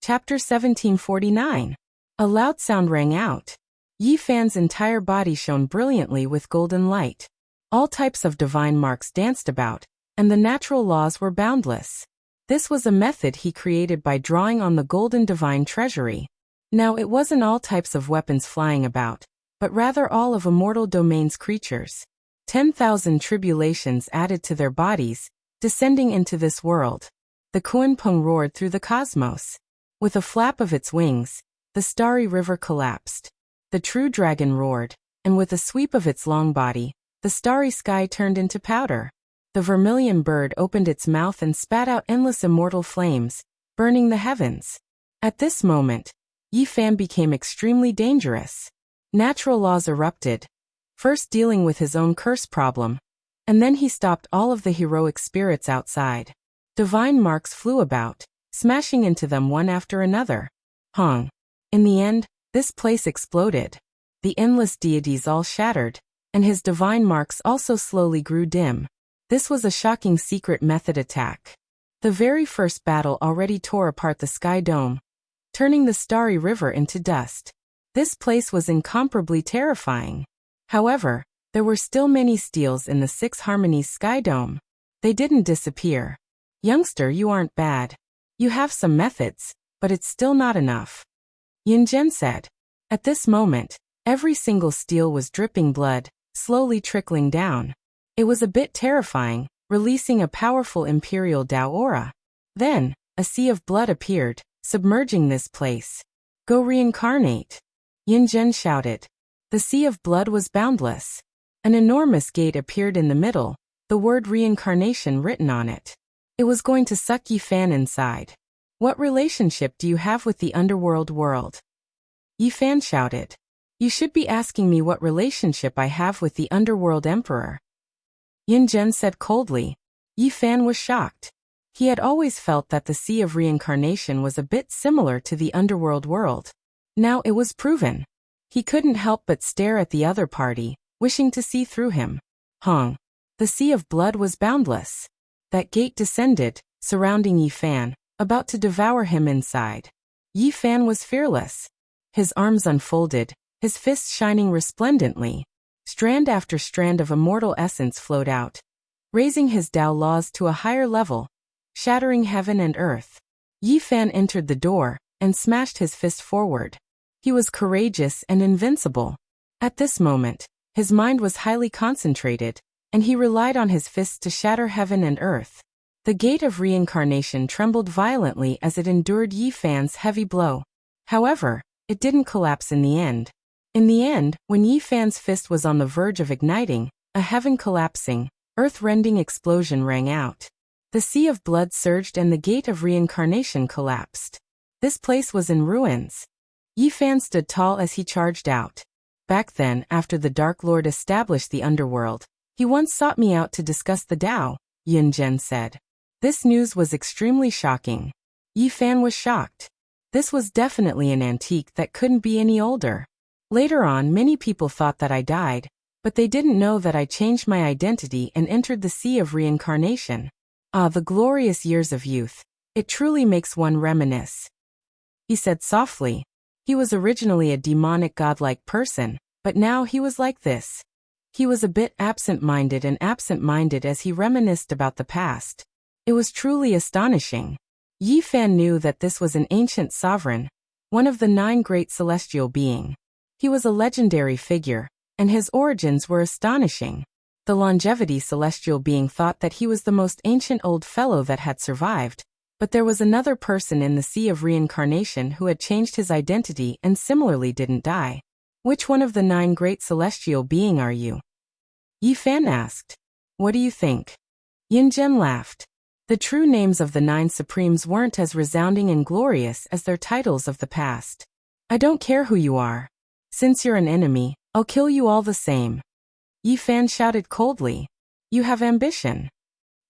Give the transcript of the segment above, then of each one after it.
Chapter 1749. A loud sound rang out. Yi Fan's entire body shone brilliantly with golden light. All types of divine marks danced about, and the natural laws were boundless. This was a method he created by drawing on the golden divine treasury. Now it wasn't all types of weapons flying about, but rather all of immortal domain's creatures. 10,000 tribulations added to their bodies, descending into this world. The Kunpeng roared through the cosmos. With a flap of its wings, the starry river collapsed. The true dragon roared, and with a sweep of its long body, the starry sky turned into powder. The vermilion bird opened its mouth and spat out endless immortal flames, burning the heavens. At this moment, Yi Fan became extremely dangerous. Natural laws erupted, first dealing with his own curse problem, and then he stopped all of the heroic spirits outside. Divine marks flew about, smashing into them one after another. Hong. In the end, this place exploded. The endless deities all shattered, and his divine marks also slowly grew dim. This was a shocking secret method attack. The very first battle already tore apart the sky dome, turning the starry river into dust. This place was incomparably terrifying. However, there were still many steals in the Six Harmonies sky dome. They didn't disappear. Youngster, you aren't bad. You have some methods, but it's still not enough. Yin Zhen said. At this moment, every single steel was dripping blood, slowly trickling down. It was a bit terrifying, releasing a powerful imperial Dao aura. Then, a sea of blood appeared, submerging this place. Go reincarnate. Yin Zhen shouted. The sea of blood was boundless. An enormous gate appeared in the middle, the word reincarnation written on it. It was going to suck Yi Fan inside. What relationship do you have with the underworld world? Yi Fan shouted. You should be asking me what relationship I have with the underworld emperor. Yin Zhen said coldly. Yi Fan was shocked. He had always felt that the sea of reincarnation was a bit similar to the underworld world. Now it was proven. He couldn't help but stare at the other party, wishing to see through him. Hong. The sea of blood was boundless. That gate descended, surrounding Yi Fan, about to devour him inside. Yi Fan was fearless. His arms unfolded, his fists shining resplendently. Strand after strand of immortal essence flowed out, raising his Dao laws to a higher level, shattering heaven and earth. Yi Fan entered the door, and smashed his fist forward. He was courageous and invincible. At this moment, his mind was highly concentrated, and he relied on his fists to shatter heaven and earth. The gate of reincarnation trembled violently as it endured Yi Fan's heavy blow. However, it didn't collapse in the end. In the end, when Yi Fan's fist was on the verge of igniting, a heaven-collapsing, earth-rending explosion rang out. The sea of blood surged and the gate of reincarnation collapsed. This place was in ruins. Yi Fan stood tall as he charged out. Back then, after the Dark Lord established the underworld, he once sought me out to discuss the Dao, Yin Zhen said. This news was extremely shocking. Yi Fan was shocked. This was definitely an antique that couldn't be any older. Later on, many people thought that I died, but they didn't know that I changed my identity and entered the sea of reincarnation. Ah, the glorious years of youth. It truly makes one reminisce. He said softly. He was originally a demonic godlike person, but now he was like this. He was a bit absent-minded as he reminisced about the past. It was truly astonishing. Yi Fan knew that this was an ancient sovereign, one of the 9 great celestial beings. He was a legendary figure, and his origins were astonishing. The longevity celestial being thought that he was the most ancient old fellow that had survived, but there was another person in the sea of reincarnation who had changed his identity and similarly didn't die. Which one of the 9 great celestial beings are you? Yi Fan asked. What do you think? Yin Zhen laughed. The true names of the 9 supremes weren't as resounding and glorious as their titles of the past. I don't care who you are. Since you're an enemy, I'll kill you all the same. Yi Fan shouted coldly. You have ambition.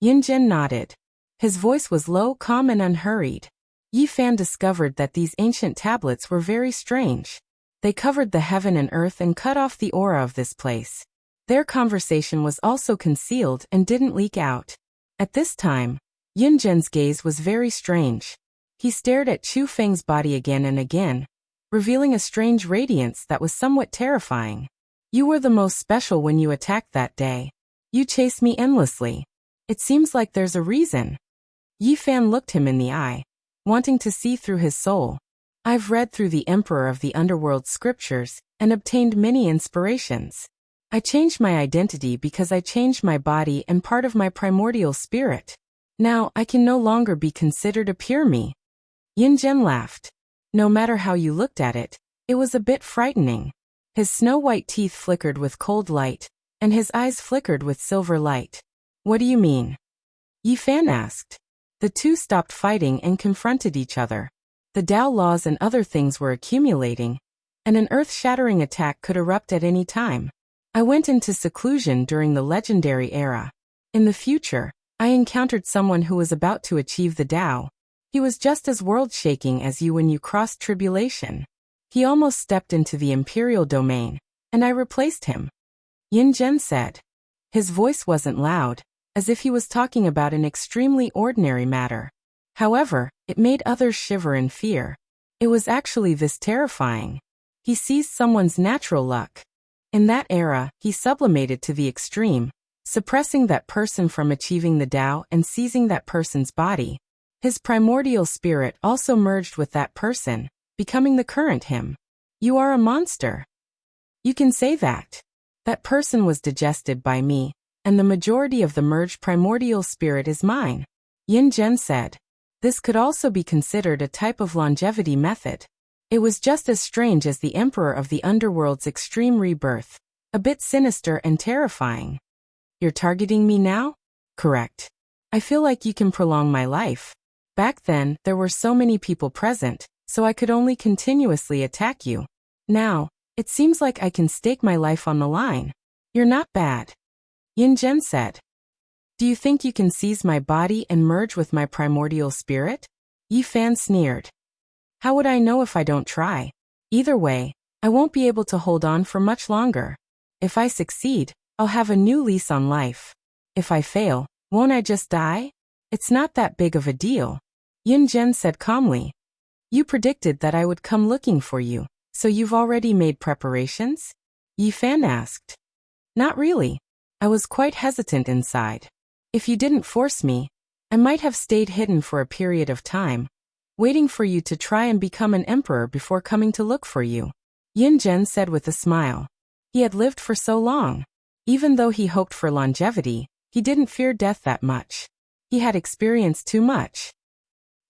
Yin Zhen nodded. His voice was low, calm and unhurried. Yi Fan discovered that these ancient tablets were very strange. They covered the heaven and earth and cut off the aura of this place. Their conversation was also concealed and didn't leak out. At this time, Yin Zhen's gaze was very strange. He stared at Chu Feng's body again and again, revealing a strange radiance that was somewhat terrifying. You were the most special when you attacked that day. You chased me endlessly. It seems like there's a reason. Yi Fan looked him in the eye, wanting to see through his soul. I've read through the Emperor of the Underworld scriptures and obtained many inspirations. I changed my identity because I changed my body and part of my primordial spirit. Now I can no longer be considered a pure me. Yin Zhen laughed. No matter how you looked at it, it was a bit frightening. His snow-white teeth flickered with cold light, and his eyes flickered with silver light. What do you mean? Yi Fan asked. The two stopped fighting and confronted each other. The Tao laws and other things were accumulating, and an earth-shattering attack could erupt at any time. I went into seclusion during the legendary era. In the future, I encountered someone who was about to achieve the Tao. He was just as world-shaking as you when you crossed tribulation. He almost stepped into the imperial domain, and I replaced him. Yin Zhen said. His voice wasn't loud, as if he was talking about an extremely ordinary matter. However, it made others shiver in fear. It was actually this terrifying. He seized someone's natural luck. In that era, he sublimated to the extreme, suppressing that person from achieving the Tao and seizing that person's body. His primordial spirit also merged with that person, becoming the current him. You are a monster. You can say that. That person was digested by me, and the majority of the merged primordial spirit is mine. Yin Zhen said. This could also be considered a type of longevity method. It was just as strange as the Emperor of the Underworld's extreme rebirth, a bit sinister and terrifying. You're targeting me now? Correct. I feel like you can prolong my life. Back then, there were so many people present, so I could only continuously attack you. Now, it seems like I can stake my life on the line. You're not bad. Yin Zhen said. Do you think you can seize my body and merge with my primordial spirit? Yi Fan sneered. How would I know if I don't try? Either way, I won't be able to hold on for much longer. If I succeed, I'll have a new lease on life. If I fail, won't I just die? It's not that big of a deal. Yin Zhen said calmly. You predicted that I would come looking for you, so you've already made preparations? Yi Fan asked. Not really. I was quite hesitant inside. If you didn't force me, I might have stayed hidden for a period of time, waiting for you to try and become an emperor before coming to look for you. Yin Zhen said with a smile. He had lived for so long. Even though he hoped for longevity, he didn't fear death that much. He had experienced too much.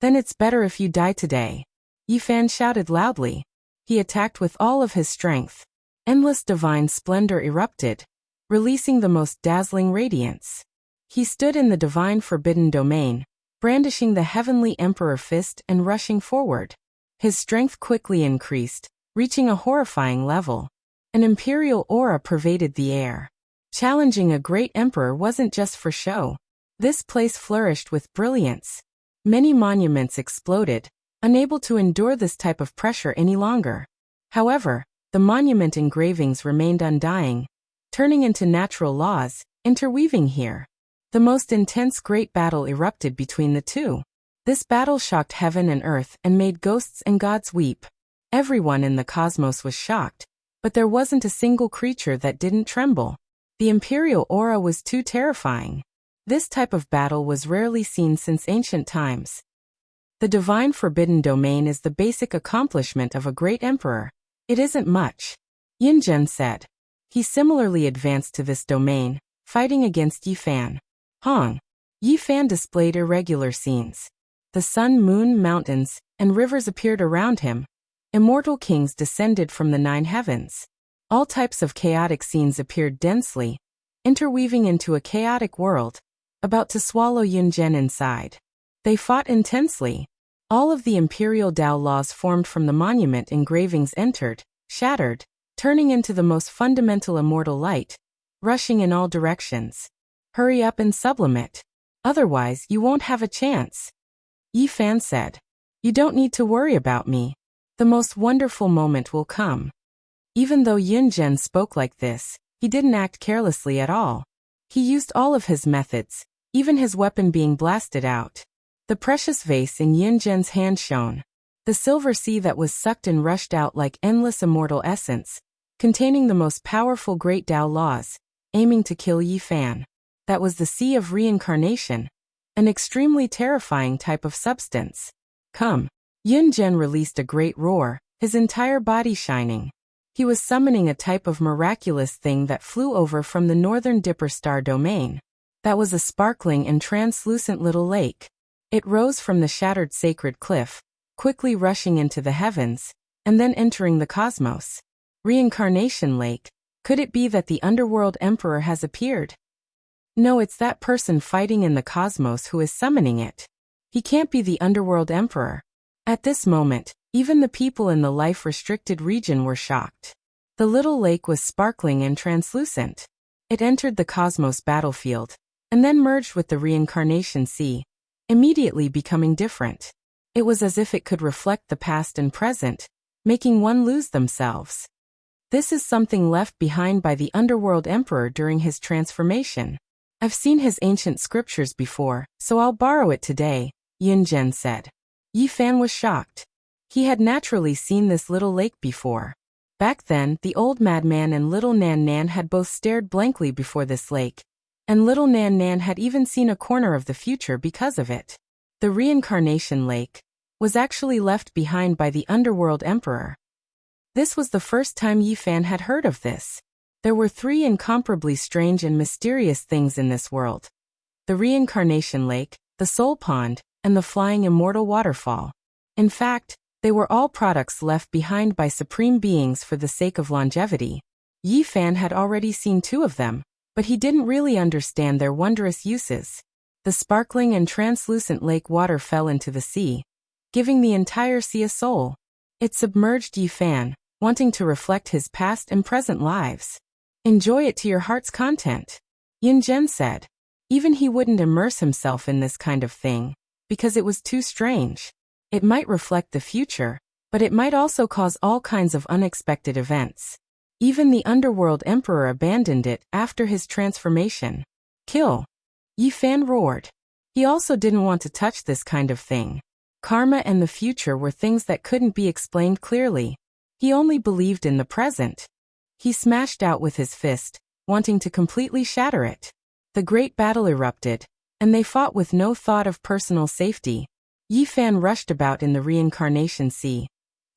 Then it's better if you die today. Yi Fan shouted loudly. He attacked with all of his strength. Endless divine splendor erupted, releasing the most dazzling radiance. He stood in the divine forbidden domain, brandishing the heavenly emperor fist and rushing forward. His strength quickly increased, reaching a horrifying level. An imperial aura pervaded the air. Challenging a great emperor wasn't just for show. This place flourished with brilliance. Many monuments exploded, unable to endure this type of pressure any longer. However, the monument engravings remained undying, turning into natural laws, interweaving here. The most intense great battle erupted between the two. This battle shocked heaven and earth and made ghosts and gods weep. Everyone in the cosmos was shocked, but there wasn't a single creature that didn't tremble. The imperial aura was too terrifying. This type of battle was rarely seen since ancient times. The divine forbidden domain is the basic accomplishment of a great emperor. It isn't much. Yin Zhen said. He similarly advanced to this domain, fighting against Yi Fan. Hong. Yi Fan displayed irregular scenes. The sun, moon, mountains, and rivers appeared around him. Immortal kings descended from the 9 heavens. All types of chaotic scenes appeared densely, interweaving into a chaotic world, about to swallow Yin Zhen inside. They fought intensely. All of the imperial Tao laws formed from the monument engravings entered, shattered, turning into the most fundamental immortal light, rushing in all directions. Hurry up and sublimate. Otherwise, you won't have a chance. Yi Fan said. You don't need to worry about me. The most wonderful moment will come. Even though Yin Zhen spoke like this, he didn't act carelessly at all. He used all of his methods, even his weapon being blasted out. The precious vase in Yin Zhen's hand shone. The silver sea that was sucked and rushed out like endless immortal essence, containing the most powerful great Tao laws, aiming to kill Yi Fan. That was the sea of reincarnation, an extremely terrifying type of substance. Come. Yin Zhen released a great roar, his entire body shining. He was summoning a type of miraculous thing that flew over from the northern Dipper star domain. That was a sparkling and translucent little lake. It rose from the shattered sacred cliff, quickly rushing into the heavens, and then entering the cosmos. Reincarnation Lake. Could it be that the underworld emperor has appeared? No, it's that person fighting in the cosmos who is summoning it. He can't be the underworld emperor. At this moment, even the people in the life-restricted region were shocked. The little lake was sparkling and translucent. It entered the cosmos battlefield, and then merged with the reincarnation sea, immediately becoming different. It was as if it could reflect the past and present, making one lose themselves. This is something left behind by the underworld emperor during his transformation. I've seen his ancient scriptures before, so I'll borrow it today, Yin Zhen said. Yi Fan was shocked. He had naturally seen this little lake before. Back then, the old madman and little Nan Nan had both stared blankly before this lake, and little Nan Nan had even seen a corner of the future because of it. The reincarnation lake was actually left behind by the underworld emperor. This was the first time Yi Fan had heard of this. There were 3 incomparably strange and mysterious things in this world: the reincarnation lake, the soul pond, and the flying immortal waterfall. In fact, they were all products left behind by supreme beings for the sake of longevity. Yi Fan had already seen 2 of them, but he didn't really understand their wondrous uses. The sparkling and translucent lake water fell into the sea, giving the entire sea a soul. It submerged Yi Fan, wanting to reflect his past and present lives. Enjoy it to your heart's content, Yin Zhen said. Even he wouldn't immerse himself in this kind of thing, because it was too strange. It might reflect the future, but it might also cause all kinds of unexpected events. Even the underworld emperor abandoned it after his transformation. Kill! Yi Fan roared. He also didn't want to touch this kind of thing. Karma and the future were things that couldn't be explained clearly. He only believed in the present. He smashed out with his fist, wanting to completely shatter it. The great battle erupted, and they fought with no thought of personal safety. Yi Fan rushed about in the reincarnation sea,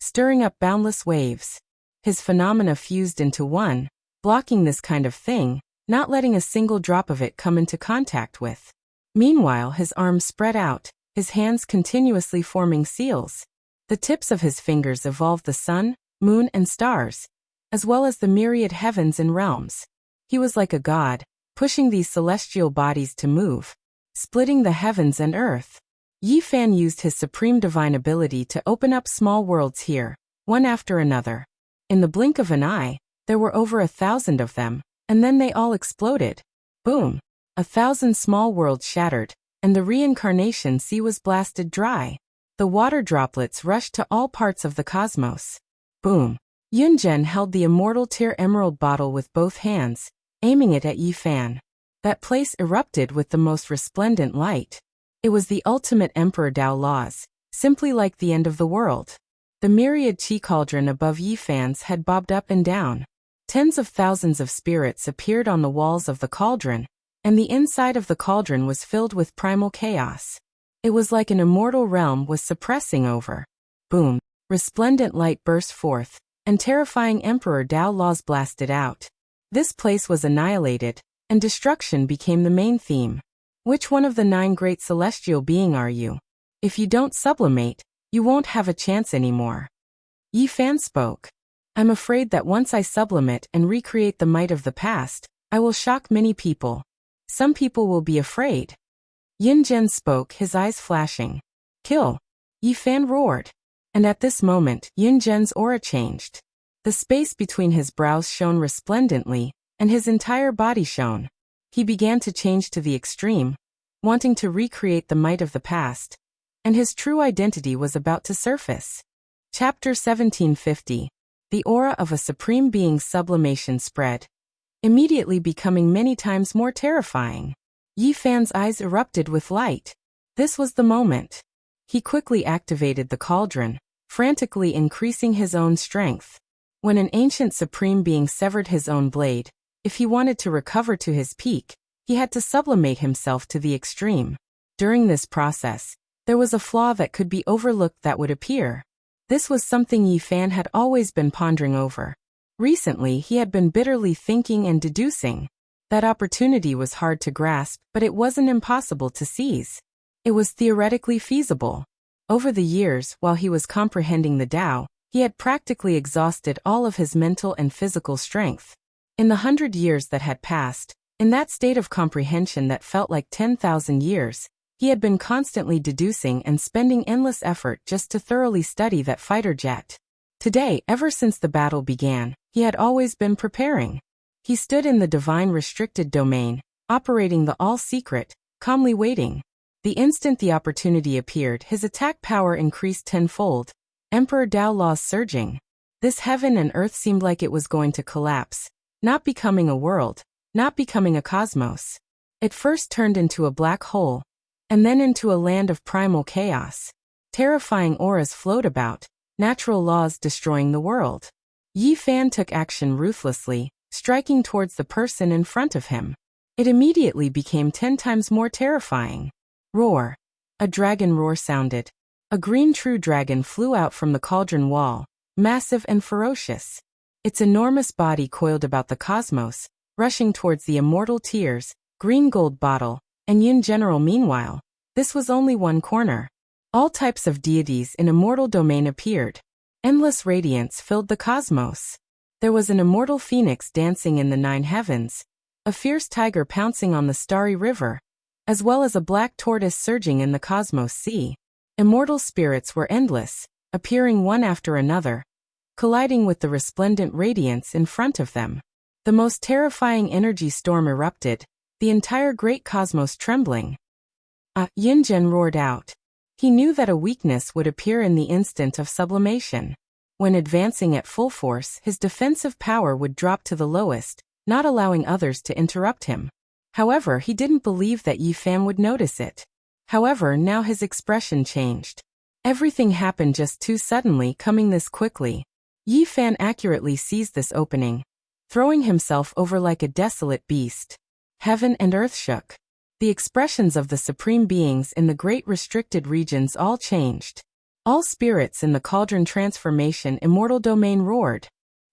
stirring up boundless waves. His phenomena fused into one, blocking this kind of thing, not letting a single drop of it come into contact with. Meanwhile, his arms spread out, his hands continuously forming seals. The tips of his fingers evolved the sun, moon, and stars, as well as the myriad heavens and realms. He was like a god, pushing these celestial bodies to move, splitting the heavens and earth. Yi Fan used his supreme divine ability to open up small worlds here, one after another. In the blink of an eye, there were over 1,000 of them, and then they all exploded. Boom! 1,000 small worlds shattered, and the reincarnation sea was blasted dry. The water droplets rushed to all parts of the cosmos. Boom! Yin Zhen held the immortal tear emerald bottle with both hands, aiming it at Yi Fan. That place erupted with the most resplendent light. It was the ultimate Emperor Tao laws, simply like the end of the world. The myriad chi cauldron above Yi Fan's head bobbed up and down. Tens of thousands of spirits appeared on the walls of the cauldron, and the inside of the cauldron was filled with primal chaos. It was like an immortal realm was suppressing over. Boom! Resplendent light burst forth, and terrifying Emperor Tao laws blasted out. This place was annihilated, and destruction became the main theme. Which one of the 9 great celestial being are you? If you don't sublimate, you won't have a chance anymore. Yi Fan spoke. I'm afraid that once I sublimate and recreate the might of the past, I will shock many people. Some people will be afraid. Yin Zhen spoke, his eyes flashing. Kill! Yi Fan roared. And at this moment, Yin Zhen's aura changed. The space between his brows shone resplendently, and his entire body shone. He began to change to the extreme, wanting to recreate the might of the past, and his true identity was about to surface. Chapter 1750. The aura of a supreme being's sublimation spread, immediately becoming many times more terrifying. Yi Fan's eyes erupted with light. This was the moment. He quickly activated the cauldron, frantically increasing his own strength. When an ancient supreme being severed his own blade, if he wanted to recover to his peak, he had to sublimate himself to the extreme. During this process, there was a flaw that could be overlooked that would appear. This was something Yi Fan had always been pondering over. Recently, he had been bitterly thinking and deducing. That opportunity was hard to grasp, but it wasn't impossible to seize. It was theoretically feasible. Over the years, while he was comprehending the Tao, he had practically exhausted all of his mental and physical strength. In the 100 years that had passed, in that state of comprehension that felt like 10,000 years, he had been constantly deducing and spending endless effort just to thoroughly study that fighter jet. Today, ever since the battle began, he had always been preparing. He stood in the divine restricted domain, operating the all-secret, calmly waiting. The instant the opportunity appeared, his attack power increased tenfold. Emperor Tao laws surging. This heaven and earth seemed like it was going to collapse, not becoming a world, not becoming a cosmos. It first turned into a black hole, and then into a land of primal chaos. Terrifying auras flowed about, natural laws destroying the world. Yi Fan took action ruthlessly, striking towards the person in front of him. It immediately became 10 times more terrifying. Roar. A dragon roar sounded. A green true dragon flew out from the cauldron wall, massive and ferocious. Its enormous body coiled about the cosmos, rushing towards the immortal tears, green gold bottle, and Yin General. Meanwhile, this was only one corner. All types of deities in immortal domain appeared. Endless radiance filled the cosmos. There was an immortal phoenix dancing in the 9 heavens, a fierce tiger pouncing on the starry river, as well as a black tortoise surging in the cosmos sea. Immortal spirits were endless, appearing one after another, colliding with the resplendent radiance in front of them. The most terrifying energy storm erupted, the entire great cosmos trembling. Yin Zhen roared out. He knew that a weakness would appear in the instant of sublimation. When advancing at full force, his defensive power would drop to the lowest, not allowing others to interrupt him. However, he didn't believe that Yi Fan would notice it. However, now his expression changed. Everything happened just too suddenly, coming this quickly. Yi Fan accurately seized this opening, throwing himself over like a desolate beast. Heaven and earth shook. The expressions of the supreme beings in the great restricted regions all changed. All spirits in the cauldron transformation immortal domain roared.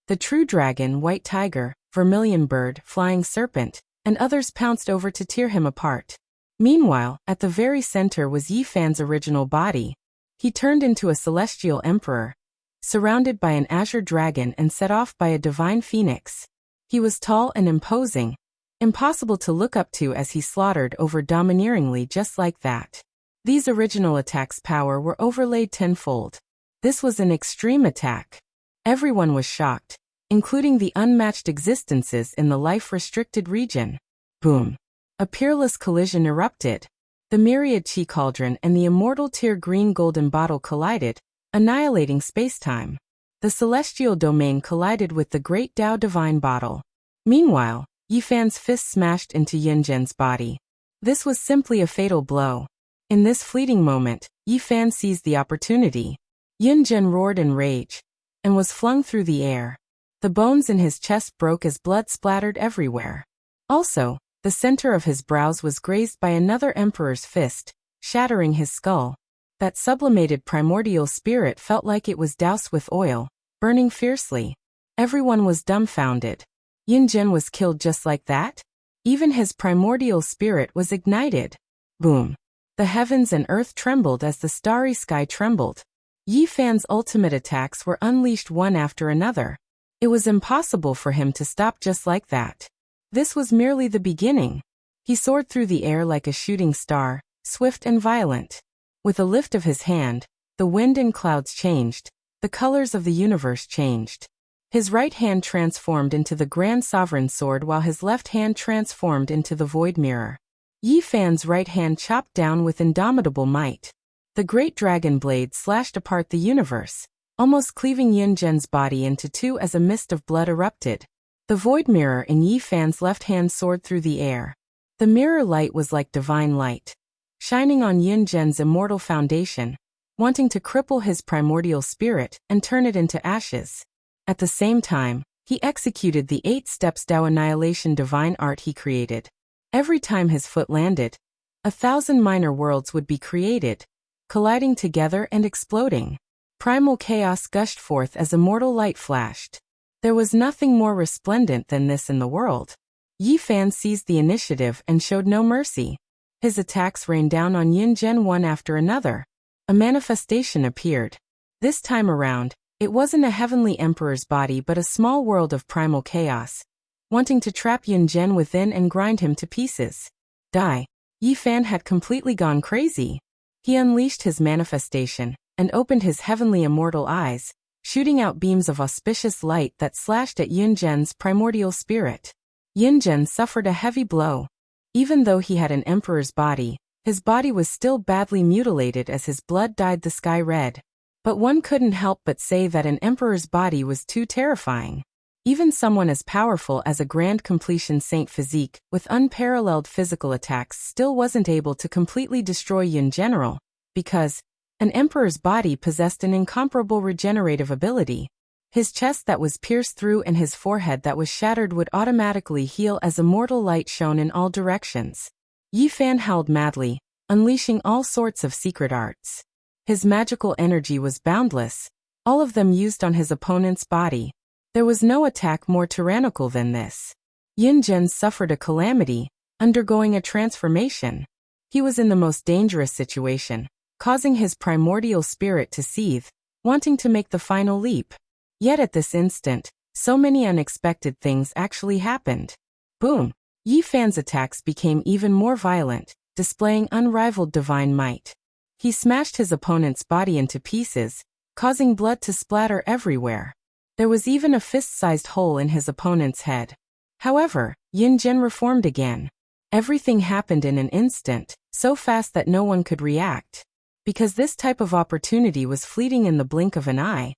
The true dragon, white tiger, vermilion bird, flying serpent, and others pounced over to tear him apart. Meanwhile, at the very center was Yi Fan's original body. He turned into a celestial emperor, surrounded by an azure dragon and set off by a divine phoenix. He was tall and imposing, impossible to look up to as he slaughtered over domineeringly just like that. These original attacks' power were overlaid tenfold. This was an extreme attack. Everyone was shocked, including the unmatched existences in the life-restricted region. Boom. A peerless collision erupted. The myriad chi cauldron and the immortal tear green golden bottle collided, annihilating spacetime. The celestial domain collided with the great Tao divine bottle. Meanwhile, Yi Fan's fist smashed into Yin Zhen's body. This was simply a fatal blow. In this fleeting moment, Yi Fan seized the opportunity. Yin Zhen roared in rage, and was flung through the air. The bones in his chest broke as blood splattered everywhere. Also, the center of his brows was grazed by another emperor's fist, shattering his skull. That sublimated primordial spirit felt like it was doused with oil, burning fiercely. Everyone was dumbfounded. Yin Zhen was killed just like that? Even his primordial spirit was ignited. Boom. The heavens and earth trembled as the starry sky trembled. Yi Fan's ultimate attacks were unleashed one after another. It was impossible for him to stop just like that. This was merely the beginning. He soared through the air like a shooting star, swift and violent. With a lift of his hand, the wind and clouds changed, the colors of the universe changed. His right hand transformed into the Grand Sovereign Sword while his left hand transformed into the Void Mirror. Yi Fan's right hand chopped down with indomitable might. The great dragon blade slashed apart the universe, almost cleaving Yin Zhen's body into two as a mist of blood erupted. The Void Mirror in Yi Fan's left hand soared through the air. The mirror light was like divine light. shining on Yin Zhen's immortal foundation, wanting to cripple his primordial spirit and turn it into ashes. At the same time, he executed the 8 steps Dao annihilation divine art he created. Every time his foot landed, 1,000 minor worlds would be created, colliding together and exploding. Primal chaos gushed forth as immortal light flashed. There was nothing more resplendent than this in the world. Yi Fan seized the initiative and showed no mercy. His attacks rained down on Yin Zhen one after another. A manifestation appeared. This time around, it wasn't a heavenly emperor's body but a small world of primal chaos, wanting to trap Yin Zhen within and grind him to pieces. Die. Yi Fan had completely gone crazy. He unleashed his manifestation and opened his heavenly immortal eyes, shooting out beams of auspicious light that slashed at Yin Zhen's primordial spirit. Yin Zhen suffered a heavy blow. Even though he had an emperor's body, his body was still badly mutilated as his blood dyed the sky red. But one couldn't help but say that an emperor's body was too terrifying. Even someone as powerful as a grand completion saint physique with unparalleled physical attacks still wasn't able to completely destroy Yin General, because an emperor's body possessed an incomparable regenerative ability. His chest that was pierced through and his forehead that was shattered would automatically heal as immortal light shone in all directions. Yi Fan howled madly, unleashing all sorts of secret arts. His magical energy was boundless, all of them used on his opponent's body. There was no attack more tyrannical than this. Yin Zhen suffered a calamity, undergoing a transformation. He was in the most dangerous situation, causing his primordial spirit to seethe, wanting to make the final leap. Yet at this instant, so many unexpected things actually happened. Boom! Yi Fan's attacks became even more violent, displaying unrivaled divine might. He smashed his opponent's body into pieces, causing blood to splatter everywhere. There was even a fist-sized hole in his opponent's head. However, Yin Zhen reformed again. Everything happened in an instant, so fast that no one could react. Because this type of opportunity was fleeting in the blink of an eye,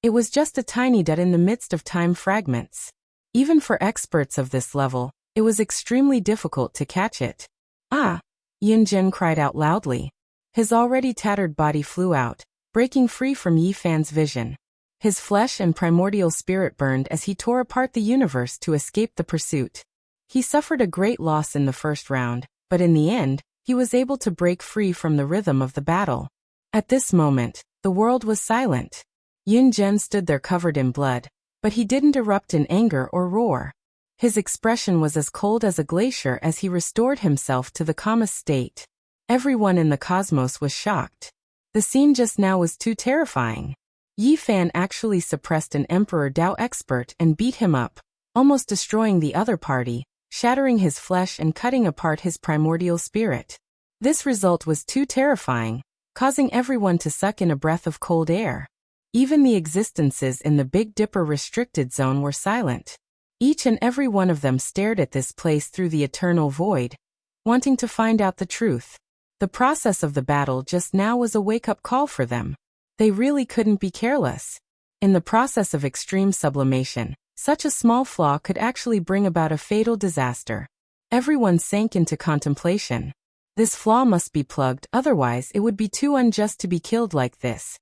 it was just a tiny dot in the midst of time fragments. Even for experts of this level, it was extremely difficult to catch it. Ah! Yin Zhen cried out loudly. His already tattered body flew out, breaking free from Yi Fan's vision. His flesh and primordial spirit burned as he tore apart the universe to escape the pursuit. He suffered a great loss in the first round, but in the end, he was able to break free from the rhythm of the battle. At this moment, the world was silent. Yin Zhen stood there covered in blood, but he didn't erupt in anger or roar. His expression was as cold as a glacier as he restored himself to the calmest state. Everyone in the cosmos was shocked. The scene just now was too terrifying. Yi Fan actually suppressed an Emperor Dao expert and beat him up, almost destroying the other party, shattering his flesh and cutting apart his primordial spirit. This result was too terrifying, causing everyone to suck in a breath of cold air. Even the existences in the Big Dipper restricted zone were silent. Each and every one of them stared at this place through the eternal void, wanting to find out the truth. The process of the battle just now was a wake-up call for them. They really couldn't be careless. In the process of extreme sublimation, such a small flaw could actually bring about a fatal disaster. Everyone sank into contemplation. This flaw must be plugged, otherwise it would be too unjust to be killed like this.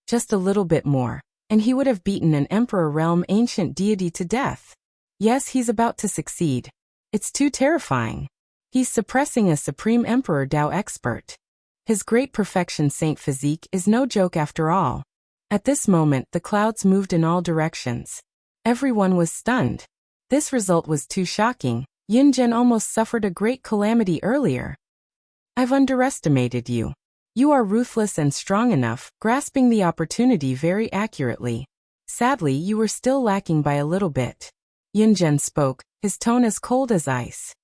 Just a little bit more, and he would have beaten an Emperor Realm ancient deity to death. Yes, he's about to succeed. It's too terrifying. He's suppressing a Supreme Emperor Dao expert. His great perfection saint physique is no joke after all. At this moment the clouds moved in all directions. Everyone was stunned. This result was too shocking. Yin Zhen almost suffered a great calamity earlier. I've underestimated you. You are ruthless and strong enough, grasping the opportunity very accurately. Sadly, you were still lacking by a little bit. Yin Zhen spoke, his tone as cold as ice.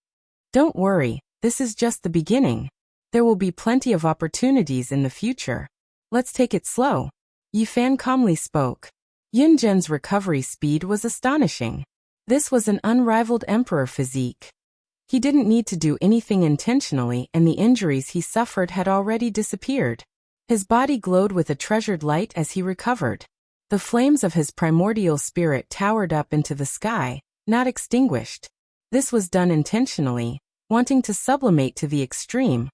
Don't worry, this is just the beginning. There will be plenty of opportunities in the future. Let's take it slow. Yi Fan calmly spoke. Yin Zhen's recovery speed was astonishing. This was an unrivaled emperor physique. He didn't need to do anything intentionally, and the injuries he suffered had already disappeared. His body glowed with a treasured light as he recovered. The flames of his primordial spirit towered up into the sky, not extinguished. This was done intentionally, wanting to sublimate to the extreme.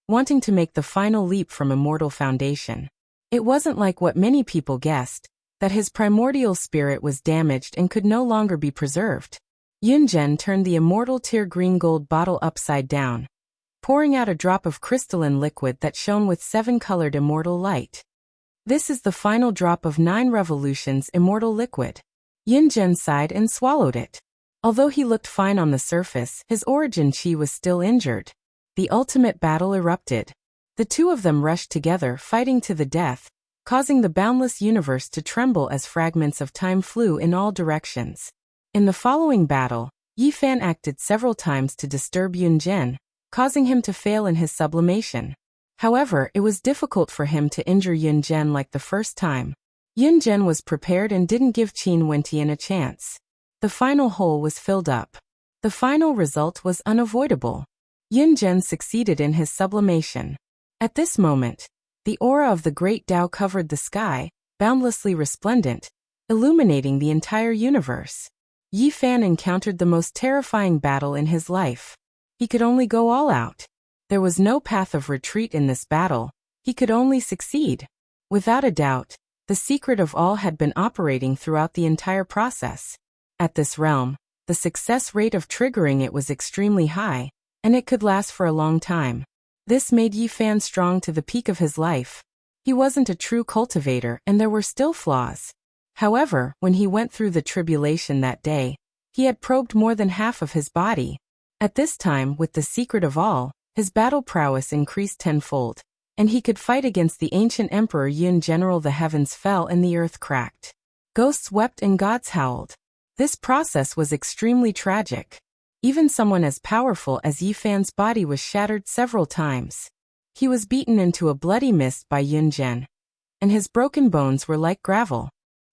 wanting to make the final leap from immortal foundation. It wasn't like what many people guessed, that his primordial spirit was damaged and could no longer be preserved. Yunzhen turned the immortal tear green gold bottle upside down, pouring out a drop of crystalline liquid that shone with 7-colored immortal light. This is the final drop of 9 revolutions immortal liquid. Yunzhen sighed and swallowed it. Although he looked fine on the surface, his origin chi was still injured. The ultimate battle erupted. The two of them rushed together, fighting to the death, causing the boundless universe to tremble as fragments of time flew in all directions. In the following battle, Yi Fan acted several times to disturb Yunzhen, causing him to fail in his sublimation. However, it was difficult for him to injure Yunzhen like the first time. Yunzhen was prepared and didn't give Qin Wentian a chance. The final hole was filled up. The final result was unavoidable. Yunzhen succeeded in his sublimation. At this moment, the aura of the great Tao covered the sky, boundlessly resplendent, illuminating the entire universe. Yi Fan encountered the most terrifying battle in his life. He could only go all out. There was no path of retreat in this battle. He could only succeed. Without a doubt, the secret of all had been operating throughout the entire process. At this realm, the success rate of triggering it was extremely high, and it could last for a long time. This made Yi Fan strong to the peak of his life. He wasn't a true cultivator and there were still flaws. However, when he went through the tribulation that day, he had probed more than half of his body. At this time, with the secret of all, his battle prowess increased tenfold, and he could fight against the ancient Emperor Yun. General, the heavens fell and the earth cracked. Ghosts wept and gods howled. This process was extremely tragic. Even someone as powerful as Yi Fan's body was shattered several times. He was beaten into a bloody mist by Yunzhen, and his broken bones were like gravel.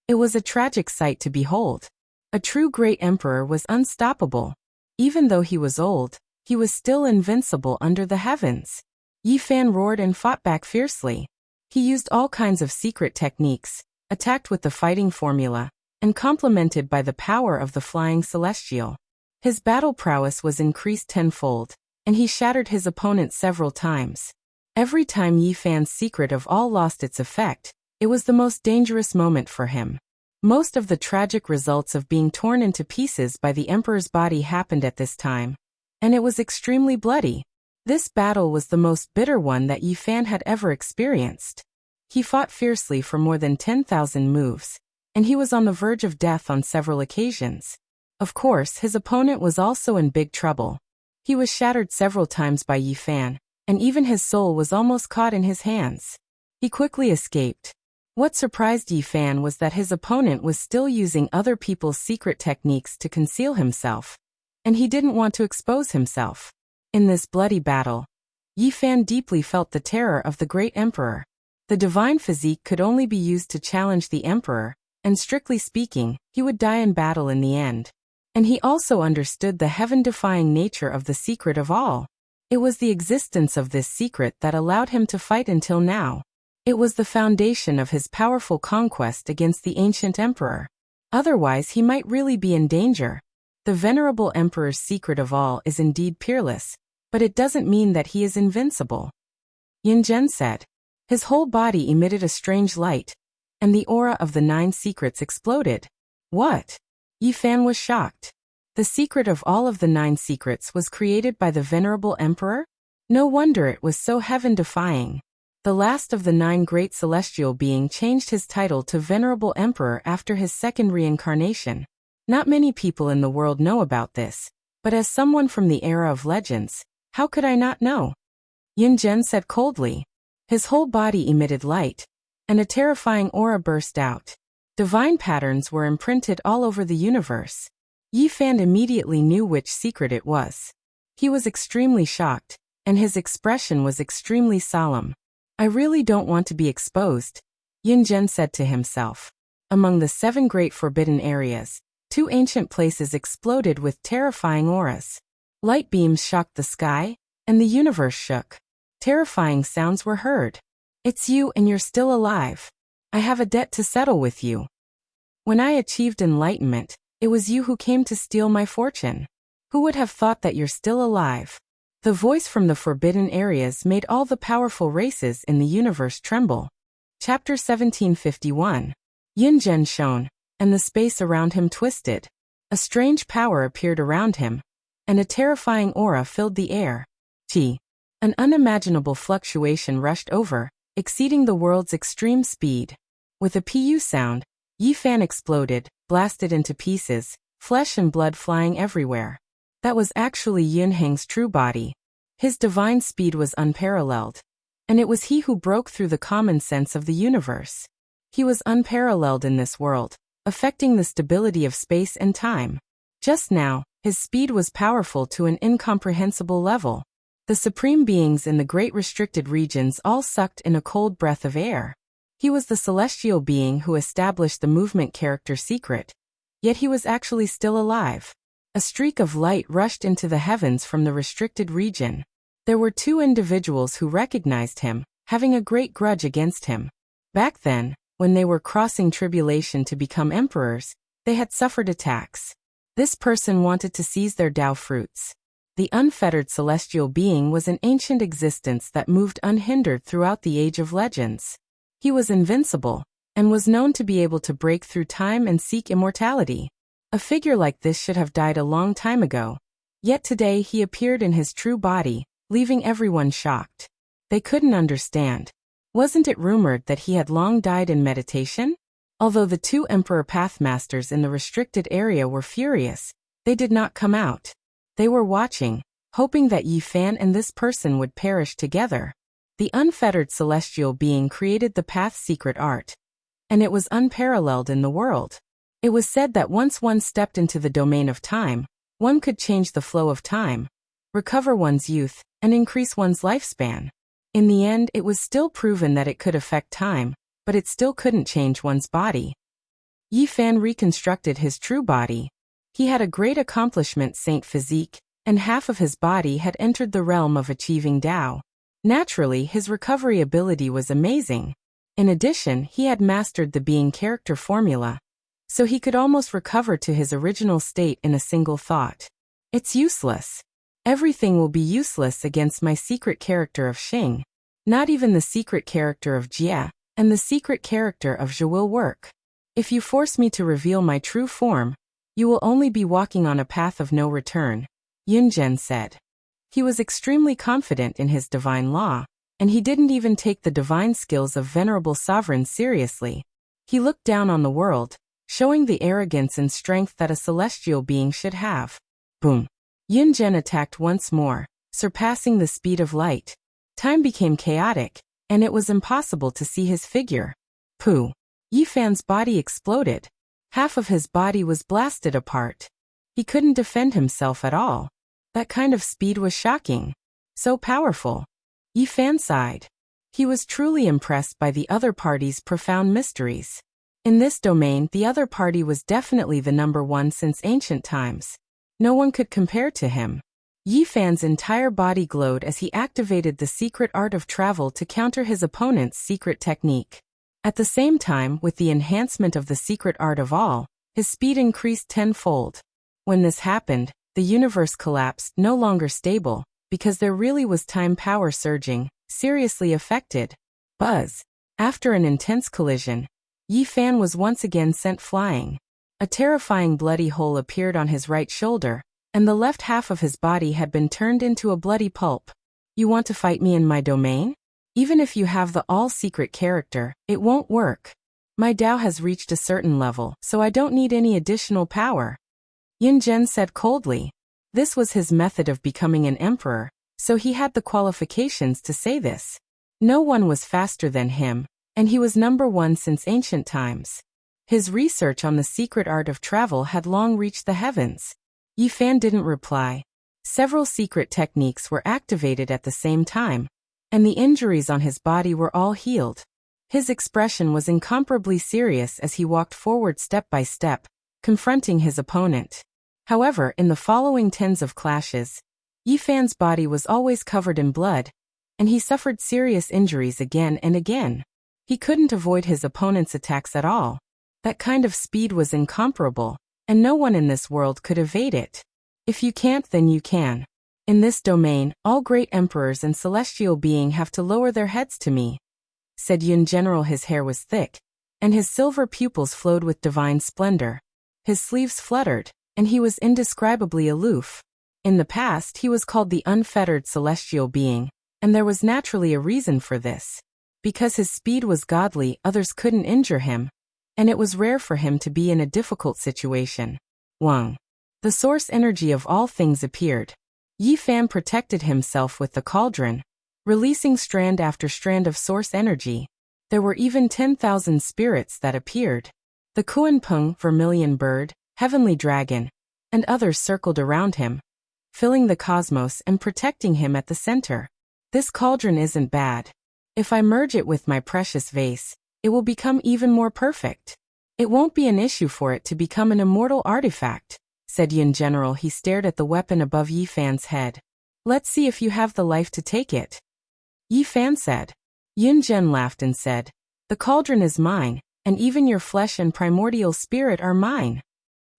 It was a tragic sight to behold. A true great emperor was unstoppable. Even though he was old, he was still invincible under the heavens. Yi Fan roared and fought back fiercely. He used all kinds of secret techniques, attacked with the fighting formula, and complemented by the power of the flying celestial. His battle prowess was increased tenfold, and he shattered his opponent several times. Every time Yi Fan's secret of all lost its effect, it was the most dangerous moment for him. Most of the tragic results of being torn into pieces by the emperor's body happened at this time, and it was extremely bloody. This battle was the most bitter one that Yi Fan had ever experienced. He fought fiercely for more than 10,000 moves, and he was on the verge of death on several occasions. Of course, his opponent was also in big trouble. He was shattered several times by Yi Fan, and even his soul was almost caught in his hands. He quickly escaped. What surprised Yi Fan was that his opponent was still using other people's secret techniques to conceal himself, and he didn't want to expose himself. In this bloody battle, Yi Fan deeply felt the terror of the great emperor. The divine physique could only be used to challenge the emperor, and strictly speaking, he would die in battle in the end. And he also understood the heaven-defying nature of the secret of all. It was the existence of this secret that allowed him to fight until now. It was the foundation of his powerful conquest against the ancient emperor. Otherwise, he might really be in danger. The venerable emperor's secret of all is indeed peerless, but it doesn't mean that he is invincible. Yunzhen said. His whole body emitted a strange light, and the aura of the 9 secrets exploded. What? Yi Fan was shocked. The secret of all of the 9 secrets was created by the venerable emperor? No wonder it was so heaven-defying. The last of the 9 great celestial being changed his title to venerable emperor after his second reincarnation. Not many people in the world know about this, but as someone from the era of legends, how could I not know? Yunzhen said coldly. His whole body emitted light, and a terrifying aura burst out. Divine patterns were imprinted all over the universe. Yi Fan immediately knew which secret it was. He was extremely shocked, and his expression was extremely solemn. I really don't want to be exposed, Yunzhen said to himself. Among the 7 great forbidden areas, 2 ancient places exploded with terrifying auras. Light beams shocked the sky, and the universe shook. Terrifying sounds were heard. It's you and you're still alive. I have a debt to settle with you. When I achieved enlightenment, it was you who came to steal my fortune. Who would have thought that you're still alive? The voice from the forbidden areas made all the powerful races in the universe tremble. Chapter 1751. Yunzhen shone, and the space around him twisted. A strange power appeared around him, and a terrifying aura filled the air. An unimaginable fluctuation rushed over, exceeding the world's extreme speed. With a pu sound, Yifan exploded, blasted into pieces, flesh and blood flying everywhere. That was actually Yunheng's true body. His divine speed was unparalleled, and it was he who broke through the common sense of the universe. He was unparalleled in this world, affecting the stability of space and time. Just now, his speed was powerful to an incomprehensible level. The supreme beings in the great restricted regions all sucked in a cold breath of air. He was the celestial being who established the movement character secret. Yet he was actually still alive. A streak of light rushed into the heavens from the restricted region. There were two individuals who recognized him, having a great grudge against him. Back then, when they were crossing tribulation to become emperors, they had suffered attacks. This person wanted to seize their Tao fruits. The unfettered celestial being was an ancient existence that moved unhindered throughout the age of legends. He was invincible, and was known to be able to break through time and seek immortality. A figure like this should have died a long time ago. Yet today he appeared in his true body, leaving everyone shocked. They couldn't understand. Wasn't it rumored that he had long died in meditation? Although the two Emperor Pathmasters in the restricted area were furious, they did not come out. They were watching, hoping that Yifan and this person would perish together. The unfettered celestial being created the path's secret art, and it was unparalleled in the world. It was said that once one stepped into the domain of time, one could change the flow of time, recover one's youth, and increase one's lifespan. In the end, it was still proven that it could affect time, but it still couldn't change one's body. Yifan reconstructed his true body. He had a great accomplishment, Saint Physique, and half of his body had entered the realm of achieving Tao. Naturally, his recovery ability was amazing. In addition, he had mastered the being character formula, so he could almost recover to his original state in a single thought. It's useless. Everything will be useless against my secret character of Xing. Not even the secret character of Jia and the secret character of Zhe will work. If you force me to reveal my true form, you will only be walking on a path of no return, Yunzhen said. He was extremely confident in his divine law, and he didn't even take the divine skills of venerable sovereigns seriously. He looked down on the world, showing the arrogance and strength that a celestial being should have. Boom! Yunzhen attacked once more, surpassing the speed of light. Time became chaotic, and it was impossible to see his figure. Pooh! Yifan's body exploded. Half of his body was blasted apart. He couldn't defend himself at all. That kind of speed was shocking. So powerful. Yifan sighed. He was truly impressed by the other party's profound mysteries. In this domain, the other party was definitely the number one since ancient times. No one could compare to him. Yifan's entire body glowed as he activated the secret art of travel to counter his opponent's secret technique. At the same time, with the enhancement of the secret art of all, his speed increased tenfold. When this happened, the universe collapsed, no longer stable, because there really was time power surging, seriously affected. Buzz! After an intense collision, Yifan was once again sent flying. A terrifying bloody hole appeared on his right shoulder, and the left half of his body had been turned into a bloody pulp. You want to fight me in my domain? Even if you have the all-secret character, it won't work. My Tao has reached a certain level, so I don't need any additional power. Yunzhen said coldly. This was his method of becoming an emperor, so he had the qualifications to say this. No one was faster than him, and he was number one since ancient times. His research on the secret art of travel had long reached the heavens. Yifan didn't reply. Several secret techniques were activated at the same time, and the injuries on his body were all healed. His expression was incomparably serious as he walked forward step by step, confronting his opponent. However, in the following tens of clashes, Yifan's body was always covered in blood, and he suffered serious injuries again and again. He couldn't avoid his opponent's attacks at all. That kind of speed was incomparable, and no one in this world could evade it. If you can't, then you can. In this domain, all great emperors and celestial beings have to lower their heads to me, said Yun General. His hair was thick, and his silver pupils flowed with divine splendor. His sleeves fluttered, and he was indescribably aloof. In the past he was called the unfettered celestial being, and there was naturally a reason for this. Because his speed was godly, others couldn't injure him, and it was rare for him to be in a difficult situation. Wang. The source energy of all things appeared. Yi Fan protected himself with the cauldron, releasing strand after strand of source energy. There were even 10,000 spirits that appeared. The Kuan-Peng, vermilion bird, heavenly dragon, and others circled around him, filling the cosmos and protecting him at the center. This cauldron isn't bad. If I merge it with my precious vase, it will become even more perfect. It won't be an issue for it to become an immortal artifact, said Yun General. He stared at the weapon above Yi Fan's head. Let's see if you have the life to take it. Yi Fan said. Yun Gen laughed and said, the cauldron is mine, and even your flesh and primordial spirit are mine.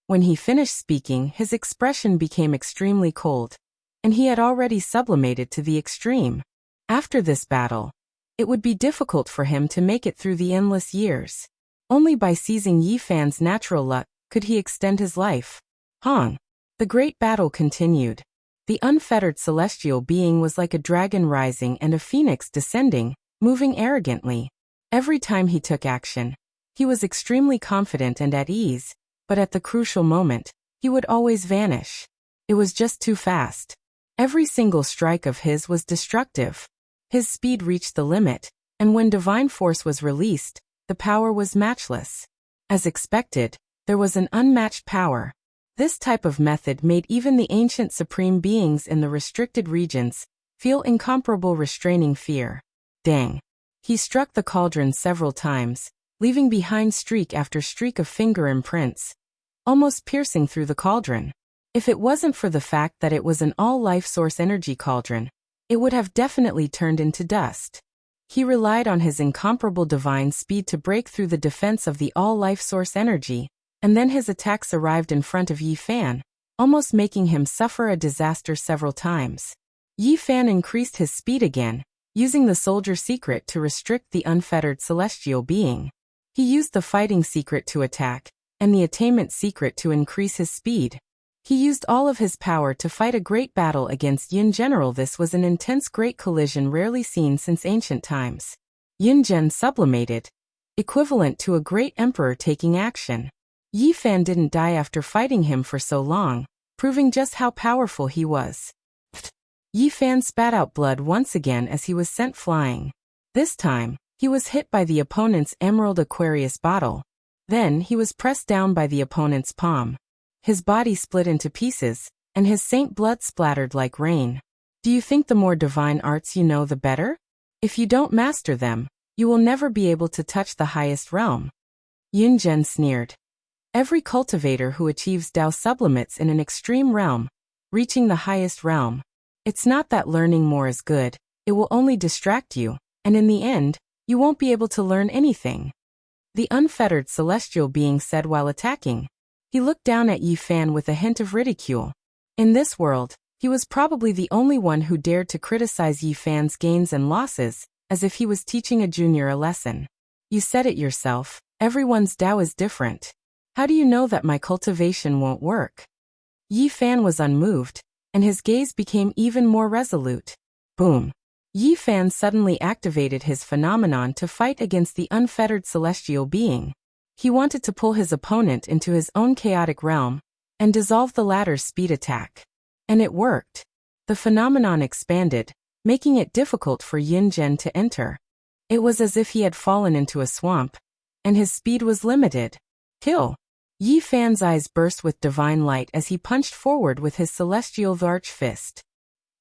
When he finished speaking, his expression became extremely cold, and he had already sublimated to the extreme. After this battle, it would be difficult for him to make it through the endless years. Only by seizing Yi Fan's natural luck could he extend his life. Hong. The great battle continued. The unfettered celestial being was like a dragon rising and a phoenix descending, moving arrogantly. Every time he took action, he was extremely confident and at ease, but at the crucial moment, he would always vanish. It was just too fast. Every single strike of his was destructive. His speed reached the limit, and when divine force was released, the power was matchless. As expected, there was an unmatched power. This type of method made even the ancient supreme beings in the restricted regions feel incomparable restraining fear. Dang. He struck the cauldron several times, leaving behind streak after streak of finger imprints, almost piercing through the cauldron. If it wasn't for the fact that it was an all-life source energy cauldron, it would have definitely turned into dust. He relied on his incomparable divine speed to break through the defense of the all-life source energy, and then his attacks arrived in front of Yi Fan, almost making him suffer a disaster several times. Yi Fan increased his speed again, using the soldier secret to restrict the unfettered celestial being. He used the fighting secret to attack, and the attainment secret to increase his speed. He used all of his power to fight a great battle against Yun General. This was an intense great collision rarely seen since ancient times. Yun Gen sublimated, equivalent to a great emperor taking action. Yi Fan didn't die after fighting him for so long, proving just how powerful he was. Yi Fan spat out blood once again as he was sent flying. This time, he was hit by the opponent's Emerald Aquarius bottle. Then he was pressed down by the opponent's palm. His body split into pieces, and his saint blood splattered like rain. Do you think the more divine arts you know, the better? If you don't master them, you will never be able to touch the highest realm. Yun Gen sneered. Every cultivator who achieves Tao sublimates in an extreme realm, reaching the highest realm. It's not that learning more is good, it will only distract you, and in the end, you won't be able to learn anything. The unfettered celestial being said while attacking. He looked down at Yi Fan with a hint of ridicule. In this world, he was probably the only one who dared to criticize Yi Fan's gains and losses, as if he was teaching a junior a lesson. You said it yourself, everyone's Tao is different. How do you know that my cultivation won't work? Yi Fan was unmoved, and his gaze became even more resolute. Boom. Yi Fan suddenly activated his phenomenon to fight against the unfettered celestial being. He wanted to pull his opponent into his own chaotic realm and dissolve the latter's speed attack. And it worked. The phenomenon expanded, making it difficult for Yun Gen to enter. It was as if he had fallen into a swamp, and his speed was limited. Kill! Yi Fan's eyes burst with divine light as he punched forward with his celestial large fist.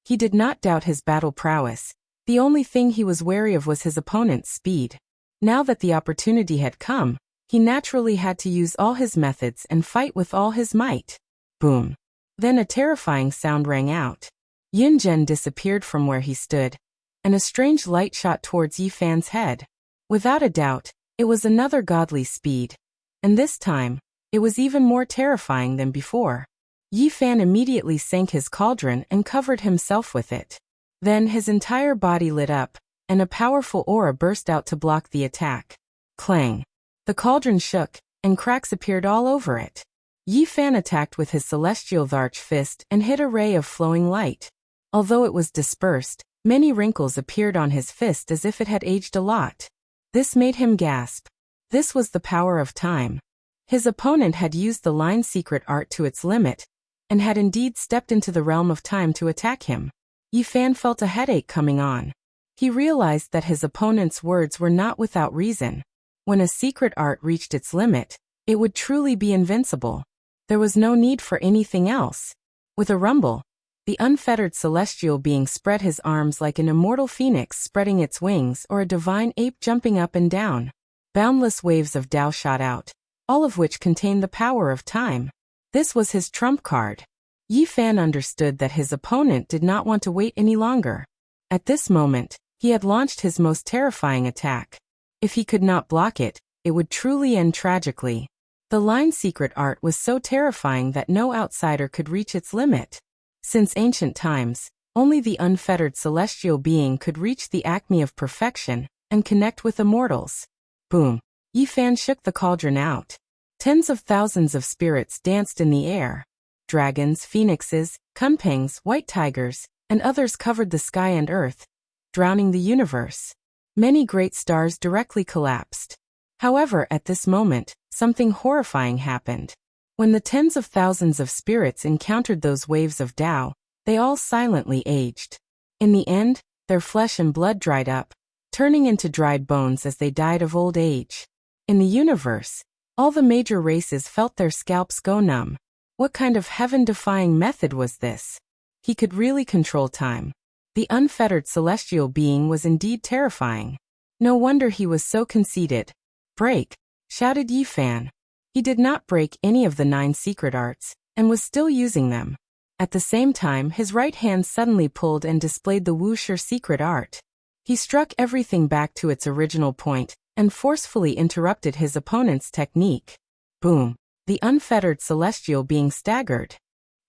He did not doubt his battle prowess. The only thing he was wary of was his opponent's speed. Now that the opportunity had come, he naturally had to use all his methods and fight with all his might. Boom. Then a terrifying sound rang out. Yun Gen disappeared from where he stood, and a strange light shot towards Yi Fan's head. Without a doubt, it was another godly speed. And this time, it was even more terrifying than before. Yi Fan immediately sank his cauldron and covered himself with it. Then his entire body lit up, and a powerful aura burst out to block the attack. Clang! The cauldron shook, and cracks appeared all over it. Yi Fan attacked with his celestial large fist and hit a ray of flowing light. Although it was dispersed, many wrinkles appeared on his fist as if it had aged a lot. This made him gasp. This was the power of time. His opponent had used the line secret art to its limit, and had indeed stepped into the realm of time to attack him. Yi Fan felt a headache coming on. He realized that his opponent's words were not without reason. When a secret art reached its limit, it would truly be invincible. There was no need for anything else. With a rumble, the unfettered celestial being spread his arms like an immortal phoenix spreading its wings or a divine ape jumping up and down. Boundless waves of Tao shot out, all of which contained the power of time. This was his trump card. Yi Fan understood that his opponent did not want to wait any longer. At this moment, he had launched his most terrifying attack. If he could not block it, it would truly end tragically. The line secret art was so terrifying that no outsider could reach its limit. Since ancient times, only the unfettered celestial being could reach the acme of perfection and connect with immortals. Boom! Yi Fan shook the cauldron out. Tens of thousands of spirits danced in the air. Dragons, phoenixes, kunpangs, white tigers, and others covered the sky and earth, drowning the universe. Many great stars directly collapsed. However, at this moment, something horrifying happened. When the tens of thousands of spirits encountered those waves of Tao, they all silently aged. In the end, their flesh and blood dried up, turning into dried bones as they died of old age. In the universe, all the major races felt their scalps go numb. What kind of heaven-defying method was this? He could really control time. The unfettered celestial being was indeed terrifying. No wonder he was so conceited. Break! Shouted Yi Fan. He did not break any of the 9 secret arts, and was still using them. At the same time, his right hand suddenly pulled and displayed the Wuxia secret art. He struck everything back to its original point, and forcefully interrupted his opponent's technique. Boom! The unfettered celestial being staggered.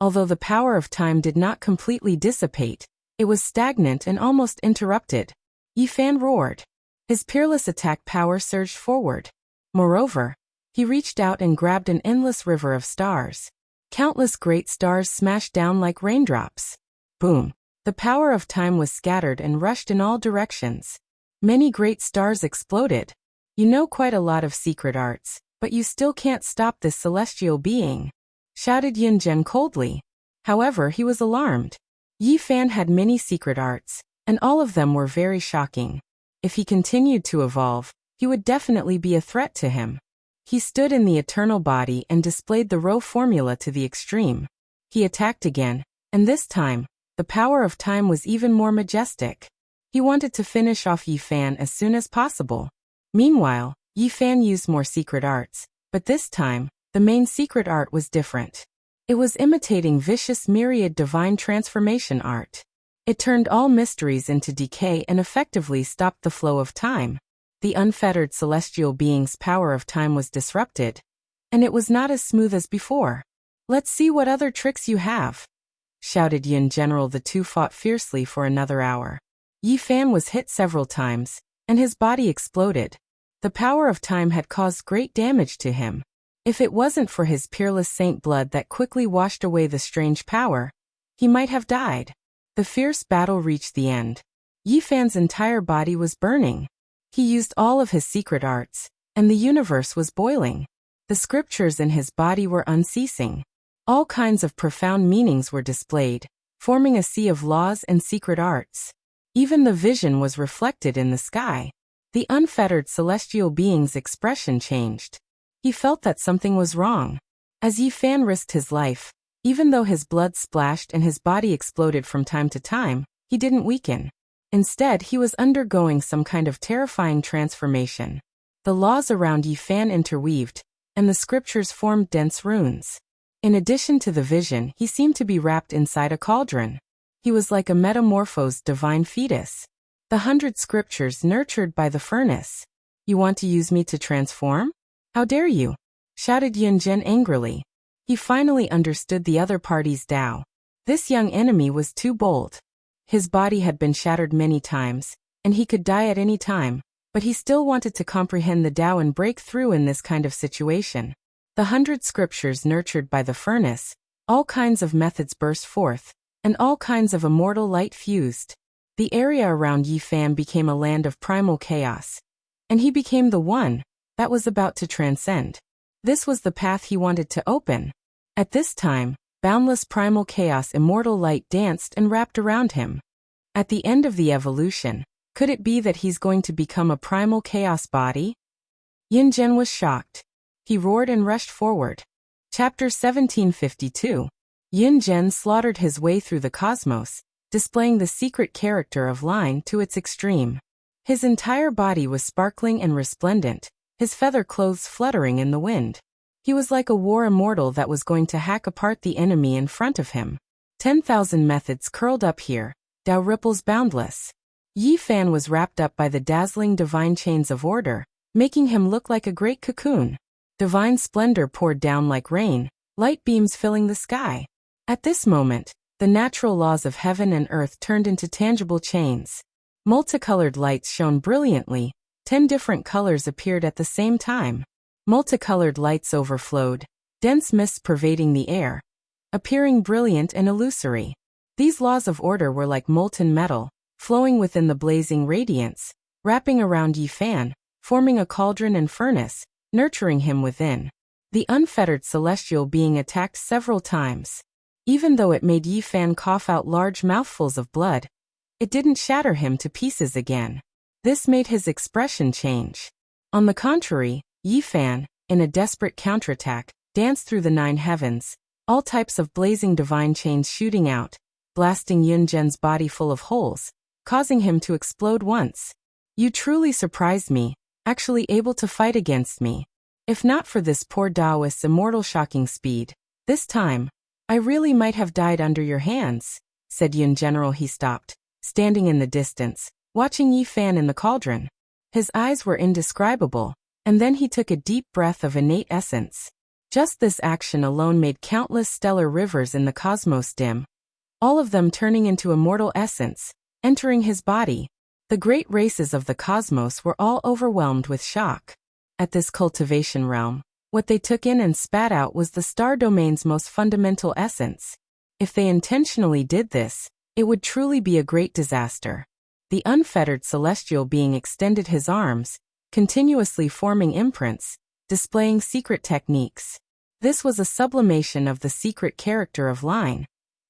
Although the power of time did not completely dissipate, it was stagnant and almost interrupted. Yi Fan roared. His peerless attack power surged forward. Moreover, he reached out and grabbed an endless river of stars. Countless great stars smashed down like raindrops. Boom! The power of time was scattered and rushed in all directions. Many great stars exploded. You know quite a lot of secret arts, but you still can't stop this celestial being, shouted Yun Zhen coldly. However, he was alarmed. Yi Fan had many secret arts, and all of them were very shocking. If he continued to evolve, he would definitely be a threat to him. He stood in the eternal body and displayed the Rho formula to the extreme. He attacked again, and this time, the power of time was even more majestic. He wanted to finish off Yi Fan as soon as possible. Meanwhile, Yi Fan used more secret arts, but this time, the main secret art was different. It was imitating vicious myriad divine transformation art. It turned all mysteries into decay and effectively stopped the flow of time. The unfettered celestial being's power of time was disrupted, and it was not as smooth as before. Let's see what other tricks you have, shouted Yun General. The two fought fiercely for another hour. Yi Fan was hit several times, and his body exploded. The power of time had caused great damage to him. If it wasn't for his peerless saint blood that quickly washed away the strange power, he might have died. The fierce battle reached the end. Yi Fan's entire body was burning. He used all of his secret arts, and the universe was boiling. The scriptures in his body were unceasing. All kinds of profound meanings were displayed, forming a sea of laws and secret arts. Even the vision was reflected in the sky. The unfettered celestial being's expression changed. He felt that something was wrong. As Yi Fan risked his life, even though his blood splashed and his body exploded from time to time, he didn't weaken. Instead, he was undergoing some kind of terrifying transformation. The laws around Yi Fan interweaved, and the scriptures formed dense runes. In addition to the vision, he seemed to be wrapped inside a cauldron. He was like a metamorphosed divine fetus. The 100 scriptures nurtured by the furnace. You want to use me to transform? How dare you? Shouted Yun Zhen angrily. He finally understood the other party's Tao. This young enemy was too bold. His body had been shattered many times, and he could die at any time, but he still wanted to comprehend the Tao and break through in this kind of situation. The 100 scriptures nurtured by the furnace, all kinds of methods burst forth, and all kinds of immortal light fused. The area around Yi Fan became a land of primal chaos, and he became the one that was about to transcend. This was the path he wanted to open. At this time, boundless primal chaos immortal light danced and wrapped around him. At the end of the evolution, could it be that he's going to become a primal chaos body? Yin Zhen was shocked. He roared and rushed forward. Chapter 1752. Yin Zhen slaughtered his way through the cosmos, displaying the secret character of line to its extreme. His entire body was sparkling and resplendent, his feather clothes fluttering in the wind. He was like a war immortal that was going to hack apart the enemy in front of him. 10,000 methods curled up here, Tao ripples boundless. Yi Fan was wrapped up by the dazzling divine chains of order, making him look like a great cocoon. Divine splendor poured down like rain, light beams filling the sky. At this moment, the natural laws of heaven and earth turned into tangible chains. Multicolored lights shone brilliantly, 10 different colors appeared at the same time. Multicolored lights overflowed, dense mists pervading the air, appearing brilliant and illusory. These laws of order were like molten metal, flowing within the blazing radiance, wrapping around Yi Fan, forming a cauldron and furnace, nurturing him within. The unfettered celestial being attacked several times. Even though it made Yi Fan cough out large mouthfuls of blood, it didn't shatter him to pieces again. This made his expression change. On the contrary, Yi Fan, in a desperate counterattack, danced through the 9 heavens, all types of blazing divine chains shooting out, blasting Yin Zhen's body full of holes, causing him to explode once. You truly surprised me, actually able to fight against me. If not for this poor Taoist's immortal shocking speed, this time, I really might have died under your hands, said Yin General. He stopped, standing in the distance, watching Yi Fan in the cauldron. His eyes were indescribable, and then he took a deep breath of innate essence. Just this action alone made countless stellar rivers in the cosmos dim, all of them turning into immortal essence, entering his body. The great races of the cosmos were all overwhelmed with shock. At this cultivation realm, what they took in and spat out was the star domain's most fundamental essence. If they intentionally did this, it would truly be a great disaster. The unfettered celestial being extended his arms, continuously forming imprints, displaying secret techniques. This was a sublimation of the secret character of line,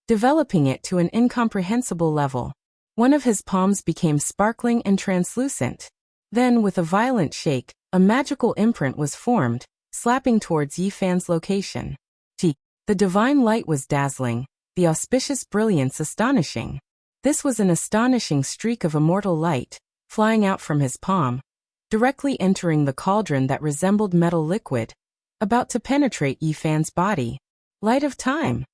developing it to an incomprehensible level. One of his palms became sparkling and translucent. Then, with a violent shake, a magical imprint was formed, slapping towards Yi Fan's location. The divine light was dazzling, the auspicious brilliance astonishing. This was an astonishing streak of immortal light, flying out from his palm, directly entering the cauldron that resembled metal liquid, about to penetrate Yi Fan's body. Light of time.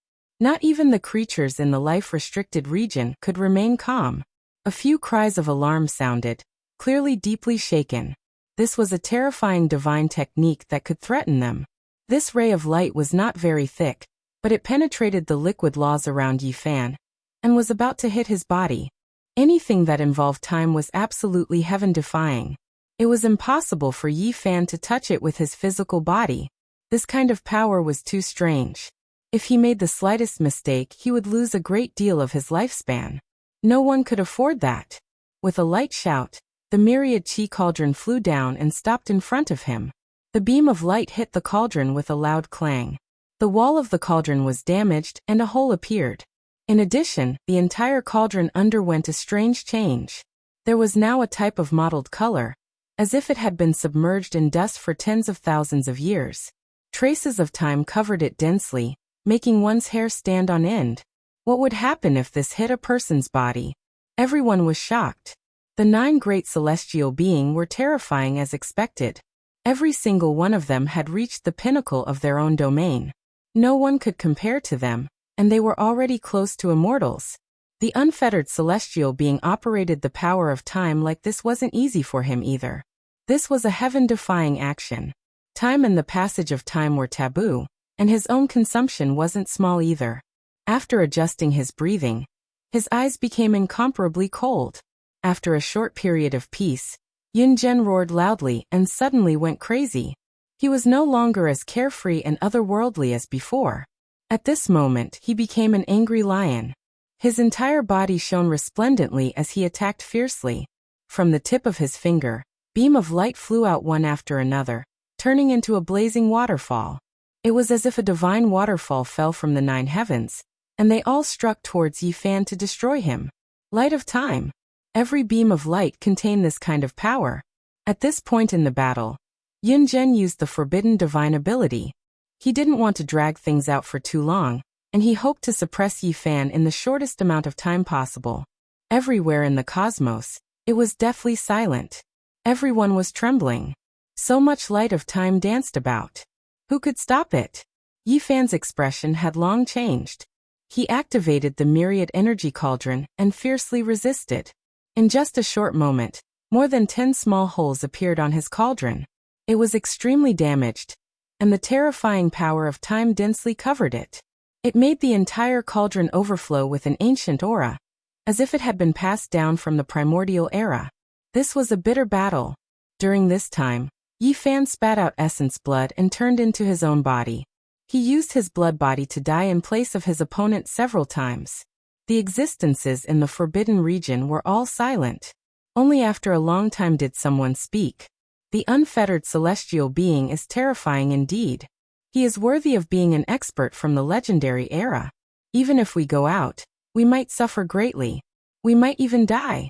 Not even the creatures in the life-restricted region could remain calm. A few cries of alarm sounded, clearly deeply shaken. This was a terrifying divine technique that could threaten them. This ray of light was not very thick, but it penetrated the liquid laws around Yi Fan, and was about to hit his body. Anything that involved time was absolutely heaven-defying. It was impossible for Yi Fan to touch it with his physical body. This kind of power was too strange. If he made the slightest mistake, he would lose a great deal of his lifespan. No one could afford that. With a light shout, the myriad chi cauldron flew down and stopped in front of him. The beam of light hit the cauldron with a loud clang. The wall of the cauldron was damaged and a hole appeared. In addition, the entire cauldron underwent a strange change. There was now a type of mottled color, as if it had been submerged in dust for tens of thousands of years. Traces of time covered it densely, making one's hair stand on end. What would happen if this hit a person's body? Everyone was shocked. The 9 great celestial beings were terrifying as expected. Every single one of them had reached the pinnacle of their own domain. No one could compare to them, and they were already close to immortals. The unfettered celestial being operated the power of time like this wasn't easy for him either. This was a heaven-defying action. Time and the passage of time were taboo, and his own consumption wasn't small either. After adjusting his breathing, his eyes became incomparably cold. After a short period of peace, Yunzhen roared loudly and suddenly went crazy. He was no longer as carefree and otherworldly as before. At this moment, he became an angry lion. His entire body shone resplendently as he attacked fiercely. From the tip of his finger, beam of light flew out one after another, turning into a blazing waterfall. It was as if a divine waterfall fell from the 9 heavens, and they all struck towards Yi Fan to destroy him. Light of time. Every beam of light contained this kind of power. At this point in the battle, Yunzhen used the forbidden divine ability. He didn't want to drag things out for too long, and he hoped to suppress Yi Fan in the shortest amount of time possible. Everywhere in the cosmos, it was deathly silent. Everyone was trembling. So much light of time danced about. Who could stop it? Yi Fan's expression had long changed. He activated the myriad energy cauldron and fiercely resisted. In just a short moment, more than 10 small holes appeared on his cauldron. It was extremely damaged, and the terrifying power of time densely covered it. It made the entire cauldron overflow with an ancient aura, as if it had been passed down from the primordial era. This was a bitter battle. During this time, Yi Fan spat out essence blood and turned into his own body. He used his blood body to die in place of his opponent several times. The existences in the forbidden region were all silent. Only after a long time did someone speak. The unfettered celestial being is terrifying indeed. He is worthy of being an expert from the legendary era. Even if we go out, we might suffer greatly. We might even die.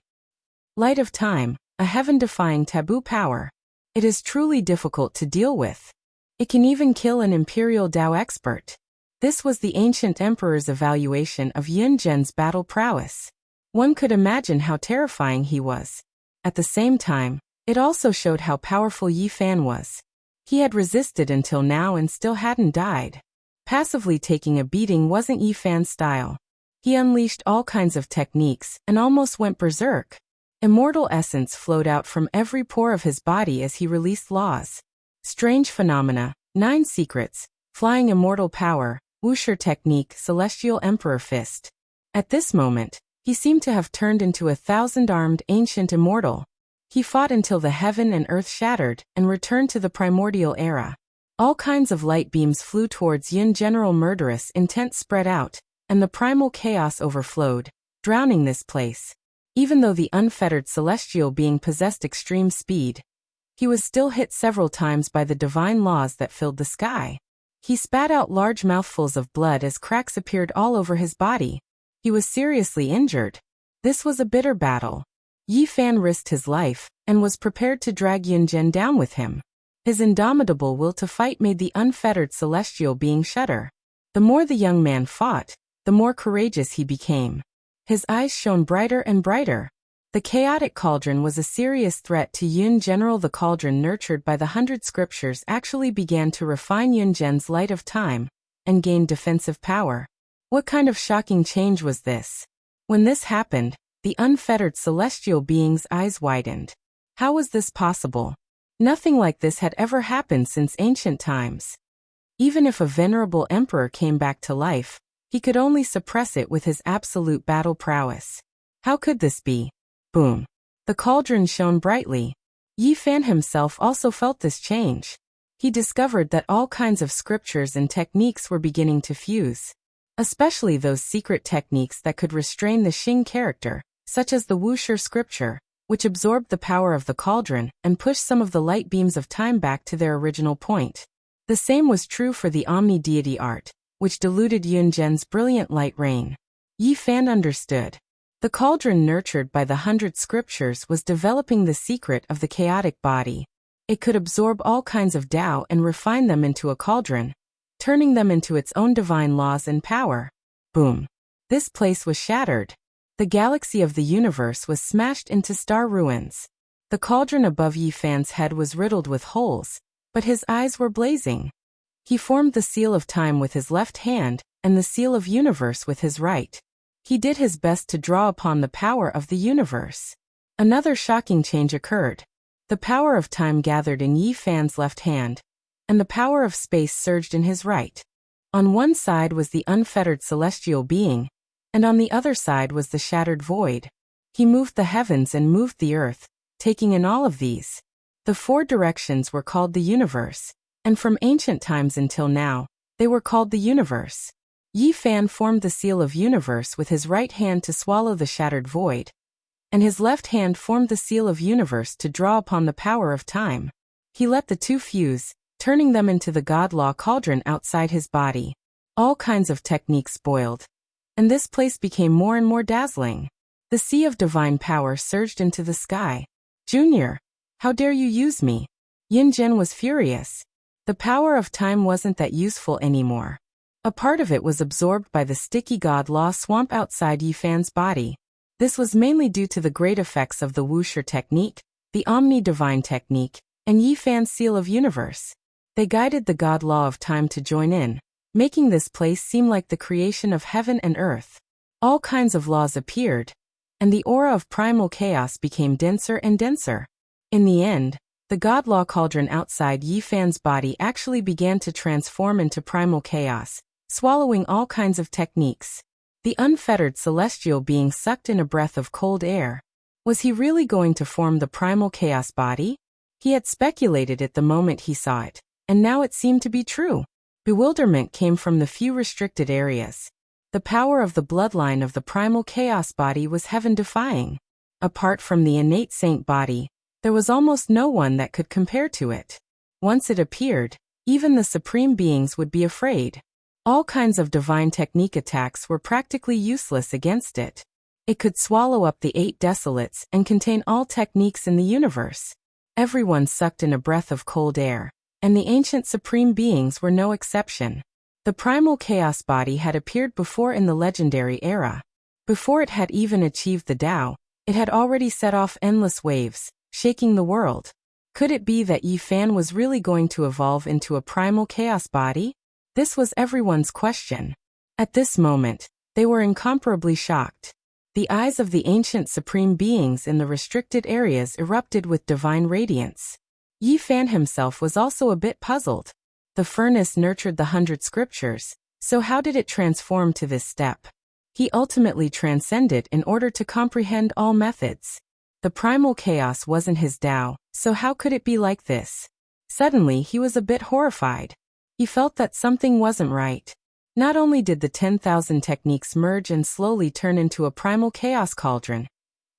Light of time, a heaven-defying taboo power. It is truly difficult to deal with. It can even kill an imperial Dao expert. This was the ancient emperor's evaluation of Yunzhen's battle prowess. One could imagine how terrifying he was. At the same time, it also showed how powerful Yi Fan was. He had resisted until now and still hadn't died. Passively taking a beating wasn't Yi Fan's style. He unleashed all kinds of techniques and almost went berserk. Immortal essence flowed out from every pore of his body as he released laws. Strange phenomena, 9 secrets, flying immortal power, Wuxia technique, celestial emperor fist. At this moment, he seemed to have turned into a 1,000-armed ancient immortal. He fought until the heaven and earth shattered and returned to the primordial era. All kinds of light beams flew towards Yin. General murderous intent spread out, and the primal chaos overflowed, drowning this place. Even though the unfettered celestial being possessed extreme speed, he was still hit several times by the divine laws that filled the sky. He spat out large mouthfuls of blood as cracks appeared all over his body. He was seriously injured. This was a bitter battle. Yi Fan risked his life and was prepared to drag Yunzhen down with him. His indomitable will to fight made the unfettered celestial being shudder. The more the young man fought, the more courageous he became. His eyes shone brighter and brighter. The chaotic cauldron was a serious threat to Yun. General the cauldron nurtured by the 100 scriptures actually began to refine Yunzhen's light of time and gained defensive power. What kind of shocking change was this? When this happened, the unfettered celestial being's eyes widened. How was this possible? Nothing like this had ever happened since ancient times. Even if a venerable emperor came back to life, he could only suppress it with his absolute battle prowess. How could this be? Boom. The cauldron shone brightly. Yi Fan himself also felt this change. He discovered that all kinds of scriptures and techniques were beginning to fuse. Especially those secret techniques that could restrain the Xing character, such as the Wuxia scripture, which absorbed the power of the cauldron and pushed some of the light beams of time back to their original point. The same was true for the omni-deity art, which diluted Yunzhen's brilliant light rain. Yi Fan understood. The cauldron nurtured by the 100 scriptures was developing the secret of the chaotic body. It could absorb all kinds of Tao and refine them into a cauldron, turning them into its own divine laws and power. Boom. This place was shattered. The galaxy of the universe was smashed into star ruins. The cauldron above Yi Fan's head was riddled with holes, but his eyes were blazing. He formed the seal of time with his left hand and the seal of universe with his right. He did his best to draw upon the power of the universe. Another shocking change occurred. The power of time gathered in Yi Fan's left hand, and the power of space surged in his right. On one side was the unfettered celestial being, and on the other side was the shattered void. He moved the heavens and moved the earth, taking in all of these. The four directions were called the universe, and from ancient times until now, they were called the universe. Yi Fan formed the seal of universe with his right hand to swallow the shattered void, and his left hand formed the seal of universe to draw upon the power of time. He let the two fuse, turning them into the God-law cauldron outside his body. All kinds of techniques spoiled, and this place became more and more dazzling. The sea of divine power surged into the sky. "Junior, how dare you use me?" Yin Zhen was furious. The power of time wasn't that useful anymore. A part of it was absorbed by the sticky God-law swamp outside Yi Fan's body. This was mainly due to the great effects of the Wuxia technique, the Omni-Divine technique, and Yi Fan's seal of universe. They guided the God-law of time to join in, making this place seem like the creation of heaven and earth. All kinds of laws appeared, and the aura of primal chaos became denser and denser. In the end, the God-law cauldron outside Yi Fan's body actually began to transform into primal chaos, swallowing all kinds of techniques. The unfettered celestial being sucked in a breath of cold air. Was he really going to form the primal chaos body? He had speculated it the moment he saw it, and now it seemed to be true. Bewilderment came from the few restricted areas. The power of the bloodline of the primal chaos body was heaven-defying. Apart from the innate saint body, there was almost no one that could compare to it. Once it appeared, even the supreme beings would be afraid. All kinds of divine technique attacks were practically useless against it. It could swallow up the 8 desolates and contain all techniques in the universe. Everyone sucked in a breath of cold air, and the ancient supreme beings were no exception. The primal chaos body had appeared before in the legendary era. Before it had even achieved the Tao, it had already set off endless waves, shaking the world. Could it be that Yi Fan was really going to evolve into a primal chaos body? This was everyone's question. At this moment, they were incomparably shocked. The eyes of the ancient supreme beings in the restricted areas erupted with divine radiance. Yi Fan himself was also a bit puzzled. The furnace nurtured the 100 scriptures, so how did it transform to this step? He ultimately transcended in order to comprehend all methods. The primal chaos wasn't his Tao, so how could it be like this? Suddenly he was a bit horrified. He felt that something wasn't right. Not only did the 10,000 techniques merge and slowly turn into a primal chaos cauldron,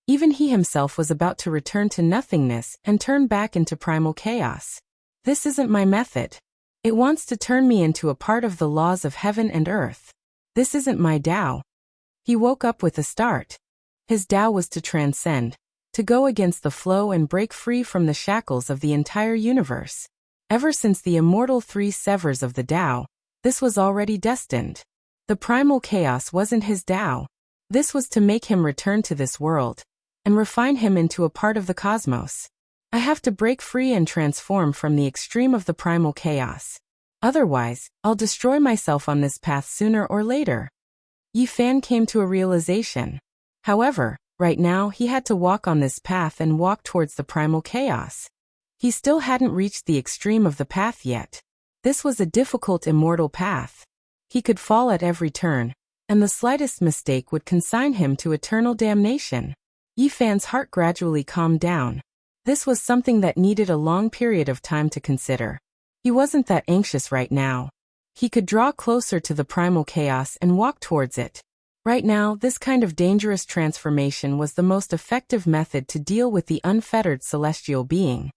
even he himself was about to return to nothingness and turn back into primal chaos. This isn't my method. It wants to turn me into a part of the laws of heaven and earth. This isn't my Tao. He woke up with a start. His Tao was to transcend, to go against the flow and break free from the shackles of the entire universe. Ever since the immortal 3 severs of the Tao, this was already destined. The primal chaos wasn't his Tao. This was to make him return to this world, and refine him into a part of the cosmos. I have to break free and transform from the extreme of the primal chaos. Otherwise, I'll destroy myself on this path sooner or later. Yi Fan came to a realization. However, right now he had to walk on this path and walk towards the primal chaos. He still hadn't reached the extreme of the path yet. This was a difficult immortal path. He could fall at every turn, and the slightest mistake would consign him to eternal damnation. Yi Fan's heart gradually calmed down. This was something that needed a long period of time to consider. He wasn't that anxious right now. He could draw closer to the primal chaos and walk towards it. Right now, this kind of dangerous transformation was the most effective method to deal with the unfettered celestial being.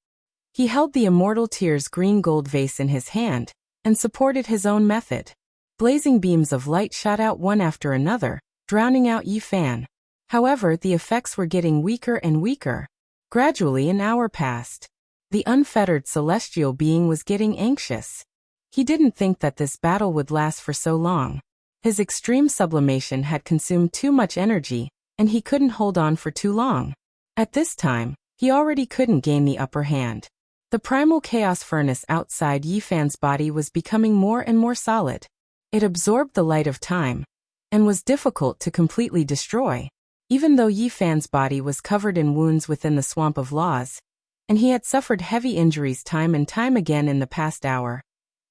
He held the immortal tear's green gold vase in his hand, and supported his own method. Blazing beams of light shot out one after another, drowning out Yi Fan. However, the effects were getting weaker and weaker. Gradually an hour passed. The unfettered celestial being was getting anxious. He didn't think that this battle would last for so long. His extreme sublimation had consumed too much energy, and he couldn't hold on for too long. At this time, he already couldn't gain the upper hand. The primal chaos furnace outside Yi Fan's body was becoming more and more solid. It absorbed the light of time, and was difficult to completely destroy. Even though Yi Fan's body was covered in wounds within the swamp of laws, and he had suffered heavy injuries time and time again in the past hour,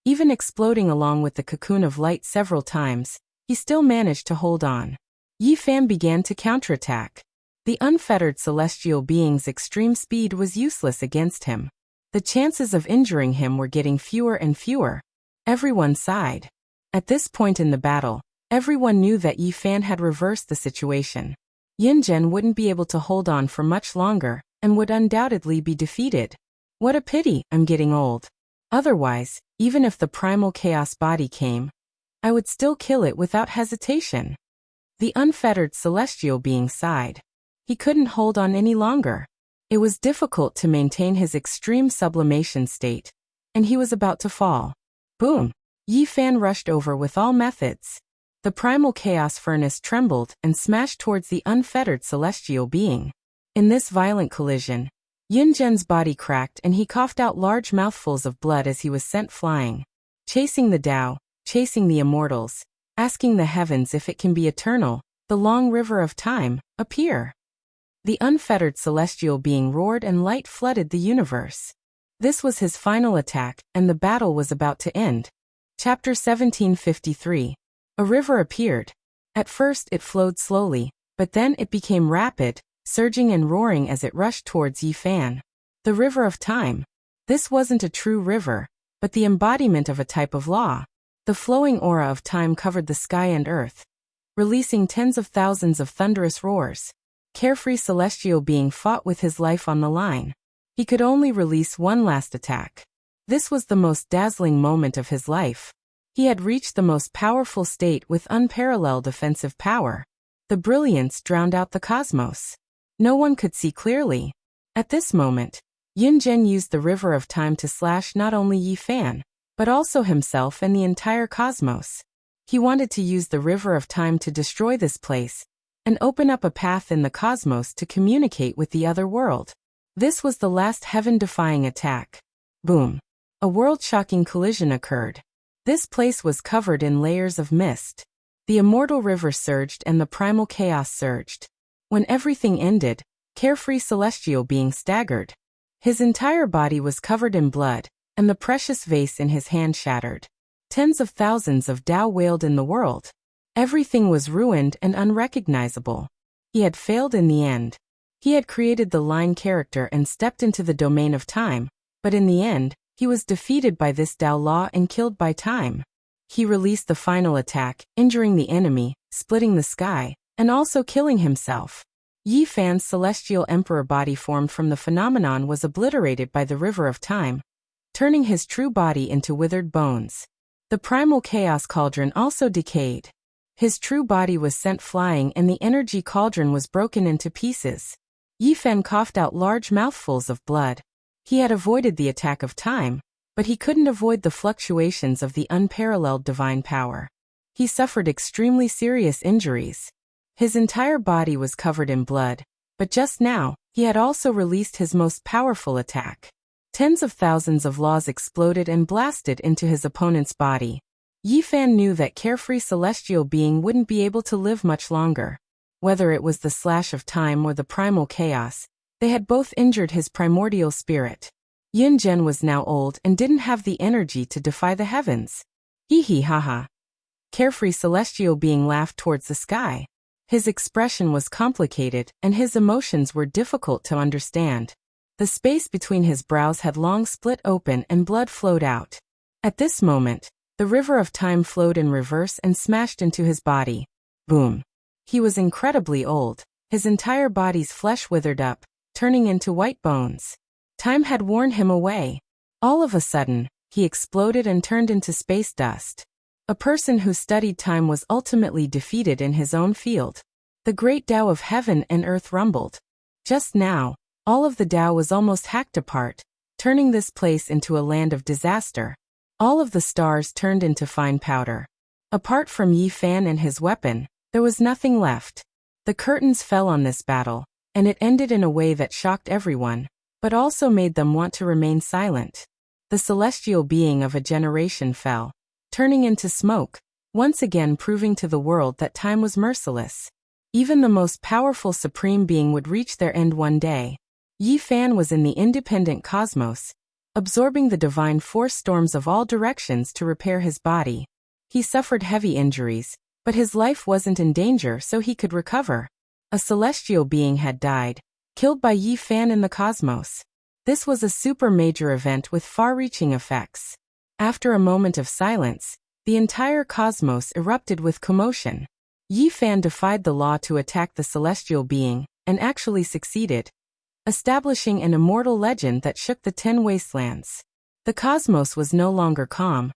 Even exploding along with the cocoon of light several times, he still managed to hold on. Yi Fan began to counterattack. The unfettered celestial being's extreme speed was useless against him. The chances of injuring him were getting fewer and fewer. Everyone sighed. At this point in the battle, everyone knew that Yi Fan had reversed the situation. Yin Zhen wouldn't be able to hold on for much longer, and would undoubtedly be defeated. What a pity, I'm getting old. Otherwise, even if the primal chaos body came, I would still kill it without hesitation. The unfettered celestial being sighed. He couldn't hold on any longer. It was difficult to maintain his extreme sublimation state, and he was about to fall. Boom! Yi Fan rushed over with all methods. The primal chaos furnace trembled and smashed towards the unfettered celestial being. In this violent collision, Yin Zhen's body cracked and he coughed out large mouthfuls of blood as he was sent flying. Chasing the Tao, chasing the immortals, asking the heavens if it can be eternal, the long river of time, appear. The unfettered celestial being roared and light flooded the universe. This was his final attack, and the battle was about to end. Chapter 1753. A river appeared. At first it flowed slowly, but then it became rapid, surging and roaring as it rushed towards Yi Fan. The river of time. This wasn't a true river, but the embodiment of a type of law. The flowing aura of time covered the sky and earth, releasing tens of thousands of thunderous roars. Carefree celestial being fought with his life on the line. He could only release one last attack. This was the most dazzling moment of his life. He had reached the most powerful state with unparalleled offensive power. The brilliance drowned out the cosmos. No one could see clearly. At this moment, Yin Zhen used the river of time to slash not only Yi Fan, but also himself and the entire cosmos. He wanted to use the river of time to destroy this place, and open up a path in the cosmos to communicate with the other world. This was the last heaven-defying attack. Boom! A world-shocking collision occurred. This place was covered in layers of mist. The immortal river surged and the primal chaos surged. When everything ended, Carefree celestial being staggered. His entire body was covered in blood, and the precious vase in his hand shattered. Tens of thousands of Tao wailed in the world. Everything was ruined and unrecognizable. He had failed in the end. He had created the line character and stepped into the domain of time, but in the end, he was defeated by this Tao law and killed by time. He released the final attack, injuring the enemy, splitting the sky, and also killing himself. Yi Fan's celestial emperor body formed from the phenomenon was obliterated by the river of time, turning his true body into withered bones. The primal chaos cauldron also decayed. His true body was sent flying and the energy cauldron was broken into pieces. Yi Fan coughed out large mouthfuls of blood. He had avoided the attack of time, but he couldn't avoid the fluctuations of the unparalleled divine power. He suffered extremely serious injuries. His entire body was covered in blood, but just now, he had also released his most powerful attack. Tens of thousands of laws exploded and blasted into his opponent's body. Yi Fan knew that Carefree celestial being wouldn't be able to live much longer. Whether it was the slash of time or the primal chaos, they had both injured his primordial spirit. Yin Zhen was now old and didn't have the energy to defy the heavens. Hee hee ha ha. Carefree celestial being laughed towards the sky. His expression was complicated and his emotions were difficult to understand. The space between his brows had long split open and blood flowed out. At this moment, the river of time flowed in reverse and smashed into his body. Boom. He was incredibly old. His entire body's flesh withered up, turning into white bones. Time had worn him away. All of a sudden, he exploded and turned into space dust. A person who studied time was ultimately defeated in his own field. The great Tao of heaven and earth rumbled. Just now, all of the Tao was almost hacked apart, turning this place into a land of disaster. All of the stars turned into fine powder. Apart from Yi Fan and his weapon, there was nothing left. The curtains fell on this battle, and it ended in a way that shocked everyone, but also made them want to remain silent. The celestial being of a generation fell, turning into smoke, once again proving to the world that time was merciless. Even the most powerful supreme being would reach their end one day. Yi Fan was in the independent cosmos, absorbing the divine force storms of all directions to repair his body. He suffered heavy injuries, but his life wasn't in danger, so he could recover. A celestial being had died, killed by Yi Fan in the cosmos. This was a super major event with far-reaching effects. After a moment of silence, the entire cosmos erupted with commotion. Yi Fan defied the law to attack the celestial being, and actually succeeded, establishing an immortal legend that shook the 10 wastelands. The cosmos was no longer calm,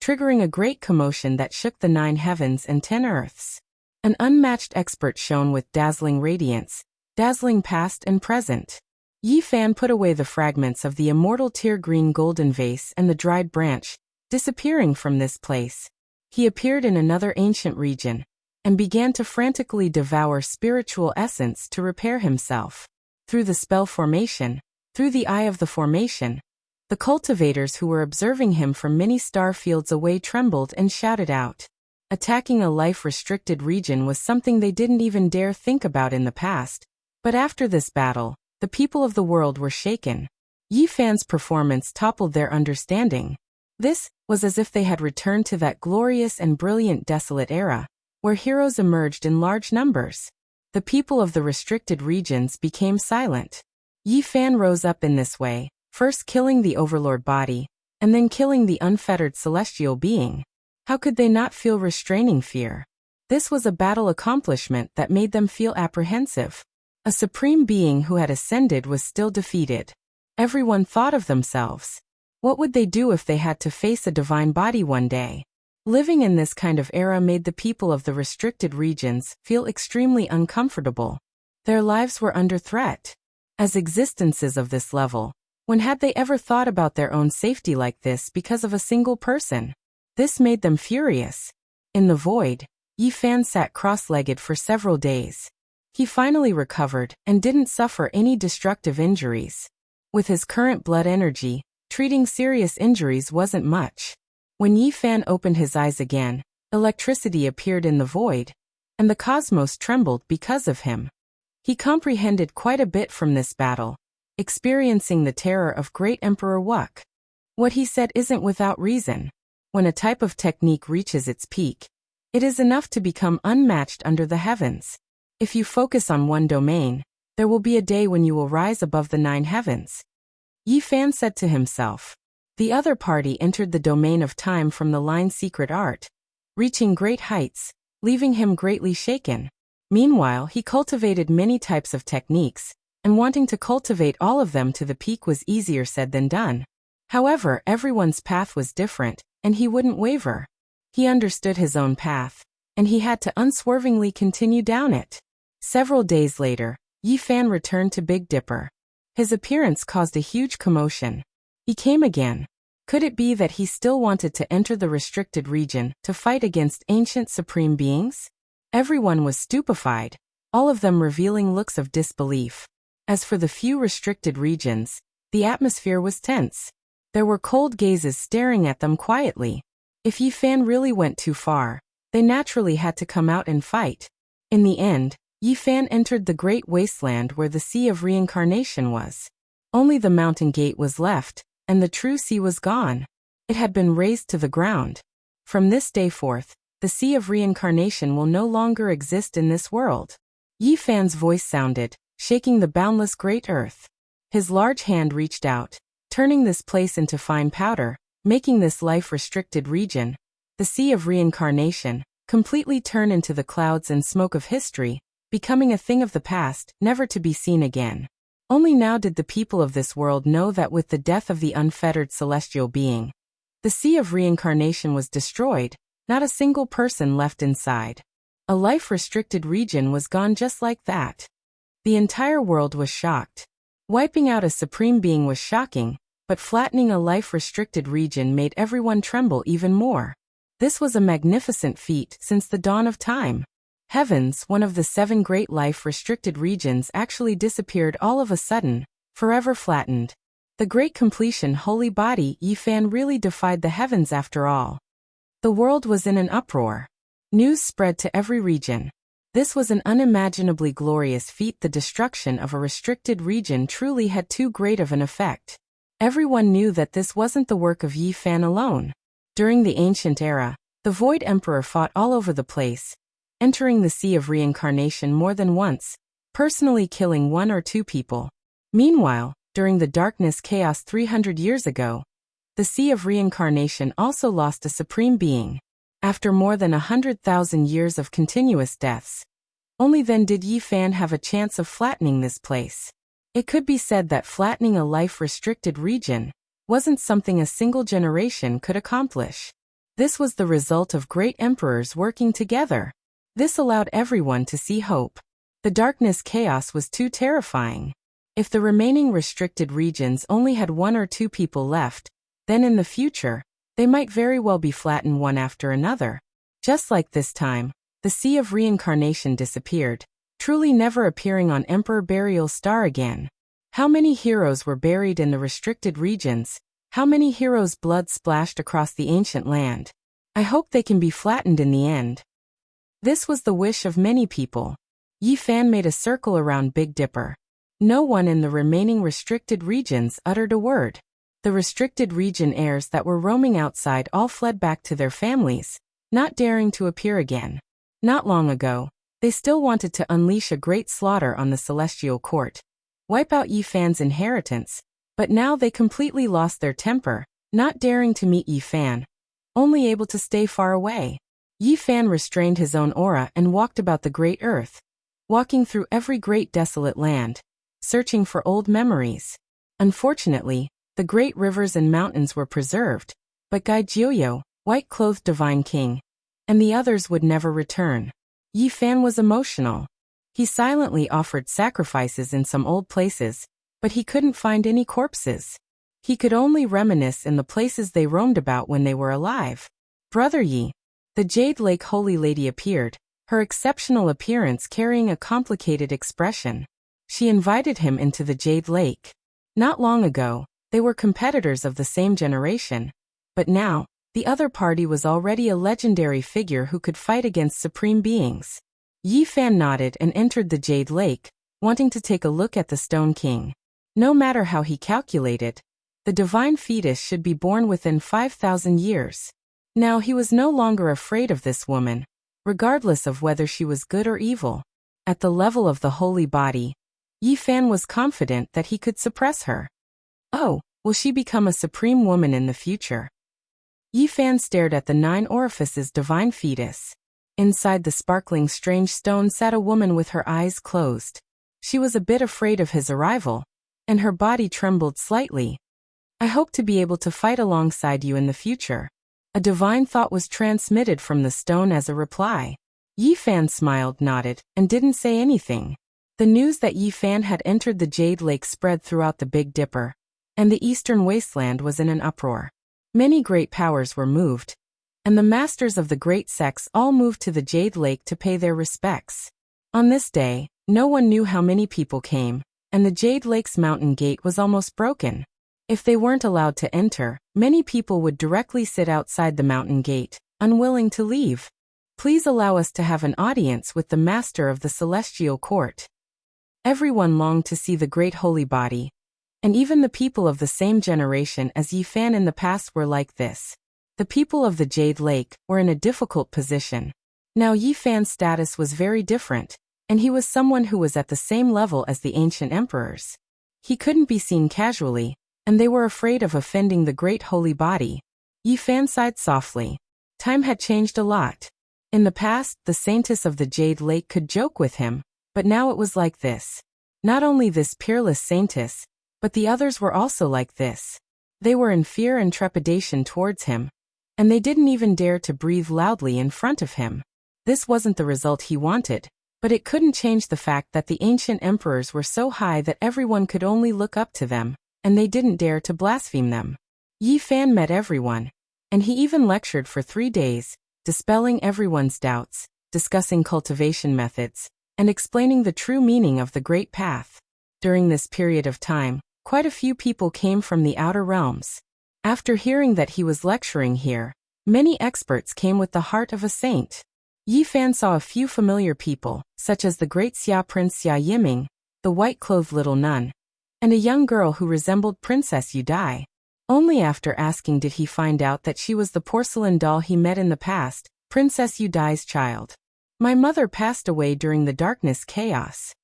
triggering a great commotion that shook the 9 heavens and 10 earths. An unmatched expert shone with dazzling radiance, dazzling past and present. Yi Fan put away the fragments of the immortal tear-green golden vase and the dried branch, disappearing from this place. He appeared in another ancient region, and began to frantically devour spiritual essence to repair himself. Through the spell formation, through the eye of the formation, the cultivators who were observing him from many star fields away trembled and shouted out. Attacking a life-restricted region was something they didn't even dare think about in the past, but after this battle, the people of the world were shaken. Yi Fan's performance toppled their understanding. This was as if they had returned to that glorious and brilliant desolate era, where heroes emerged in large numbers. The people of the restricted regions became silent. Yi Fan rose up in this way, first killing the overlord body, and then killing the unfettered celestial being. How could they not feel restraining fear? This was a battle accomplishment that made them feel apprehensive. A supreme being who had ascended was still defeated. Everyone thought of themselves. What would they do if they had to face a divine body one day? Living in this kind of era made the people of the restricted regions feel extremely uncomfortable. Their lives were under threat. As existences of this level, when had they ever thought about their own safety like this because of a single person? This made them furious. In the void, Yi Fan sat cross-legged for several days. He finally recovered and didn't suffer any destructive injuries. With his current blood energy, treating serious injuries wasn't much. When Yi Fan opened his eyes again, electricity appeared in the void, and the cosmos trembled because of him. He comprehended quite a bit from this battle, experiencing the terror of Great Emperor Wuk. What he said isn't without reason. When a type of technique reaches its peak, it is enough to become unmatched under the heavens. If you focus on one domain, there will be a day when you will rise above the 9 heavens. Yi Fan said to himself. The other party entered the domain of time from the line secret art, reaching great heights, leaving him greatly shaken. Meanwhile, he cultivated many types of techniques, and wanting to cultivate all of them to the peak was easier said than done. However, everyone's path was different, and he wouldn't waver. He understood his own path, and he had to unswervingly continue down it. Several days later, Yi Fan returned to Big Dipper. His appearance caused a huge commotion. He came again. Could it be that he still wanted to enter the restricted region to fight against ancient supreme beings? Everyone was stupefied, all of them revealing looks of disbelief. As for the few restricted regions, the atmosphere was tense. There were cold gazes staring at them quietly. If Yi Fan really went too far, they naturally had to come out and fight. In the end, Yi Fan entered the great wasteland where the Sea of Reincarnation was. Only the mountain gate was left, and the true sea was gone. It had been razed to the ground. From this day forth, the Sea of Reincarnation will no longer exist in this world. Yi Fan's voice sounded, shaking the boundless great earth. His large hand reached out, turning this place into fine powder, making this life-restricted region, the Sea of Reincarnation, completely turn into the clouds and smoke of history, becoming a thing of the past, never to be seen again. Only now did the people of this world know that with the death of the unfettered celestial being, the Sea of Reincarnation was destroyed, not a single person left inside. A life-restricted region was gone just like that. The entire world was shocked. Wiping out a supreme being was shocking, but flattening a life-restricted region made everyone tremble even more. This was a magnificent feat since the dawn of time. Heavens, one of the 7 great life-restricted regions, actually disappeared all of a sudden, forever flattened. The great completion holy body Yi Fan really defied the heavens after all. The world was in an uproar. News spread to every region. This was an unimaginably glorious feat. The destruction of a restricted region truly had too great of an effect. Everyone knew that this wasn't the work of Yi Fan alone. During the ancient era, the Void Emperor fought all over the place, entering the Sea of Reincarnation more than once, personally killing 1 or 2 people. Meanwhile, during the Darkness Chaos 300 years ago, the Sea of Reincarnation also lost a supreme being. After more than 100,000 years of continuous deaths, only then did Yi Fan have a chance of flattening this place. It could be said that flattening a life-restricted region wasn't something a single generation could accomplish. This was the result of great emperors working together. This allowed everyone to see hope. The Darkness Chaos was too terrifying. If the remaining restricted regions only had 1 or 2 people left, then in the future, they might very well be flattened one after another. Just like this time, the Sea of Reincarnation disappeared, truly never appearing on Emperor Burial's star again. How many heroes were buried in the restricted regions? How many heroes' blood splashed across the ancient land? I hope they can be flattened in the end. This was the wish of many people. Yi Fan made a circle around Big Dipper. No one in the remaining restricted regions uttered a word. The restricted region heirs that were roaming outside all fled back to their families, not daring to appear again. Not long ago, they still wanted to unleash a great slaughter on the celestial court, wipe out Yi Fan's inheritance, but now they completely lost their temper, not daring to meet Yi Fan, only able to stay far away. Yi Fan restrained his own aura and walked about the great earth, walking through every great desolate land, searching for old memories. Unfortunately, the great rivers and mountains were preserved, but Gai Jiuyo, white-clothed divine king, and the others would never return. Yi Fan was emotional. He silently offered sacrifices in some old places, but he couldn't find any corpses. He could only reminisce in the places they roamed about when they were alive. Brother Yi. The Jade Lake Holy Lady appeared, her exceptional appearance carrying a complicated expression. She invited him into the Jade Lake. Not long ago, they were competitors of the same generation, but now, the other party was already a legendary figure who could fight against supreme beings. Yi Fan nodded and entered the Jade Lake, wanting to take a look at the Stone King. No matter how he calculated, the divine fetus should be born within 5,000 years. Now he was no longer afraid of this woman, regardless of whether she was good or evil. At the level of the holy body, Yi Fan was confident that he could suppress her. Oh, will she become a supreme woman in the future? Yi Fan stared at the 9 orifices divine fetus. Inside the sparkling strange stone sat a woman with her eyes closed. She was a bit afraid of his arrival, and her body trembled slightly. I hope to be able to fight alongside you in the future. A divine thought was transmitted from the stone as a reply. Yi Fan smiled, nodded, and didn't say anything. The news that Yi Fan had entered the Jade Lake spread throughout the Big Dipper, and the eastern wasteland was in an uproar. Many great powers were moved, and the masters of the great sects all moved to the Jade Lake to pay their respects. On this day, no one knew how many people came, and the Jade Lake's mountain gate was almost broken. If they weren't allowed to enter, many people would directly sit outside the mountain gate, unwilling to leave. Please allow us to have an audience with the master of the celestial court. Everyone longed to see the great holy body, and even the people of the same generation as Yi Fan in the past were like this. The people of the Jade Lake were in a difficult position. Now Yi Fan's status was very different, and he was someone who was at the same level as the ancient emperors. He couldn't be seen casually, and they were afraid of offending the great holy body. Yi Fan sighed softly. Time had changed a lot. In the past, the saintess of the Jade Lake could joke with him, but now it was like this. Not only this peerless saintess, but the others were also like this. They were in fear and trepidation towards him, and they didn't even dare to breathe loudly in front of him. This wasn't the result he wanted, but it couldn't change the fact that the ancient emperors were so high that everyone could only look up to them, and they didn't dare to blaspheme them. Yi Fan met everyone, and he even lectured for 3 days, dispelling everyone's doubts, discussing cultivation methods, and explaining the true meaning of the Great Path. During this period of time, quite a few people came from the outer realms. After hearing that he was lecturing here, many experts came with the heart of a saint. Yi Fan saw a few familiar people, such as the great Xia Prince Xia Yiming, the white-clothed little nun, and a young girl who resembled Princess Yudai. Only after asking did he find out that she was the porcelain doll he met in the past, Princess Yudai's child. My mother passed away during the darkness chaos.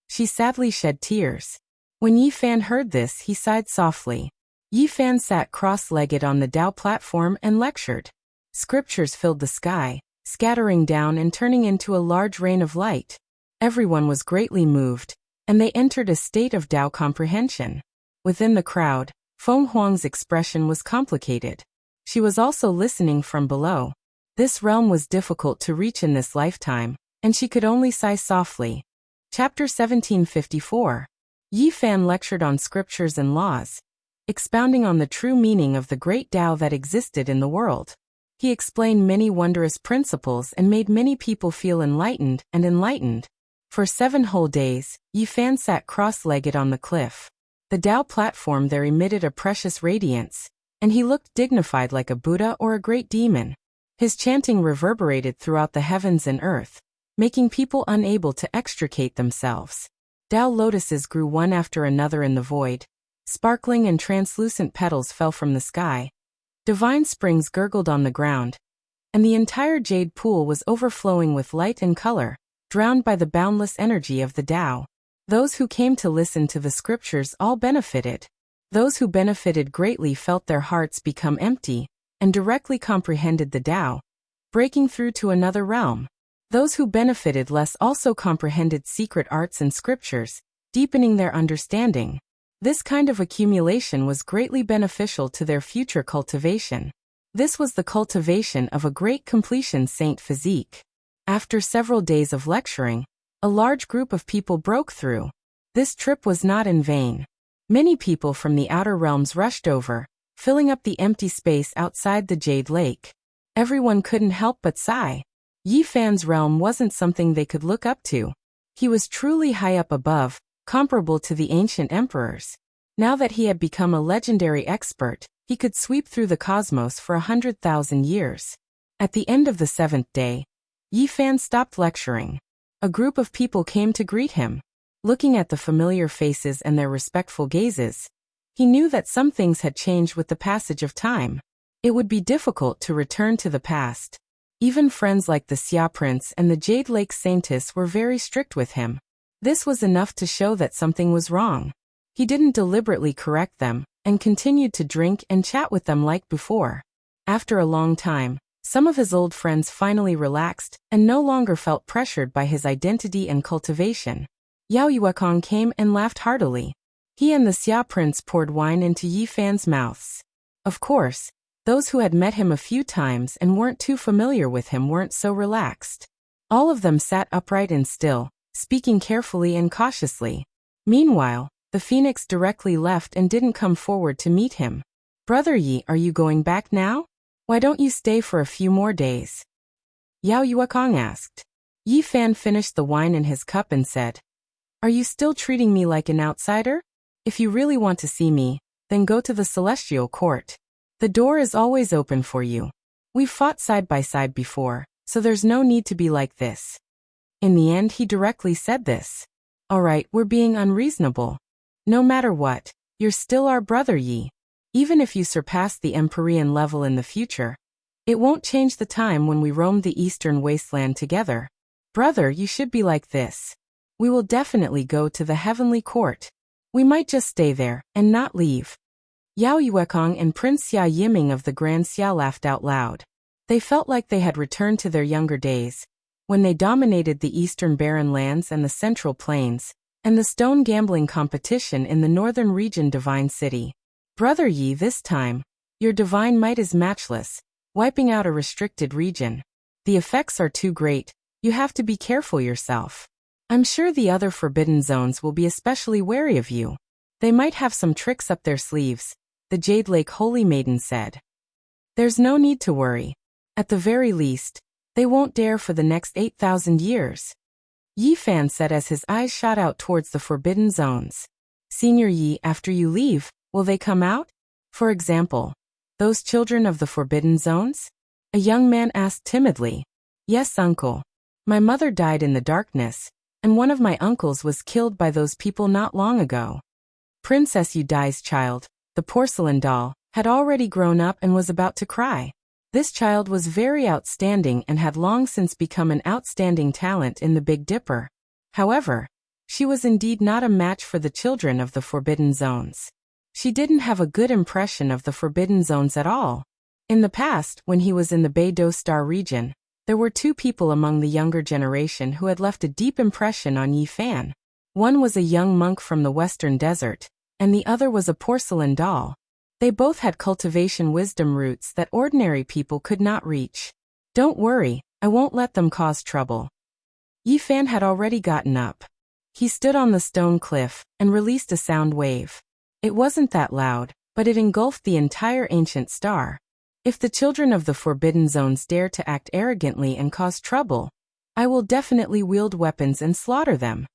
She sadly shed tears. When Yi Fan heard this, he sighed softly. Yi Fan sat cross-legged on the Dao platform and lectured. Scriptures filled the sky, scattering down and turning into a large rain of light. Everyone was greatly moved, and they entered a state of Dao comprehension. Within the crowd, Feng Huang's expression was complicated. She was also listening from below. This realm was difficult to reach in this lifetime, and she could only sigh softly. Chapter 1754. Yi Fan lectured on scriptures and laws, expounding on the true meaning of the great Tao that existed in the world. He explained many wondrous principles and made many people feel enlightened and enlightened. For 7 whole days, Yi Fan sat cross-legged on the cliff. The Tao platform there emitted a precious radiance, and he looked dignified like a Buddha or a great demon. His chanting reverberated throughout the heavens and earth, making people unable to extricate themselves. Tao lotuses grew one after another in the void. Sparkling and translucent petals fell from the sky. Divine springs gurgled on the ground, and the entire jade pool was overflowing with light and color, drowned by the boundless energy of the Tao. Those who came to listen to the scriptures all benefited. Those who benefited greatly felt their hearts become empty, and directly comprehended the Tao, breaking through to another realm. Those who benefited less also comprehended secret arts and scriptures, deepening their understanding. This kind of accumulation was greatly beneficial to their future cultivation. This was the cultivation of a great completion saint physique. After several days of lecturing, a large group of people broke through. This trip was not in vain. Many people from the outer realms rushed over, filling up the empty space outside the Jade Lake. Everyone couldn't help but sigh. Yi Fan's realm wasn't something they could look up to. He was truly high up above, comparable to the ancient emperors. Now that he had become a legendary expert, he could sweep through the cosmos for 100,000 years. At the end of the 7th day, Yi Fan stopped lecturing. A group of people came to greet him. Looking at the familiar faces and their respectful gazes, he knew that some things had changed with the passage of time. It would be difficult to return to the past. Even friends like the Xia Prince and the Jade Lake Saintess were very strict with him. This was enough to show that something was wrong. He didn't deliberately correct them, and continued to drink and chat with them like before. After a long time, some of his old friends finally relaxed, and no longer felt pressured by his identity and cultivation. Yao Yuekong came and laughed heartily. He and the Xia Prince poured wine into Yi Fan's mouths. Of course, those who had met him a few times and weren't too familiar with him weren't so relaxed. All of them sat upright and still, speaking carefully and cautiously. Meanwhile, the phoenix directly left and didn't come forward to meet him. "Brother Yi, are you going back now? Why don't you stay for a few more days?" Yao Yuekong asked. Yi Fan finished the wine in his cup and said, "Are you still treating me like an outsider? If you really want to see me, then go to the Celestial Court. The door is always open for you. We've fought side by side before, so there's no need to be like this." In the end, he directly said this. "All right, we're being unreasonable. No matter what, you're still our brother Yi. Even if you surpass the Empyrean level in the future, it won't change the time when we roam the eastern wasteland together. Brother, you should be like this. We will definitely go to the heavenly court. We might just stay there and not leave." Yao Yuekong and Prince Xia Yiming of the Grand Xia laughed out loud. They felt like they had returned to their younger days, when they dominated the eastern barren lands and the central plains, and the stone gambling competition in the northern region Divine City. "Brother Yi, this time, your divine might is matchless, wiping out a restricted region. The effects are too great, you have to be careful yourself. I'm sure the other forbidden zones will be especially wary of you. They might have some tricks up their sleeves," the Jade Lake Holy Maiden said. "There's no need to worry. At the very least, they won't dare for the next 8,000 years. Yi Fan said as his eyes shot out towards the forbidden zones. "Senior Yi, after you leave, will they come out? For example, those children of the forbidden zones?" A young man asked timidly. "Yes, uncle. My mother died in the darkness, and one of my uncles was killed by those people not long ago." Princess Yudai's child, the porcelain doll, had already grown up and was about to cry. This child was very outstanding and had long since become an outstanding talent in the Big Dipper. However, she was indeed not a match for the children of the Forbidden Zones. She didn't have a good impression of the Forbidden Zones at all. In the past, when he was in the Beidou Star region, there were two people among the younger generation who had left a deep impression on Yi Fan. One was a young monk from the Western Desert, and the other was a porcelain doll. They both had cultivation wisdom roots that ordinary people could not reach. Don't worry, I won't let them cause trouble. Yi Fan had already gotten up. He stood on the stone cliff and released a sound wave. It wasn't that loud, but it engulfed the entire ancient star. If the children of the Forbidden Zones dare to act arrogantly and cause trouble, I will definitely wield weapons and slaughter them.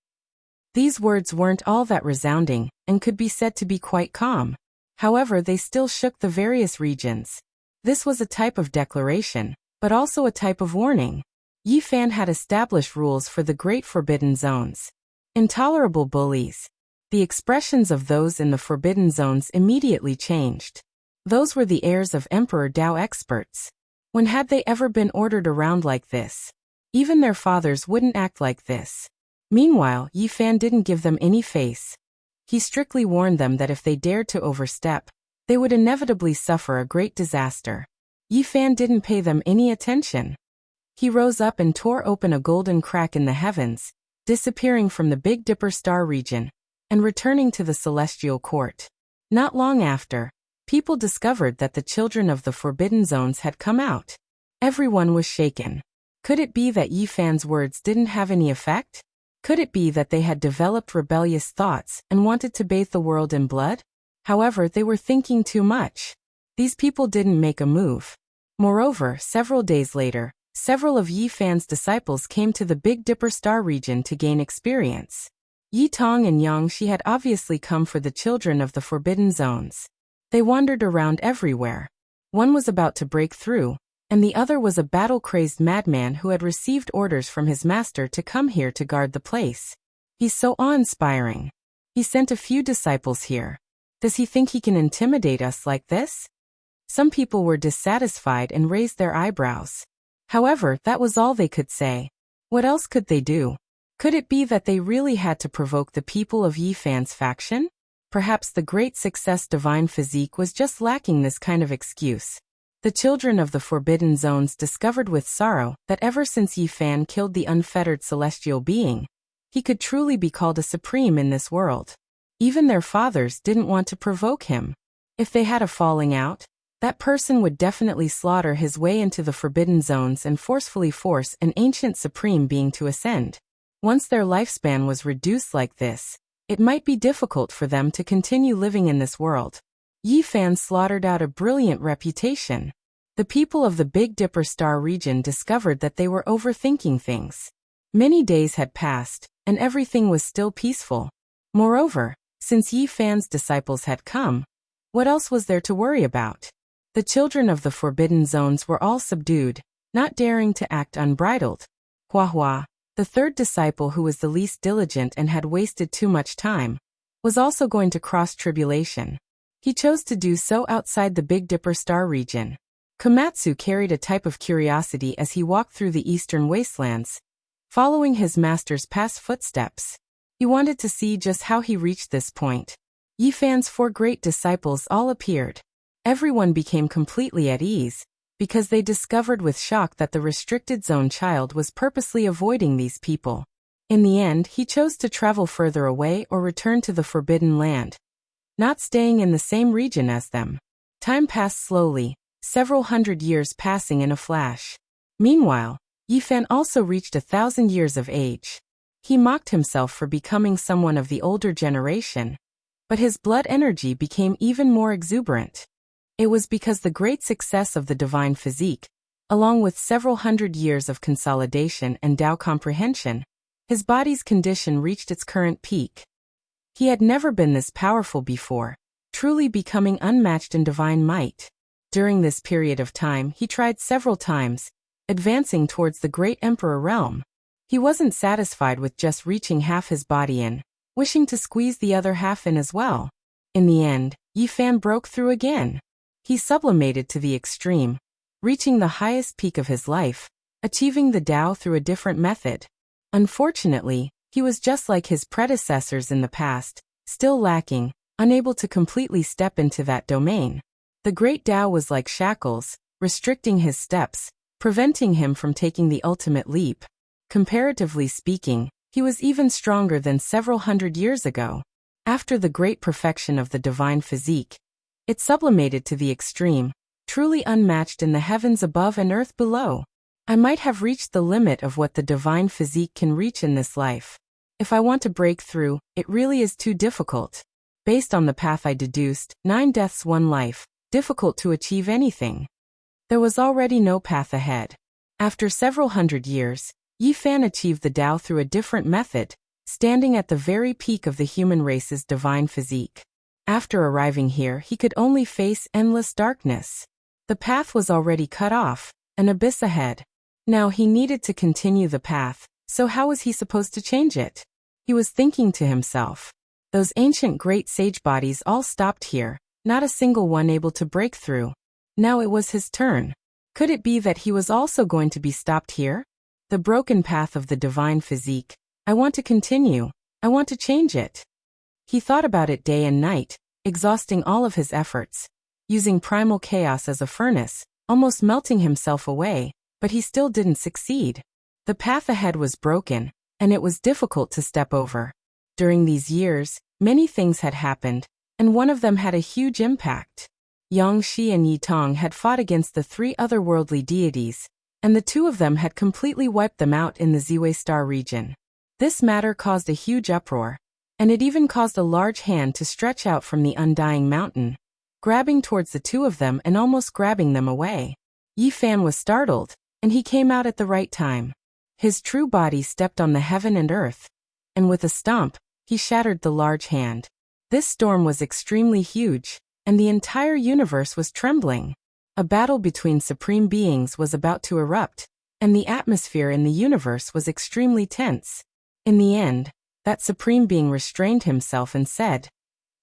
These words weren't all that resounding, and could be said to be quite calm. However, they still shook the various regions. This was a type of declaration, but also a type of warning. Yi Fan had established rules for the Great Forbidden Zones. Intolerable bullies. The expressions of those in the Forbidden Zones immediately changed. Those were the heirs of Emperor Dao experts. When had they ever been ordered around like this? Even their fathers wouldn't act like this. Meanwhile, Yi Fan didn't give them any face. He strictly warned them that if they dared to overstep, they would inevitably suffer a great disaster. Yi Fan didn't pay them any attention. He rose up and tore open a golden crack in the heavens, disappearing from the Big Dipper star region, and returning to the celestial court. Not long after, people discovered that the children of the Forbidden Zones had come out. Everyone was shaken. Could it be that Yi Fan's words didn't have any effect? Could it be that they had developed rebellious thoughts and wanted to bathe the world in blood? However, they were thinking too much. These people didn't make a move. Moreover, several days later, several of Yi Fan's disciples came to the Big Dipper star region to gain experience. Yi Tong and Yang Shi had obviously come for the children of the Forbidden Zones. They wandered around everywhere. One was about to break through, and the other was a battle-crazed madman who had received orders from his master to come here to guard the place. He's so awe-inspiring. He sent a few disciples here. Does he think he can intimidate us like this? Some people were dissatisfied and raised their eyebrows. However, that was all they could say. What else could they do? Could it be that they really had to provoke the people of Yi Fan's faction? Perhaps the great success divine physique was just lacking this kind of excuse. The children of the Forbidden Zones discovered with sorrow that ever since Yi Fan killed the unfettered celestial being, he could truly be called a supreme in this world. Even their fathers didn't want to provoke him. If they had a falling out, that person would definitely slaughter his way into the Forbidden Zones and forcefully force an ancient supreme being to ascend. Once their lifespan was reduced like this, it might be difficult for them to continue living in this world. Yi Fan slaughtered out a brilliant reputation. The people of the Big Dipper star region discovered that they were overthinking things. Many days had passed, and everything was still peaceful. Moreover, since Yi Fan's disciples had come, what else was there to worry about? The children of the Forbidden Zones were all subdued, not daring to act unbridled. Hua Hua, the third disciple who was the least diligent and had wasted too much time, was also going to cross tribulation. He chose to do so outside the Big Dipper star region. Komatsu carried a type of curiosity as he walked through the eastern wastelands, following his master's past footsteps. He wanted to see just how he reached this point. Yi Fan's four great disciples all appeared. Everyone became completely at ease, because they discovered with shock that the restricted zone child was purposely avoiding these people. In the end, he chose to travel further away or return to the Forbidden Land, not staying in the same region as them. Time passed slowly, several hundred years passing in a flash. Meanwhile, Yi Fan also reached 1,000 years of age. He mocked himself for becoming someone of the older generation, but his blood energy became even more exuberant. It was because the great success of the divine physique, along with several hundred years of consolidation and Tao comprehension, his body's condition reached its current peak. He had never been this powerful before, truly becoming unmatched in divine might. During this period of time, he tried several times, advancing towards the great emperor realm. He wasn't satisfied with just reaching half his body in, wishing to squeeze the other half in as well. In the end, Yi Fan broke through again. He sublimated to the extreme, reaching the highest peak of his life, achieving the Tao through a different method. Unfortunately, he was just like his predecessors in the past, still lacking, unable to completely step into that domain. The great Tao was like shackles, restricting his steps, preventing him from taking the ultimate leap. Comparatively speaking, he was even stronger than several hundred years ago. After the great perfection of the divine physique, it sublimated to the extreme, truly unmatched in the heavens above and earth below. I might have reached the limit of what the divine physique can reach in this life. If I want to break through, it really is too difficult. Based on the path I deduced, 9 deaths 1 life, difficult to achieve anything. There was already no path ahead. After several hundred years, Yi Fan achieved the Tao through a different method, standing at the very peak of the human race's divine physique. After arriving here, he could only face endless darkness. The path was already cut off, an abyss ahead. Now he needed to continue the path, so how was he supposed to change it? He was thinking to himself. Those ancient great sage bodies all stopped here, not a single one able to break through. Now it was his turn. Could it be that he was also going to be stopped here? The broken path of the divine physique. I want to continue. I want to change it. He thought about it day and night, exhausting all of his efforts, using primal chaos as a furnace, almost melting himself away, but he still didn't succeed. The path ahead was broken, and it was difficult to step over. During these years, many things had happened, and one of them had a huge impact. Yang Shi and Yi Tong had fought against the 3 otherworldly deities, and the 2 of them had completely wiped them out in the Ziwei Star region. This matter caused a huge uproar, and it even caused a large hand to stretch out from the undying mountain, grabbing towards the 2 of them and almost grabbing them away. Yi Fan was startled, and he came out at the right time. His true body stepped on the heaven and earth, and with a stomp, he shattered the large hand. This storm was extremely huge, and the entire universe was trembling. A battle between supreme beings was about to erupt, and the atmosphere in the universe was extremely tense. In the end, that supreme being restrained himself and said,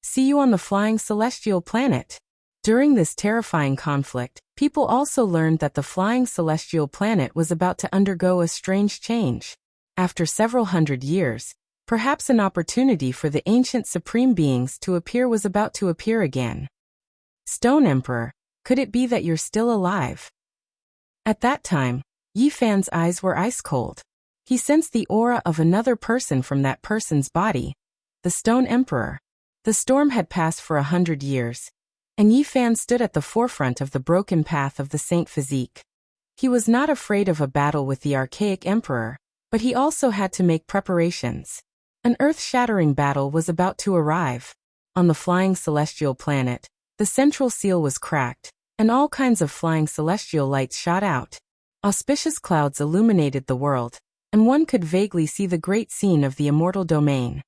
"See you on the flying celestial planet." During this terrifying conflict, people also learned that the flying celestial planet was about to undergo a strange change. After several hundred years, perhaps an opportunity for the ancient supreme beings to appear was about to appear again. Stone Emperor, could it be that you're still alive? At that time, Yi Fan's eyes were ice cold. He sensed the aura of another person from that person's body, the Stone Emperor. The storm had passed for 100 years, and Yi Fan stood at the forefront of the broken path of the Saint Physique. He was not afraid of a battle with the archaic emperor, but he also had to make preparations. An earth-shattering battle was about to arrive. On the flying celestial planet, the central seal was cracked, and all kinds of flying celestial lights shot out. Auspicious clouds illuminated the world, and one could vaguely see the great scene of the immortal domain.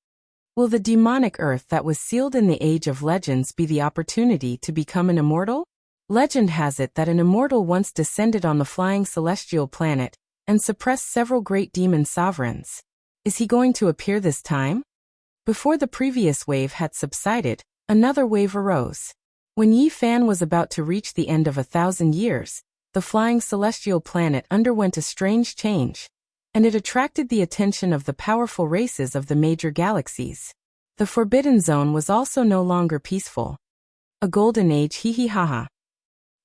Will the demonic earth that was sealed in the Age of Legends be the opportunity to become an immortal? Legend has it that an immortal once descended on the flying celestial planet and suppressed several great demon sovereigns. Is he going to appear this time? Before the previous wave had subsided, another wave arose. When Yi Fan was about to reach the end of 1,000 years, the flying celestial planet underwent a strange change, and it attracted the attention of the powerful races of the major galaxies. The Forbidden Zone was also no longer peaceful. A golden age, hee hee ha ha.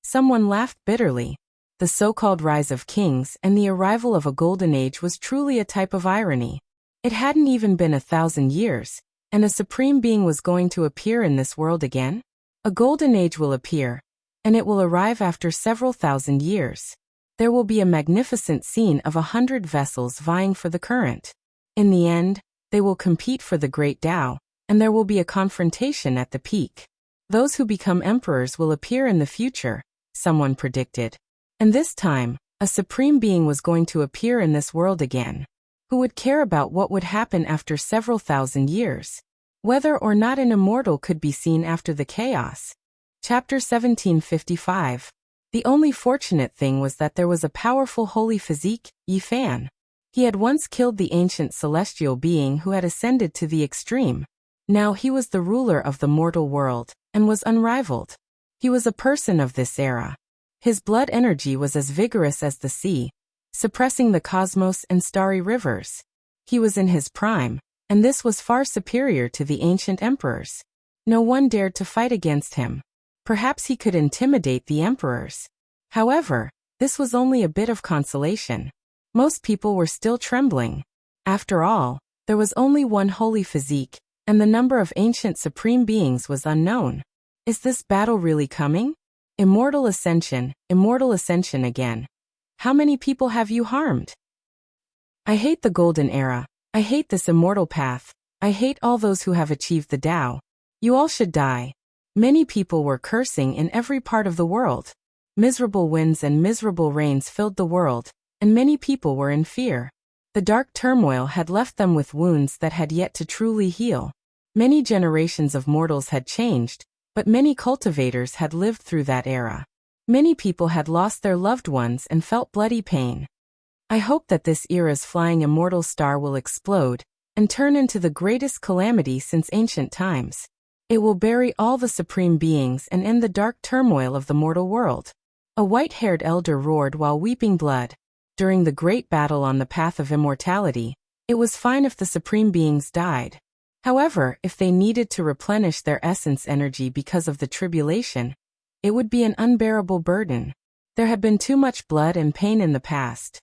Someone laughed bitterly. The so-called rise of kings and the arrival of a golden age was truly a type of irony. It hadn't even been 1,000 years, and a supreme being was going to appear in this world again? A golden age will appear, and it will arrive after several thousand years. There will be a magnificent scene of 100 vessels vying for the current. In the end, they will compete for the great Tao, and there will be a confrontation at the peak. Those who become emperors will appear in the future, someone predicted. And this time, a supreme being was going to appear in this world again. Who would care about what would happen after several thousand years? Whether or not an immortal could be seen after the chaos. Chapter 1755. The only fortunate thing was that there was a powerful holy physique, Yi Fan. He had once killed the ancient celestial being who had ascended to the extreme. Now he was the ruler of the mortal world, and was unrivaled. He was a person of this era. His blood energy was as vigorous as the sea, suppressing the cosmos and starry rivers. He was in his prime, and this was far superior to the ancient emperors. No one dared to fight against him. Perhaps he could intimidate the emperors. However, this was only a bit of consolation. Most people were still trembling. After all, there was only one holy physique, and the number of ancient supreme beings was unknown. Is this battle really coming? Immortal ascension again. How many people have you harmed? I hate the golden era. I hate this immortal path. I hate all those who have achieved the Tao. You all should die. Many people were cursing in every part of the world. Miserable winds and miserable rains filled the world, and many people were in fear. The dark turmoil had left them with wounds that had yet to truly heal. Many generations of mortals had changed, but many cultivators had lived through that era. Many people had lost their loved ones and felt bloody pain. I hope that this era's flying immortal star will explode and turn into the greatest calamity since ancient times. It will bury all the supreme beings and end the dark turmoil of the mortal world. A white-haired elder roared while weeping blood. During the great battle on the path of immortality, it was fine if the supreme beings died. However, if they needed to replenish their essence energy because of the tribulation, it would be an unbearable burden. There had been too much blood and pain in the past.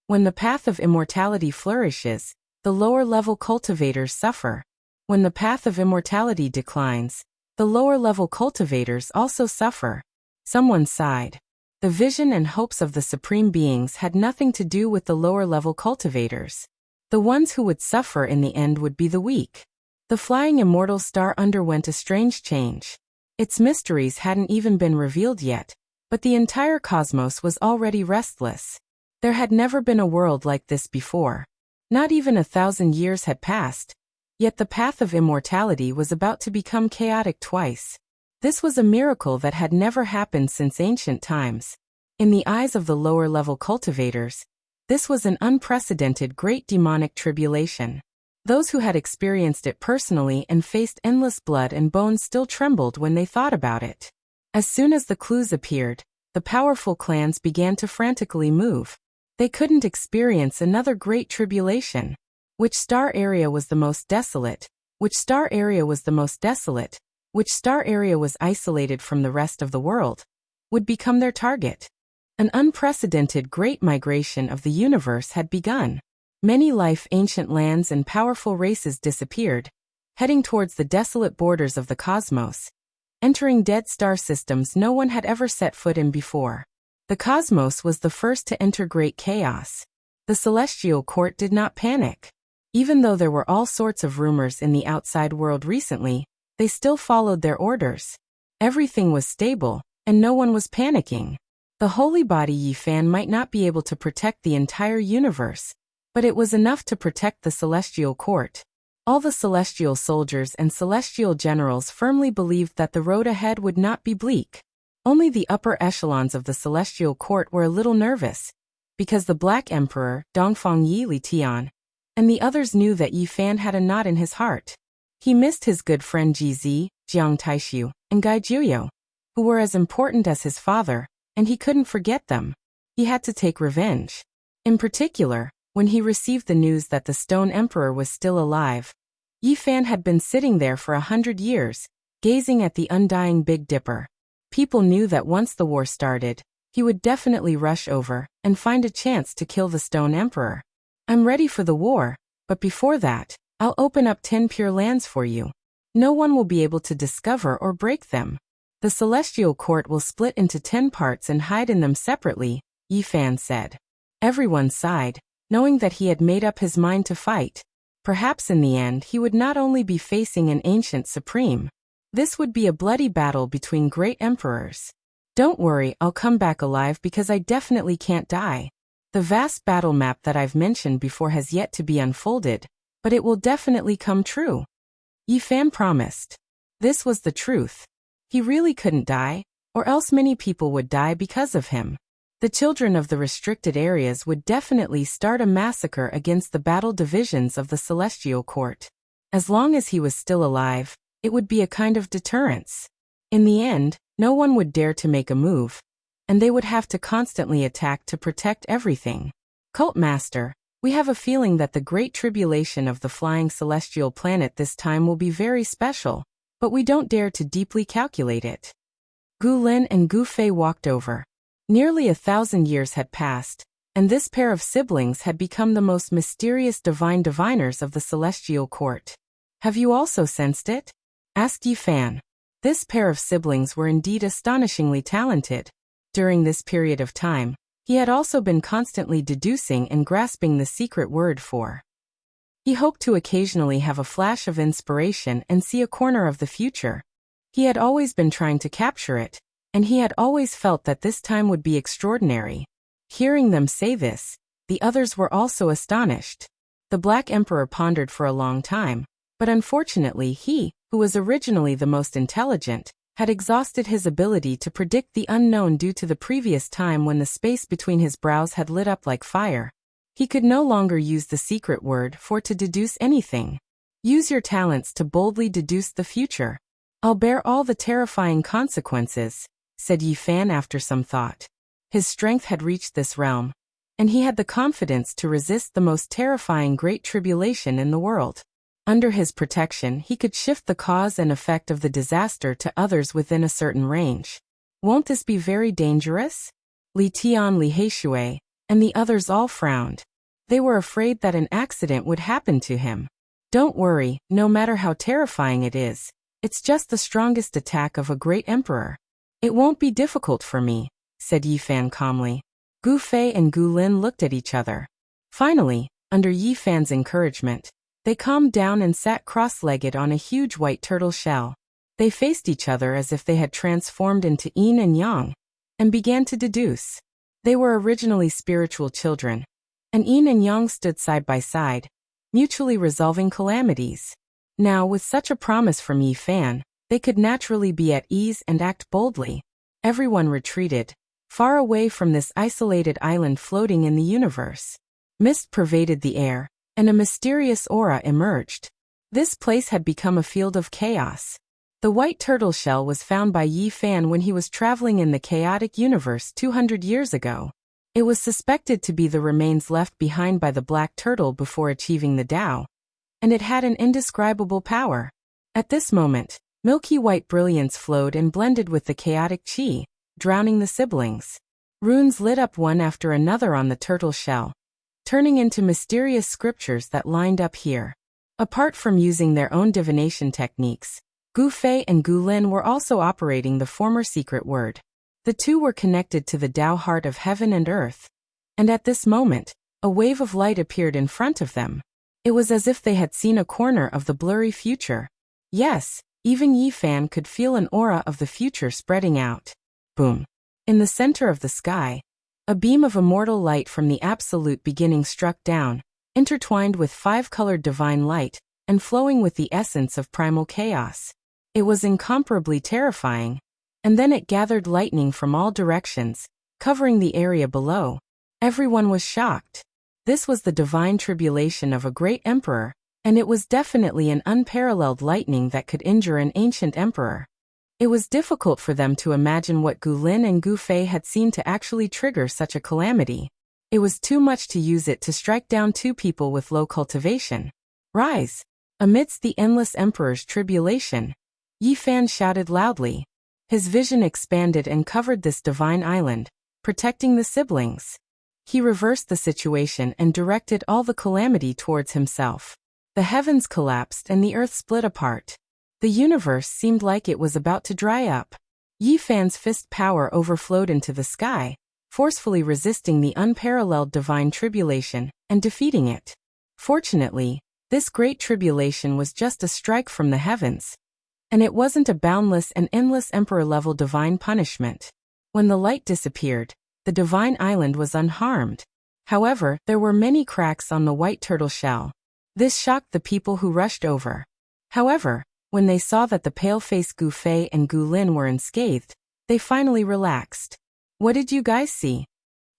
When the path of immortality flourishes, the lower-level cultivators suffer. When the path of immortality declines, the lower-level cultivators also suffer. Someone sighed. The vision and hopes of the supreme beings had nothing to do with the lower-level cultivators. The ones who would suffer in the end would be the weak. The flying immortal star underwent a strange change. Its mysteries hadn't even been revealed yet, but the entire cosmos was already restless. There had never been a world like this before. Not even 1,000 years had passed, yet the path of immortality was about to become chaotic twice. This was a miracle that had never happened since ancient times. In the eyes of the lower-level cultivators, this was an unprecedented great demonic tribulation. Those who had experienced it personally and faced endless blood and bones still trembled when they thought about it. As soon as the clues appeared, the powerful clans began to frantically move. They couldn't experience another great tribulation. Which star area was the most desolate? Which star area was the most desolate? Which star area was isolated from the rest of the world? Would become their target. An unprecedented great migration of the universe had begun. Many ancient lands and powerful races disappeared, heading towards the desolate borders of the cosmos, entering dead star systems no one had ever set foot in before. The cosmos was the first to enter great chaos. The celestial court did not panic. Even though there were all sorts of rumors in the outside world recently, they still followed their orders. Everything was stable, and no one was panicking. The holy body Yifan might not be able to protect the entire universe, but it was enough to protect the celestial court. All the celestial soldiers and celestial generals firmly believed that the road ahead would not be bleak. Only the upper echelons of the celestial court were a little nervous, because the Black Emperor, Dongfang Yi Li Tian, and the others knew that Yifan had a knot in his heart. He missed his good friend Jizi, Jiang Taishu, and Gai Juyo, who were as important as his father, and he couldn't forget them. He had to take revenge. In particular, when he received the news that the Stone Emperor was still alive, Yifan had been sitting there for 100 years, gazing at the undying Big Dipper. People knew that once the war started, he would definitely rush over and find a chance to kill the Stone Emperor. I'm ready for the war, but before that, I'll open up 10 pure lands for you. No one will be able to discover or break them. The celestial court will split into 10 parts and hide in them separately, Yifan said. Everyone sighed, knowing that he had made up his mind to fight. Perhaps in the end he would not only be facing an ancient supreme. This would be a bloody battle between great emperors. Don't worry, I'll come back alive because I definitely can't die. The vast battle map that I've mentioned before has yet to be unfolded, but it will definitely come true. Yifan promised. This was the truth. He really couldn't die, or else many people would die because of him. The children of the restricted areas would definitely start a massacre against the battle divisions of the celestial court. As long as he was still alive, it would be a kind of deterrence. In the end, no one would dare to make a move, and they would have to constantly attack to protect everything. Cult Master, we have a feeling that the great tribulation of the flying celestial planet this time will be very special, but we don't dare to deeply calculate it. Gu Lin and Gu Fei walked over. Nearly 1,000 years had passed, and this pair of siblings had become the most mysterious divine diviners of the celestial court. Have you also sensed it? Asked Yi Fan. This pair of siblings were indeed astonishingly talented. During this period of time, he had also been constantly deducing and grasping the secret word for. He hoped to occasionally have a flash of inspiration and see a corner of the future. He had always been trying to capture it, and he had always felt that this time would be extraordinary. Hearing them say this, the others were also astonished. The Black Emperor pondered for a long time, but unfortunately he, who was originally the most intelligent, had exhausted his ability to predict the unknown due to the previous time when the space between his brows had lit up like fire. He could no longer use the secret word for to deduce anything. Use your talents to boldly deduce the future. I'll bear all the terrifying consequences, said Yi Fan after some thought. His strength had reached this realm, and he had the confidence to resist the most terrifying great tribulation in the world. Under his protection, he could shift the cause and effect of the disaster to others within a certain range. Won't this be very dangerous? Li Tian, Li Heishui, and the others all frowned. They were afraid that an accident would happen to him. Don't worry, no matter how terrifying it is, it's just the strongest attack of a great emperor. It won't be difficult for me, said Yi Fan calmly. Gu Fei and Gu Lin looked at each other. Finally, under Yi Fan's encouragement, they calmed down and sat cross-legged on a huge white turtle shell. They faced each other as if they had transformed into yin and yang, and began to deduce. They were originally spiritual children, and yin and yang stood side by side, mutually resolving calamities. Now, with such a promise from Yi Fan, they could naturally be at ease and act boldly. Everyone retreated, far away from this isolated island floating in the universe. Mist pervaded the air, and a mysterious aura emerged. This place had become a field of chaos. The white turtle shell was found by Yi Fan when he was traveling in the chaotic universe 200 years ago. It was suspected to be the remains left behind by the black turtle before achieving the Tao, and it had an indescribable power. At this moment, milky white brilliance flowed and blended with the chaotic qi, drowning the siblings. Runes lit up one after another on the turtle shell, turning into mysterious scriptures that lined up here. Apart from using their own divination techniques, Gu Fei and Gu Lin were also operating the former secret word. The two were connected to the Tao heart of heaven and earth, and at this moment, a wave of light appeared in front of them. It was as if they had seen a corner of the blurry future. Yes, even Yi Fan could feel an aura of the future spreading out. Boom. In the center of the sky, a beam of immortal light from the absolute beginning struck down, intertwined with five-colored divine light, and flowing with the essence of primal chaos. It was incomparably terrifying, and then it gathered lightning from all directions, covering the area below. Everyone was shocked. This was the divine tribulation of a great emperor, and it was definitely an unparalleled lightning that could injure an ancient emperor. It was difficult for them to imagine what Gu Lin and Gu Fei had seen to actually trigger such a calamity. It was too much to use it to strike down two people with low cultivation. Rise! Amidst the endless emperor's tribulation, Yi Fan shouted loudly. His vision expanded and covered this divine island, protecting the siblings. He reversed the situation and directed all the calamity towards himself. The heavens collapsed and the earth split apart. The universe seemed like it was about to dry up. Yi Fan's fist power overflowed into the sky, forcefully resisting the unparalleled divine tribulation and defeating it. Fortunately, this great tribulation was just a strike from the heavens, and it wasn't a boundless and endless emperor-level divine punishment. When the light disappeared, the divine island was unharmed. However, there were many cracks on the white turtle shell. This shocked the people who rushed over. However, when they saw that the pale-faced Gu Fei and Gu Lin were unscathed, they finally relaxed. What did you guys see?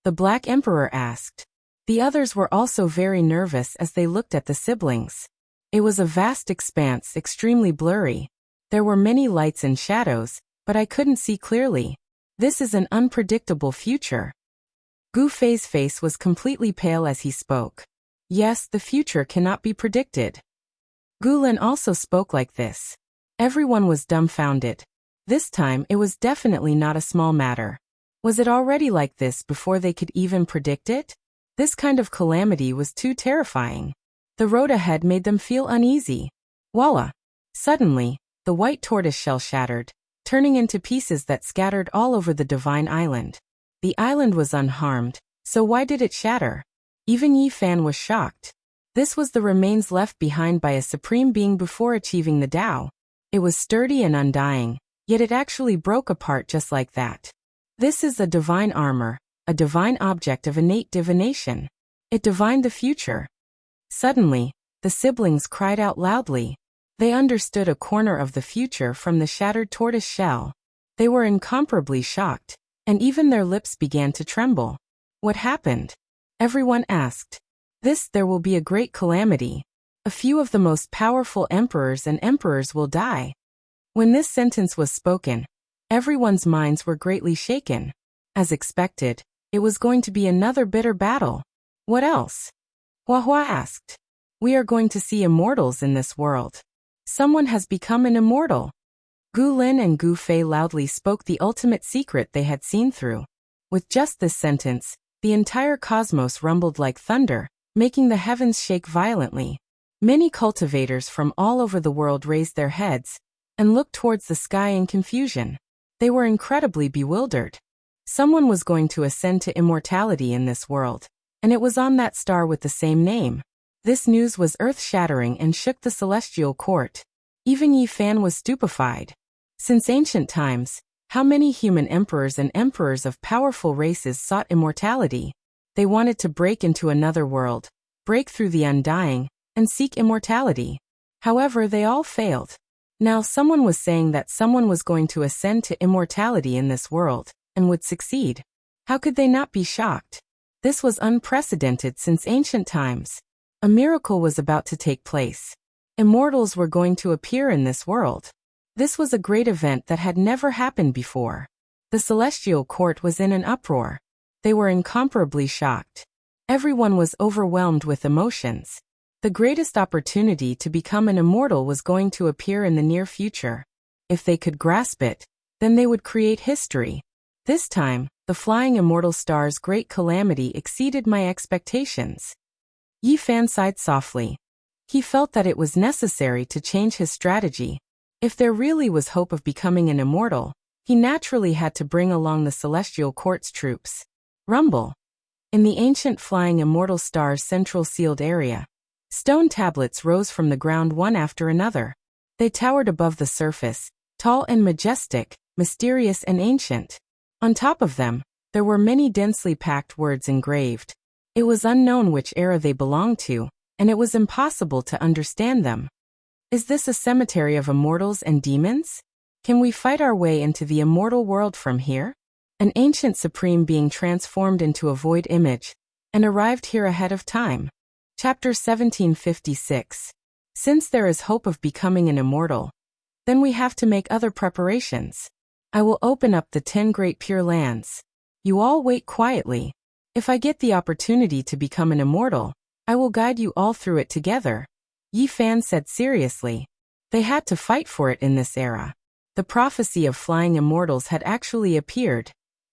The Black Emperor asked. The others were also very nervous as they looked at the siblings. It was a vast expanse, extremely blurry. There were many lights and shadows, but I couldn't see clearly. This is an unpredictable future. Gu Fei's face was completely pale as he spoke. Yes, the future cannot be predicted. Gu Lin also spoke like this. Everyone was dumbfounded. This time it was definitely not a small matter. Was it already like this before they could even predict it? This kind of calamity was too terrifying. The road ahead made them feel uneasy. Voila! Suddenly, the white tortoiseshell shattered, turning into pieces that scattered all over the divine island. The island was unharmed, so why did it shatter? Even Yi Fan was shocked. This was the remains left behind by a supreme being before achieving the Tao. It was sturdy and undying, yet it actually broke apart just like that. This is a divine armor, a divine object of innate divination. It divined the future. Suddenly, the siblings cried out loudly. They understood a corner of the future from the shattered tortoise shell. They were incomparably shocked, and even their lips began to tremble. What happened? Everyone asked. There will be a great calamity. A few of the most powerful emperors and emperors will die. When this sentence was spoken, everyone's minds were greatly shaken. As expected, it was going to be another bitter battle. What else? Hua Hua asked. We are going to see immortals in this world. Someone has become an immortal. Gu Lin and Gu Fei loudly spoke the ultimate secret they had seen through. With just this sentence, the entire cosmos rumbled like thunder, making the heavens shake violently. Many cultivators from all over the world raised their heads and looked towards the sky in confusion. They were incredibly bewildered. Someone was going to ascend to immortality in this world, and it was on that star with the same name. This news was earth-shattering and shook the celestial court. Even Yi Fan was stupefied. Since ancient times, how many human emperors and emperors of powerful races sought immortality? They wanted to break into another world, break through the undying, and seek immortality. However, they all failed. Now someone was saying that someone was going to ascend to immortality in this world, and would succeed. How could they not be shocked? This was unprecedented since ancient times. A miracle was about to take place. Immortals were going to appear in this world. This was a great event that had never happened before. The celestial court was in an uproar. They were incomparably shocked. Everyone was overwhelmed with emotions. The greatest opportunity to become an immortal was going to appear in the near future. If they could grasp it, then they would create history. This time, the flying immortal star's great calamity exceeded my expectations. Yi Fan sighed softly. He felt that it was necessary to change his strategy. If there really was hope of becoming an immortal, he naturally had to bring along the celestial court's troops. Rumble. In the ancient flying immortal star's central sealed area, stone tablets rose from the ground one after another. They towered above the surface, tall and majestic, mysterious and ancient. On top of them, there were many densely packed words engraved. It was unknown which era they belonged to, and it was impossible to understand them. Is this a cemetery of immortals and demons? Can we fight our way into the immortal world from here? An ancient supreme being transformed into a void image, and arrived here ahead of time. Chapter 1756. Since there is hope of becoming an immortal, then we have to make other preparations. I will open up the 10 great pure lands. You all wait quietly. If I get the opportunity to become an immortal, I will guide you all through it together. Yi Fan said seriously. They had to fight for it in this era. The prophecy of flying immortals had actually appeared,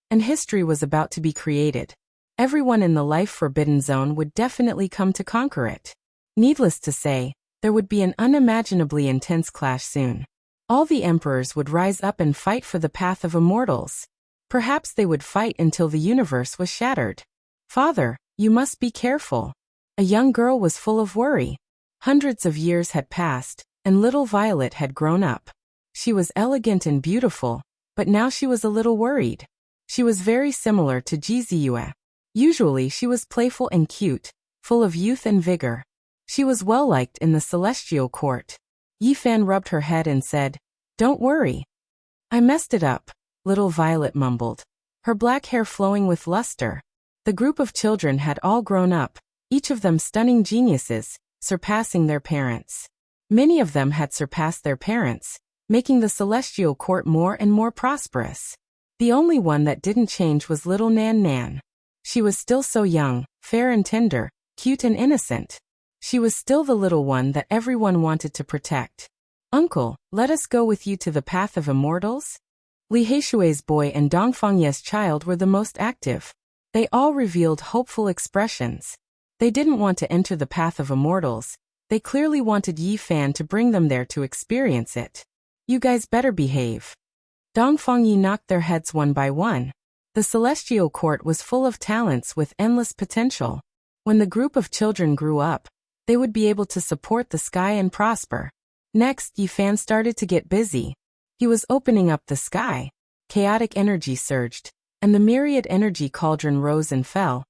and history was about to be created. Everyone in the Life Forbidden Zone would definitely come to conquer it. Needless to say, there would be an unimaginably intense clash soon. All the emperors would rise up and fight for the path of immortals. Perhaps they would fight until the universe was shattered. Father, you must be careful. A young girl was full of worry. Hundreds of years had passed, and little Violet had grown up. She was elegant and beautiful, but now she was a little worried. She was very similar to Jiziyue. Usually she was playful and cute, full of youth and vigor. She was well-liked in the celestial court. Yi Fan rubbed her head and said, "Don't worry." "I messed it up," little Violet mumbled, her black hair flowing with luster. The group of children had all grown up, each of them stunning geniuses, surpassing their parents. Many of them had surpassed their parents, making the celestial court more and more prosperous. The only one that didn't change was little Nan Nan. She was still so young, fair and tender, cute and innocent. She was still the little one that everyone wanted to protect. "Uncle, let us go with you to the path of immortals?" Li Heishui's boy and Dongfangye's child were the most active. They all revealed hopeful expressions. They didn't want to enter the path of immortals. They clearly wanted Yi Fan to bring them there to experience it. "You guys better behave." Dongfangyi knocked their heads one by one. The celestial court was full of talents with endless potential. When the group of children grew up, they would be able to support the sky and prosper. Next, Yi Fan started to get busy. He was opening up the sky. Chaotic energy surged, and the myriad energy cauldron rose and fell,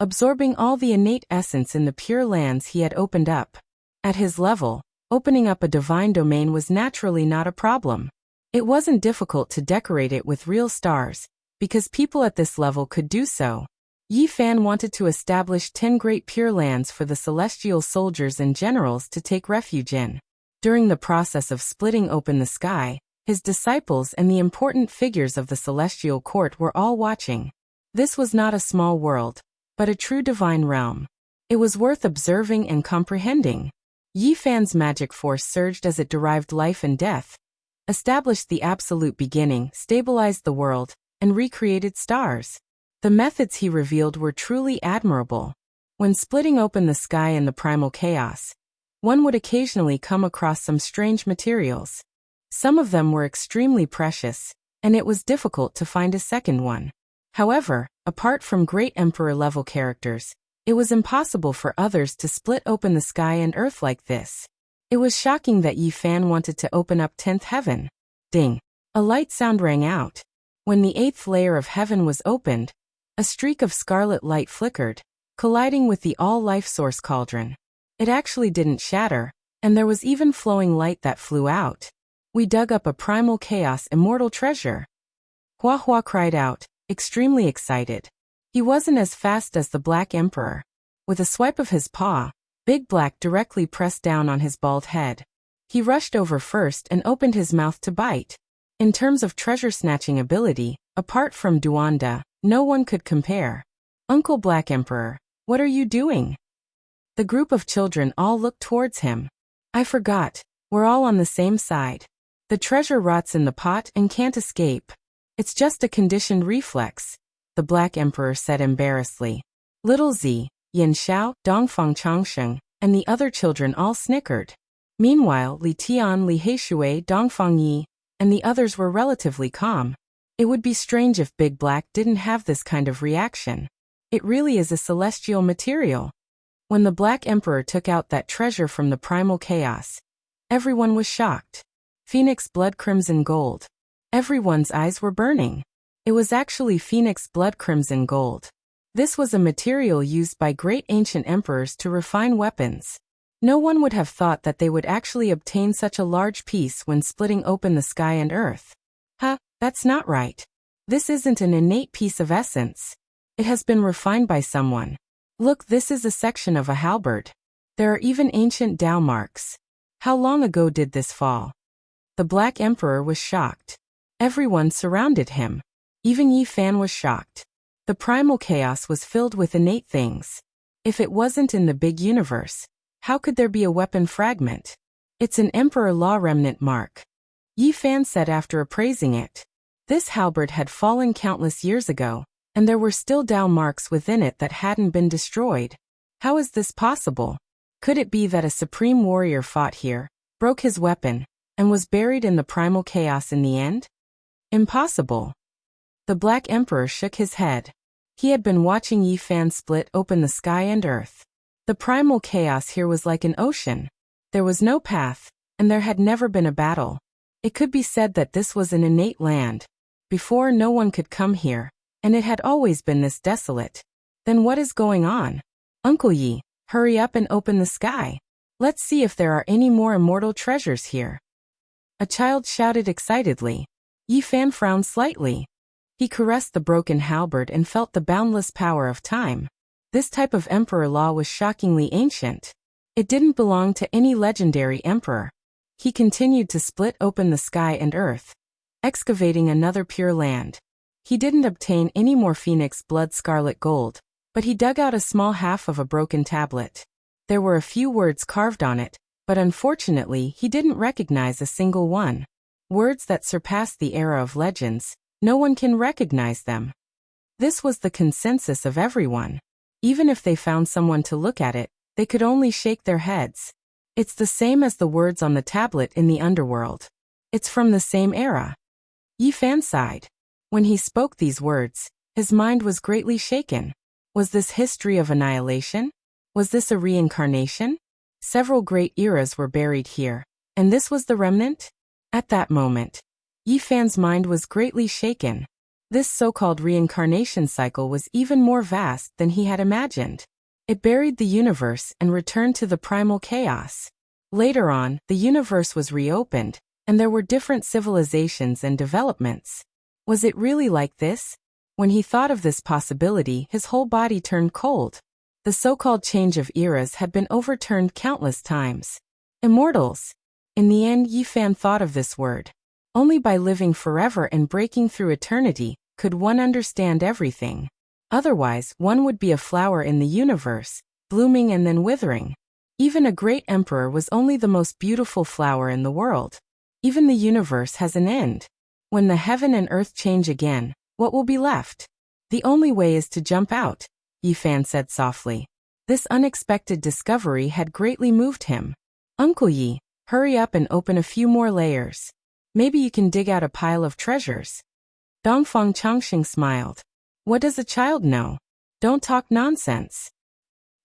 absorbing all the innate essence in the pure lands he had opened up. At his level, opening up a divine domain was naturally not a problem. It wasn't difficult to decorate it with real stars, because people at this level could do so. Yi Fan wanted to establish 10 great pure lands for the celestial soldiers and generals to take refuge in. During the process of splitting open the sky, his disciples and the important figures of the celestial court were all watching. This was not a small world, but a true divine realm. It was worth observing and comprehending. Yi Fan's magic force surged as it derived life and death, established the absolute beginning, stabilized the world, and recreated stars. The methods he revealed were truly admirable. When splitting open the sky in the primal chaos, one would occasionally come across some strange materials. Some of them were extremely precious, and it was difficult to find a second one. However, apart from great emperor-level characters, it was impossible for others to split open the sky and earth like this. It was shocking that Yi Fan wanted to open up 10th heaven. Ding! A light sound rang out. When the 8th layer of heaven was opened, a streak of scarlet light flickered, colliding with the all-life source cauldron. It actually didn't shatter, and there was even flowing light that flew out. "We dug up a primal chaos immortal treasure." Hua Hua cried out, extremely excited. He wasn't as fast as the Black Emperor. With a swipe of his paw, Big Black directly pressed down on his bald head. He rushed over first and opened his mouth to bite. In terms of treasure-snatching ability, apart from Duanda, no one could compare. "Uncle Black Emperor, what are you doing?" The group of children all looked towards him. "I forgot, we're all on the same side. The treasure rots in the pot and can't escape. It's just a conditioned reflex," the Black Emperor said embarrassedly. Little Z, Yin Xiao, Dongfang Changsheng, and the other children all snickered. Meanwhile, Li Tian, Li Heishui, Dongfang Yi, and the others were relatively calm. It would be strange if Big Black didn't have this kind of reaction. It really is a celestial material. When the Black Emperor took out that treasure from the primal chaos, everyone was shocked. Phoenix blood crimson gold. Everyone's eyes were burning. It was actually Phoenix blood crimson gold. This was a material used by great ancient emperors to refine weapons. No one would have thought that they would actually obtain such a large piece when splitting open the sky and earth. That's not right. This isn't an innate piece of essence. It has been refined by someone. Look, this is a section of a halberd. There are even ancient Dao marks. How long ago did this fall? The Black Emperor was shocked. Everyone surrounded him. Even Yi Fan was shocked. The primal chaos was filled with innate things. If it wasn't in the big universe, how could there be a weapon fragment? It's an Emperor Law remnant mark, Yi Fan said after appraising it. This halberd had fallen countless years ago, and there were still Dao marks within it that hadn't been destroyed. How is this possible? Could it be that a supreme warrior fought here, broke his weapon, and was buried in the primal chaos in the end? Impossible. The Black Emperor shook his head. He had been watching Yi Fan split open the sky and earth. The primal chaos here was like an ocean. There was no path, and there had never been a battle. It could be said that this was an innate land. Before, no one could come here, and it had always been this desolate. Then what is going on? Uncle Yi, hurry up and open the sky. Let's see if there are any more immortal treasures here. A child shouted excitedly. Yi Fan frowned slightly. He caressed the broken halberd and felt the boundless power of time. This type of emperor law was shockingly ancient. It didn't belong to any legendary emperor. He continued to split open the sky and earth, excavating another pure land. He didn't obtain any more phoenix blood scarlet gold, but he dug out a small half of a broken tablet. There were a few words carved on it, but unfortunately he didn't recognize a single one. Words that surpassed the era of legends, no one can recognize them. This was the consensus of everyone. Even if they found someone to look at it, they could only shake their heads. It's the same as the words on the tablet in the underworld. It's from the same era. Yi Fan sighed. When he spoke these words, his mind was greatly shaken. Was this history of annihilation? Was this a reincarnation? Several great eras were buried here, and this was the remnant? At that moment, Yi Fan's mind was greatly shaken. This so-called reincarnation cycle was even more vast than he had imagined. It buried the universe and returned to the primal chaos. Later on, the universe was reopened, and there were different civilizations and developments. Was it really like this? When he thought of this possibility, his whole body turned cold. The so-called change of eras had been overturned countless times. Immortals. In the end, Yi Fan thought of this word. Only by living forever and breaking through eternity could one understand everything. Otherwise, one would be a flower in the universe, blooming and then withering. Even a great emperor was only the most beautiful flower in the world. Even the universe has an end. When the heaven and earth change again, what will be left? The only way is to jump out, Yi Fan said softly. This unexpected discovery had greatly moved him. Uncle Yi, hurry up and open a few more layers. Maybe you can dig out a pile of treasures. Dongfang Changxing smiled. What does a child know? Don't talk nonsense.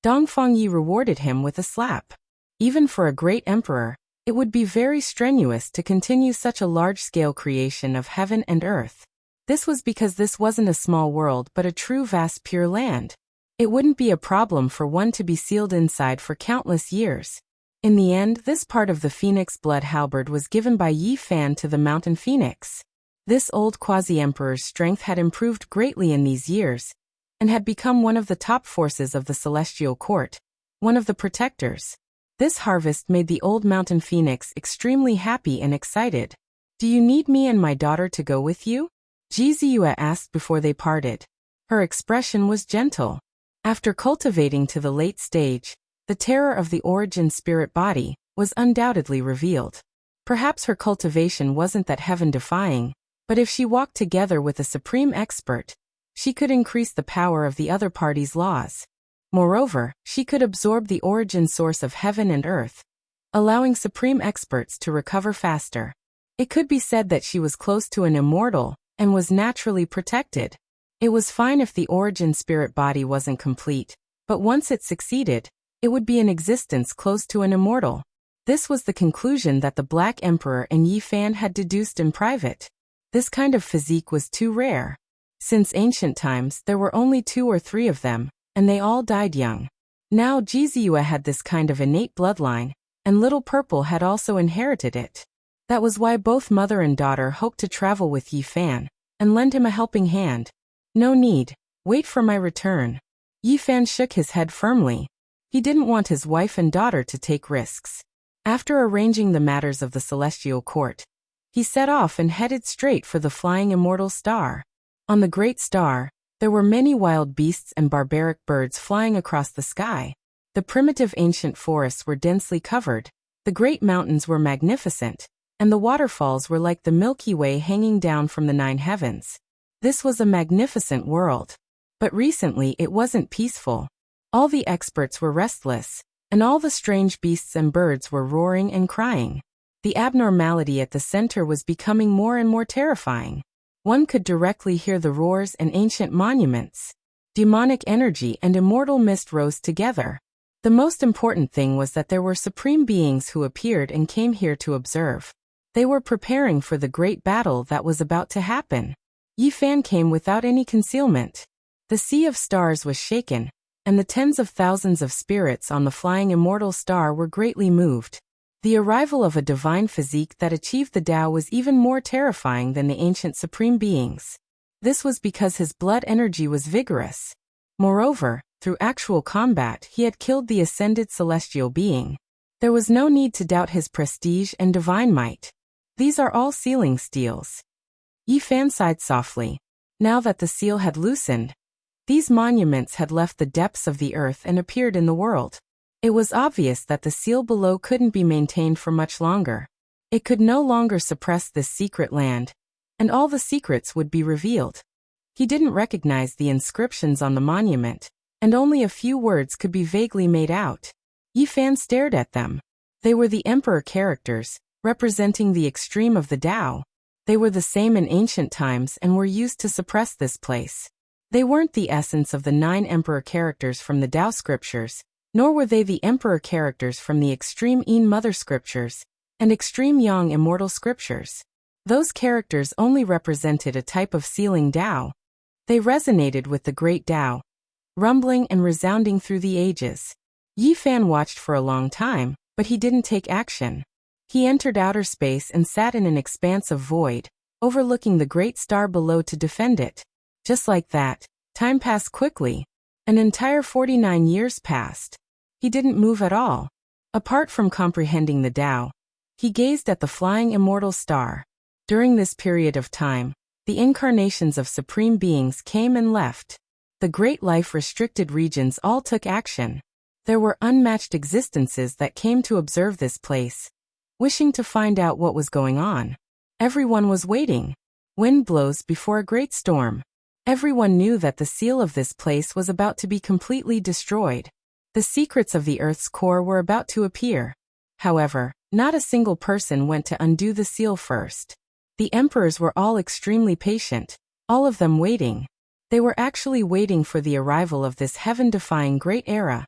Dongfang Yi rewarded him with a slap. Even for a great emperor, it would be very strenuous to continue such a large-scale creation of heaven and earth. This was because this wasn't a small world but a true vast pure land. It wouldn't be a problem for one to be sealed inside for countless years. In the end, this part of the phoenix blood halberd was given by Yi Fan to the mountain phoenix. This old quasi-emperor's strength had improved greatly in these years, and had become one of the top forces of the celestial court, one of the protectors. This harvest made the old mountain phoenix extremely happy and excited. Do you need me and my daughter to go with you? Ji Ziyue asked before they parted. Her expression was gentle. After cultivating to the late stage, the terror of the origin spirit body was undoubtedly revealed. Perhaps her cultivation wasn't that heaven-defying, but if she walked together with a supreme expert, she could increase the power of the other party's laws. Moreover, she could absorb the origin source of heaven and earth, allowing supreme experts to recover faster. It could be said that she was close to an immortal, and was naturally protected. It was fine if the origin spirit body wasn't complete, but once it succeeded, it would be in existence close to an immortal. This was the conclusion that the Black Emperor and Yi Fan had deduced in private. This kind of physique was too rare. Since ancient times, there were only 2 or 3 of them, and they all died young. Now Ji Ziyue had this kind of innate bloodline, and Little Purple had also inherited it. That was why both mother and daughter hoped to travel with Yi Fan, and lend him a helping hand. No need. Wait for my return. Yi Fan shook his head firmly. He didn't want his wife and daughter to take risks. After arranging the matters of the celestial court, he set off and headed straight for the flying immortal star. On the great star, there were many wild beasts and barbaric birds flying across the sky. The primitive ancient forests were densely covered, the great mountains were magnificent, and the waterfalls were like the Milky Way hanging down from the 9 heavens. This was a magnificent world. But recently it wasn't peaceful. All the experts were restless, and all the strange beasts and birds were roaring and crying. The abnormality at the center was becoming more and more terrifying. One could directly hear the roars and ancient monuments. Demonic energy and immortal mist rose together. The most important thing was that there were supreme beings who appeared and came here to observe. They were preparing for the great battle that was about to happen. Yi Fan came without any concealment. The sea of stars was shaken, and the tens of thousands of spirits on the flying immortal star were greatly moved. The arrival of a divine physique that achieved the Tao was even more terrifying than the ancient supreme beings. This was because his blood energy was vigorous. Moreover, Through actual combat, he had killed the ascended celestial being. There was no need to doubt his prestige and divine might. These are all sealing steels. Yi Fan sighed softly. Now that the seal had loosened, these monuments had left the depths of the earth and appeared in the world. It was obvious that the seal below couldn't be maintained for much longer. It could no longer suppress this secret land, and all the secrets would be revealed. He didn't recognize the inscriptions on the monument, and only a few words could be vaguely made out. Yi Fan stared at them. They were the emperor characters, representing the extreme of the Tao. They were the same in ancient times and were used to suppress this place. They weren't the essence of the 9 emperor characters from the Tao scriptures, nor were they the emperor characters from the extreme Yin Mother scriptures and extreme Yang immortal scriptures. Those characters only represented a type of sealing Tao. They resonated with the great Tao, rumbling and resounding through the ages. Yi Fan watched for a long time, but he didn't take action. He entered outer space and sat in an expanse of void, overlooking the great star below to defend it. Just like that, time passed quickly. An entire 49 years passed. He didn't move at all. Apart from comprehending the Tao, he gazed at the flying immortal star. During this period of time, the incarnations of supreme beings came and left. The great life-restricted regions all took action. There were unmatched existences that came to observe this place, wishing to find out what was going on. Everyone was waiting. Wind blows before a great storm. Everyone knew that the seal of this place was about to be completely destroyed. The secrets of the Earth's core were about to appear. However, not a single person went to undo the seal first. The emperors were all extremely patient, all of them waiting. They were actually waiting for the arrival of this heaven-defying great era,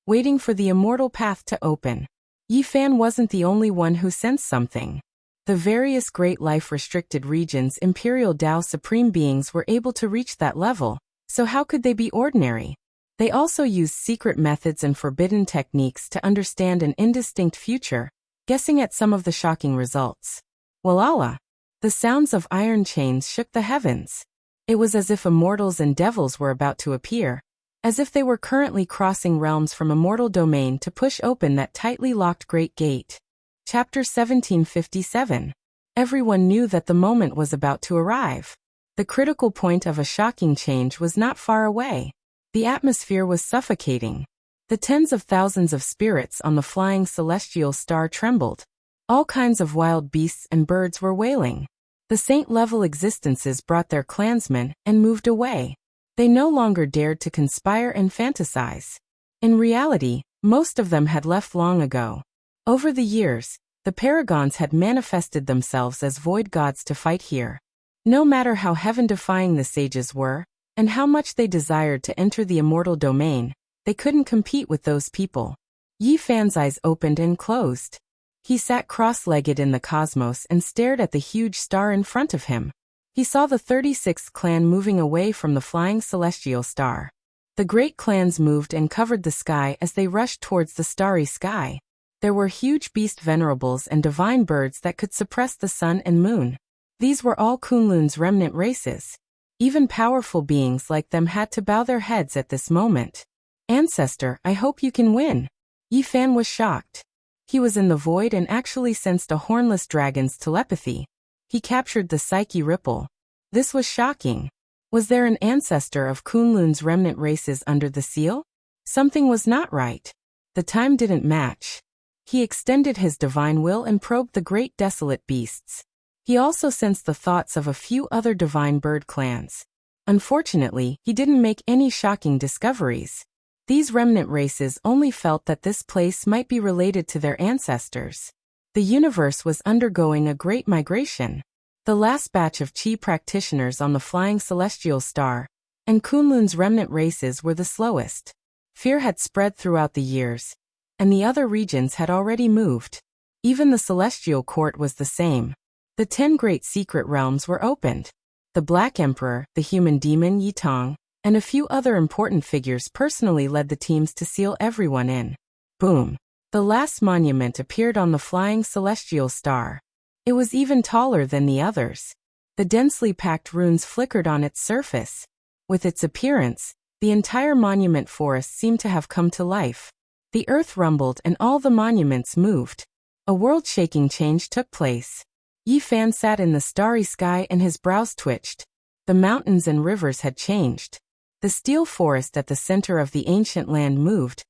waiting for the immortal path to open. Yi Fan wasn't the only one who sensed something. The various great life-restricted regions' imperial Tao supreme beings were able to reach that level, so how could they be ordinary? They also used secret methods and forbidden techniques to understand an indistinct future, guessing at some of the shocking results. Walala! The sounds of iron chains shook the heavens. It was as if immortals and devils were about to appear, as if they were currently crossing realms from immortal domain to push open that tightly locked great gate. Chapter 1757. Everyone knew that the moment was about to arrive. The critical point of a shocking change was not far away. The atmosphere was suffocating. The tens of thousands of spirits on the flying celestial star trembled. All kinds of wild beasts and birds were wailing. The saint-level existences brought their clansmen and moved away. They no longer dared to conspire and fantasize. In reality, most of them had left long ago. Over the years, the paragons had manifested themselves as void gods to fight here. No matter how heaven-defying the sages were, and how much they desired to enter the immortal domain, they couldn't compete with those people. Yi Fan's eyes opened and closed. He sat cross-legged in the cosmos and stared at the huge star in front of him. He saw the 36th clan moving away from the flying celestial star. The great clans moved and covered the sky as they rushed towards the starry sky. There were huge beast venerables and divine birds that could suppress the sun and moon. These were all Kunlun's remnant races. Even powerful beings like them had to bow their heads at this moment. Ancestor, I hope you can win. Yi Fan was shocked. He was in the void and actually sensed a hornless dragon's telepathy. He captured the psyche ripple. This was shocking. Was there an ancestor of Kunlun's remnant races under the seal? Something was not right. The time didn't match. He extended his divine will and probed the great desolate beasts. He also sensed the thoughts of a few other divine bird clans. Unfortunately, he didn't make any shocking discoveries. These remnant races only felt that this place might be related to their ancestors. The universe was undergoing a great migration. The last batch of Qi practitioners on the flying celestial star, and Kunlun's remnant races were the slowest. Fear had spread throughout the years, and the other regions had already moved. Even the celestial court was the same. The 10 great secret realms were opened. The Black Emperor, the human demon Yi Tong, and a few other important figures personally led the teams to seal everyone in. Boom! The last monument appeared on the flying celestial star. It was even taller than the others. The densely packed runes flickered on its surface. With its appearance, The entire monument forest seemed to have come to life. The earth rumbled and all the monuments moved. A world-shaking change took place. Yi Fan sat in the starry sky and his brows twitched. The mountains and rivers had changed. The steel forest at the center of the ancient land moved,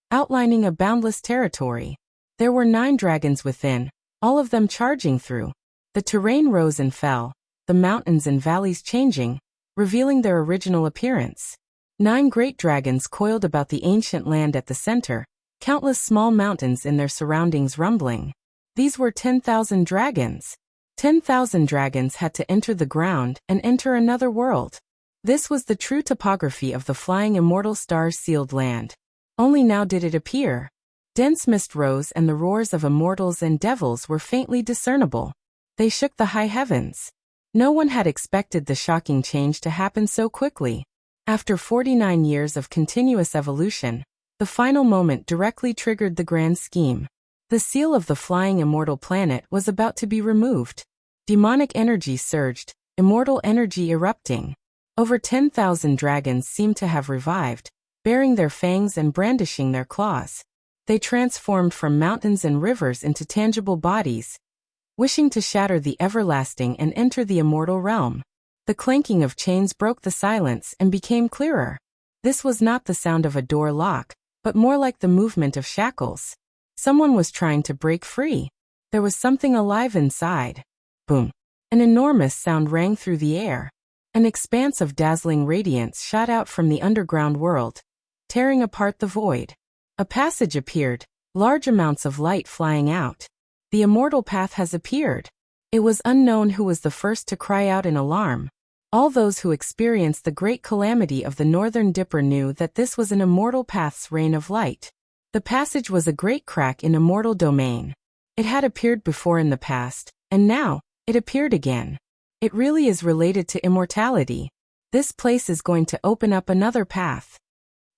outlining a boundless territory. There were 9 dragons within, all of them charging through. The terrain rose and fell, the mountains and valleys changing, revealing their original appearance. 9 great dragons coiled about the ancient land at the center, countless small mountains in their surroundings rumbling. These were 10,000 dragons. 10,000 dragons had to enter the ground and enter another world. This was the true topography of the flying immortal stars sealed land. Only now did it appear. Dense mist rose and the roars of immortals and devils were faintly discernible. They shook the high heavens. No one had expected the shocking change to happen so quickly. After 49 years of continuous evolution, the final moment directly triggered the grand scheme. The seal of the flying immortal planet was about to be removed. Demonic energy surged, immortal energy erupting. Over 10,000 dragons seemed to have revived, baring their fangs and brandishing their claws. They transformed from mountains and rivers into tangible bodies, wishing to shatter the everlasting and enter the immortal realm. The clanking of chains broke the silence and became clearer. This was not the sound of a door lock, but more like the movement of shackles. Someone was trying to break free. There was something alive inside. Boom! An enormous sound rang through the air. An expanse of dazzling radiance shot out from the underground world, tearing apart the void. A passage appeared, large amounts of light flying out. The immortal path has appeared. It was unknown who was the first to cry out in alarm. All those who experienced the great calamity of the Northern Dipper knew that this was an immortal path's reign of light. The passage was a great crack in immortal domain. It had appeared before in the past, and now, it appeared again. It really is related to immortality. This place is going to open up another path.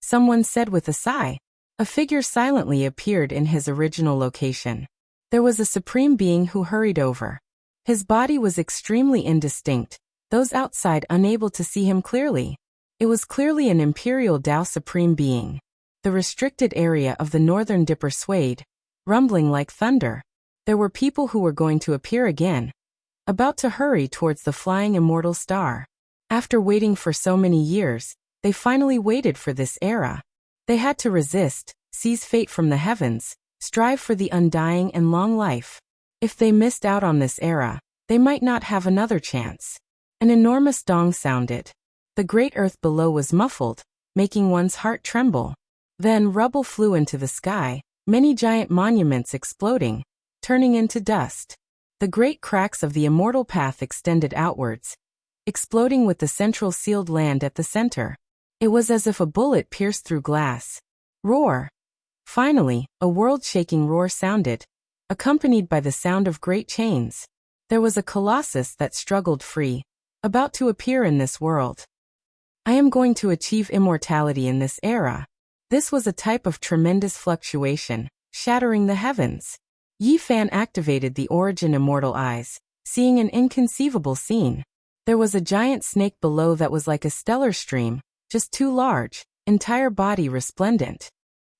Someone said with a sigh. A figure silently appeared in his original location. There was a supreme being who hurried over. His body was extremely indistinct, those outside unable to see him clearly. It was clearly an Imperial Tao Supreme Being. The restricted area of the Northern Dipper swayed, rumbling like thunder. There were people who were going to appear again, about to hurry towards the flying immortal star. After waiting for so many years, they finally waited for this era. They had to resist, seize fate from the heavens, strive for the undying and long life. If they missed out on this era, they might not have another chance. An enormous dong sounded. The great earth below was muffled, making one's heart tremble. Then rubble flew into the sky, many giant monuments exploding, turning into dust. The great cracks of the immortal path extended outwards, exploding with the central sealed land at the center. It was as if a bullet pierced through glass. Roar! Finally, a world-shaking roar sounded, accompanied by the sound of great chains. There was a colossus that struggled free, about to appear in this world. I am going to achieve immortality in this era. This was a type of tremendous fluctuation, shattering the heavens. Yi Fan activated the Origin Immortal Eyes, seeing an inconceivable scene. There was a giant snake below that was like a stellar stream, just too large, entire body resplendent.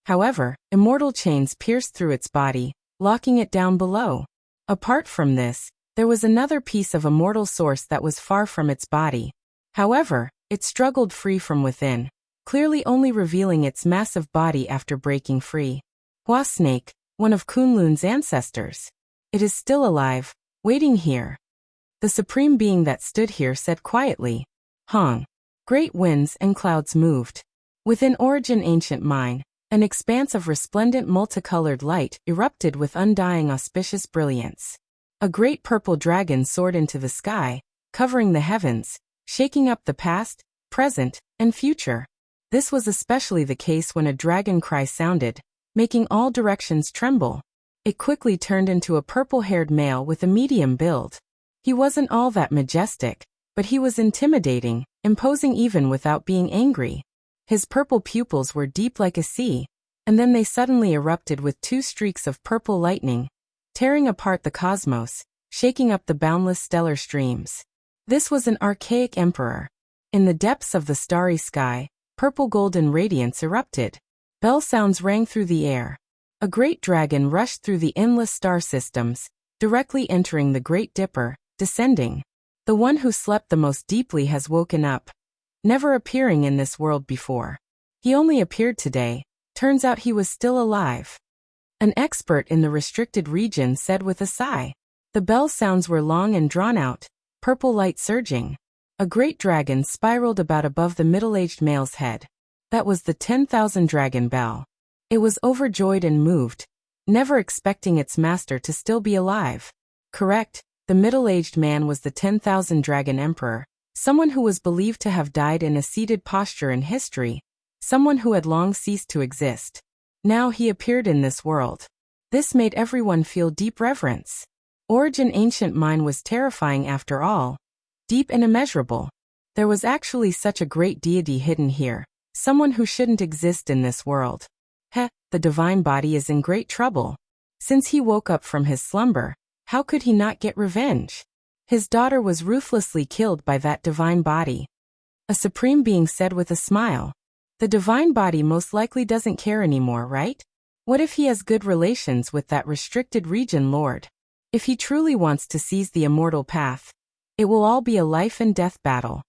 However, immortal chains pierced through its body, locking it down below. Apart from this, there was another piece of immortal source that was far from its body. However, it struggled free from within, clearly only revealing its massive body after breaking free. Hua Snake, one of Kunlun's ancestors. It is still alive, waiting here. The supreme being that stood here said quietly. Hong. Great winds and clouds moved. Within Origin Ancient Mine, an expanse of resplendent multicolored light erupted with undying auspicious brilliance. A great purple dragon soared into the sky, covering the heavens, shaking up the past, present, and future. This was especially the case when a dragon cry sounded, making all directions tremble. It quickly turned into a purple-haired male with a medium build. He wasn't all that majestic, but he was intimidating, imposing even without being angry. His purple pupils were deep like a sea, and then they suddenly erupted with 2 streaks of purple lightning, tearing apart the cosmos, shaking up the boundless stellar streams. This was an archaic emperor. In the depths of the starry sky, purple golden radiance erupted. Bell sounds rang through the air. A great dragon rushed through the endless star systems, directly entering the Great Dipper, descending. The one who slept the most deeply has woken up, never appearing in this world before. He only appeared today. Turns out he was still alive. An expert in the restricted region said with a sigh. The bell sounds were long and drawn out, purple light surging. A great dragon spiraled about above the middle-aged male's head. That was the 10,000 dragon bell. It was overjoyed and moved, never expecting its master to still be alive. Correct, the middle-aged man was the 10,000 dragon emperor, someone who was believed to have died in a seated posture in history, someone who had long ceased to exist. Now he appeared in this world. This made everyone feel deep reverence. Origin ancient mind was terrifying after all. Deep and immeasurable. There was actually such a great deity hidden here, someone who shouldn't exist in this world. The divine body is in great trouble. Since he woke up from his slumber, how could he not get revenge? His daughter was ruthlessly killed by that divine body. A supreme being said with a smile. The divine body most likely doesn't care anymore, right? What if he has good relations with that restricted region lord? If he truly wants to seize the immortal path, it will all be a life and death battle.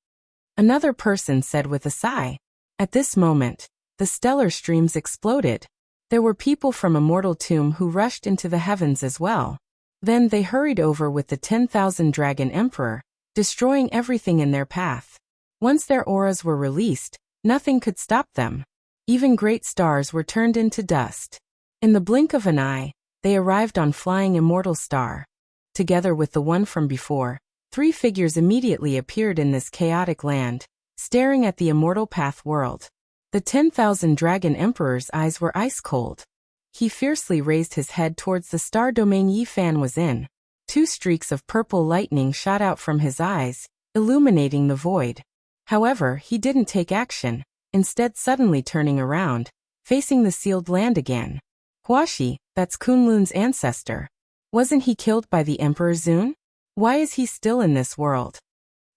Another person said with a sigh. At this moment, the stellar streams exploded. There were people from Immortal Tomb who rushed into the heavens as well. Then they hurried over with the 10,000 Dragon Emperor, destroying everything in their path. Once their auras were released, nothing could stop them. Even great stars were turned into dust. In the blink of an eye, they arrived on flying Immortal Star. Together with the one from before, 3 figures immediately appeared in this chaotic land, staring at the Immortal Path world. The 10,000 Dragon Emperor's eyes were ice cold. He fiercely raised his head towards the star domain Yi Fan was in. 2 streaks of purple lightning shot out from his eyes, illuminating the void. However, he didn't take action, instead suddenly turning around, facing the sealed land again. Huashi, that's Kunlun's ancestor. Wasn't he killed by the Emperor Zun? Why is he still in this world?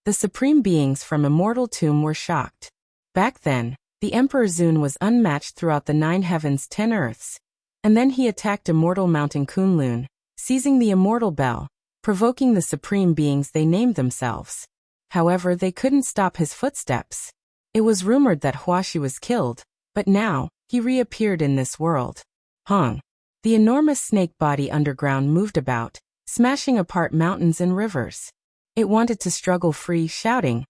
The supreme beings from Immortal Tomb were shocked. Back then, the Emperor Zun was unmatched throughout the 9 heavens 10 earths. And then he attacked Immortal Mountain Kunlun, seizing the Immortal Bell, provoking the supreme beings they named themselves. However, they couldn't stop his footsteps. It was rumored that Huashi was killed, but now, he reappeared in this world. Hong. The enormous snake body underground moved about, smashing apart mountains and rivers. It wanted to struggle free, shouting,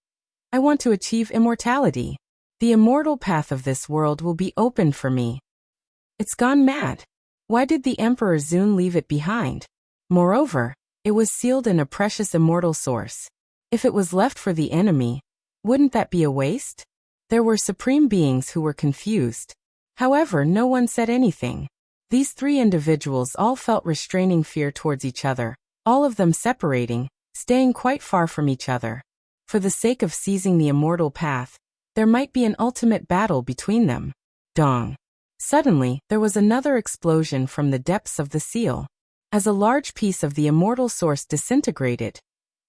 "I want to achieve immortality. The immortal path of this world will be opened for me." It's gone mad. Why did the Emperor Zun leave it behind? Moreover, it was sealed in a precious immortal source. If it was left for the enemy, wouldn't that be a waste? There were supreme beings who were confused. However, no one said anything. These 3 individuals all felt restraining fear towards each other, all of them separating, staying quite far from each other. For the sake of seizing the immortal path, there might be an ultimate battle between them. Dong. Suddenly, there was another explosion from the depths of the seal. As a large piece of the immortal source disintegrated,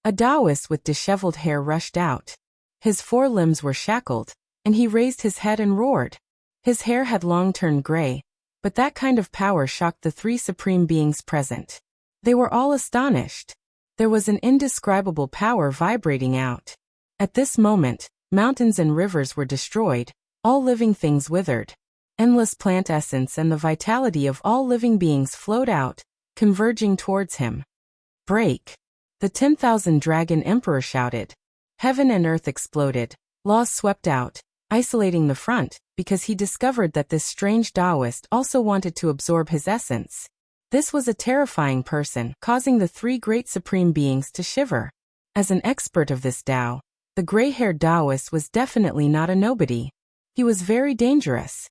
a Taoist with disheveled hair rushed out. His 4 limbs were shackled, and he raised his head and roared. His hair had long turned gray, but that kind of power shocked the 3 supreme beings present. They were all astonished. There was an indescribable power vibrating out. At this moment, mountains and rivers were destroyed, all living things withered. Endless plant essence and the vitality of all living beings flowed out, converging towards him. Break! The 10,000 Dragon Emperor shouted. Heaven and earth exploded, laws swept out, isolating the front, because he discovered that this strange Taoist also wanted to absorb his essence. This was a terrifying person, causing the 3 great supreme beings to shiver. As an expert of this Tao, the gray-haired Taoist was definitely not a nobody. He was very dangerous.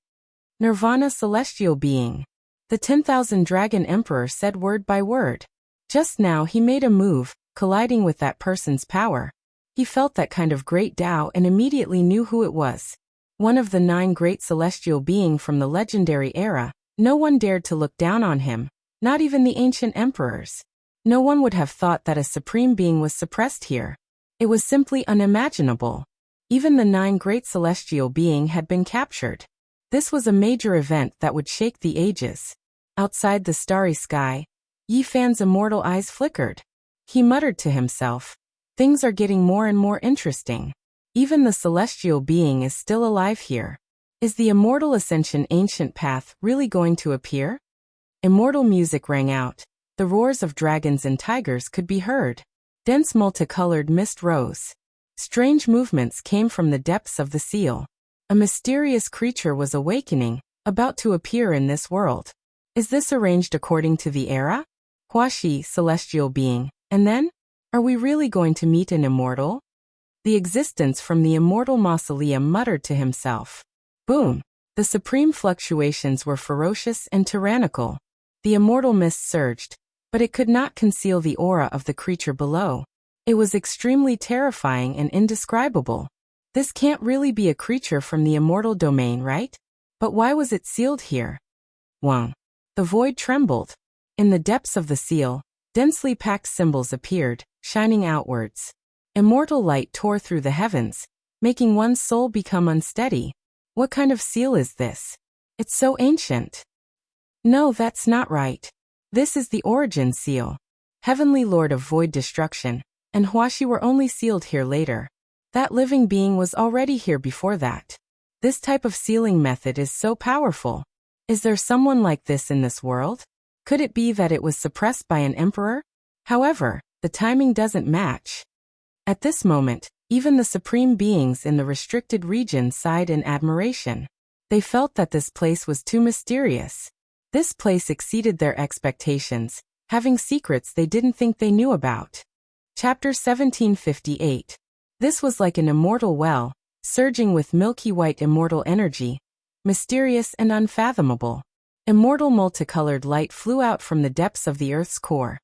Nirvana celestial being. The 10,000 Dragon Emperor said word by word. Just now he made a move, colliding with that person's power. He felt that kind of great Tao and immediately knew who it was. One of the 9 great celestial being from the legendary era. No one dared to look down on him, not even the ancient emperors. No one would have thought that a supreme being was suppressed here. It was simply unimaginable. Even the 9 great celestial being had been captured. This was a major event that would shake the ages. Outside the starry sky, Yi Fan's immortal eyes flickered. He muttered to himself, "Things are getting more and more interesting. Even the celestial being is still alive here. Is the immortal ascension ancient path really going to appear?" Immortal music rang out. The roars of dragons and tigers could be heard. Dense multicolored mist rose. Strange movements came from the depths of the seal. A mysterious creature was awakening, about to appear in this world. Is this arranged according to the era? Huaxi, celestial being, and then? Are we really going to meet an immortal? The existence from the immortal mausoleum muttered to himself. Boom! The supreme fluctuations were ferocious and tyrannical. The immortal mist surged, but it could not conceal the aura of the creature below. It was extremely terrifying and indescribable. This can't really be a creature from the immortal domain, right? But why was it sealed here? Wang. The void trembled. In the depths of the seal, densely packed symbols appeared, shining outwards. Immortal light tore through the heavens, making one's soul become unsteady. What kind of seal is this? It's so ancient. No, that's not right. This is the origin seal. Heavenly Lord of Void Destruction, and Huaxi were only sealed here later. That living being was already here before that. This type of sealing method is so powerful. Is there someone like this in this world? Could it be that it was suppressed by an emperor? However, the timing doesn't match. At this moment, even the supreme beings in the restricted region sighed in admiration. They felt that this place was too mysterious. This place exceeded their expectations, having secrets they didn't think they knew about. Chapter 1758. This was like an immortal well, surging with milky white immortal energy, mysterious and unfathomable. Immortal multicolored light flew out from the depths of the earth's core.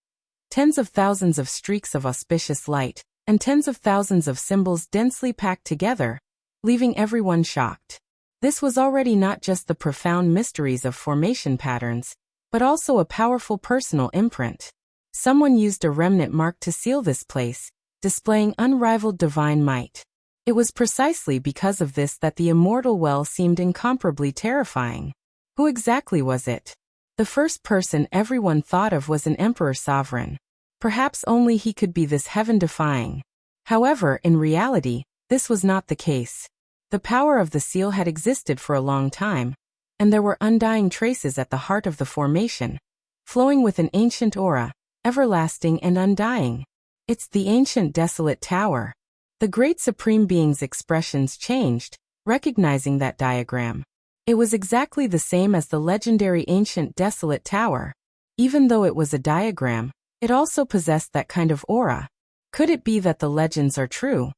Tens of thousands of streaks of auspicious light, and tens of thousands of symbols densely packed together, leaving everyone shocked. This was already not just the profound mysteries of formation patterns, but also a powerful personal imprint. Someone used a remnant mark to seal this place, displaying unrivaled divine might. It was precisely because of this that the immortal well seemed incomparably terrifying. Who exactly was it? The first person everyone thought of was an emperor sovereign. Perhaps only he could be this heaven-defying. However, in reality, this was not the case. The power of the seal had existed for a long time, and there were undying traces at the heart of the formation, flowing with an ancient aura, everlasting and undying. It's the ancient desolate tower. The great supreme being's expressions changed, recognizing that diagram. It was exactly the same as the legendary ancient desolate tower. Even though it was a diagram, it also possessed that kind of aura. Could it be that the legends are true?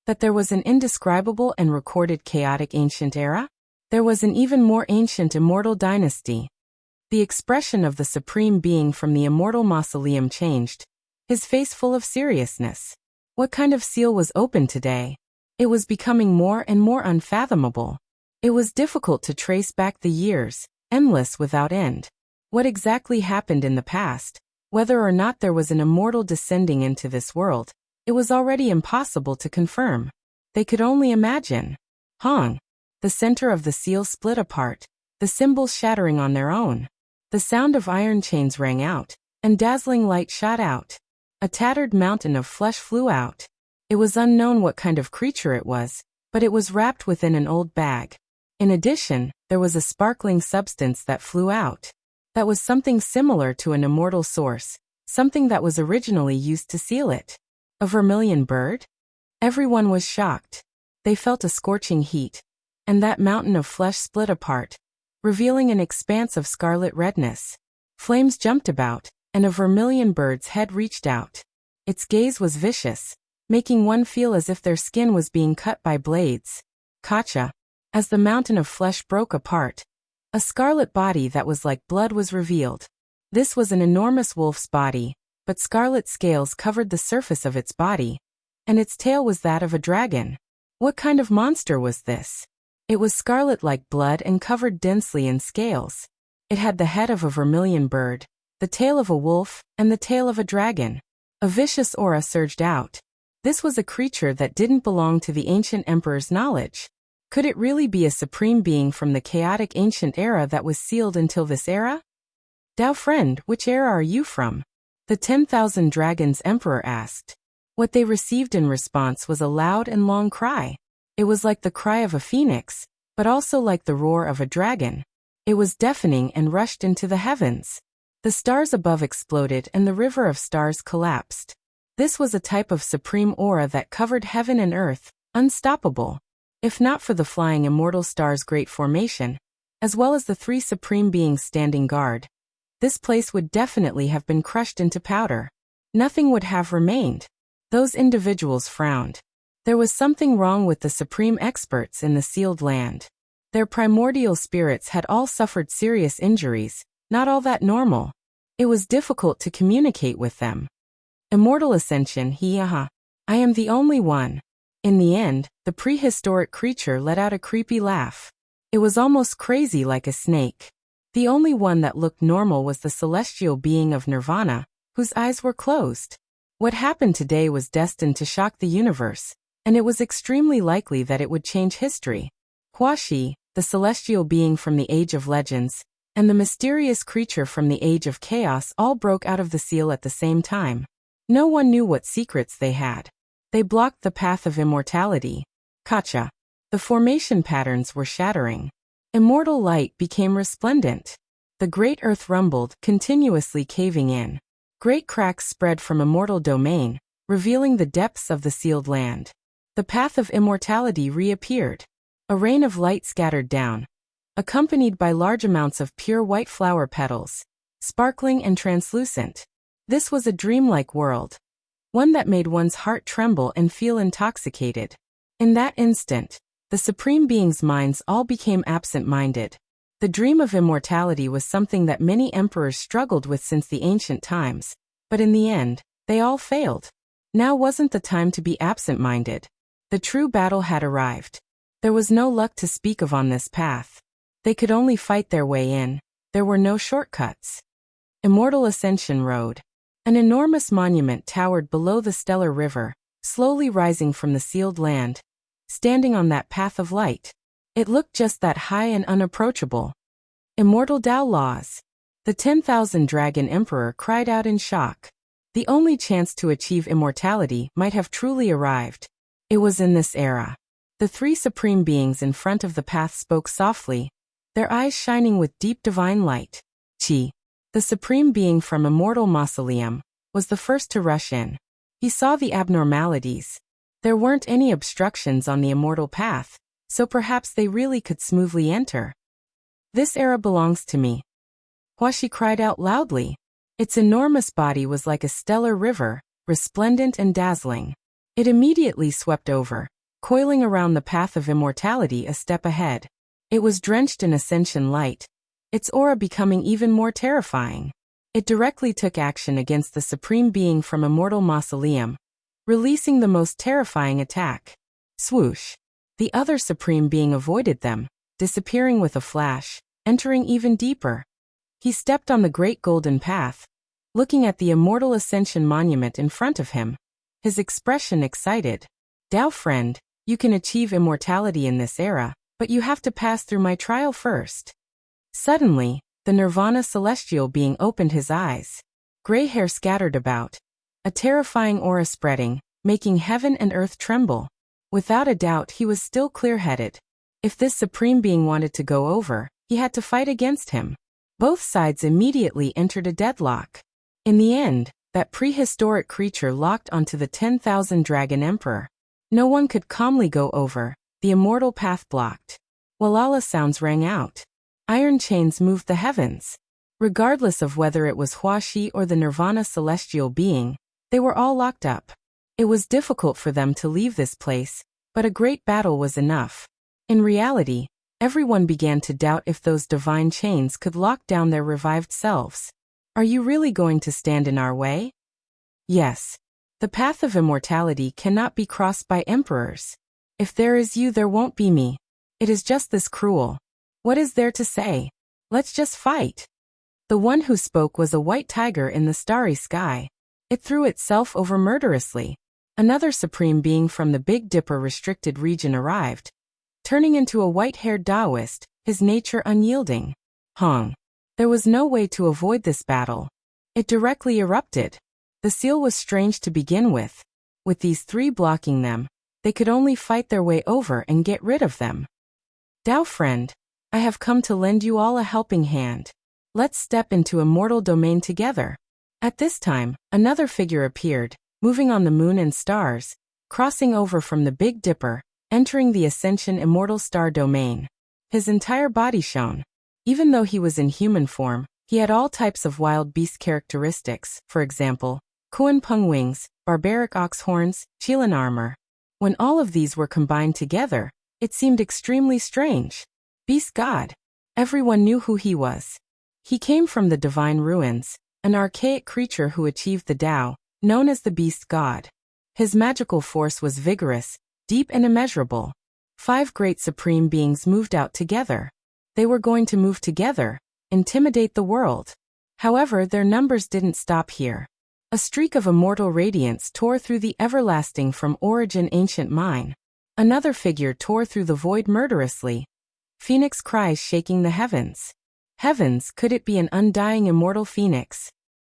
That there was an indescribable and recorded chaotic ancient era? There was an even more ancient immortal dynasty. The expression of the supreme being from the immortal mausoleum changed, his face full of seriousness. What kind of seal was open today? It was becoming more and more unfathomable. It was difficult to trace back the years, endless without end. What exactly happened in the past? Whether or not there was an immortal descending into this world, it was already impossible to confirm. They could only imagine. Hong. The center of the seal split apart, the symbols shattering on their own. The sound of iron chains rang out, and dazzling light shot out. A tattered mountain of flesh flew out. It was unknown what kind of creature it was, but it was wrapped within an old bag. In addition, there was a sparkling substance that flew out. That was something similar to an immortal source, something that was originally used to seal it. A vermilion bird? Everyone was shocked. They felt a scorching heat, and that mountain of flesh split apart, revealing an expanse of scarlet redness. Flames jumped about, and a vermilion bird's head reached out. Its gaze was vicious, making one feel as if their skin was being cut by blades. Kacha. As the mountain of flesh broke apart, a scarlet body that was like blood was revealed. This was an enormous wolf's body, but scarlet scales covered the surface of its body, and its tail was that of a dragon. What kind of monster was this? It was scarlet like blood and covered densely in scales. It had the head of a vermilion bird, the tail of a wolf, and the tail of a dragon. A vicious aura surged out. This was a creature that didn't belong to the ancient emperor's knowledge. Could it really be a supreme being from the chaotic ancient era that was sealed until this era? Dao friend, which era are you from? The 10,000 Dragons Emperor asked. What they received in response was a loud and long cry. It was like the cry of a phoenix, but also like the roar of a dragon. It was deafening and rushed into the heavens. The stars above exploded and the river of stars collapsed. This was a type of supreme aura that covered heaven and earth, unstoppable. If not for the flying immortal star's great formation, as well as the three supreme beings standing guard, this place would definitely have been crushed into powder. Nothing would have remained. Those individuals frowned. There was something wrong with the supreme experts in the sealed land. Their primordial spirits had all suffered serious injuries, not all that normal. It was difficult to communicate with them. Immortal ascension, I am the only one. In the end, the prehistoric creature let out a creepy laugh. It was almost crazy like a snake. The only one that looked normal was the celestial being of Nirvana, whose eyes were closed. What happened today was destined to shock the universe, and it was extremely likely that it would change history. Huaxi, the celestial being from the Age of Legends, and the mysterious creature from the Age of Chaos all broke out of the seal at the same time. No one knew what secrets they had. They blocked the path of immortality. Kacha. The formation patterns were shattering. Immortal light became resplendent. The great earth rumbled, continuously caving in. Great cracks spread from immortal domain, revealing the depths of the sealed land. The path of immortality reappeared. A rain of light scattered down, accompanied by large amounts of pure white flower petals, sparkling and translucent. This was a dreamlike world, one that made one's heart tremble and feel intoxicated. In that instant, the Supreme Being's minds all became absent-minded. The dream of immortality was something that many emperors struggled with since the ancient times, but in the end, they all failed. Now wasn't the time to be absent-minded. The true battle had arrived. There was no luck to speak of on this path. They could only fight their way in. There were no shortcuts. Immortal Ascension Road. An enormous monument towered below the stellar river, slowly rising from the sealed land. Standing on that path of light, it looked just that high and unapproachable. Immortal Tao laws. The 10,000 Dragon Emperor cried out in shock. The only chance to achieve immortality might have truly arrived. It was in this era. The three supreme beings in front of the path spoke softly, their eyes shining with deep divine light. Qi, the supreme being from Immortal Mausoleum, was the first to rush in. He saw the abnormalities. There weren't any obstructions on the immortal path, so perhaps they really could smoothly enter. This era belongs to me. Huaxi cried out loudly. Its enormous body was like a stellar river, resplendent and dazzling. It immediately swept over, coiling around the path of immortality a step ahead. It was drenched in ascension light, its aura becoming even more terrifying. It directly took action against the supreme being from Immortal Mausoleum, releasing the most terrifying attack. Swoosh! The other supreme being avoided them, disappearing with a flash, entering even deeper. He stepped on the great golden path, looking at the Immortal Ascension monument in front of him, his expression excited. Tao friend, you can achieve immortality in this era, but you have to pass through my trial first. Suddenly, the Nirvana celestial being opened his eyes. Gray hair scattered about, a terrifying aura spreading, making heaven and earth tremble. Without a doubt he was still clear-headed. If this supreme being wanted to go over, he had to fight against him. Both sides immediately entered a deadlock. In the end, that prehistoric creature locked onto the 10,000 Dragon Emperor. No one could calmly go over, the immortal path blocked. Walala sounds rang out. Iron chains moved the heavens. Regardless of whether it was Huaxi or the Nirvana celestial being, they were all locked up. It was difficult for them to leave this place, but a great battle was enough. In reality, everyone began to doubt if those divine chains could lock down their revived selves. Are you really going to stand in our way? Yes. The path of immortality cannot be crossed by emperors. If there is you, there won't be me. It is just this cruel. What is there to say? Let's just fight. The one who spoke was a white tiger in the starry sky. It threw itself over murderously. Another supreme being from the Big Dipper restricted region arrived, turning into a white-haired Taoist, his nature unyielding. Hong. There was no way to avoid this battle. It directly erupted. The seal was strange to begin with. With these three blocking them, they could only fight their way over and get rid of them. Tao friend, I have come to lend you all a helping hand. Let's step into immortal domain together. At this time, another figure appeared, moving on the moon and stars, crossing over from the Big Dipper, entering the Ascension Immortal Star Domain. His entire body shone. Even though he was in human form, he had all types of wild beast characteristics, for example, Kuan Pung wings, barbaric ox horns, Chilan armor. When all of these were combined together, it seemed extremely strange. Beast God. Everyone knew who he was. He came from the divine ruins, an archaic creature who achieved the Tao, known as the Beast God. His magical force was vigorous, deep and immeasurable. 5 great supreme beings moved out together. They were going to move together, intimidate the world. However, their numbers didn't stop here. A streak of immortal radiance tore through the everlasting from origin ancient mine. Another figure tore through the void murderously. Phoenix cries shaking the heavens. Heavens, could it be an undying immortal phoenix?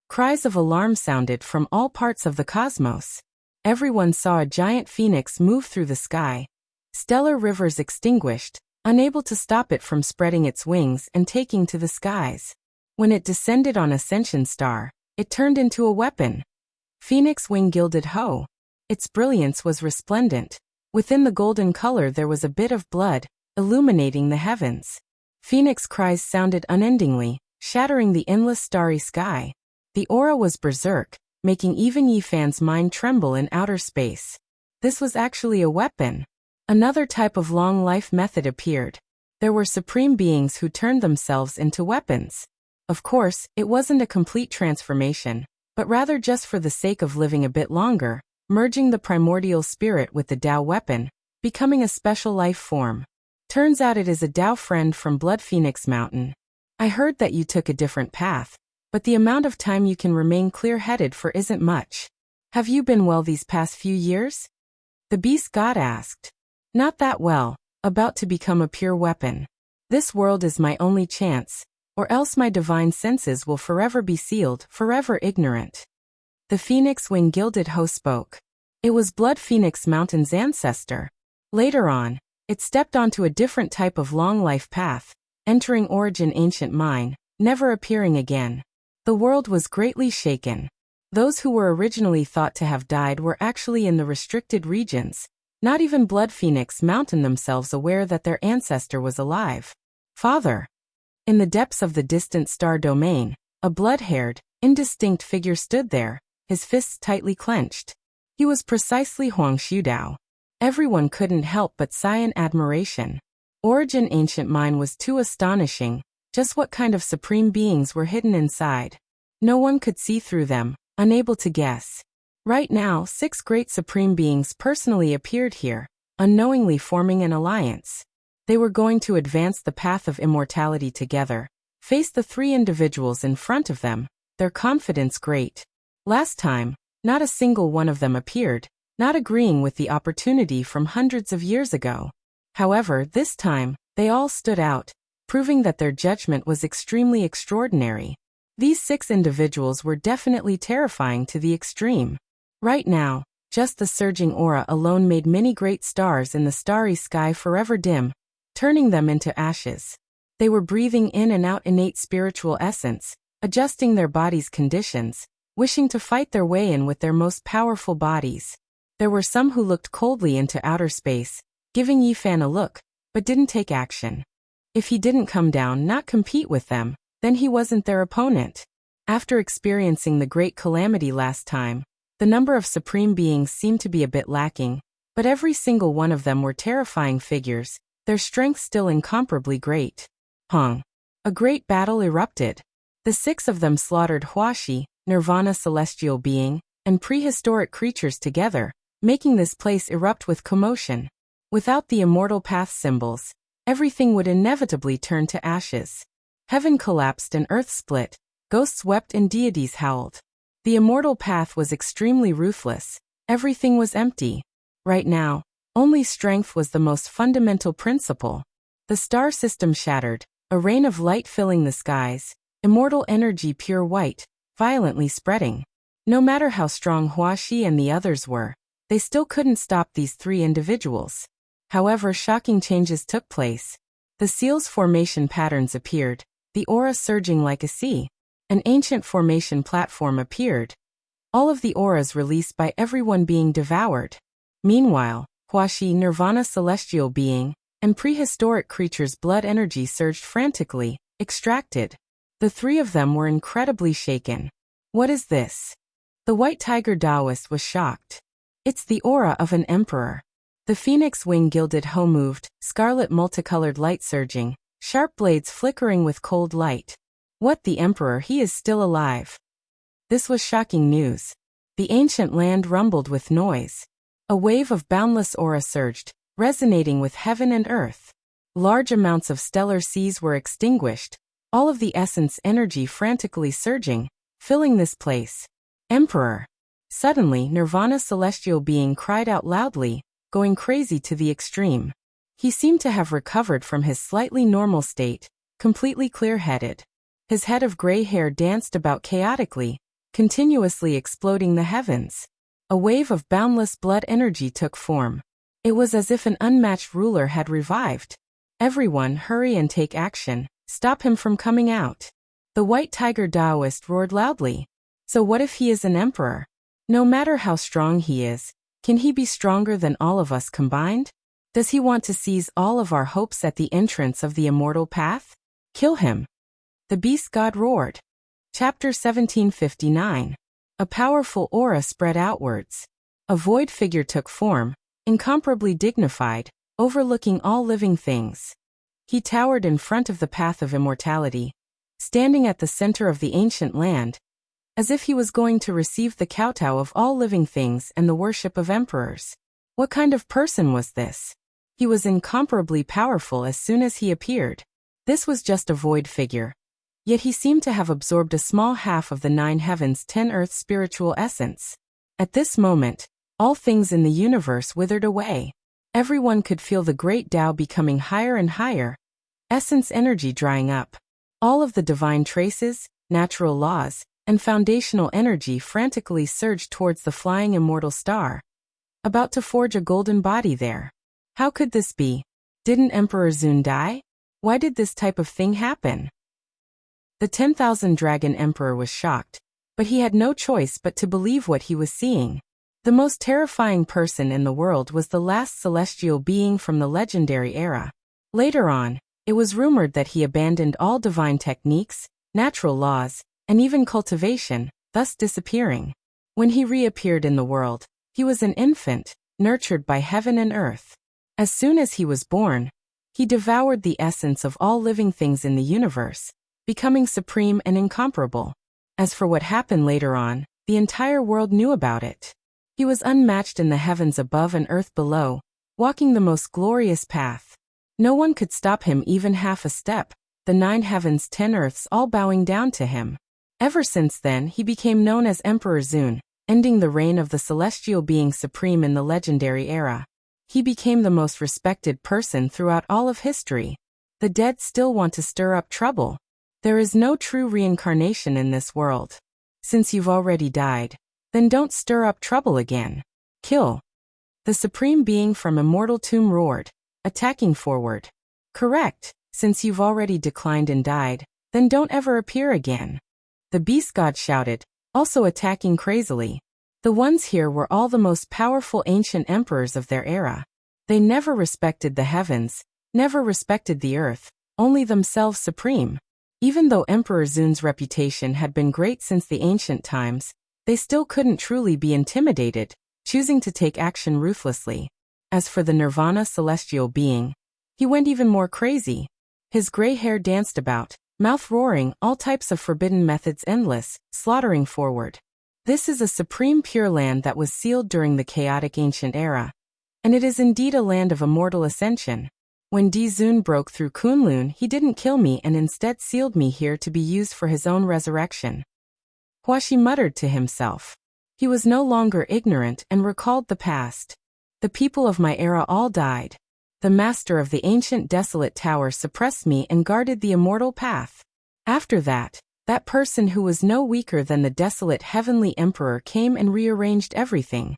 Cries of alarm sounded from all parts of the cosmos. Everyone saw a giant phoenix move through the sky. Stellar rivers extinguished, unable to stop it from spreading its wings and taking to the skies. When it descended on Ascension Star, it turned into a weapon. Phoenix wing gilded hoe. Its brilliance was resplendent. Within the golden color there was a bit of blood, illuminating the heavens. Phoenix cries sounded unendingly, shattering the endless starry sky. The aura was berserk, making even Yifan's mind tremble in outer space. This was actually a weapon. Another type of long life method appeared. There were supreme beings who turned themselves into weapons. Of course, it wasn't a complete transformation, but rather just for the sake of living a bit longer, merging the primordial spirit with the Tao weapon, becoming a special life form. Turns out it is a Tao friend from Blood Phoenix Mountain. I heard that you took a different path, but the amount of time you can remain clear-headed for isn't much. Have you been well these past few years? The Beast God asked. Not that well, about to become a pure weapon. This world is my only chance, or else my divine senses will forever be sealed, forever ignorant. The Phoenix Wing Gilded Hoe spoke. It was Blood Phoenix Mountain's ancestor. Later on, it stepped onto a different type of long life path, entering Origin Ancient Mine, never appearing again. The world was greatly shaken. Those who were originally thought to have died were actually in the restricted regions. Not even Blood Phoenix Mountain themselves aware that their ancestor was alive. Father. In the depths of the distant star domain, a blood-haired, indistinct figure stood there, his fists tightly clenched. He was precisely Huang Shudao. Everyone couldn't help but sigh in admiration. Origin Ancient Mine was too astonishing. Just what kind of supreme beings were hidden inside? No one could see through them, unable to guess. Right now, 6 great supreme beings personally appeared here, unknowingly forming an alliance. They were going to advance the path of immortality together, face the 3 individuals in front of them, their confidence great. Last time, not a single one of them appeared, not agreeing with the opportunity from hundreds of years ago. However, this time, they all stood out, proving that their judgment was extremely extraordinary. These 6 individuals were definitely terrifying to the extreme. Right now, just the surging aura alone made many great stars in the starry sky forever dim, turning them into ashes. They were breathing in and out innate spiritual essence, adjusting their bodies' conditions, wishing to fight their way in with their most powerful bodies. There were some who looked coldly into outer space, giving Yifan a look, but didn't take action. If he didn't come down, not compete with them, then he wasn't their opponent. After experiencing the great calamity last time, the number of supreme beings seemed to be a bit lacking, but every single one of them were terrifying figures, their strength still incomparably great. A great battle erupted. The 6 of them slaughtered Huashi, Nirvana celestial being, and prehistoric creatures together, making this place erupt with commotion. Without the immortal path symbols, everything would inevitably turn to ashes. Heaven collapsed and earth split, ghosts wept and deities howled. The immortal path was extremely ruthless, Everything was empty. Right now, only strength was the most fundamental principle. The star system shattered, a rain of light filling the skies, immortal energy pure white, violently spreading. No matter how strong Huaxi and the others were, they still couldn't stop these three individuals. However, shocking changes took place. The seal's formation patterns appeared, the aura surging like a sea. An ancient formation platform appeared. All of the auras released by everyone being devoured. Meanwhile, Huaxi, Nirvana celestial being, and prehistoric creatures' blood energy surged frantically, extracted. The three of them were incredibly shaken. What is this? The white tiger Taoist was shocked. It's the aura of an emperor. The phoenix wing gilded hoe moved, scarlet multicolored light surging, sharp blades flickering with cold light. What, the emperor? He is still alive. This was shocking news. The ancient land rumbled with noise. A wave of boundless aura surged, resonating with heaven and earth. Large amounts of stellar seas were extinguished, all of the essence energy frantically surging, filling this place. Emperor! Suddenly, Nirvana celestial being cried out loudly, going crazy to the extreme. He seemed to have recovered from his slightly normal state, completely clear-headed. His head of gray hair danced about chaotically, continuously exploding the heavens. A wave of boundless blood energy took form. It was as if an unmatched ruler had revived. Everyone, hurry and take action, stop him from coming out. The white tiger Taoist roared loudly. So what if he is an emperor? No matter how strong he is, can he be stronger than all of us combined? Does he want to seize all of our hopes at the entrance of the immortal path? Kill him. The beast god roared. Chapter 1759. A powerful aura spread outwards. A void figure took form, incomparably dignified, overlooking all living things. He towered in front of the path of immortality, standing at the center of the ancient land, as if he was going to receive the kowtow of all living things and the worship of emperors. What kind of person was this? He was incomparably powerful as soon as he appeared. This was just a void figure. Yet he seemed to have absorbed a small half of the 9 heavens 10 earth's spiritual essence. At this moment, all things in the universe withered away. Everyone could feel the great Tao becoming higher and higher, essence energy drying up. All of the divine traces, natural laws, and foundational energy frantically surged towards the flying immortal star, about to forge a golden body there. How could this be? Didn't Emperor Zun die? Why did this type of thing happen? The 10,000 Dragon Emperor was shocked, but he had no choice but to believe what he was seeing. The most terrifying person in the world was the last celestial being from the legendary era. Later on, it was rumored that he abandoned all divine techniques, natural laws, and even cultivation, thus disappearing. When he reappeared in the world, he was an infant, nurtured by heaven and earth. As soon as he was born, he devoured the essence of all living things in the universe, becoming supreme and incomparable. As for what happened later on, the entire world knew about it. He was unmatched in the heavens above and earth below, walking the most glorious path. No one could stop him even half a step, the 9 heavens 10 earths all bowing down to him. Ever since then he became known as Emperor Zun, ending the reign of the celestial being supreme in the legendary era. He became the most respected person throughout all of history. The dead still want to stir up trouble. There is no true reincarnation in this world. Since you've already died, then don't stir up trouble again. Kill. The supreme being from Immortal Tomb roared, attacking forward. Correct, since you've already declined and died, then don't ever appear again. The beast god shouted, also attacking crazily. The ones here were all the most powerful ancient emperors of their era. They never respected the heavens, never respected the earth, only themselves supreme. Even though Emperor Zun's reputation had been great since the ancient times, they still couldn't truly be intimidated, choosing to take action ruthlessly. As for the Nirvana celestial being, he went even more crazy. His gray hair danced about, mouth roaring, all types of forbidden methods endless, slaughtering forward. This is a supreme pure land that was sealed during the chaotic ancient era, and it is indeed a land of immortal ascension. When Zun broke through Kunlun, he didn't kill me and instead sealed me here to be used for his own resurrection. Huaxi muttered to himself. He was no longer ignorant and recalled the past. The people of my era all died. The master of the ancient desolate tower suppressed me and guarded the immortal path. After that, that person who was no weaker than the desolate heavenly emperor came and rearranged everything.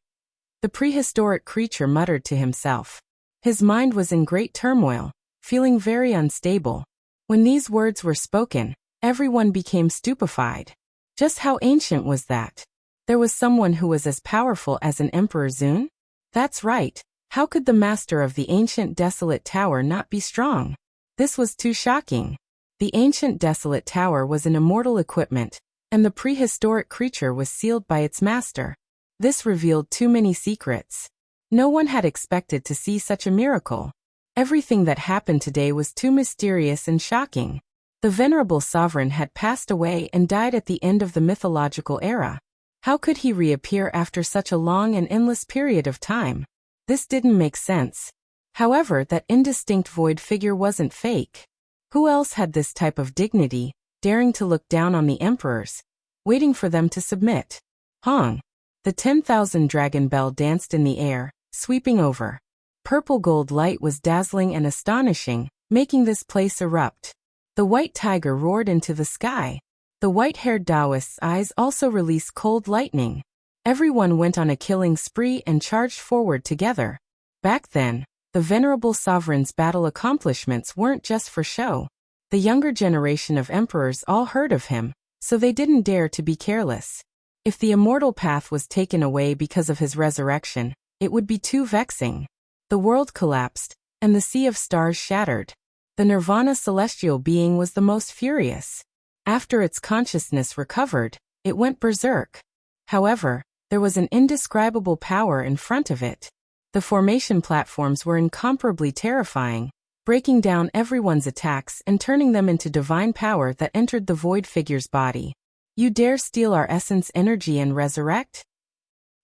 The prehistoric creature muttered to himself. His mind was in great turmoil, feeling very unstable. When these words were spoken, everyone became stupefied. Just how ancient was that? There was someone who was as powerful as an Emperor Zun? That's right. How could the master of the ancient desolate tower not be strong? This was too shocking. The ancient desolate tower was an immortal equipment, and the prehistoric creature was sealed by its master. This revealed too many secrets. No one had expected to see such a miracle. Everything that happened today was too mysterious and shocking. The venerable sovereign had passed away and died at the end of the mythological era. How could he reappear after such a long and endless period of time? This didn't make sense. However, that indistinct void figure wasn't fake. Who else had this type of dignity, daring to look down on the emperors, waiting for them to submit? Hong! The 10,000 dragon bell danced in the air, sweeping over. Purple gold light was dazzling and astonishing, making this place erupt. The white tiger roared into the sky. The white-haired Taoist's eyes also released cold lightning. Everyone went on a killing spree and charged forward together. Back then, the venerable sovereign's battle accomplishments weren't just for show. The younger generation of emperors all heard of him, so they didn't dare to be careless. If the immortal path was taken away because of his resurrection, it would be too vexing. The world collapsed, and the sea of stars shattered. The nirvana celestial being was the most furious. After its consciousness recovered, it went berserk. However, there was an indescribable power in front of it. The formation platforms were incomparably terrifying, breaking down everyone's attacks and turning them into divine power that entered the void figure's body. You dare steal our essence energy and resurrect?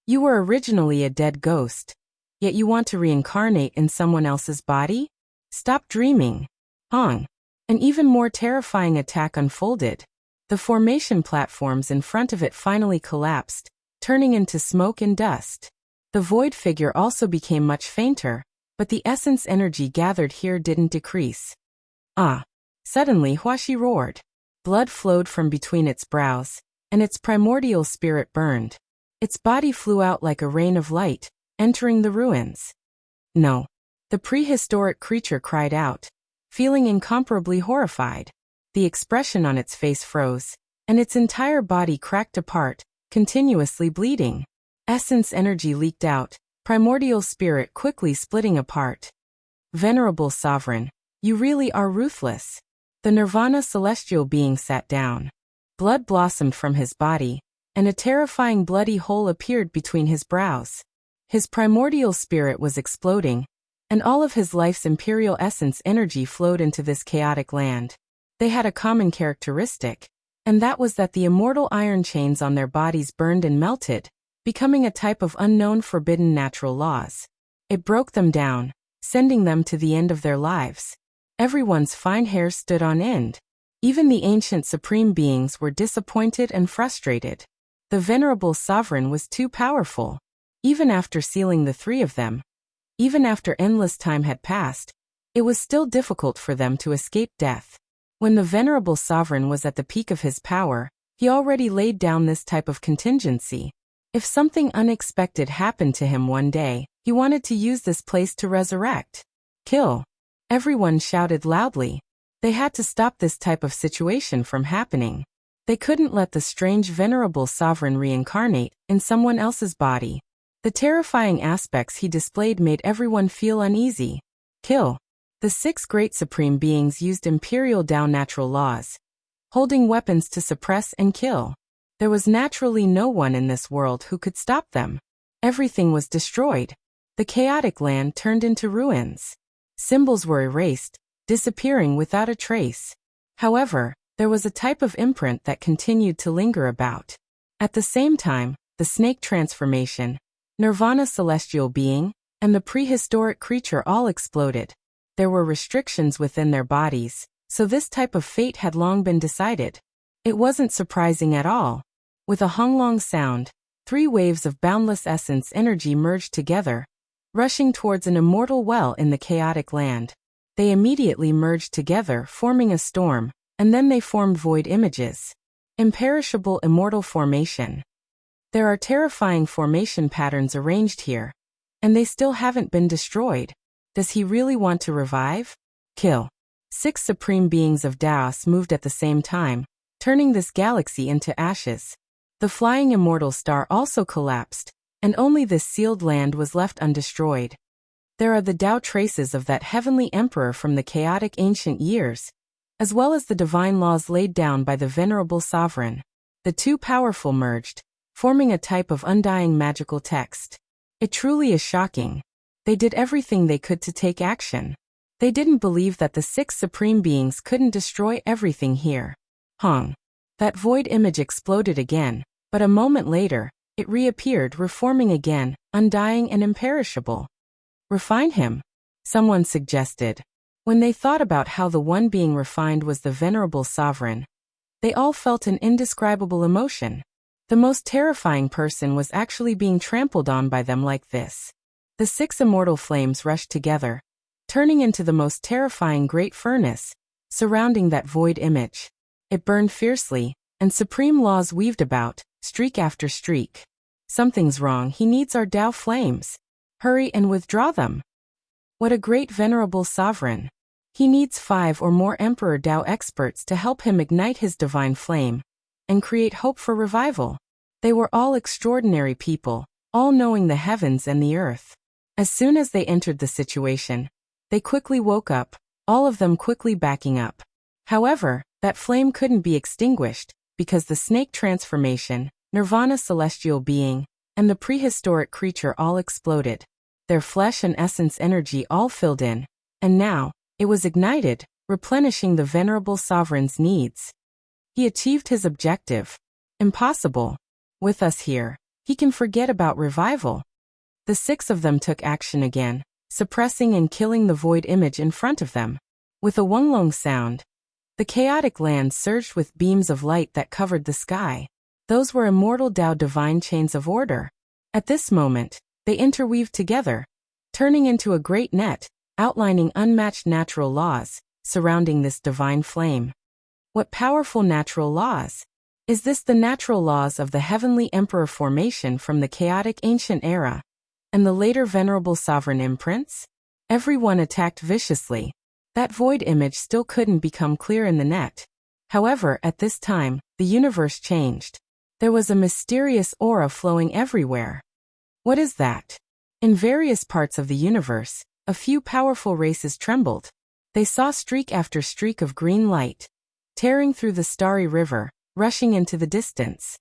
You were originally a dead ghost, yet you want to reincarnate in someone else's body? Stop dreaming. Hong! An even more terrifying attack unfolded. The formation platforms in front of it finally collapsed, turning into smoke and dust. The void figure also became much fainter, but the essence energy gathered here didn't decrease. Ah! Suddenly Huashi roared. Blood flowed from between its brows, and its primordial spirit burned. Its body flew out like a rain of light, entering the ruins. No! The prehistoric creature cried out, feeling incomparably horrified. The expression on its face froze, and its entire body cracked apart, continuously bleeding. Essence energy leaked out, primordial spirit quickly splitting apart. Venerable sovereign, you really are ruthless. The nirvana celestial being sat down. Blood blossomed from his body, and a terrifying bloody hole appeared between his brows. His primordial spirit was exploding, and all of his life's imperial essence energy flowed into this chaotic land. They had a common characteristic, and that was that the immortal iron chains on their bodies burned and melted, becoming a type of unknown forbidden natural laws. It broke them down, sending them to the end of their lives. Everyone's fine hair stood on end. Even the ancient supreme beings were disappointed and frustrated. The venerable sovereign was too powerful. Even after sealing the three of them, even after endless time had passed, it was still difficult for them to escape death. When the venerable sovereign was at the peak of his power, he already laid down this type of contingency. If something unexpected happened to him one day, he wanted to use this place to resurrect. Kill! Everyone shouted loudly. They had to stop this type of situation from happening. They couldn't let the strange venerable sovereign reincarnate in someone else's body. The terrifying aspects he displayed made everyone feel uneasy. Kill! The 6 great supreme beings used imperial Tao natural laws, holding weapons to suppress and kill. There was naturally no one in this world who could stop them. Everything was destroyed. The chaotic land turned into ruins. Symbols were erased, disappearing without a trace. However, there was a type of imprint that continued to linger about. At the same time, the snake transformation, nirvana celestial being, and the prehistoric creature all exploded. There were restrictions within their bodies, so this type of fate had long been decided. It wasn't surprising at all. With a honglong sound, 3 waves of boundless essence energy merged together, rushing towards an immortal well in the chaotic land. They immediately merged together, forming a storm, and then they formed void images. Imperishable immortal formation. There are terrifying formation patterns arranged here. And they still haven't been destroyed. Does he really want to revive? Kill. 6 supreme beings of Daos moved at the same time, turning this galaxy into ashes. The flying immortal star also collapsed, and only this sealed land was left undestroyed. There are the Tao traces of that heavenly emperor from the chaotic ancient years, as well as the divine laws laid down by the venerable sovereign. The two powerful merged, forming a type of undying magical text. It truly is shocking. They did everything they could to take action. They didn't believe that the 6 supreme beings couldn't destroy everything here. Hong. That void image exploded again, but a moment later, it reappeared, reforming again, undying and imperishable. Refine him, someone suggested. When they thought about how the one being refined was the venerable sovereign, they all felt an indescribable emotion. The most terrifying person was actually being trampled on by them like this. The 6 immortal flames rushed together, turning into the most terrifying great furnace, surrounding that void image. It burned fiercely, and supreme laws weaved about, streak after streak. Something's wrong, he needs our Tao flames. Hurry and withdraw them. What a great venerable sovereign. He needs 5 or more Emperor Tao experts to help him ignite his divine flame and create hope for revival. They were all extraordinary people, all knowing the heavens and the earth. As soon as they entered the situation, they quickly woke up, all of them quickly backing up. However, that flame couldn't be extinguished, because the snake transformation, Nirvana celestial being, and the prehistoric creature all exploded. Their flesh and essence energy all filled in, and now, it was ignited, replenishing the venerable sovereign's needs. He achieved his objective. Impossible. With us here, he can forget about revival. The 6 of them took action again, suppressing and killing the void image in front of them. With a wonglong sound, the chaotic land surged with beams of light that covered the sky. Those were immortal Tao divine chains of order. At this moment, they interweaved together, turning into a great net, outlining unmatched natural laws, surrounding this divine flame. What powerful natural laws! Is this the natural laws of the heavenly emperor formation from the chaotic ancient era, and the later venerable sovereign imprints? Everyone attacked viciously. That void image still couldn't become clear in the net. However, at this time, the universe changed. There was a mysterious aura flowing everywhere. What is that? In various parts of the universe, a few powerful races trembled. They saw streak after streak of green light, tearing through the starry river, rushing into the distance.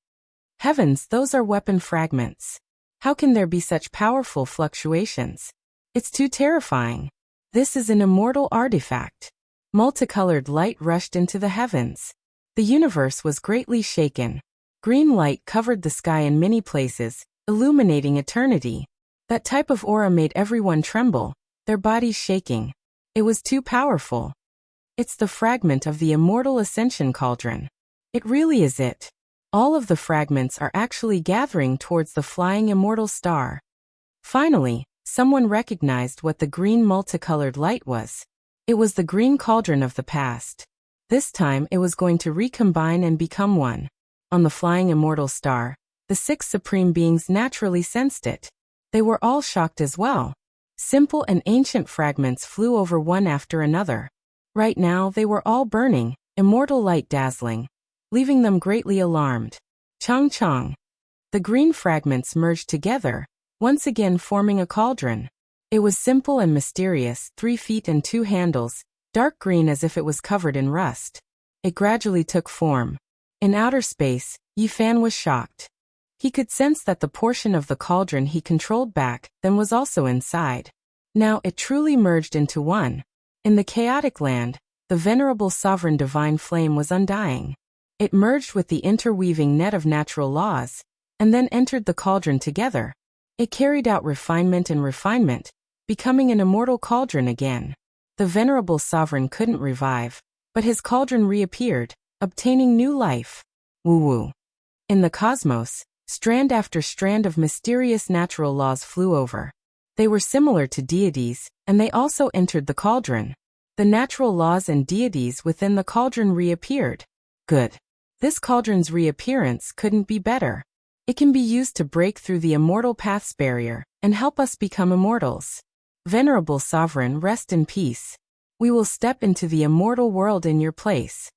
Heavens, those are weapon fragments. How can there be such powerful fluctuations? It's too terrifying. This is an immortal artifact. Multicolored light rushed into the heavens. The universe was greatly shaken. Green light covered the sky in many places, illuminating eternity. That type of aura made everyone tremble, their bodies shaking. It was too powerful. It's the fragment of the immortal ascension cauldron. It really is it. All of the fragments are actually gathering towards the flying immortal star. Finally, someone recognized what the green multicolored light was. It was the green cauldron of the past. This time it was going to recombine and become one. On the flying immortal star, the 6 supreme beings naturally sensed it. They were all shocked as well. Simple and ancient fragments flew over one after another. Right now they were all burning, immortal light dazzling, leaving them greatly alarmed. Chong chong. The green fragments merged together, once again forming a cauldron. It was simple and mysterious, 3 feet and 2 handles, dark green as if it was covered in rust. It gradually took form. In outer space, Yifan was shocked. He could sense that the portion of the cauldron he controlled back then was also inside. Now it truly merged into one. In the chaotic land, the venerable sovereign divine flame was undying. It merged with the interweaving net of natural laws, and then entered the cauldron together. It carried out refinement and refinement, becoming an immortal cauldron again. The venerable sovereign couldn't revive, but his cauldron reappeared, obtaining new life. Woo-woo. In the cosmos, Strand after strand of mysterious natural laws flew over. They were similar to deities, and they also entered the cauldron. The natural laws and deities within the cauldron reappeared. Good. This cauldron's reappearance couldn't be better. It can be used to break through the immortal path's barrier and help us become immortals. Venerable Sovereign, rest in peace. We will step into the immortal world in your place.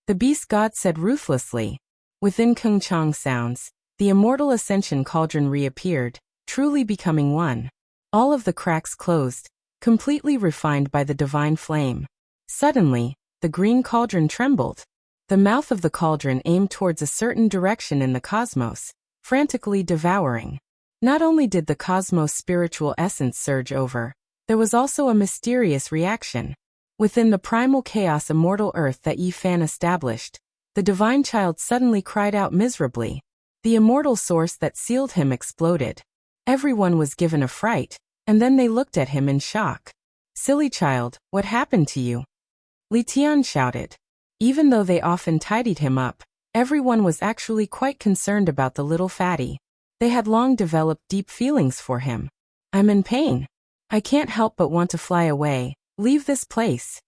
The beast god said ruthlessly. Within Kung Chang sounds, the immortal ascension cauldron reappeared, truly becoming one. All of the cracks closed, completely refined by the divine flame. Suddenly, the green cauldron trembled. The mouth of the cauldron aimed towards a certain direction in the cosmos, frantically devouring. Not only did the cosmos' spiritual essence surge over, there was also a mysterious reaction. Within the primal chaos immortal earth that Yi Fan established, the divine child suddenly cried out miserably. The immortal source that sealed him exploded. Everyone was given a fright, and then they looked at him in shock. Silly child, what happened to you? Li Tian shouted. Even though they often tidied him up, everyone was actually quite concerned about the little fatty. They had long developed deep feelings for him. I'm in pain. I can't help but want to fly away. Leave this place.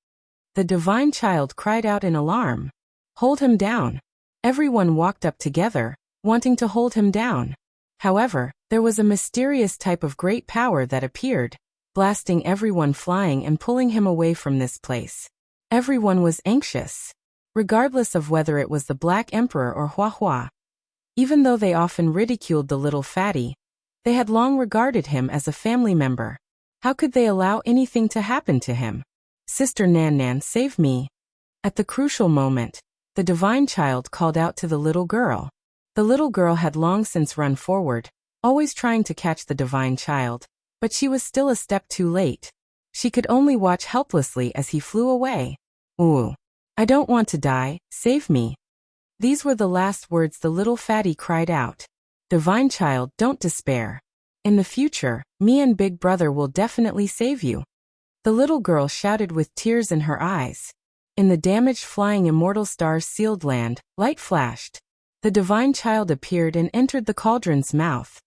The divine child cried out in alarm. Hold him down. Everyone walked up together, wanting to hold him down. However, there was a mysterious type of great power that appeared, blasting everyone flying and pulling him away from this place. Everyone was anxious, regardless of whether it was the Black Emperor or Hua Hua. Even though they often ridiculed the little fatty, they had long regarded him as a family member. How could they allow anything to happen to him? Sister Nan Nan, save me. At the crucial moment, the divine child called out to the little girl. The little girl had long since run forward, always trying to catch the divine child, but she was still a step too late. She could only watch helplessly as he flew away. Ooh. I don't want to die, save me. These were the last words the little fatty cried out. Divine child, don't despair. In the future, me and Big Brother will definitely save you. The little girl shouted with tears in her eyes. In the damaged flying immortal stars sealed land, light flashed. The divine child appeared and entered the cauldron's mouth.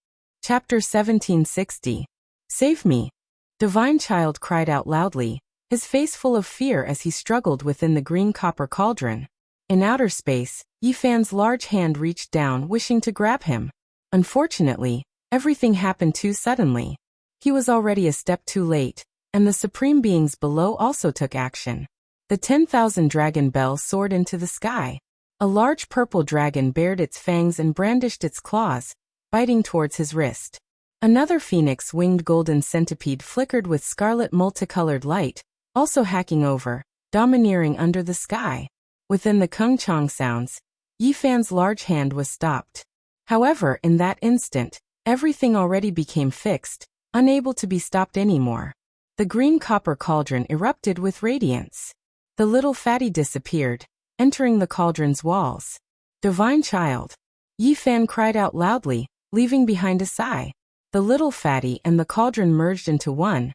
Chapter 1760. Save me. Divine child cried out loudly, his face full of fear as he struggled within the green copper cauldron. In outer space, Yi Fan's large hand reached down wishing to grab him. Unfortunately, everything happened too suddenly. He was already a step too late, and the supreme beings below also took action. The 10,000 dragon bell soared into the sky. A large purple dragon bared its fangs and brandished its claws, biting towards his wrist. Another phoenix-winged golden centipede flickered with scarlet multicolored light, also hacking over, domineering under the sky. Within the Kung Chang sounds, Yi Fan's large hand was stopped. However, in that instant, everything already became fixed, unable to be stopped anymore. The green copper cauldron erupted with radiance. The little fatty disappeared, entering the cauldron's walls. Divine child. Yi Fan cried out loudly, leaving behind a sigh. The little fatty and the cauldron merged into one,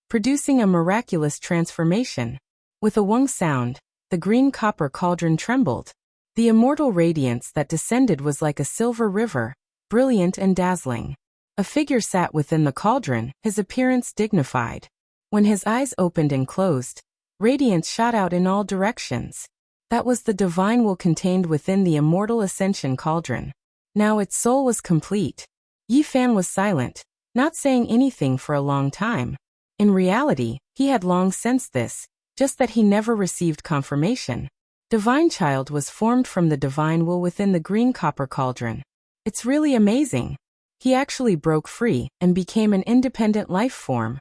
producing a miraculous transformation. With a wong sound, the green copper cauldron trembled. The immortal radiance that descended was like a silver river, brilliant and dazzling. A figure sat within the cauldron, his appearance dignified. When his eyes opened and closed, radiance shot out in all directions. That was the divine will contained within the immortal ascension cauldron. Now its soul was complete. Yi Fan was silent, not saying anything for a long time. In reality, he had long sensed this, just that he never received confirmation. Divine child was formed from the divine will within the green copper cauldron. It's really amazing. He actually broke free and became an independent life form.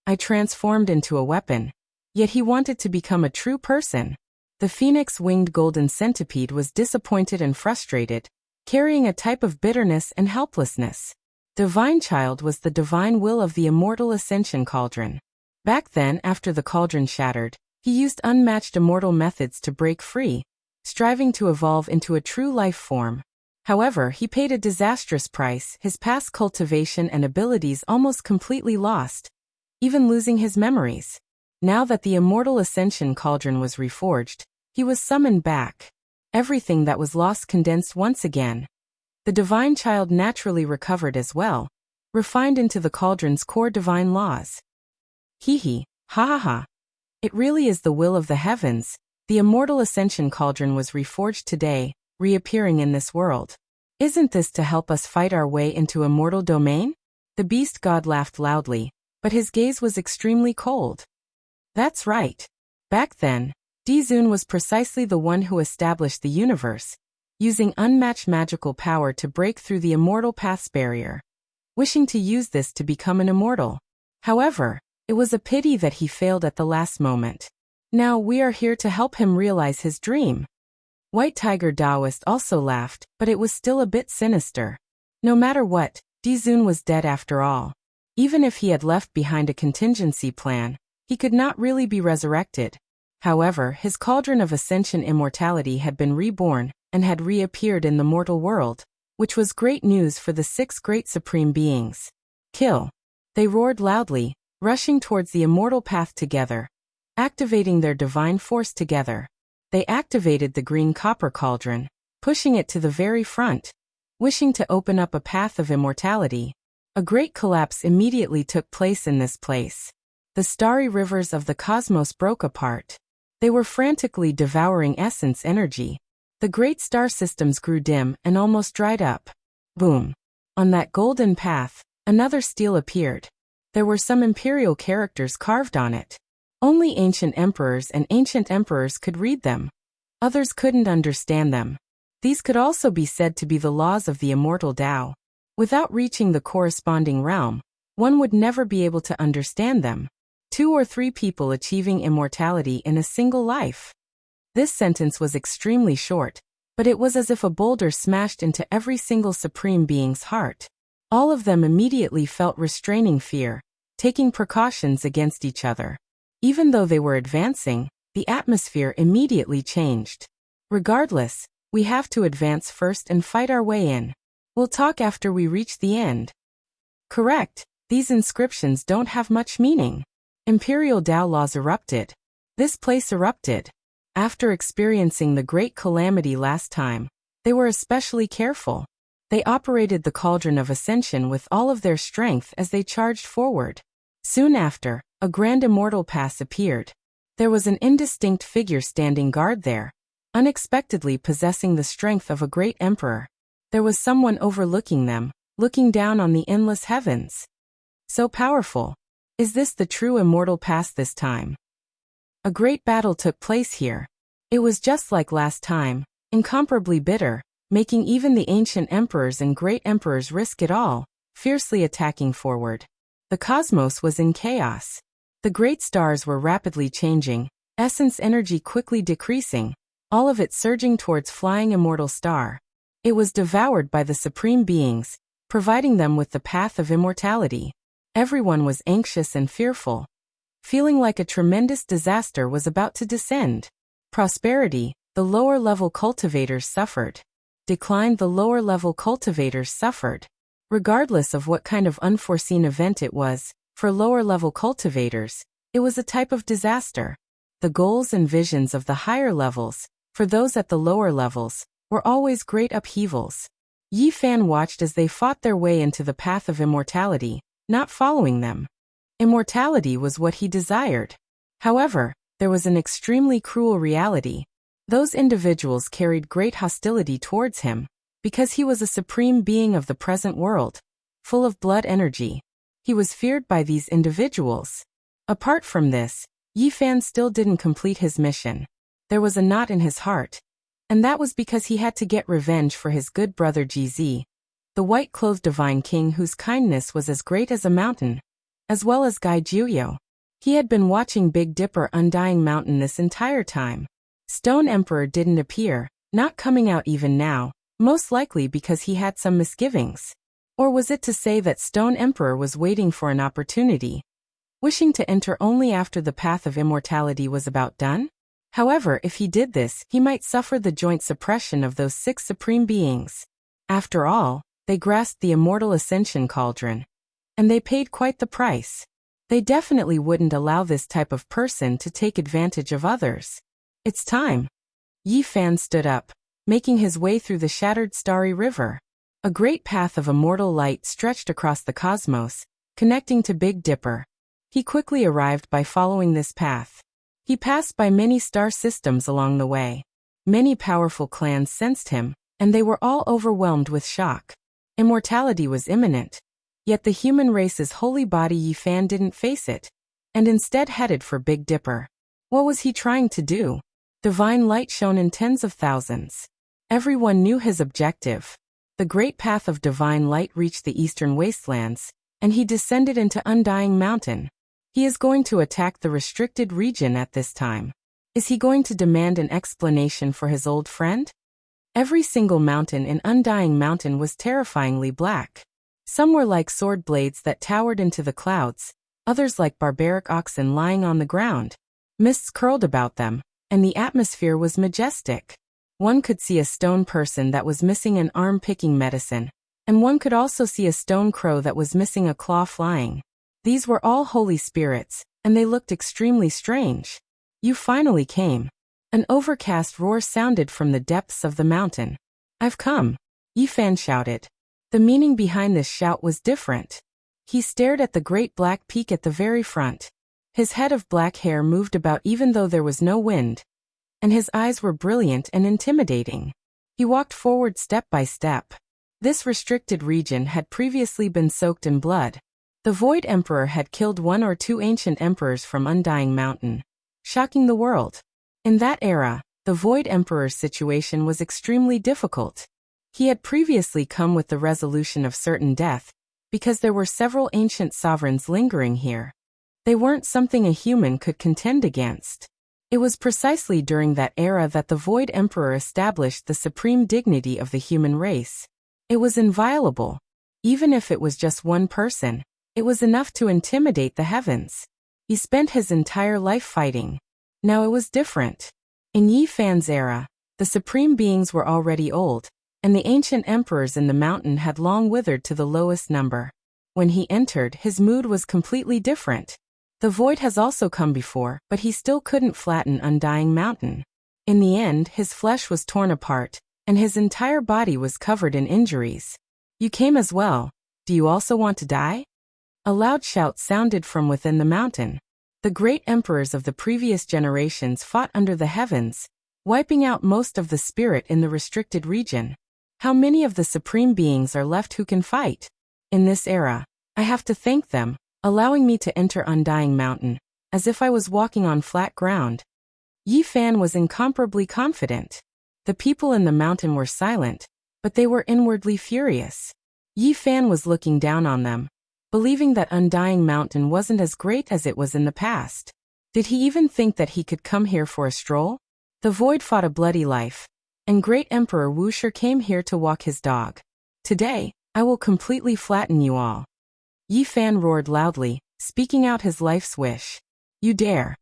I transformed into a weapon. Yet he wanted to become a true person. The phoenix-winged golden centipede was disappointed and frustrated, carrying a type of bitterness and helplessness. Divine child was the divine will of the immortal ascension cauldron. Back then, after the cauldron shattered, he used unmatched immortal methods to break free, striving to evolve into a true life form. However, he paid a disastrous price, his past cultivation and abilities almost completely lost, even losing his memories. Now that the immortal ascension cauldron was reforged, he was summoned back. Everything that was lost condensed once again. The divine child naturally recovered as well, refined into the cauldron's core divine laws. Hee hee, ha ha ha. It really is the will of the heavens. The immortal ascension cauldron was reforged today, reappearing in this world. Isn't this to help us fight our way into immortal domain? The beast god laughed loudly, but his gaze was extremely cold. That's right. Back then, Dizun was precisely the one who established the universe, using unmatched magical power to break through the immortal path's barrier, wishing to use this to become an immortal. However, it was a pity that he failed at the last moment. Now we are here to help him realize his dream. White Tiger Taoist also laughed, but it was still a bit sinister. No matter what, Dizun was dead after all. Even if he had left behind a contingency plan, he could not really be resurrected. However, his cauldron of ascension immortality had been reborn and had reappeared in the mortal world, which was great news for the 6 great supreme beings. Kill! They roared loudly, rushing towards the immortal path together, activating their divine force together. They activated the green copper cauldron, pushing it to the very front, wishing to open up a path of immortality. A great collapse immediately took place in this place. The starry rivers of the cosmos broke apart. They were frantically devouring essence energy. The great star systems grew dim and almost dried up. Boom! On that golden path, another stele appeared. There were some imperial characters carved on it. Only ancient emperors and ancient emperors could read them. Others couldn't understand them. These could also be said to be the laws of the immortal Tao. Without reaching the corresponding realm, one would never be able to understand them. 2 or 3 people achieving immortality in a single life. This sentence was extremely short, but it was as if a boulder smashed into every single supreme being's heart. All of them immediately felt restraining fear, taking precautions against each other. Even though they were advancing, the atmosphere immediately changed. Regardless, we have to advance first and fight our way in. We'll talk after we reach the end. Correct, these inscriptions don't have much meaning. Imperial Tao laws erupted. This place erupted. After experiencing the great calamity last time, they were especially careful. They operated the cauldron of ascension with all of their strength as they charged forward. Soon after, a grand immortal pass appeared. There was an indistinct figure standing guard there, unexpectedly possessing the strength of a great emperor. There was someone overlooking them, looking down on the endless heavens. So powerful. Is this the true immortal pass this time? A great battle took place here. It was just like last time, incomparably bitter, making even the ancient emperors and great emperors risk it all, fiercely attacking forward. The cosmos was in chaos. The great stars were rapidly changing, essence energy quickly decreasing, all of it surging towards flying immortal star. It was devoured by the supreme beings, providing them with the path of immortality. Everyone was anxious and fearful, feeling like a tremendous disaster was about to descend. Prosperity, the lower-level cultivators suffered. Decline, the lower-level cultivators suffered. Regardless of what kind of unforeseen event it was, for lower-level cultivators, it was a type of disaster. The goals and visions of the higher levels, for those at the lower levels, were always great upheavals. Yi Fan watched as they fought their way into the path of immortality, not following them. Immortality was what he desired. However, there was an extremely cruel reality. Those individuals carried great hostility towards him, because he was a supreme being of the present world, full of blood energy. He was feared by these individuals. Apart from this, Yi Fan still didn't complete his mission. There was a knot in his heart, and that was because he had to get revenge for his good brother GZ, the white-clothed divine king whose kindness was as great as a mountain, as well as Gai Juyo. He had been watching Big Dipper Undying Mountain this entire time. Stone Emperor didn't appear, not coming out even now, most likely because he had some misgivings. Or was it to say that Stone Emperor was waiting for an opportunity, wishing to enter only after the path of immortality was about done? However, if he did this, he might suffer the joint suppression of those 6 supreme beings. After all, they grasped the immortal ascension cauldron, and they paid quite the price. They definitely wouldn't allow this type of person to take advantage of others. It's time. Yi Fan stood up, making his way through the shattered starry river. A great path of immortal light stretched across the cosmos, connecting to Big Dipper. He quickly arrived by following this path. He passed by many star systems along the way. Many powerful clans sensed him, and they were all overwhelmed with shock. Immortality was imminent. Yet the human race's holy body Yi Fan didn't face it, and instead headed for Big Dipper. What was he trying to do? Divine light shone in tens of thousands. Everyone knew his objective. The great path of divine light reached the eastern wastelands, and he descended into Undying Mountain. He is going to attack the restricted region at this time. Is he going to demand an explanation for his old friend? Every single mountain in Undying Mountain was terrifyingly black. Some were like sword blades that towered into the clouds, others like barbaric oxen lying on the ground. Mists curled about them, and the atmosphere was majestic. One could see a stone person that was missing an arm picking medicine, and one could also see a stone crow that was missing a claw flying. These were all holy spirits, and they looked extremely strange. You finally came. An overcast roar sounded from the depths of the mountain. I've come, Yi Fan shouted. The meaning behind this shout was different. He stared at the great black peak at the very front. His head of black hair moved about even though there was no wind, and his eyes were brilliant and intimidating. He walked forward step by step. This restricted region had previously been soaked in blood. The Void Emperor had killed one or two ancient emperors from Undying Mountain, shocking the world. In that era, the Void Emperor's situation was extremely difficult. He had previously come with the resolution of certain death, because there were several ancient sovereigns lingering here. They weren't something a human could contend against. It was precisely during that era that the Void Emperor established the supreme dignity of the human race. It was inviolable. Even if it was just one person, it was enough to intimidate the heavens. He spent his entire life fighting. Now it was different. In Yi Fan's era, the supreme beings were already old, and the ancient emperors in the mountain had long withered to the lowest number. When he entered, his mood was completely different. The void has also come before, but he still couldn't flatten Undying Mountain. In the end, his flesh was torn apart, and his entire body was covered in injuries. You came as well. Do you also want to die? A loud shout sounded from within the mountain. The great emperors of the previous generations fought under the heavens, wiping out most of the spirit in the restricted region. How many of the supreme beings are left who can fight? In this era, I have to thank them, allowing me to enter Undying Mountain, as if I was walking on flat ground. Yi Fan was incomparably confident. The people in the mountain were silent, but they were inwardly furious. Yi Fan was looking down on them, believing that Undying Mountain wasn't as great as it was in the past. Did he even think that he could come here for a stroll? The void fought a bloody life, and Great Emperor Wuxia came here to walk his dog. Today, I will completely flatten you all. Yi Fan roared loudly, speaking out his life's wish. You dare.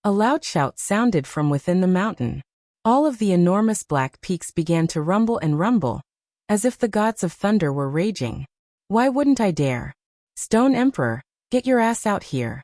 A loud shout sounded from within the mountain. All of the enormous black peaks began to rumble, as if the gods of thunder were raging. Why wouldn't I dare? Stone Emperor, get your ass out here.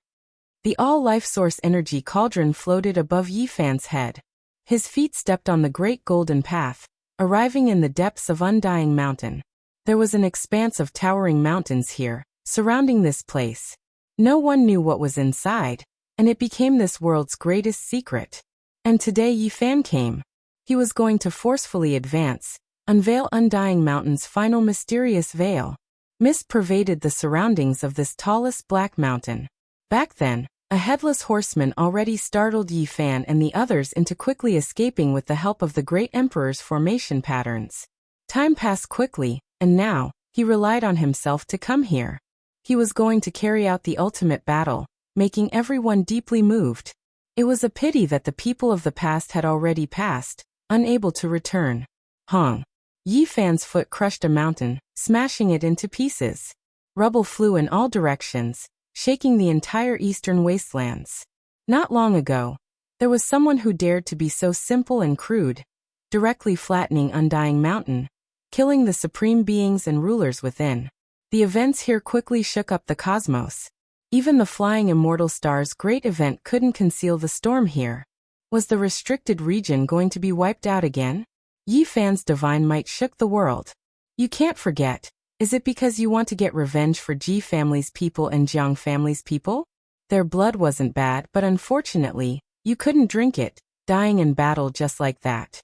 The all-life source energy cauldron floated above Yi Fan's head. His feet stepped on the great golden path, arriving in the depths of Undying Mountain. There was an expanse of towering mountains here, surrounding this place. No one knew what was inside, and it became this world's greatest secret. And today Yi Fan came. He was going to forcefully advance, unveil Undying Mountain's final mysterious veil. Mist pervaded the surroundings of this tallest black mountain. Back then, a headless horseman already startled Yi Fan and the others into quickly escaping with the help of the Great Emperor's formation patterns. Time passed quickly, and now, he relied on himself to come here. He was going to carry out the ultimate battle, making everyone deeply moved. It was a pity that the people of the past had already passed, unable to return. Hong. Yi Fan's foot crushed a mountain, smashing it into pieces. Rubble flew in all directions, shaking the entire eastern wastelands. Not long ago, there was someone who dared to be so simple and crude, directly flattening Undying Mountain, killing the supreme beings and rulers within. The events here quickly shook up the cosmos. Even the flying immortal star's great event couldn't conceal the storm here. Was the restricted region going to be wiped out again? Yi Fan's divine might shook the world. You can't forget. Is it because you want to get revenge for Ji family's people and Jiang family's people? Their blood wasn't bad, but unfortunately, you couldn't drink it, dying in battle just like that.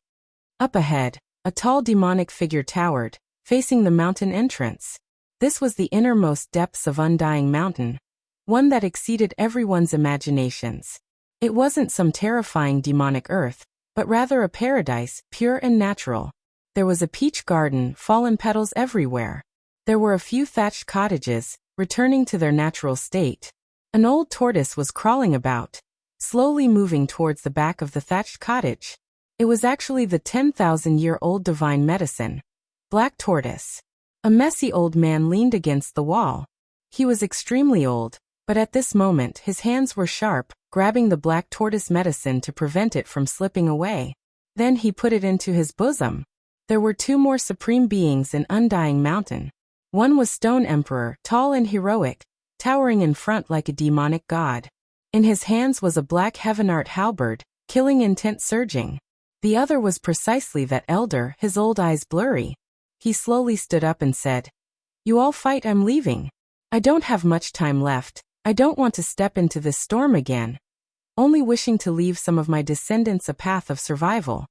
Up ahead, a tall demonic figure towered, facing the mountain entrance. This was the innermost depths of Undying Mountain, one that exceeded everyone's imaginations. It wasn't some terrifying demonic earth, but rather a paradise, pure and natural. There was a peach garden, fallen petals everywhere. There were a few thatched cottages, returning to their natural state. An old tortoise was crawling about, slowly moving towards the back of the thatched cottage. It was actually the 10,000-year-old divine medicine, Black Tortoise. A messy old man leaned against the wall. He was extremely old, but at this moment his hands were sharp, grabbing the Black Tortoise medicine to prevent it from slipping away. Then he put it into his bosom. There were two more supreme beings in Undying Mountain. One was Stone Emperor, tall and heroic, towering in front like a demonic god. In his hands was a black heavenart halberd, killing intent surging. The other was precisely that elder, his old eyes blurry. He slowly stood up and said, "You all fight, I'm leaving. I don't have much time left. I don't want to step into this storm again. Only wishing to leave some of my descendants a path of survival."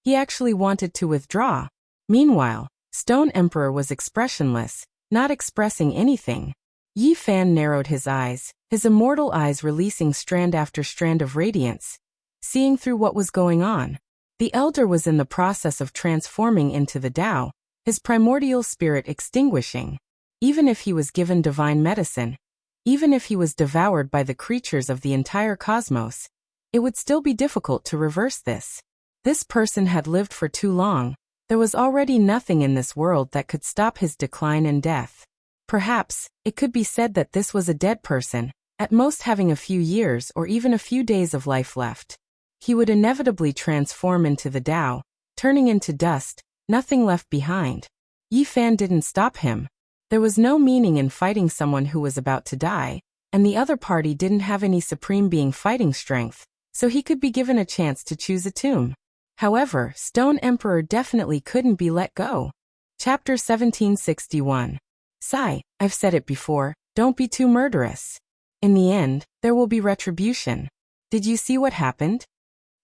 He actually wanted to withdraw. Meanwhile, Stone Emperor was expressionless, not expressing anything. Yi Fan narrowed his eyes, his immortal eyes releasing strand after strand of radiance, seeing through what was going on. The elder was in the process of transforming into the Tao, his primordial spirit extinguishing. Even if he was given divine medicine, even if he was devoured by the creatures of the entire cosmos, it would still be difficult to reverse this. This person had lived for too long. There was already nothing in this world that could stop his decline and death. Perhaps, it could be said that this was a dead person, at most having a few years or even a few days of life left. He would inevitably transform into the Tao, turning into dust, nothing left behind. Yi Fan didn't stop him. There was no meaning in fighting someone who was about to die, and the other party didn't have any supreme being fighting strength, so he could be given a chance to choose a tomb. However, Stone Emperor definitely couldn't be let go. Chapter 1761. Sigh, I've said it before, don't be too murderous. In the end, there will be retribution. Did you see what happened?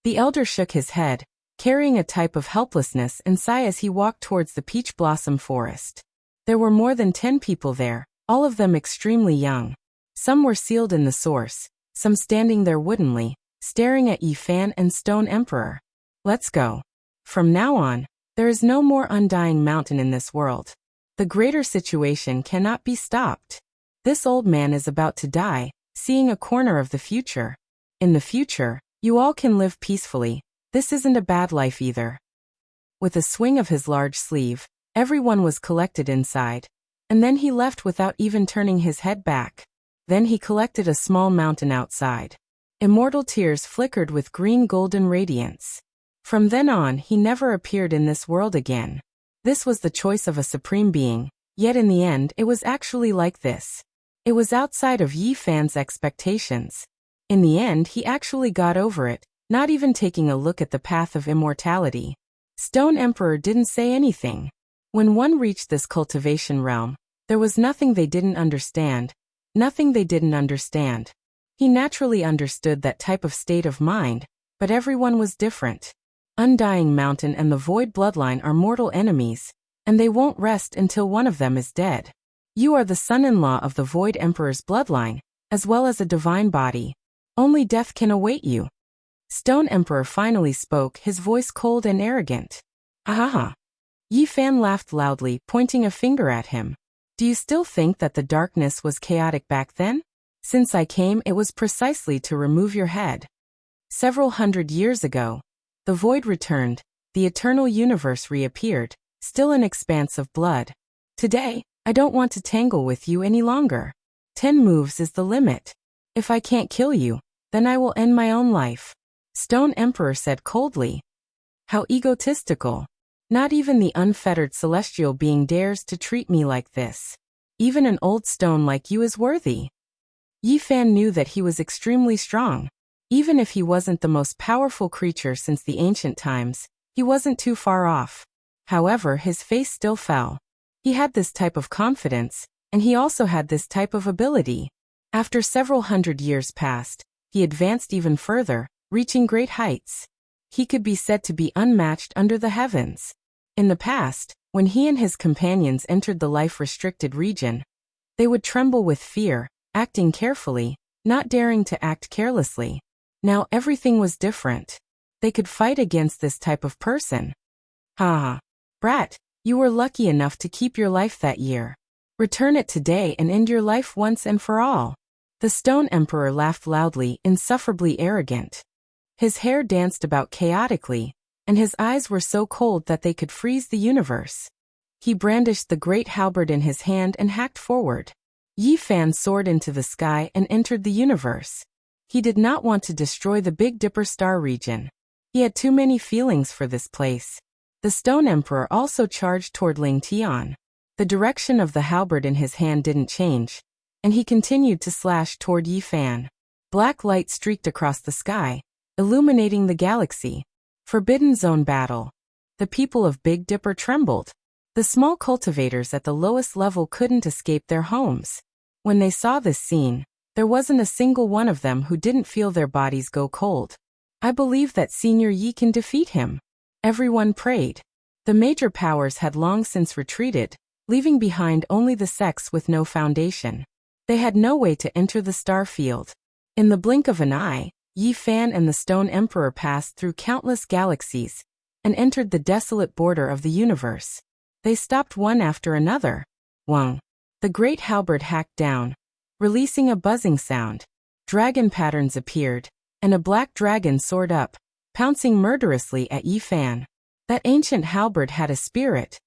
The elder shook his head, carrying a type of helplessness and sigh as he walked towards the peach blossom forest. There were more than 10 people there, all of them extremely young. Some were sealed in the source, some standing there woodenly, staring at Yi Fan and Stone Emperor. Let's go. From now on, there is no more Undying Mountain in this world. The greater situation cannot be stopped. This old man is about to die, seeing a corner of the future. In the future, you all can live peacefully. This isn't a bad life either. With a swing of his large sleeve, everyone was collected inside, and then he left without even turning his head back. Then he collected a small mountain outside. Immortal tears flickered with green golden radiance. From then on, he never appeared in this world again. This was the choice of a supreme being, yet in the end it was actually like this. It was outside of Yi Fan's expectations. In the end he actually got over it, not even taking a look at the path of immortality. Stone Emperor didn't say anything. When one reached this cultivation realm, there was nothing they didn't understand. Nothing they didn't understand. He naturally understood that type of state of mind, but everyone was different. Undying Mountain and the Void Bloodline are mortal enemies, and they won't rest until one of them is dead. You are the son-in-law of the Void Emperor's bloodline, as well as a divine body. Only death can await you. Stone Emperor finally spoke, his voice cold and arrogant. Ahaha. Yi Fan laughed loudly, pointing a finger at him. Do you still think that the darkness was chaotic back then? Since I came, it was precisely to remove your head. Several hundred years ago, the void returned, the eternal universe reappeared, still an expanse of blood. Today, I don't want to tangle with you any longer. 10 moves is the limit. If I can't kill you, then I will end my own life. Stone Emperor said coldly. How egotistical. Not even the unfettered celestial being dares to treat me like this. Even an old stone like you is worthy. Yi Fan knew that he was extremely strong. Even if he wasn't the most powerful creature since the ancient times, he wasn't too far off. However, his face still fell. He had this type of confidence, and he also had this type of ability. After several hundred years passed, he advanced even further, reaching great heights. He could be said to be unmatched under the heavens. In the past, when he and his companions entered the life-restricted region, they would tremble with fear, acting carefully, not daring to act carelessly. Now everything was different. They could fight against this type of person. Ha! Brat, you were lucky enough to keep your life that year. Return it today and end your life once and for all. The Stone Emperor laughed loudly, insufferably arrogant. His hair danced about chaotically, and his eyes were so cold that they could freeze the universe. He brandished the great halberd in his hand and hacked forward. Yi Fan soared into the sky and entered the universe. He did not want to destroy the Big Dipper star region. He had too many feelings for this place. The Stone Emperor also charged toward Ling Tian. The direction of the halberd in his hand didn't change, and he continued to slash toward Yi Fan. Black light streaked across the sky, illuminating the galaxy. Forbidden Zone battle. The people of Big Dipper trembled. The small cultivators at the lowest level couldn't escape their homes. When they saw this scene, there wasn't a single one of them who didn't feel their bodies go cold. I believe that Senior Yi can defeat him. Everyone prayed. The major powers had long since retreated, leaving behind only the sects with no foundation. They had no way to enter the star field. In the blink of an eye, Yi Fan and the Stone Emperor passed through countless galaxies and entered the desolate border of the universe. They stopped one after another. Wang. The great halberd hacked down, releasing a buzzing sound. Dragon patterns appeared, and a black dragon soared up, pouncing murderously at Yi Fan. That ancient halberd had a spirit,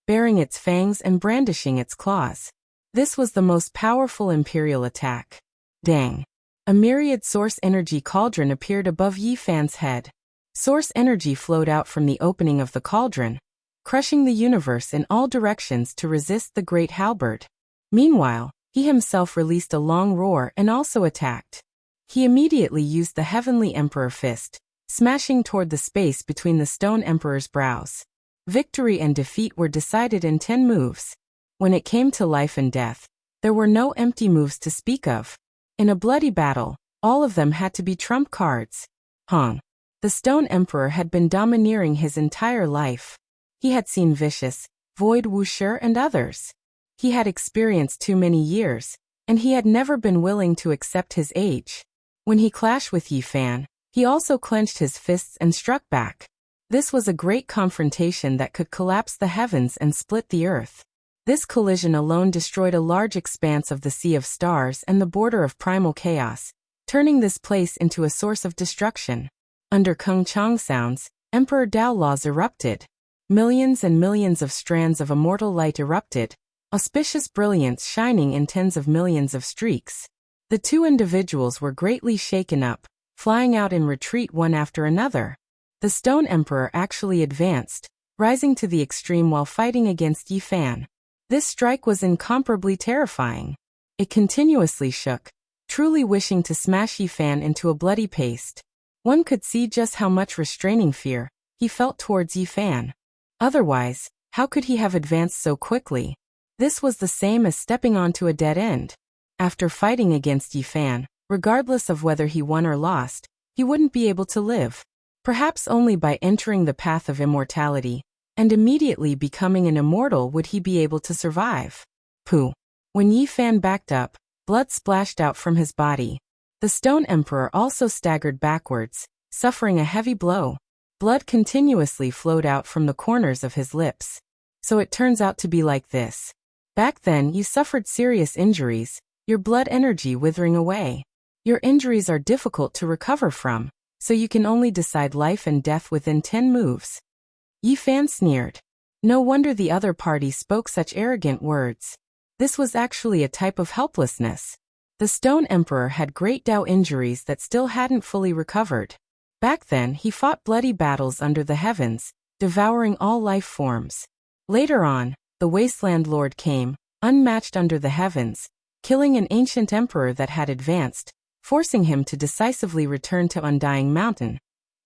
baring its fangs and brandishing its claws. This was the most powerful imperial attack. Dang. A myriad source energy cauldron appeared above Yi Fan's head. Source energy flowed out from the opening of the cauldron, crushing the universe in all directions to resist the great halberd. Meanwhile, he himself released a long roar and also attacked. He immediately used the Heavenly Emperor Fist, smashing toward the space between the Stone Emperor's brows. Victory and defeat were decided in 10 moves. When it came to life and death, there were no empty moves to speak of. In a bloody battle, all of them had to be trump cards. The Stone Emperor had been domineering his entire life. He had seen Vicious, Void Wuxia and others. He had experienced too many years, and he had never been willing to accept his age. When he clashed with Yi Fan, he also clenched his fists and struck back. This was a great confrontation that could collapse the heavens and split the earth. This collision alone destroyed a large expanse of the Sea of Stars and the border of primal chaos, turning this place into a source of destruction. Under Kung Chang sounds, Emperor Dao laws erupted. Millions and millions of strands of immortal light erupted, auspicious brilliance shining in tens of millions of streaks. The two individuals were greatly shaken up, flying out in retreat one after another. The Stone Emperor actually advanced, rising to the extreme while fighting against Yi Fan. This strike was incomparably terrifying. It continuously shook, truly wishing to smash Yi Fan into a bloody paste. One could see just how much restraining fear he felt towards Yi Fan. Otherwise, how could he have advanced so quickly? This was the same as stepping onto a dead end. After fighting against Yi Fan, regardless of whether he won or lost, he wouldn't be able to live. Perhaps only by entering the path of immortality, and immediately becoming an immortal would he be able to survive. Pooh. When Yi Fan backed up, blood splashed out from his body. The Stone Emperor also staggered backwards, suffering a heavy blow. Blood continuously flowed out from the corners of his lips. So it turns out to be like this. Back then you suffered serious injuries, your blood energy withering away. Your injuries are difficult to recover from, so you can only decide life and death within 10 moves. Yi Fan sneered. No wonder the other party spoke such arrogant words. This was actually a type of helplessness. The Stone Emperor had great Dao injuries that still hadn't fully recovered. Back then he fought bloody battles under the heavens, devouring all life forms. Later on, the Wasteland Lord came, unmatched under the heavens, killing an ancient emperor that had advanced, forcing him to decisively return to Undying Mountain,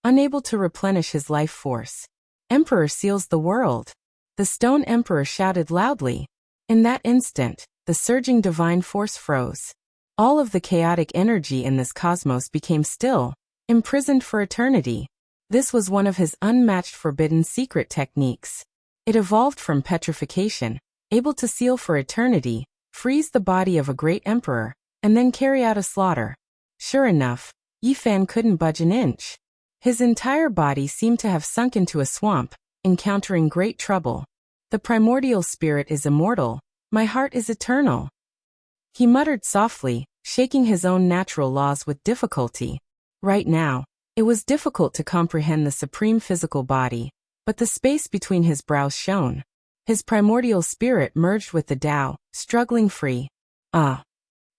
unable to replenish his life force. Emperor seals the world. The Stone Emperor shouted loudly. In that instant, the surging divine force froze. All of the chaotic energy in this cosmos became still, imprisoned for eternity. This was one of his unmatched forbidden secret techniques. It evolved from petrification, able to seal for eternity, freeze the body of a great emperor, and then carry out a slaughter. Sure enough, Yi Fan couldn't budge an inch. His entire body seemed to have sunk into a swamp, encountering great trouble. The primordial spirit is immortal, my heart is eternal. He muttered softly, shaking his own natural laws with difficulty. Right now, it was difficult to comprehend the supreme physical body, but the space between his brows shone. His primordial spirit merged with the Tao, struggling free. Ah!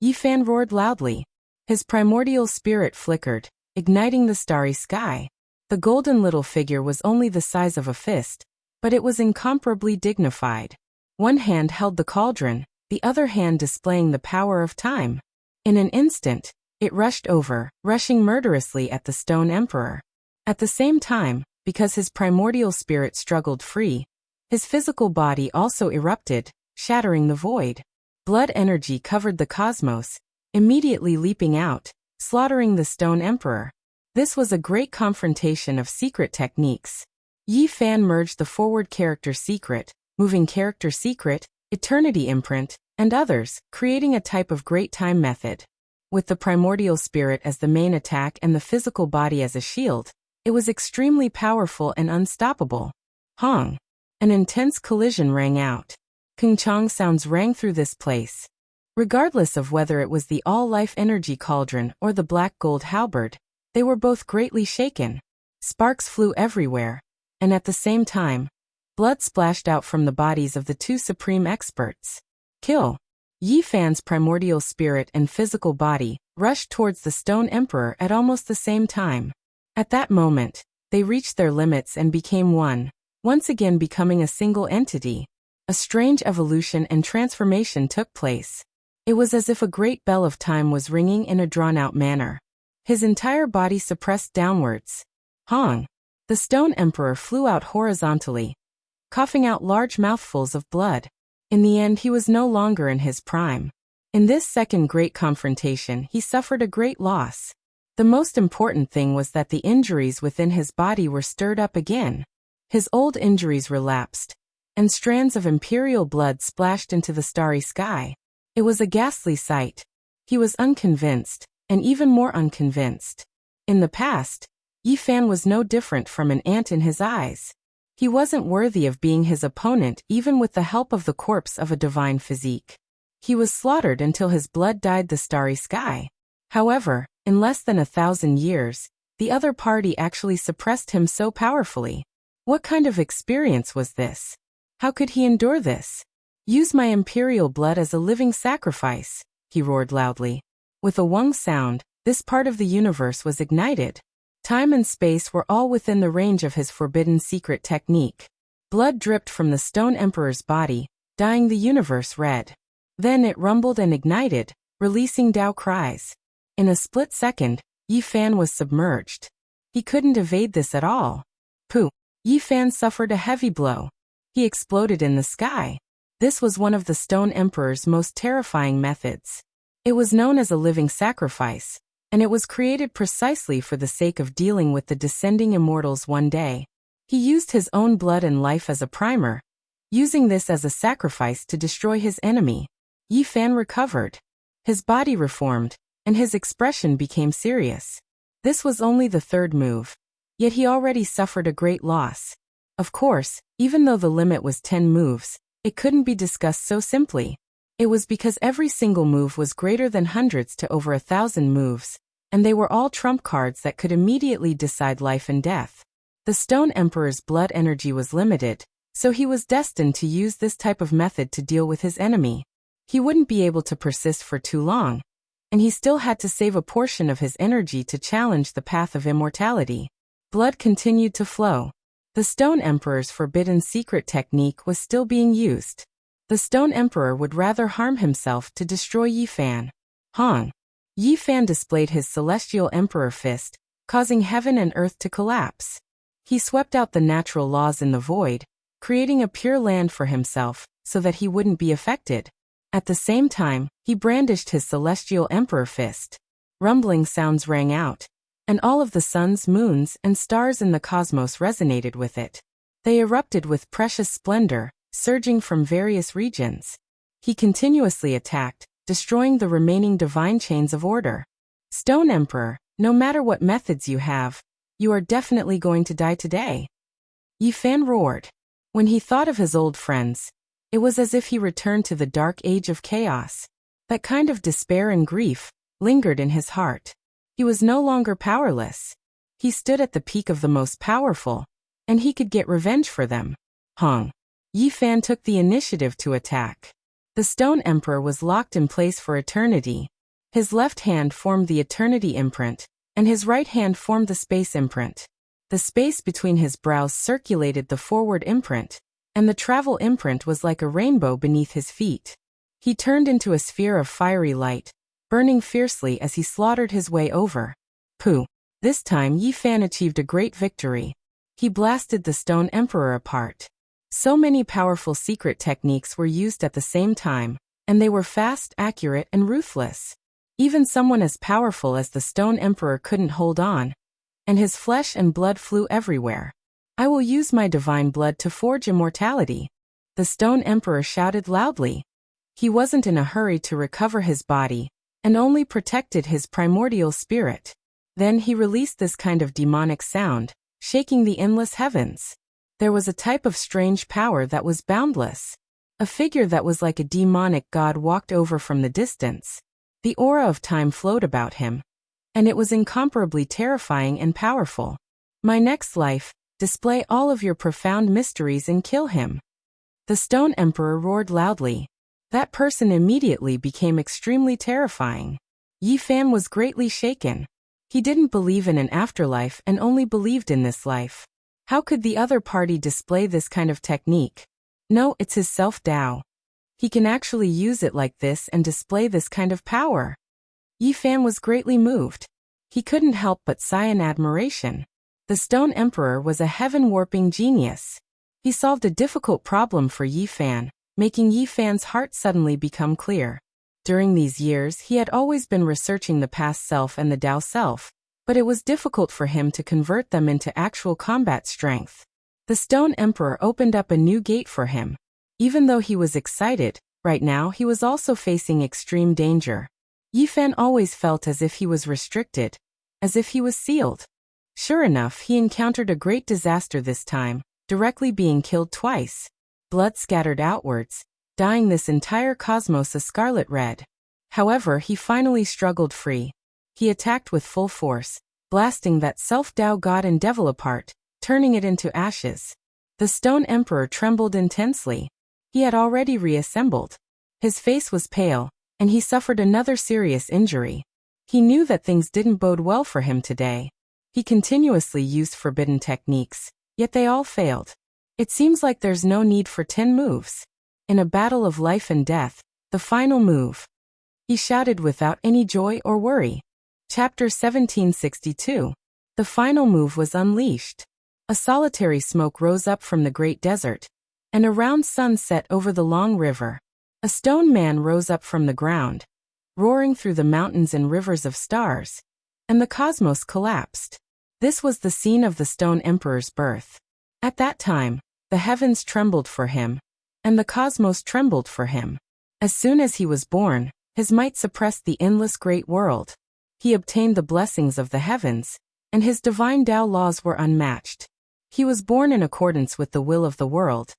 Yi Fan roared loudly. His primordial spirit flickered, igniting the starry sky. The golden little figure was only the size of a fist, but it was incomparably dignified. One hand held the cauldron, the other hand displaying the power of time. In an instant, it rushed over, rushing murderously at the Stone Emperor. At the same time, because his primordial spirit struggled free, his physical body also erupted, shattering the void. Blood energy covered the cosmos, immediately leaping out, slaughtering the Stone Emperor. This was a great confrontation of secret techniques. Yi Fan merged the forward character secret, moving character secret, eternity imprint, and others, creating a type of great time method. With the primordial spirit as the main attack and the physical body as a shield, it was extremely powerful and unstoppable. Hong! An intense collision rang out. Kung-chong sounds rang through this place. Regardless of whether it was the all-life energy cauldron or the black gold halberd, they were both greatly shaken. Sparks flew everywhere, and at the same time, blood splashed out from the bodies of the two supreme experts. Kill! Yi Fan's primordial spirit and physical body rushed towards the Stone Emperor at almost the same time. At that moment, they reached their limits and became one, once again becoming a single entity. A strange evolution and transformation took place. It was as if a great bell of time was ringing in a drawn-out manner. His entire body suppressed downwards. Hong! The Stone Emperor flew out horizontally, coughing out large mouthfuls of blood. In the end, he was no longer in his prime. In this second great confrontation, he suffered a great loss. The most important thing was that the injuries within his body were stirred up again. His old injuries relapsed, and strands of imperial blood splashed into the starry sky. It was a ghastly sight. He was unconvinced, and even more unconvinced. In the past, Yi Fan was no different from an ant in his eyes. He wasn't worthy of being his opponent even with the help of the corpse of a divine physique. He was slaughtered until his blood dyed the starry sky. However, in less than 1,000 years, the other party actually suppressed him so powerfully. What kind of experience was this? How could he endure this? Use my imperial blood as a living sacrifice, he roared loudly. With a wung sound, this part of the universe was ignited. Time and space were all within the range of his forbidden secret technique. Blood dripped from the Stone Emperor's body, dyeing the universe red. Then it rumbled and ignited, releasing Tao cries. In a split second, Yi Fan was submerged. He couldn't evade this at all. Pooh! Yi Fan suffered a heavy blow. He exploded in the sky. This was one of the Stone Emperor's most terrifying methods. It was known as a living sacrifice, and it was created precisely for the sake of dealing with the descending immortals one day. He used his own blood and life as a primer, using this as a sacrifice to destroy his enemy. Yi Fan recovered. His body reformed, and his expression became serious. This was only the third move, yet he already suffered a great loss. Of course, even though the limit was 10 moves, it couldn't be discussed so simply. It was because every single move was greater than hundreds to over 1,000 moves, and they were all trump cards that could immediately decide life and death. The Stone Emperor's blood energy was limited, so he was destined to use this type of method to deal with his enemy. He wouldn't be able to persist for too long, and he still had to save a portion of his energy to challenge the path of immortality. Blood continued to flow. The Stone Emperor's forbidden secret technique was still being used. The Stone Emperor would rather harm himself to destroy Yi Fan. Hong! Yi Fan displayed his celestial emperor fist, causing heaven and earth to collapse. He swept out the natural laws in the void, creating a pure land for himself so that he wouldn't be affected. At the same time, he brandished his celestial emperor fist. Rumbling sounds rang out, and all of the suns, moons, and stars in the cosmos resonated with it. They erupted with precious splendor, surging from various regions. He continuously attacked, destroying the remaining divine chains of order. Stone Emperor, no matter what methods you have, you are definitely going to die today. Yi Fan roared. When he thought of his old friends, it was as if he returned to the dark age of chaos. That kind of despair and grief lingered in his heart. He was no longer powerless. He stood at the peak of the most powerful, and he could get revenge for them. Yi Fan took the initiative to attack. The Stone Emperor was locked in place for eternity. His left hand formed the Eternity imprint, and his right hand formed the Space imprint. The space between his brows circulated the Forward imprint, and the Travel imprint was like a rainbow beneath his feet. He turned into a sphere of fiery light, burning fiercely as he slaughtered his way over. Pooh! This time Yi Fan achieved a great victory. He blasted the Stone Emperor apart. So many powerful secret techniques were used at the same time, and they were fast, accurate, and ruthless. Even someone as powerful as the Stone Emperor couldn't hold on, and his flesh and blood flew everywhere. I will use my divine blood to forge immortality. The Stone Emperor shouted loudly. He wasn't in a hurry to recover his body, and only protected his primordial spirit. Then he released this kind of demonic sound, shaking the endless heavens. There was a type of strange power that was boundless. A figure that was like a demonic god walked over from the distance. The aura of time flowed about him, and it was incomparably terrifying and powerful. My next life, display all of your profound mysteries and kill him. The Stone Emperor roared loudly. That person immediately became extremely terrifying. Yi Fan was greatly shaken. He didn't believe in an afterlife and only believed in this life. How could the other party display this kind of technique? No, it's his self-Tao. He can actually use it like this and display this kind of power. Yi Fan was greatly moved. He couldn't help but sigh in admiration. The Stone Emperor was a heaven-warping genius. He solved a difficult problem for Yi Fan, making Yi Fan's heart suddenly become clear. During these years he had always been researching the past self and the Tao self, but it was difficult for him to convert them into actual combat strength. The Stone Emperor opened up a new gate for him. Even though he was excited, right now he was also facing extreme danger. Yi Fan always felt as if he was restricted, as if he was sealed. Sure enough, he encountered a great disaster this time, directly being killed twice. Blood scattered outwards, dyeing this entire cosmos a scarlet red. However, he finally struggled free. He attacked with full force, blasting that self-Tao god and devil apart, turning it into ashes. The Stone Emperor trembled intensely. He had already reassembled. His face was pale, and he suffered another serious injury. He knew that things didn't bode well for him today. He continuously used forbidden techniques, yet they all failed. It seems like there's no need for 10 moves. In a battle of life and death, the final move. He shouted without any joy or worry. Chapter 1762. The final move was unleashed. A solitary smoke rose up from the great desert, and a round sun set over the long river. A stone man rose up from the ground, roaring through the mountains and rivers of stars, and the cosmos collapsed. This was the scene of the Stone Emperor's birth. At that time, the heavens trembled for him, and the cosmos trembled for him. As soon as he was born, his might suppressed the endless great world. He obtained the blessings of the heavens, and his divine Tao laws were unmatched. He was born in accordance with the will of the world,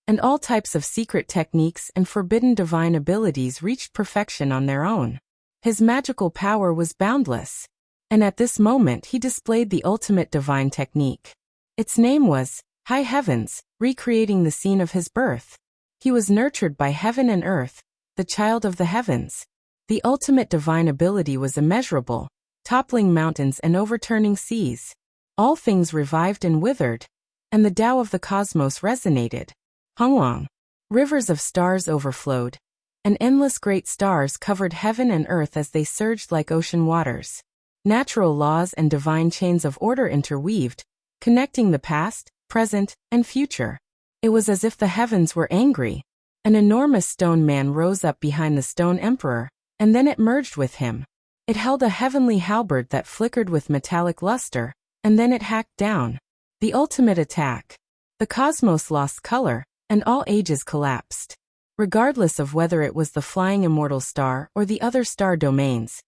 and all types of secret techniques and forbidden divine abilities reached perfection on their own. His magical power was boundless, and at this moment he displayed the ultimate divine technique. Its name was High Heavens, recreating the scene of his birth. He was nurtured by heaven and earth, the child of the heavens. The ultimate divine ability was immeasurable, toppling mountains and overturning seas. All things revived and withered, and the Tao of the cosmos resonated. Hongwang. Rivers of stars overflowed, and endless great stars covered heaven and earth as they surged like ocean waters. Natural laws and divine chains of order interweaved, connecting the past, present, and future. It was as if the heavens were angry. An enormous stone man rose up behind the stone emperor, and then it merged with him. It held a heavenly halberd that flickered with metallic luster, and then it hacked down. The ultimate attack. The cosmos lost color, and all ages collapsed. Regardless of whether it was the flying immortal star or the other star domains,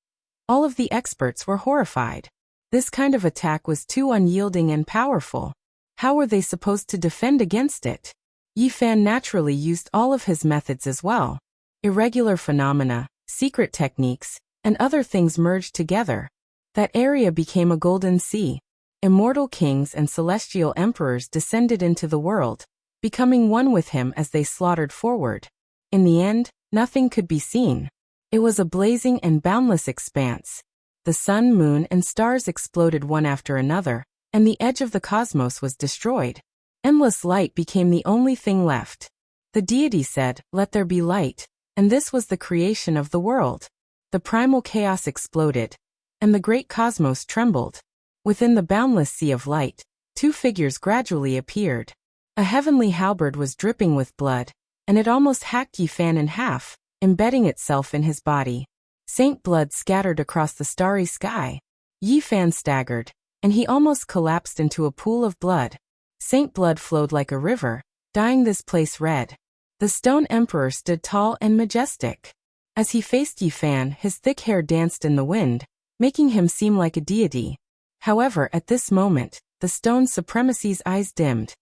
all of the experts were horrified. This kind of attack was too unyielding and powerful. How were they supposed to defend against it? Yi Fan naturally used all of his methods as well. Irregular phenomena, secret techniques, and other things merged together. That area became a golden sea. Immortal kings and celestial emperors descended into the world, becoming one with him as they slaughtered forward. In the end, nothing could be seen. It was a blazing and boundless expanse. The sun, moon, and stars exploded one after another, and the edge of the cosmos was destroyed. Endless light became the only thing left. The deity said, "Let there be light," and this was the creation of the world. The primal chaos exploded, and the great cosmos trembled. Within the boundless sea of light, two figures gradually appeared. A heavenly halberd was dripping with blood, and it almost hacked Yi Fan in half, embedding itself in his body. Saint blood scattered across the starry sky. Yi Fan staggered, and he almost collapsed into a pool of blood. Saint blood flowed like a river, dyeing this place red. The stone emperor stood tall and majestic. As he faced Yi Fan, his thick hair danced in the wind, making him seem like a deity. However, at this moment, the stone supremacy's eyes dimmed.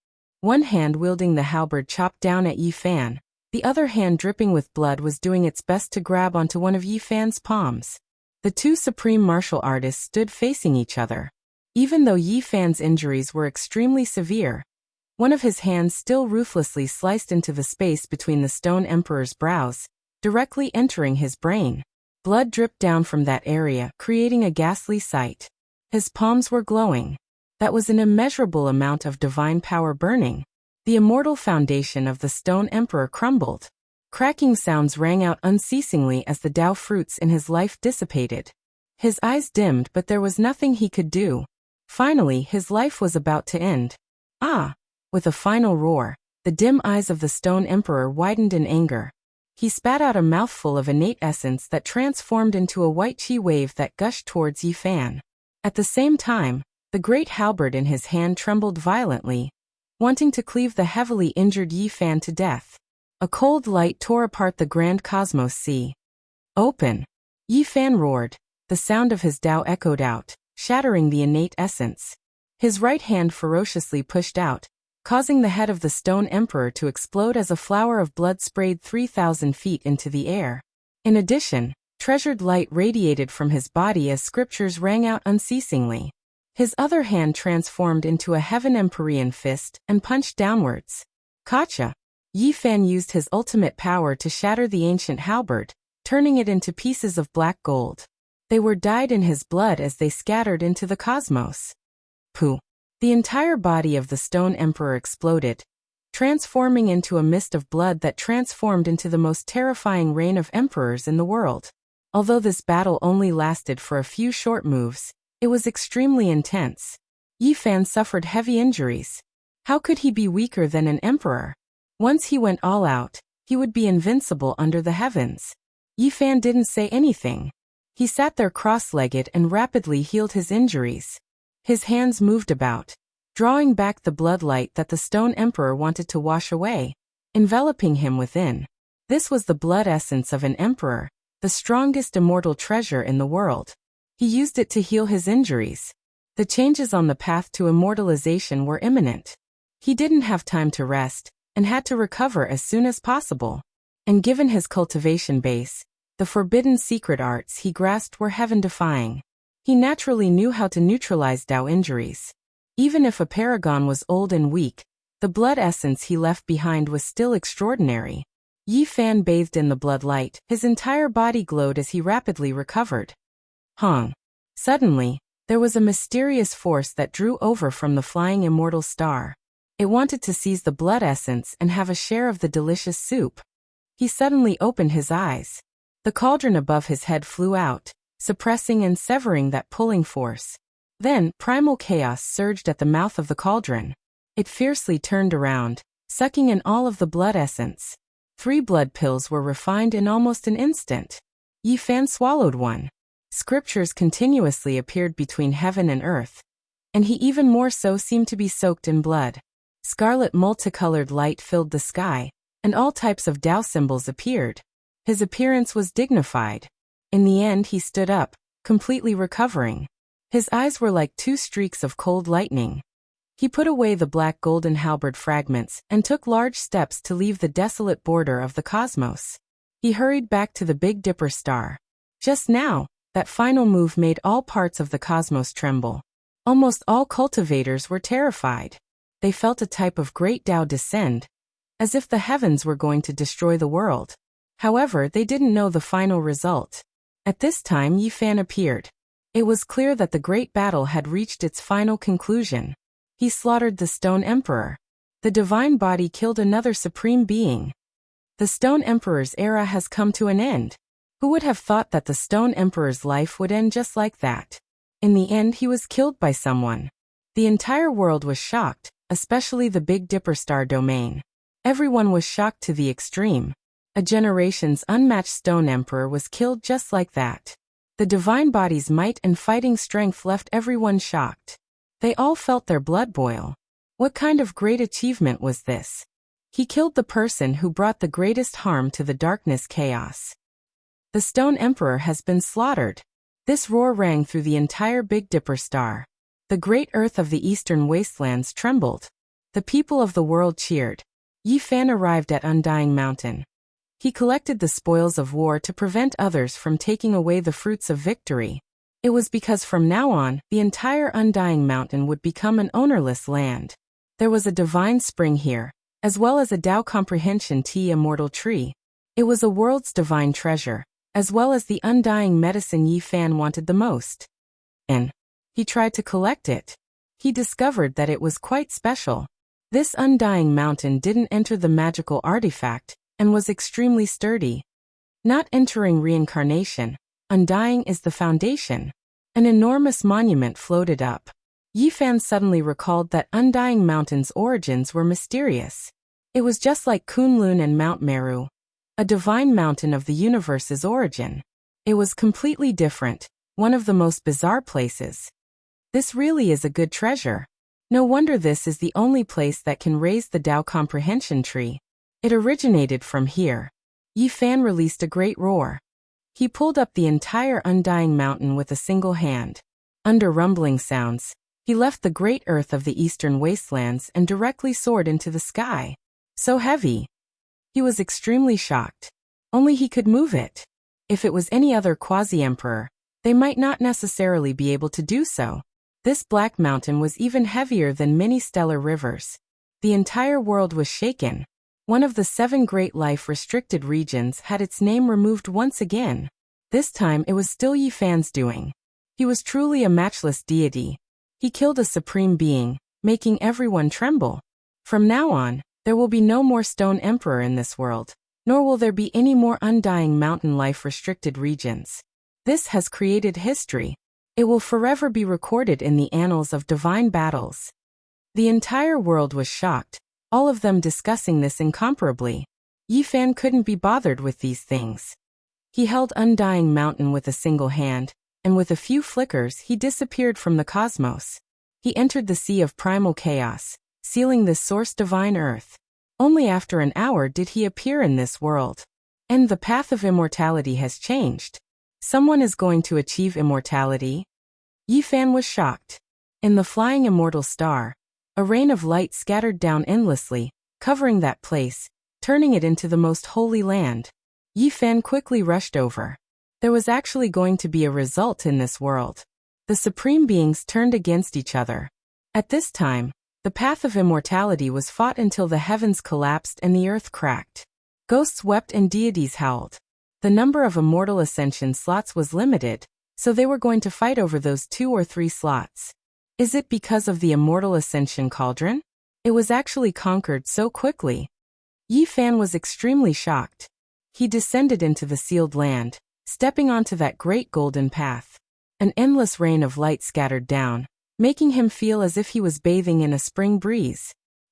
One hand wielding the halberd chopped down at Yi Fan. The other hand dripping with blood was doing its best to grab onto one of Yi Fan's palms. The two supreme martial artists stood facing each other. Even though Yi Fan's injuries were extremely severe, one of his hands still ruthlessly sliced into the space between the stone emperor's brows, directly entering his brain. Blood dripped down from that area, creating a ghastly sight. His palms were glowing. That was an immeasurable amount of divine power burning. The immortal foundation of the stone emperor crumbled. Cracking sounds rang out unceasingly as the Tao fruits in his life dissipated. His eyes dimmed, but there was nothing he could do. Finally, his life was about to end. Ah! With a final roar, the dim eyes of the stone emperor widened in anger. He spat out a mouthful of innate essence that transformed into a white chi wave that gushed towards Yi Fan. At the same time, the great halberd in his hand trembled violently, wanting to cleave the heavily injured Yi Fan to death. A cold light tore apart the grand cosmos sea. "Open!" Yi Fan roared. The sound of his Tao echoed out, shattering the innate essence. His right hand ferociously pushed out, causing the head of the stone emperor to explode as a flower of blood sprayed 3,000 feet into the air. In addition, treasured light radiated from his body as scriptures rang out unceasingly. His other hand transformed into a heaven empyrean fist and punched downwards. Gotcha! Yi Fan used his ultimate power to shatter the ancient halberd, turning it into pieces of black gold. They were dyed in his blood as they scattered into the cosmos. Pooh! The entire body of the stone emperor exploded, transforming into a mist of blood that transformed into the most terrifying reign of emperors in the world. Although this battle only lasted for a few short moves, it was extremely intense. Yi Fan suffered heavy injuries. How could he be weaker than an emperor? Once he went all out, he would be invincible under the heavens. Yi Fan didn't say anything. He sat there cross-legged and rapidly healed his injuries. His hands moved about, drawing back the bloodlight that the stone emperor wanted to wash away, enveloping him within. This was the blood essence of an emperor, the strongest immortal treasure in the world. He used it to heal his injuries. The changes on the path to immortalization were imminent. He didn't have time to rest, and had to recover as soon as possible. And given his cultivation base, the forbidden secret arts he grasped were heaven-defying. He naturally knew how to neutralize Tao injuries. Even if a paragon was old and weak, the blood essence he left behind was still extraordinary. Yi Fan bathed in the bloodlight, his entire body glowed as he rapidly recovered. Hong! Suddenly, there was a mysterious force that drew over from the flying immortal star. It wanted to seize the blood essence and have a share of the delicious soup. He suddenly opened his eyes. The cauldron above his head flew out, suppressing and severing that pulling force. Then, primal chaos surged at the mouth of the cauldron. It fiercely turned around, sucking in all of the blood essence. 3 blood pills were refined in almost an instant. Yi Fan swallowed one. Scriptures continuously appeared between heaven and earth, and he even more so seemed to be soaked in blood. Scarlet multicolored light filled the sky, and all types of Tao symbols appeared. His appearance was dignified. In the end he stood up, completely recovering. His eyes were like 2 streaks of cold lightning. He put away the black golden halberd fragments and took large steps to leave the desolate border of the cosmos. He hurried back to the Big Dipper star. Just now, that final move made all parts of the cosmos tremble. Almost all cultivators were terrified. They felt a type of great Tao descend, as if the heavens were going to destroy the world. However, they didn't know the final result. At this time Yi Fan appeared. It was clear that the great battle had reached its final conclusion. He slaughtered the Stone Emperor. The divine body killed another supreme being. The Stone Emperor's era has come to an end. Who would have thought that the Stone Emperor's life would end just like that? In the end he was killed by someone. The entire world was shocked, especially the Big Dipper star domain. Everyone was shocked to the extreme. A generation's unmatched Stone Emperor was killed just like that. The divine body's might and fighting strength left everyone shocked. They all felt their blood boil. What kind of great achievement was this? He killed the person who brought the greatest harm to the darkness chaos. The Stone Emperor has been slaughtered. This roar rang through the entire Big Dipper star. The great earth of the eastern wastelands trembled. The people of the world cheered. Yi Fan arrived at Undying Mountain. He collected the spoils of war to prevent others from taking away the fruits of victory. It was because from now on, the entire Undying Mountain would become an ownerless land. There was a divine spring here, as well as a Tao Comprehension Tea Immortal Tree. It was a world's divine treasure, as well as the undying medicine Yi Fan wanted the most. And he tried to collect it. He discovered that it was quite special. This Undying Mountain didn't enter the magical artifact, and was extremely sturdy. Not entering reincarnation, undying is the foundation. An enormous monument floated up. Yi Fan suddenly recalled that Undying Mountain's origins were mysterious. It was just like Kunlun and Mount Meru, a divine mountain of the universe's origin. It was completely different, one of the most bizarre places. This really is a good treasure. No wonder this is the only place that can raise the Tao Comprehension Tree. It originated from here. Yi Fan released a great roar. He pulled up the entire Undying Mountain with a single hand. Under rumbling sounds, he left the great earth of the eastern wastelands and directly soared into the sky. So heavy. He was extremely shocked. Only he could move it. If it was any other quasi-emperor, they might not necessarily be able to do so. This black mountain was even heavier than many stellar rivers. The entire world was shaken. One of the 7 great life-restricted regions had its name removed once again. This time it was still Yi Fan's doing. He was truly a matchless deity. He killed a supreme being, making everyone tremble. From now on, there will be no more Stone Emperor in this world, nor will there be any more Undying Mountain life-restricted regions. This has created history. It will forever be recorded in the annals of divine battles. The entire world was shocked, all of them discussing this incomparably. Yi Fan couldn't be bothered with these things. He held Undying Mountain with a single hand, and with a few flickers he disappeared from the cosmos. He entered the sea of primal chaos, sealing this source divine earth. Only after an hour did he appear in this world. And the path of immortality has changed. Someone is going to achieve immortality? Yi Fan was shocked. In the flying immortal star, a rain of light scattered down endlessly, covering that place, turning it into the most holy land. Yi Fan quickly rushed over. There was actually going to be a result in this world. The supreme beings turned against each other. At this time, the path of immortality was fought until the heavens collapsed and the earth cracked. Ghosts wept and deities howled. The number of immortal ascension slots was limited, so they were going to fight over those 2 or 3 slots. Is it because of the immortal ascension cauldron? It was actually conquered so quickly. Yi Fan was extremely shocked. He descended into the sealed land, stepping onto that great golden path. An endless rain of light scattered down, making him feel as if he was bathing in a spring breeze.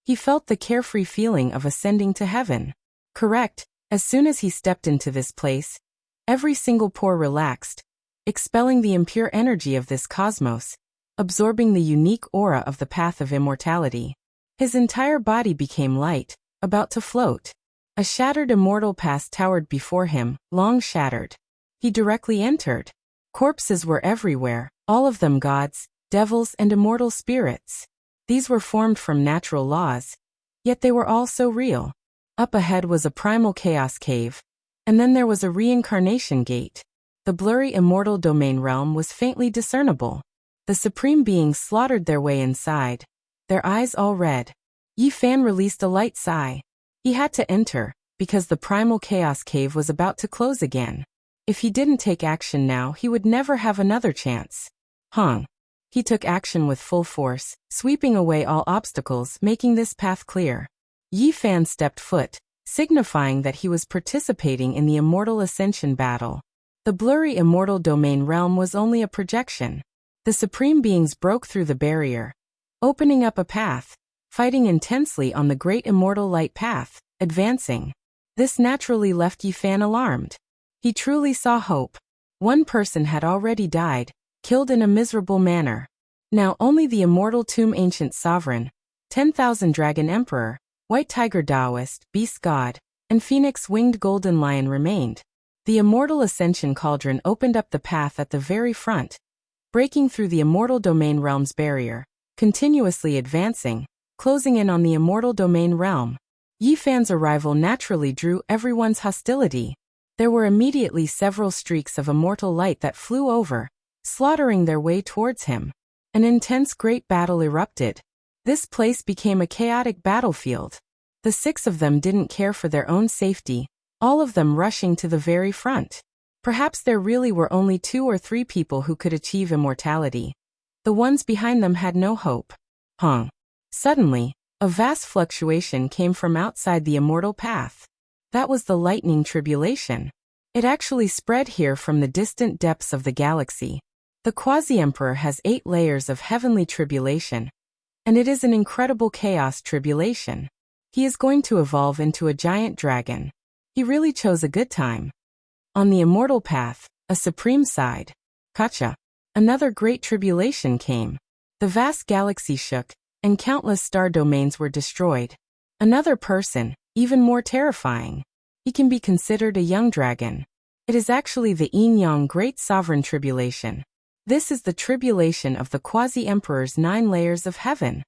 He felt the carefree feeling of ascending to heaven. Correct, as soon as he stepped into this place, every single pore relaxed, expelling the impure energy of this cosmos, absorbing the unique aura of the path of immortality. His entire body became light, about to float. A shattered immortal path towered before him, long shattered. He directly entered. Corpses were everywhere, all of them gods, devils, and immortal spirits. These were formed from natural laws, yet they were all so real. Up ahead was a primal chaos cave, and then there was a reincarnation gate. The blurry immortal domain realm was faintly discernible. The supreme beings slaughtered their way inside, their eyes all red. Yi Fan released a light sigh. He had to enter, because the primal chaos cave was about to close again. If he didn't take action now, he would never have another chance. He took action with full force, sweeping away all obstacles, making this path clear. Yi Fan stepped foot, signifying that he was participating in the immortal ascension battle. The blurry immortal domain realm was only a projection. The supreme beings broke through the barrier, opening up a path, fighting intensely on the great immortal light path, advancing. This naturally left Yi Fan alarmed. He truly saw hope. One person had already died, killed in a miserable manner. Now only the immortal tomb ancient sovereign, 10,000 dragon emperor, white tiger Taoist, beast god, and phoenix-winged golden lion remained. The immortal ascension cauldron opened up the path at the very front, breaking through the immortal domain realm's barrier, continuously advancing, closing in on the immortal domain realm. Yi Fan's arrival naturally drew everyone's hostility. There were immediately several streaks of immortal light that flew over, slaughtering their way towards him. An intense great battle erupted. This place became a chaotic battlefield. The 6 of them didn't care for their own safety, all of them rushing to the very front. Perhaps there really were only 2 or 3 people who could achieve immortality. The ones behind them had no hope. Suddenly, a vast fluctuation came from outside the immortal path. That was the lightning tribulation. It actually spread here from the distant depths of the galaxy. The Quasi-Emperor has 8 layers of heavenly tribulation, and it is an incredible chaos tribulation. He is going to evolve into a giant dragon. He really chose a good time. On the immortal path, a supreme side, Kacha, another great tribulation came. The vast galaxy shook, and countless star domains were destroyed. Another person, even more terrifying. He can be considered a young dragon. It is actually the Yin-Yang Great Sovereign Tribulation. This is the tribulation of the Quasi-Emperor's 9 layers of heaven.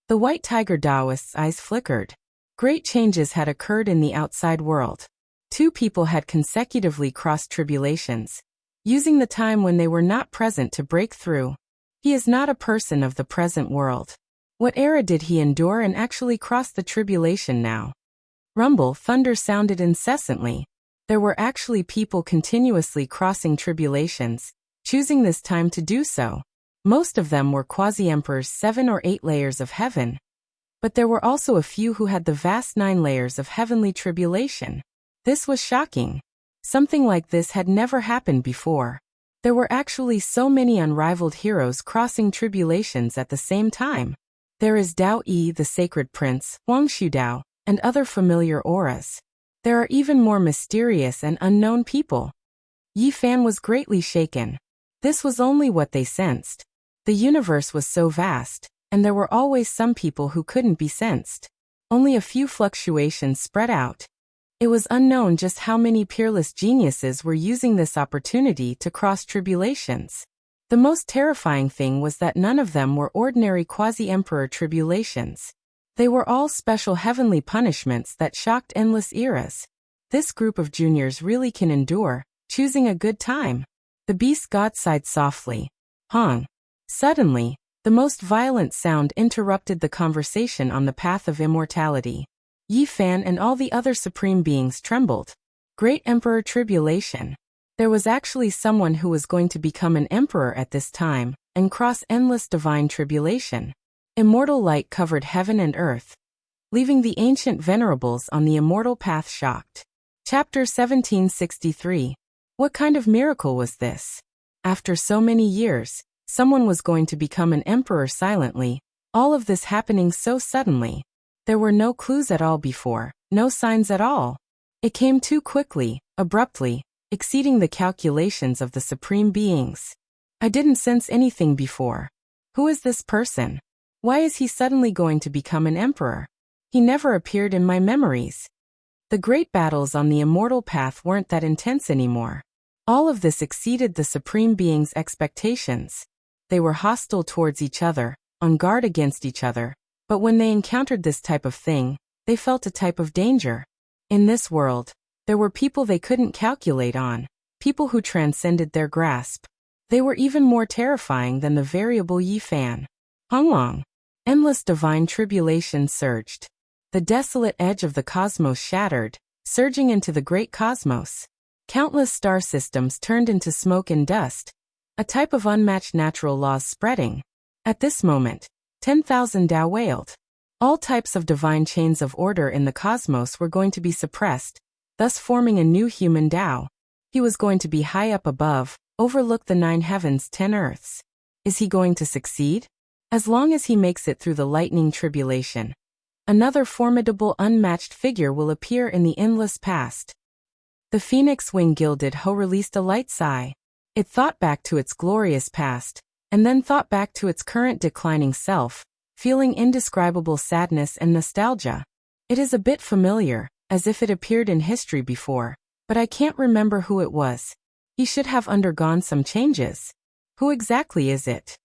The white tiger Taoist's eyes flickered. Great changes had occurred in the outside world. 2 people had consecutively crossed tribulations, using the time when they were not present to break through. He is not a person of the present world. What era did he endure and actually cross the tribulation now? Rumble, thunder sounded incessantly. There were actually people continuously crossing tribulations, choosing this time to do so. Most of them were Quasi-Emperor's 7 or 8 layers of heaven. But there were also a few who had the vast 9 layers of heavenly tribulation. This was shocking. Something like this had never happened before. There were actually so many unrivaled heroes crossing tribulations at the same time. There is Dao Yi, the sacred prince, Huang Shudao, and other familiar auras. There are even more mysterious and unknown people. Yi Fan was greatly shaken. This was only what they sensed. The universe was so vast, and there were always some people who couldn't be sensed. Only a few fluctuations spread out. It was unknown just how many peerless geniuses were using this opportunity to cross tribulations. The most terrifying thing was that none of them were ordinary Quasi-Emperor tribulations. They were all special heavenly punishments that shocked endless eras. This group of juniors really can endure, choosing a good time. The beast god sighed softly. Suddenly, the most violent sound interrupted the conversation on the path of immortality. Yi Fan and all the other supreme beings trembled. Great Emperor Tribulation. There was actually someone who was going to become an emperor at this time, and cross endless divine tribulation. Immortal light covered heaven and earth, leaving the ancient venerables on the immortal path shocked. Chapter 1763. What kind of miracle was this? After so many years, someone was going to become an emperor silently, all of this happening so suddenly. There were no clues at all before, no signs at all. It came too quickly, abruptly, exceeding the calculations of the supreme beings. I didn't sense anything before. Who is this person? Why is he suddenly going to become an emperor? He never appeared in my memories. The great battles on the immortal path weren't that intense anymore. All of this exceeded the supreme being's expectations. They were hostile towards each other, on guard against each other, but when they encountered this type of thing, they felt a type of danger. In this world, there were people they couldn't calculate on, people who transcended their grasp. They were even more terrifying than the variable Yi Fan. Honglong. Endless divine tribulation surged. The desolate edge of the cosmos shattered, surging into the great cosmos. Countless star systems turned into smoke and dust, a type of unmatched natural laws spreading. At this moment, 10,000 Tao wailed. All types of divine chains of order in the cosmos were going to be suppressed, thus forming a new human Tao. He was going to be high up above, overlook the 9 heavens, 10 earths. Is he going to succeed? As long as he makes it through the lightning tribulation, another formidable unmatched figure will appear in the endless past. The phoenix wing gilded hoe released a light sigh. It thought back to its glorious past, and then thought back to its current declining self, feeling indescribable sadness and nostalgia. It is a bit familiar, as if it appeared in history before, but I can't remember who it was. He should have undergone some changes. Who exactly is it?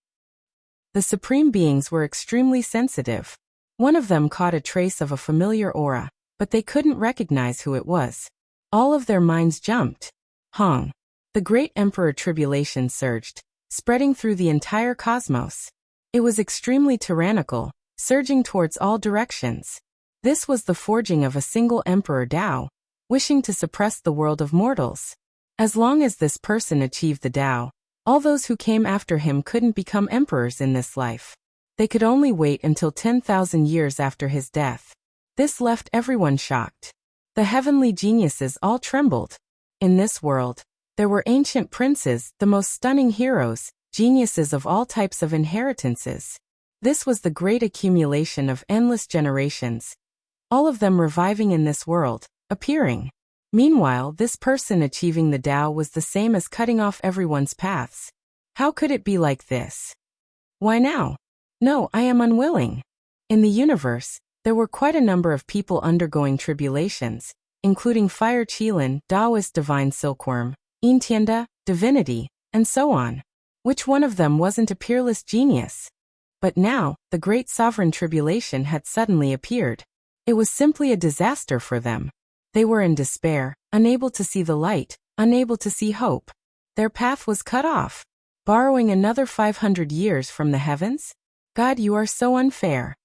The supreme beings were extremely sensitive. One of them caught a trace of a familiar aura, but they couldn't recognize who it was. All of their minds jumped. Hong. The great emperor tribulation surged, spreading through the entire cosmos. It was extremely tyrannical, surging towards all directions. This was the forging of a single emperor Tao, wishing to suppress the world of mortals. As long as this person achieved the Tao, all those who came after him couldn't become emperors in this life. They could only wait until 10,000 years after his death. This left everyone shocked. The heavenly geniuses all trembled. In this world, there were ancient princes, the most stunning heroes, geniuses of all types of inheritances. This was the great accumulation of endless generations, all of them reviving in this world, appearing. Meanwhile, this person achieving the Tao was the same as cutting off everyone's paths. How could it be like this? Why now? No, I am unwilling. In the universe, there were quite a number of people undergoing tribulations, including Fire Qilin, Taoist Divine Silkworm, Yin Tianda, Divinity, and so on. Which one of them wasn't a peerless genius? But now, the Great Sovereign Tribulation had suddenly appeared. It was simply a disaster for them. They were in despair, unable to see the light, unable to see hope. Their path was cut off. Borrowing another 500 years from the heavens? God, you are so unfair.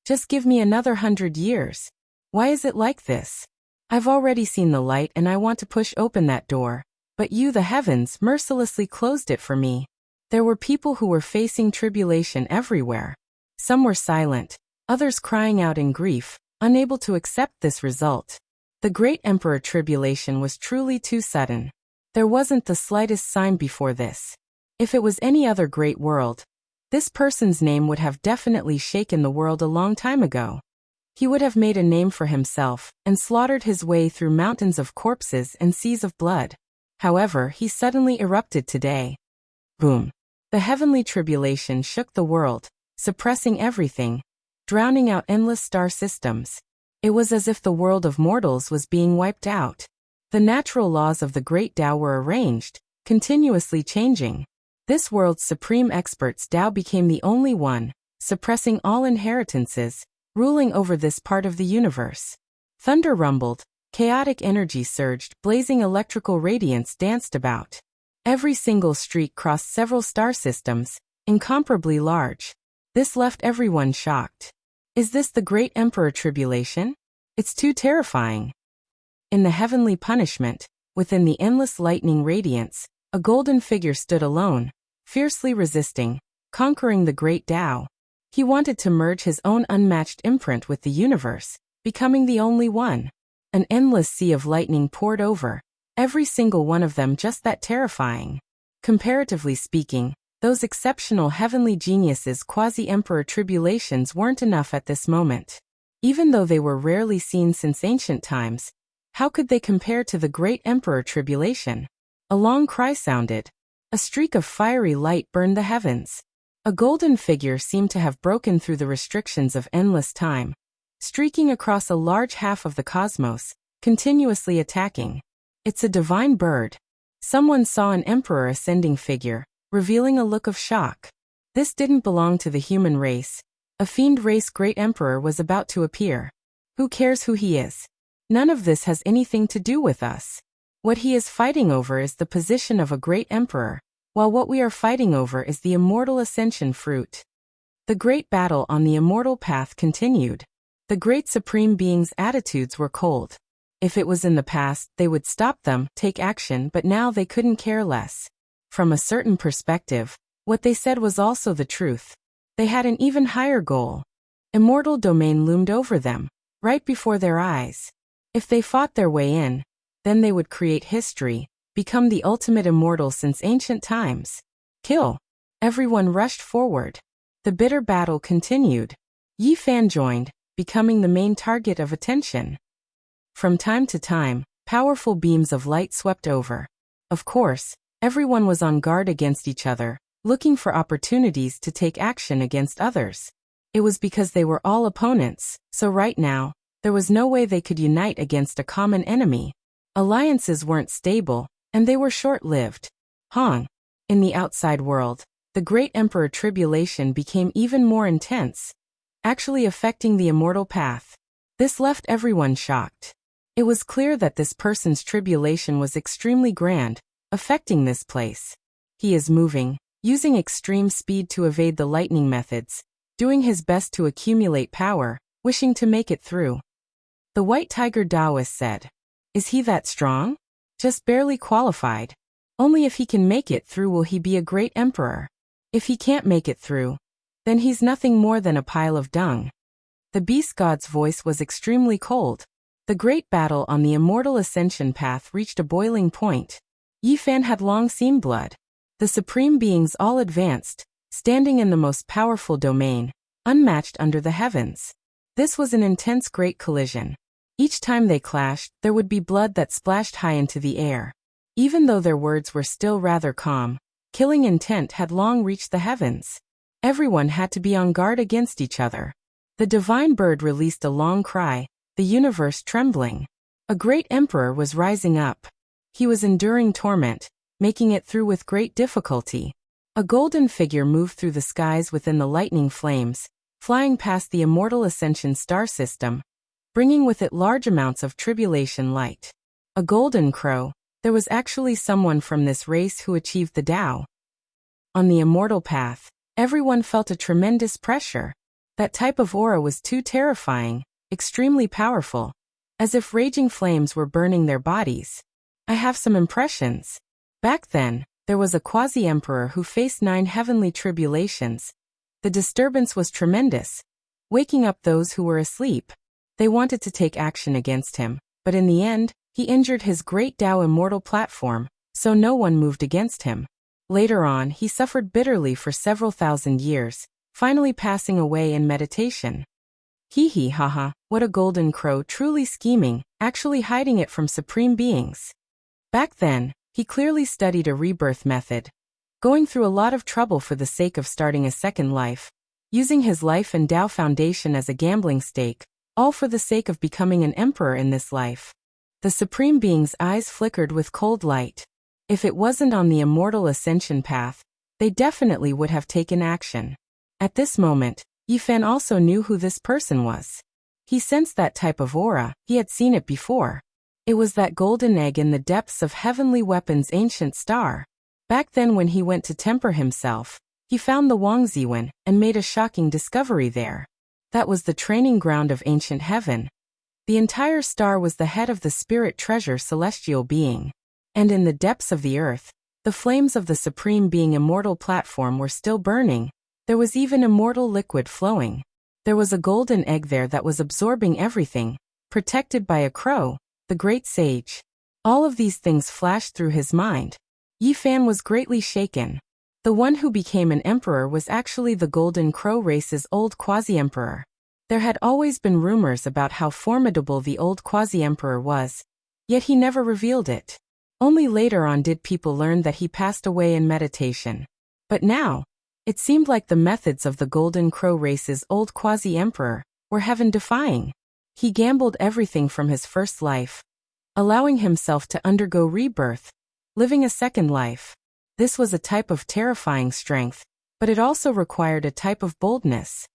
Just give me another 100 years. Why is it like this? I've already seen the light and I want to push open that door, but you, the heavens, mercilessly closed it for me. There were people who were facing tribulation everywhere. Some were silent, others crying out in grief, unable to accept this result. The great emperor tribulation was truly too sudden. There wasn't the slightest sign before this. If it was any other great world, this person's name would have definitely shaken the world a long time ago. He would have made a name for himself and slaughtered his way through mountains of corpses and seas of blood. However, he suddenly erupted today. Boom. The heavenly tribulation shook the world, suppressing everything, drowning out endless star systems. It was as if the world of mortals was being wiped out. The natural laws of the great Tao were arranged, continuously changing. This world's supreme expert's Tao became the only one, suppressing all inheritances, ruling over this part of the universe. Thunder rumbled, chaotic energy surged, blazing electrical radiance danced about. Every single streak crossed several star systems, incomparably large. This left everyone shocked. Is this the great emperor tribulation? It's too terrifying. In the heavenly punishment, within the endless lightning radiance, a golden figure stood alone, fiercely resisting, conquering the great Tao. He wanted to merge his own unmatched imprint with the universe, becoming the only one. An endless sea of lightning poured over, every single one of them just that terrifying. Comparatively speaking, those exceptional heavenly geniuses' quasi-emperor tribulations weren't enough at this moment. Even though they were rarely seen since ancient times, how could they compare to the great emperor tribulation? A long cry sounded. A streak of fiery light burned the heavens. A golden figure seemed to have broken through the restrictions of endless time, streaking across a large half of the cosmos, continuously attacking. It's a divine bird. Someone saw an emperor ascending figure, revealing a look of shock. This didn't belong to the human race. A fiend race great emperor was about to appear. Who cares who he is? None of this has anything to do with us. What he is fighting over is the position of a great emperor, while what we are fighting over is the immortal ascension fruit. The great battle on the immortal path continued. The great supreme being's attitudes were cold. If it was in the past, they would stop them, take action, but now they couldn't care less. From a certain perspective, what they said was also the truth. They had an even higher goal. Immortal domain loomed over them, right before their eyes. If they fought their way in, then they would create history, become the ultimate immortal since ancient times. Kill. Everyone rushed forward. The bitter battle continued. Yi Fan joined, becoming the main target of attention. From time to time, powerful beams of light swept over. Of course, everyone was on guard against each other, looking for opportunities to take action against others. It was because they were all opponents, so right now, there was no way they could unite against a common enemy. Alliances weren't stable, and they were short-lived. Hong. In the outside world, the Great Emperor tribulation became even more intense, actually affecting the immortal path. This left everyone shocked. It was clear that this person's tribulation was extremely grand, affecting this place. He is moving, using extreme speed to evade the lightning methods, doing his best to accumulate power, wishing to make it through. The White Tiger Taoist said, "Is he that strong? Just barely qualified. Only if he can make it through will he be a great emperor. If he can't make it through, then he's nothing more than a pile of dung." The beast god's voice was extremely cold. The great battle on the immortal ascension path reached a boiling point. Yi Fan had long seen blood. The supreme beings all advanced, standing in the most powerful domain, unmatched under the heavens. This was an intense great collision. Each time they clashed, there would be blood that splashed high into the air. Even though their words were still rather calm, killing intent had long reached the heavens. Everyone had to be on guard against each other. The divine bird released a long cry, the universe trembling. A great emperor was rising up. He was enduring torment, making it through with great difficulty. A golden figure moved through the skies within the lightning flames, flying past the immortal ascension star system, bringing with it large amounts of tribulation light. A golden crow. There was actually someone from this race who achieved the Tao. On the immortal path, everyone felt a tremendous pressure. That type of aura was too terrifying, extremely powerful, as if raging flames were burning their bodies. I have some impressions. Back then, there was a quasi-emperor who faced 9 heavenly tribulations. The disturbance was tremendous, waking up those who were asleep. They wanted to take action against him, but in the end, he injured his great Tao immortal platform, so no one moved against him. Later on, he suffered bitterly for several thousand years, finally passing away in meditation. Hee hee haha, what a golden crow, truly scheming, actually hiding it from supreme beings. Back then, he clearly studied a rebirth method, going through a lot of trouble for the sake of starting a second life, using his life and Tao foundation as a gambling stake, all for the sake of becoming an emperor in this life. The supreme being's eyes flickered with cold light. If it wasn't on the immortal ascension path, they definitely would have taken action. At this moment, Yi Fan also knew who this person was. He sensed that type of aura, he had seen it before. It was that golden egg in the depths of Heavenly Weapon's ancient star. Back then when he went to temper himself, he found the Wangziwen and made a shocking discovery there. That was the training ground of ancient heaven. The entire star was the head of the spirit treasure celestial being. And in the depths of the earth, the flames of the supreme being immortal platform were still burning. There was even immortal liquid flowing. There was a golden egg there that was absorbing everything, protected by a crow, the great sage. All of these things flashed through his mind. Yi Fan was greatly shaken. The one who became an emperor was actually the Golden Crow race's old quasi-emperor. There had always been rumors about how formidable the old quasi-emperor was, yet he never revealed it. Only later on did people learn that he passed away in meditation. But now, it seemed like the methods of the Golden Crow race's old quasi-emperor were heaven-defying. He gambled everything from his first life, allowing himself to undergo rebirth, living a second life. This was a type of terrifying strength, but it also required a type of boldness.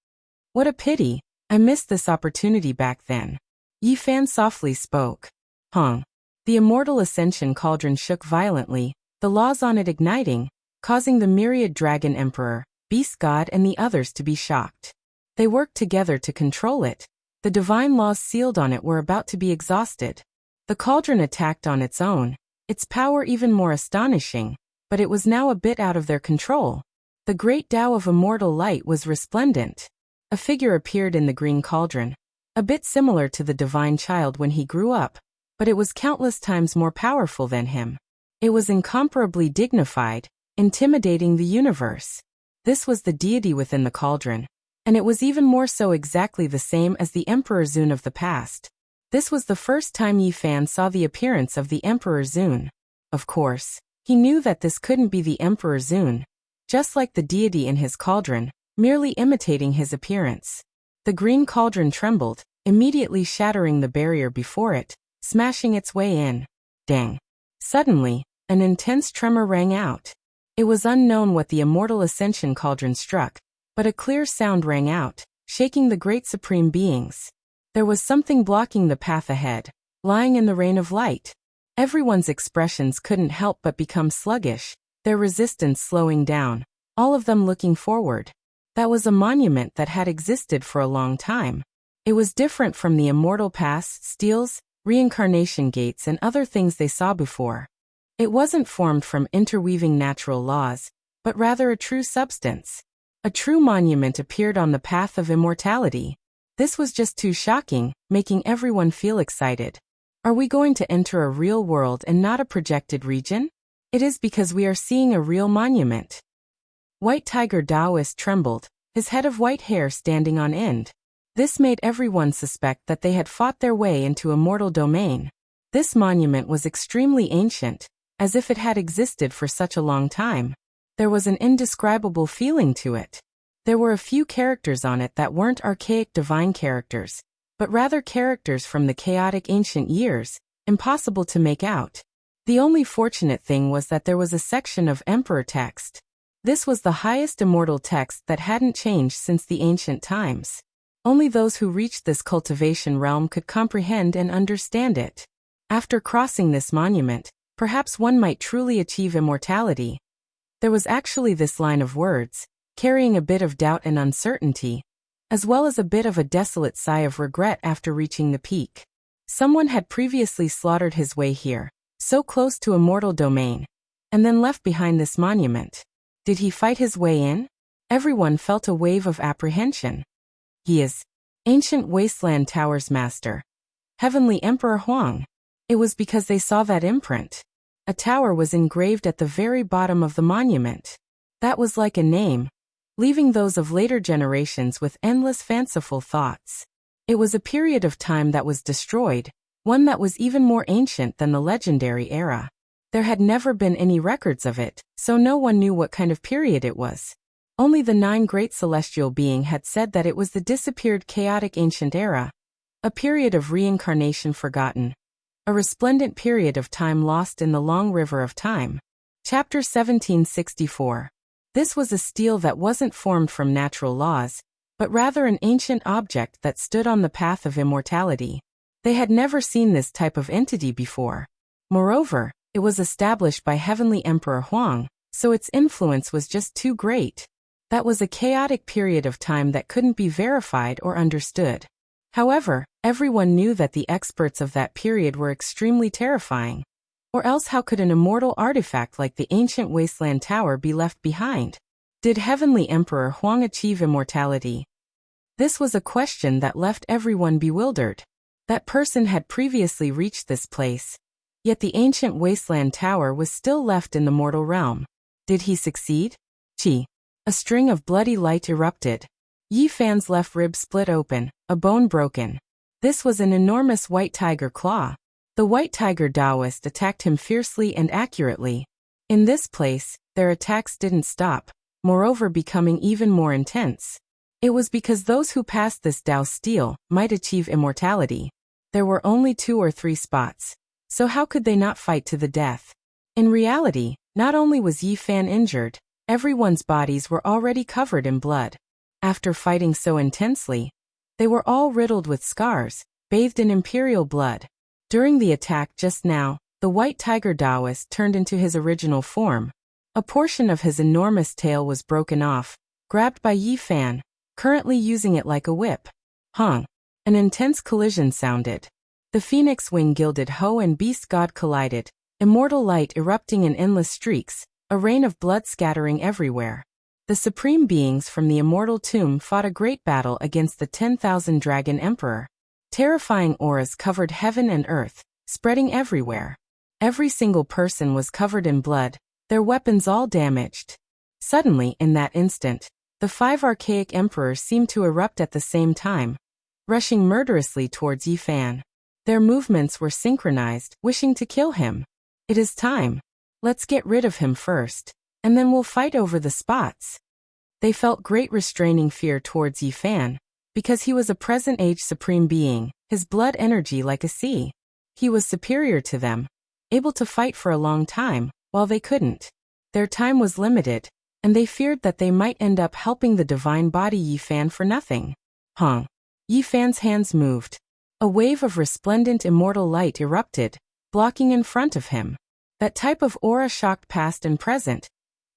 What a pity, I missed this opportunity back then. Yi Fan softly spoke. Hung. The immortal ascension cauldron shook violently, the laws on it igniting, causing the myriad dragon emperor, beast god and the others to be shocked. They worked together to control it. The divine laws sealed on it were about to be exhausted. The cauldron attacked on its own, its power even more astonishing, but it was now a bit out of their control. The great Tao of immortal light was resplendent. A figure appeared in the green cauldron, a bit similar to the divine child when he grew up, but it was countless times more powerful than him. It was incomparably dignified, intimidating the universe. This was the deity within the cauldron, and it was even more so exactly the same as the Emperor Zun of the past. This was the first time Yi Fan saw the appearance of the Emperor Zun. Of course, he knew that this couldn't be the Emperor Zun, just like the deity in his cauldron, merely imitating his appearance. The green cauldron trembled, immediately shattering the barrier before it, smashing its way in. Dang. Suddenly, an intense tremor rang out. It was unknown what the immortal ascension cauldron struck, but a clear sound rang out, shaking the great supreme beings. There was something blocking the path ahead, lying in the rain of light. Everyone's expressions couldn't help but become sluggish, their resistance slowing down, all of them looking forward. That was a monument that had existed for a long time. It was different from the immortal past steels, reincarnation gates and other things they saw before. It wasn't formed from interweaving natural laws, but rather a true substance. A true monument appeared on the path of immortality. This was just too shocking, making everyone feel excited. Are we going to enter a real world and not a projected region? It is because we are seeing a real monument. White Tiger Taoist trembled, his head of white hair standing on end. This made everyone suspect that they had fought their way into a mortal domain. This monument was extremely ancient, as if it had existed for such a long time. There was an indescribable feeling to it. There were a few characters on it that weren't archaic divine characters, but rather characters from the chaotic ancient years, impossible to make out. The only fortunate thing was that there was a section of emperor text. This was the highest immortal text that hadn't changed since the ancient times. Only those who reached this cultivation realm could comprehend and understand it. After crossing this monument, perhaps one might truly achieve immortality. There was actually this line of words, carrying a bit of doubt and uncertainty, as well as a bit of a desolate sigh of regret after reaching the peak. Someone had previously slaughtered his way here, so close to a mortal domain, and then left behind this monument. Did he fight his way in? Everyone felt a wave of apprehension. He is Ancient Wasteland Tower's master. Heavenly Emperor Huang. It was because they saw that imprint. A tower was engraved at the very bottom of the monument. That was like a name, leaving those of later generations with endless fanciful thoughts. It was a period of time that was destroyed, one that was even more ancient than the legendary era. There had never been any records of it, so no one knew what kind of period it was. Only the 9 great celestial beings had said that it was the disappeared chaotic ancient era, a period of reincarnation forgotten, a resplendent period of time lost in the long river of time. Chapter 1764. This was a steel that wasn't formed from natural laws, but rather an ancient object that stood on the path of immortality. They had never seen this type of entity before. Moreover, it was established by Heavenly Emperor Huang, so its influence was just too great. That was a chaotic period of time that couldn't be verified or understood. However, everyone knew that the experts of that period were extremely terrifying. Or else how could an immortal artifact like the ancient Wasteland Tower be left behind? Did Heavenly Emperor Huang achieve immortality? This was a question that left everyone bewildered. That person had previously reached this place, yet the ancient Wasteland Tower was still left in the mortal realm. Did he succeed? Chi. A string of bloody light erupted. Yi Fan's left rib split open, a bone broken. This was an enormous white tiger claw. The white tiger Taoist attacked him fiercely and accurately. In this place, their attacks didn't stop, moreover becoming even more intense. It was because those who passed this Tao steel might achieve immortality. There were only 2 or 3 spots, so how could they not fight to the death? In reality, not only was Yi Fan injured, everyone's bodies were already covered in blood. After fighting so intensely, they were all riddled with scars, bathed in imperial blood. During the attack just now, the white tiger Taoist turned into his original form. A portion of his enormous tail was broken off, grabbed by Yi Fan, currently using it like a whip. Hung. An intense collision sounded. The phoenix wing-gilded Ho and beast god collided, immortal light erupting in endless streaks, a rain of blood scattering everywhere. The supreme beings from the immortal tomb fought a great battle against the 10,000 dragon emperor. Terrifying auras covered heaven and earth, spreading everywhere. Every single person was covered in blood, their weapons all damaged. Suddenly, in that instant, the 5 archaic emperors seemed to erupt at the same time, rushing murderously towards Yi Fan. Their movements were synchronized, wishing to kill him. It is time. Let's get rid of him first, and then we'll fight over the spots. They felt great restraining fear towards Yi Fan, because he was a present-age supreme being, his blood energy like a sea. He was superior to them, able to fight for a long time, while they couldn't. Their time was limited, and they feared that they might end up helping the divine body Yi Fan for nothing. Yi Fan's hands moved. A wave of resplendent immortal light erupted, blocking in front of him. That type of aura shocked past and present,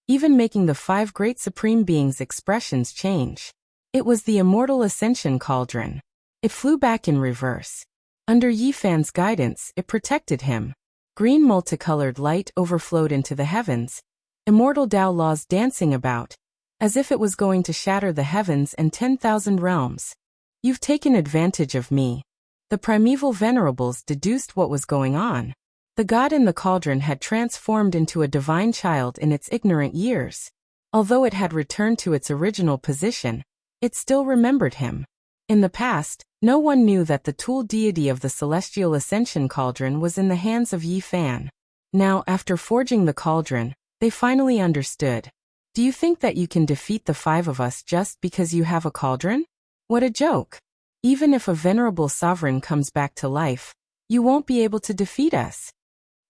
even making the 5 great supreme beings' expressions change. It was the immortal ascension cauldron. It flew back in reverse. Under Yi Fan's guidance, it protected him. Green multicolored light overflowed into the heavens, immortal Tao laws dancing about, as if it was going to shatter the heavens and 10,000 realms. You've taken advantage of me. The primeval venerables deduced what was going on. The god in the cauldron had transformed into a divine child in its ignorant years. Although it had returned to its original position, it still remembered him. In the past, no one knew that the tool deity of the celestial ascension cauldron was in the hands of Yi Fan. Now, after forging the cauldron, they finally understood. Do you think that you can defeat the 5 of us just because you have a cauldron? What a joke. Even if a venerable sovereign comes back to life, you won't be able to defeat us.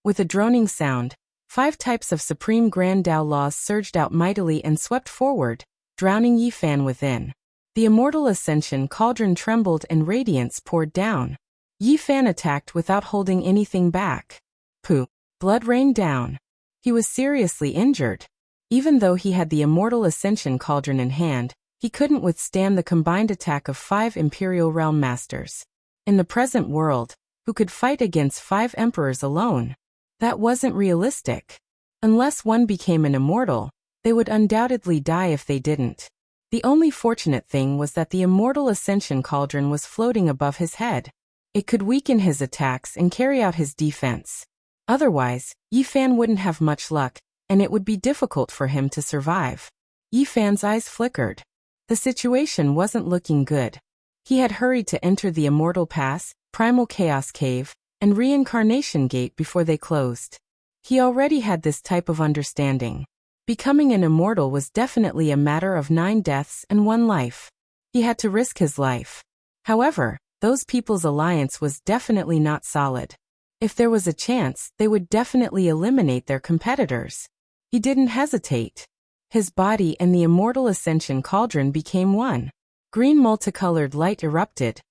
With a droning sound, 5 types of supreme grand Tao laws surged out mightily and swept forward, drowning Yi Fan within. The immortal ascension cauldron trembled and radiance poured down. Yi Fan attacked without holding anything back. Pooh! Blood rained down. He was seriously injured. Even though he had the immortal ascension cauldron in hand, he couldn't withstand the combined attack of 5 imperial realm masters. In the present world, who could fight against 5 emperors alone? That wasn't realistic. Unless one became an immortal, they would undoubtedly die if they didn't. The only fortunate thing was that the immortal ascension cauldron was floating above his head. It could weaken his attacks and carry out his defense. Otherwise, Yi Fan wouldn't have much luck, and it would be difficult for him to survive. Yi Fan's eyes flickered. The situation wasn't looking good. He had hurried to enter the Immortal Pass, Primal Chaos Cave, and Reincarnation Gate before they closed. He already had this type of understanding. Becoming an immortal was definitely a matter of 9 deaths and 1 life. He had to risk his life. However, those people's alliance was definitely not solid. If there was a chance, they would definitely eliminate their competitors. He didn't hesitate. His body and the immortal ascension cauldron became one. Green multicolored light erupted,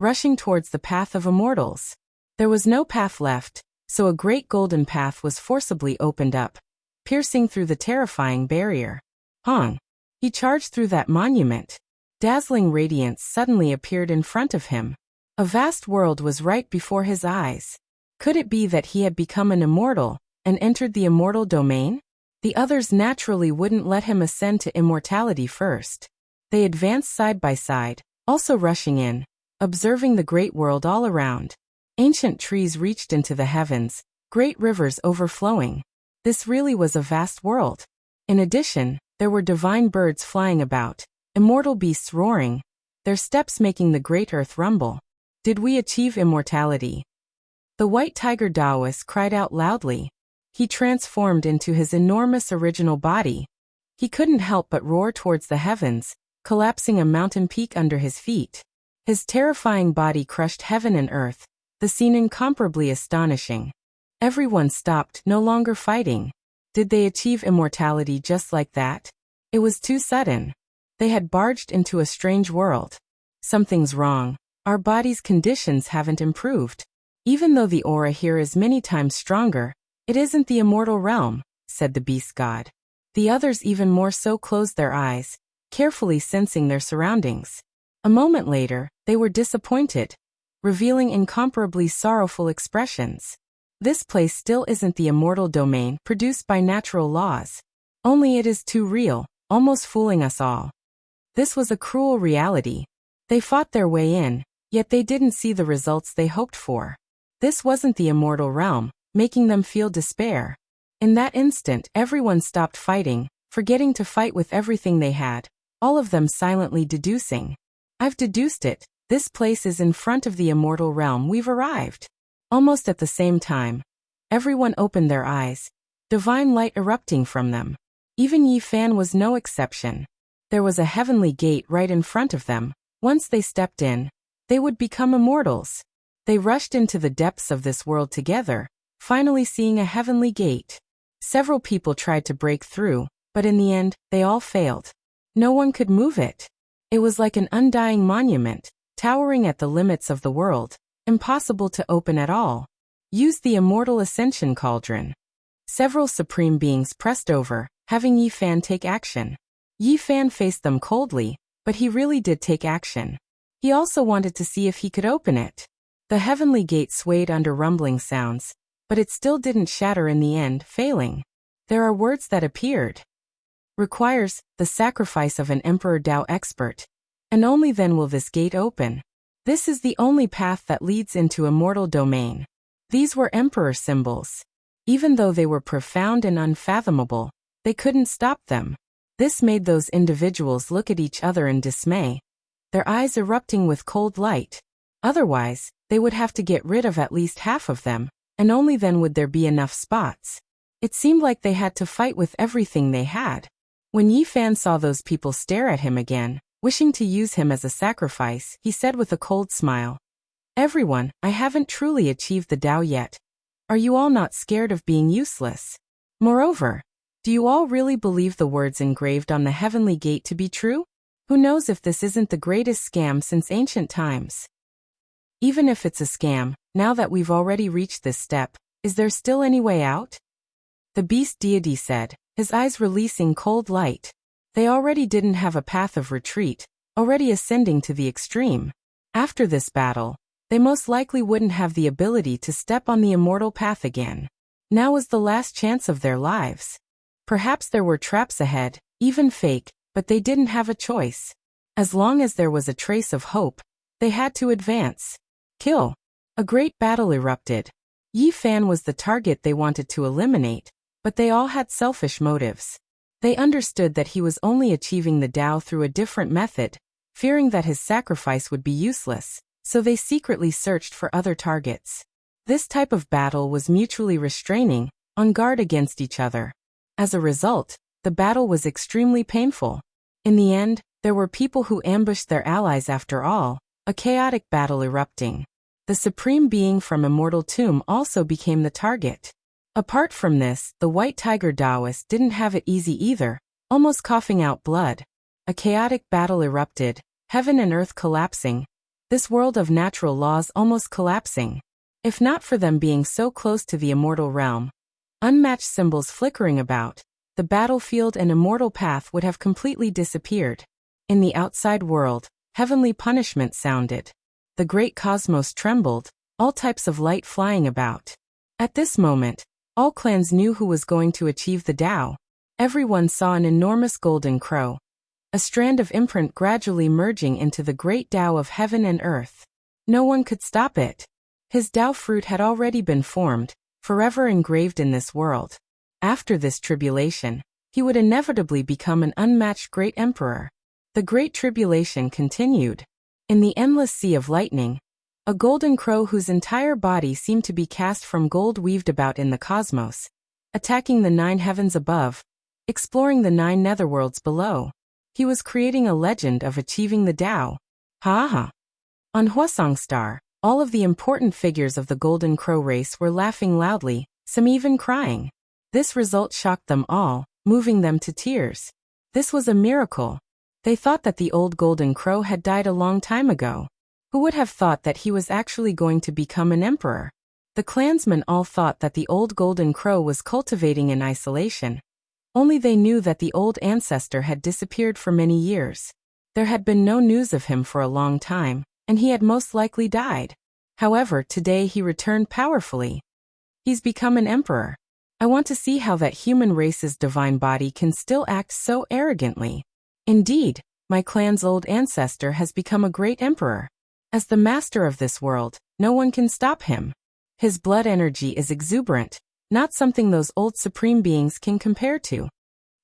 rushing towards the path of immortals. There was no path left, so a great golden path was forcibly opened up, piercing through the terrifying barrier. He charged through that monument. Dazzling radiance suddenly appeared in front of him. A vast world was right before his eyes. Could it be that he had become an immortal and entered the immortal domain? The others naturally wouldn't let him ascend to immortality first. They advanced side by side, also rushing in, observing the great world all around. Ancient trees reached into the heavens, great rivers overflowing. This really was a vast world. In addition, there were divine birds flying about, immortal beasts roaring, their steps making the great earth rumble. Did we achieve immortality? The white tiger Taoist cried out loudly. He transformed into his enormous original body. He couldn't help but roar towards the heavens, collapsing a mountain peak under his feet. His terrifying body crushed heaven and earth, the scene incomparably astonishing. Everyone stopped, no longer fighting. Did they achieve immortality just like that? It was too sudden. They had barged into a strange world. Something's wrong. Our body's conditions haven't improved. Even though the aura here is many times stronger, it isn't the immortal realm, said the beast god. The others even more so closed their eyes, carefully sensing their surroundings. A moment later, they were disappointed, revealing incomparably sorrowful expressions. This place still isn't the immortal domain produced by natural laws. Only it is too real, almost fooling us all. This was a cruel reality. They fought their way in, yet they didn't see the results they hoped for. This wasn't the immortal realm, making them feel despair. In that instant, everyone stopped fighting, forgetting to fight with everything they had, all of them silently deducing. I've deduced it. This place is in front of the immortal realm. We've arrived. Almost at the same time, everyone opened their eyes, divine light erupting from them. Even Yi Fan was no exception. There was a heavenly gate right in front of them. Once they stepped in, they would become immortals. They rushed into the depths of this world together, finally seeing a heavenly gate. Several people tried to break through, but in the end, they all failed. No one could move it. It was like an undying monument, towering at the limits of the world, impossible to open at all. Use the immortal ascension cauldron. Several supreme beings pressed over, having Yi Fan take action. Yi Fan faced them coldly, but he really did take action. He also wanted to see if he could open it. The heavenly gate swayed under rumbling sounds, but it still didn't shatter in the end, failing. There are words that appeared. Requires the sacrifice of an Emperor Dao expert, and only then will this gate open. This is the only path that leads into immortal domain. These were Emperor symbols. Even though they were profound and unfathomable, they couldn't stop them. This made those individuals look at each other in dismay, their eyes erupting with cold light. Otherwise, they would have to get rid of at least half of them, and only then would there be enough spots. It seemed like they had to fight with everything they had. When Yi Fan saw those people stare at him again, wishing to use him as a sacrifice, he said with a cold smile, "Everyone, I haven't truly achieved the Tao yet. Are you all not scared of being useless? Moreover, do you all really believe the words engraved on the heavenly gate to be true? Who knows if this isn't the greatest scam since ancient times? Even if it's a scam, now that we've already reached this step, is there still any way out?" The beast deity said, his eyes releasing cold light. They already didn't have a path of retreat, already ascending to the extreme. After this battle, they most likely wouldn't have the ability to step on the immortal path again. Now was the last chance of their lives. Perhaps there were traps ahead, even fake, but they didn't have a choice. As long as there was a trace of hope, they had to advance. Kill. A great battle erupted. Yi Fan was the target they wanted to eliminate, but they all had selfish motives. They understood that he was only achieving the Tao through a different method, fearing that his sacrifice would be useless, so they secretly searched for other targets. This type of battle was mutually restraining, on guard against each other. As a result, the battle was extremely painful. In the end, there were people who ambushed their allies after all, a chaotic battle erupting. The supreme being from Immortal Tomb also became the target. Apart from this, the white tiger Taoist didn't have it easy either, almost coughing out blood. A chaotic battle erupted, heaven and earth collapsing, this world of natural laws almost collapsing. If not for them being so close to the immortal realm, unmatched symbols flickering about, the battlefield and immortal path would have completely disappeared. In the outside world, heavenly punishment sounded. The great cosmos trembled, all types of light flying about. At this moment, all clans knew who was going to achieve the Tao. Everyone saw an enormous golden crow, a strand of imprint gradually merging into the great Tao of heaven and earth. No one could stop it. His Tao fruit had already been formed, forever engraved in this world. After this tribulation, he would inevitably become an unmatched great emperor. The Great Tribulation continued. In the endless sea of lightning, a golden crow whose entire body seemed to be cast from gold weaved about in the cosmos, attacking the 9 heavens above, exploring the 9 netherworlds below. He was creating a legend of achieving the Tao. Ha ha. On Hwasong Star, all of the important figures of the Golden Crow race were laughing loudly, some even crying. This result shocked them all, moving them to tears. This was a miracle. They thought that the old Golden Crow had died a long time ago. Who would have thought that he was actually going to become an emperor? The clansmen all thought that the old Golden Crow was cultivating in isolation. Only they knew that the old ancestor had disappeared for many years. There had been no news of him for a long time, and he had most likely died. However, today he returned powerfully. He's become an emperor. I want to see how that human race's divine body can still act so arrogantly. Indeed, my clan's old ancestor has become a great emperor. As the master of this world, no one can stop him. His blood energy is exuberant, not something those old supreme beings can compare to.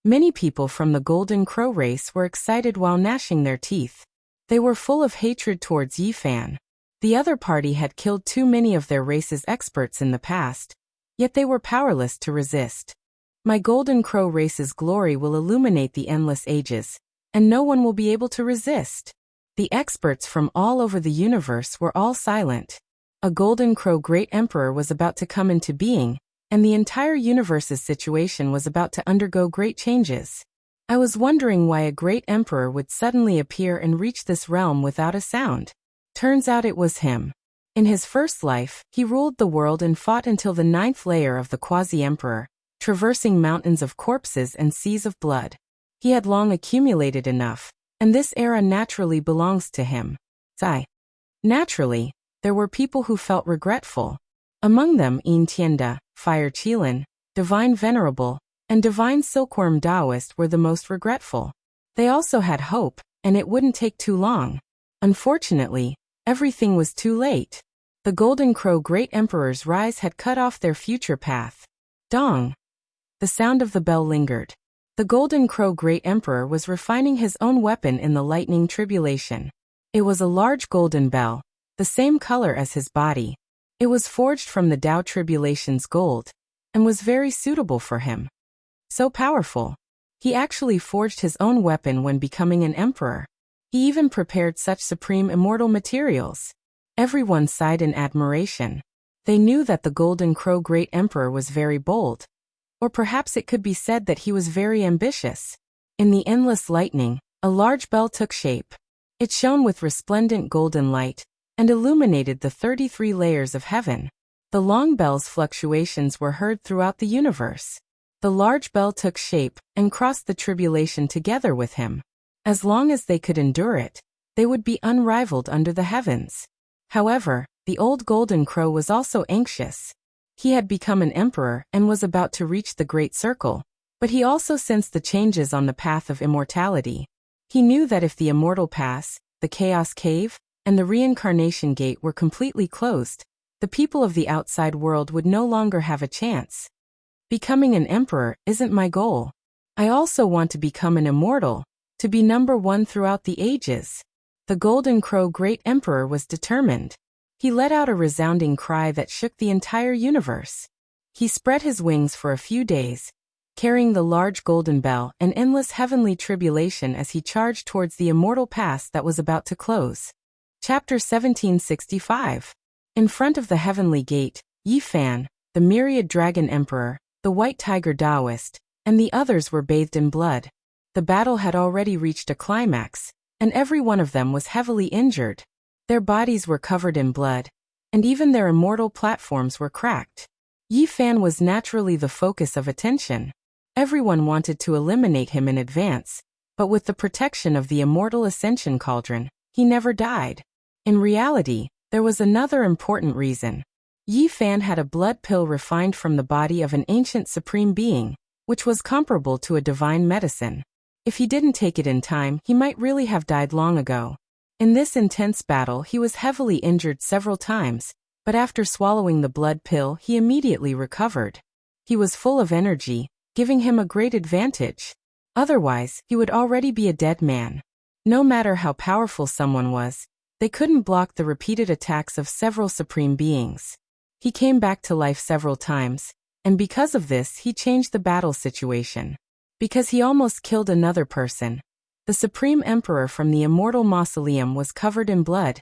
Many people from the Golden Crow race were excited while gnashing their teeth. They were full of hatred towards Yi Fan. The other party had killed too many of their race's experts in the past, yet they were powerless to resist. My Golden Crow race's glory will illuminate the endless ages, and no one will be able to resist. The experts from all over the universe were all silent. A Golden Crow Great Emperor was about to come into being, and the entire universe's situation was about to undergo great changes. I was wondering why a great emperor would suddenly appear and reach this realm without a sound. Turns out it was him. In his first life, he ruled the world and fought until the 9th layer of the quasi-emperor, traversing mountains of corpses and seas of blood. He had long accumulated enough, and this era naturally belongs to him. Naturally, there were people who felt regretful. Among them Yin Tianda, Fire Qilin, Divine Venerable, and Divine Silkworm Taoist were the most regretful. They also had hope, and it wouldn't take too long. Unfortunately, everything was too late. The Golden Crow Great Emperor's rise had cut off their future path. Dong! The sound of the bell lingered. The Golden Crow Great Emperor was refining his own weapon in the lightning tribulation. It was a large golden bell, the same color as his body. It was forged from the Tao Tribulation's gold, and was very suitable for him. So powerful. He actually forged his own weapon when becoming an emperor. He even prepared such supreme immortal materials. Everyone sighed in admiration. They knew that the Golden Crow Great Emperor was very bold. Or perhaps it could be said that he was very ambitious. In the endless lightning, a large bell took shape. It shone with resplendent golden light, and illuminated the 33 layers of heaven. The long bell's fluctuations were heard throughout the universe. The large bell took shape, and crossed the tribulation together with him. As long as they could endure it, they would be unrivaled under the heavens. However, the old Golden Crow was also anxious. He had become an emperor and was about to reach the Great Circle, but he also sensed the changes on the path of immortality. He knew that if the Immortal Pass, the Chaos Cave, and the Reincarnation Gate were completely closed, the people of the outside world would no longer have a chance. Becoming an emperor isn't my goal. I also want to become an immortal, to be number 1 throughout the ages. The Golden Crow Great Emperor was determined. He let out a resounding cry that shook the entire universe. He spread his wings for a few days, carrying the large golden bell and endless heavenly tribulation as he charged towards the immortal pass that was about to close. Chapter 1765. In front of the heavenly gate, Yi Fan, the myriad dragon emperor, the white tiger Taoist, and the others were bathed in blood. The battle had already reached a climax, and every one of them was heavily injured. Their bodies were covered in blood, and even their immortal platforms were cracked. Yi Fan was naturally the focus of attention. Everyone wanted to eliminate him in advance, but with the protection of the immortal ascension cauldron, he never died. In reality, there was another important reason. Yi Fan had a blood pill refined from the body of an ancient supreme being, which was comparable to a divine medicine. If he didn't take it in time, he might really have died long ago. In this intense battle, he was heavily injured several times, but after swallowing the blood pill, he immediately recovered. He was full of energy, giving him a great advantage. Otherwise, he would already be a dead man. No matter how powerful someone was, they couldn't block the repeated attacks of several supreme beings. He came back to life several times, and because of this he changed the battle situation. Because he almost killed another person, the Supreme Emperor from the Immortal Mausoleum was covered in blood,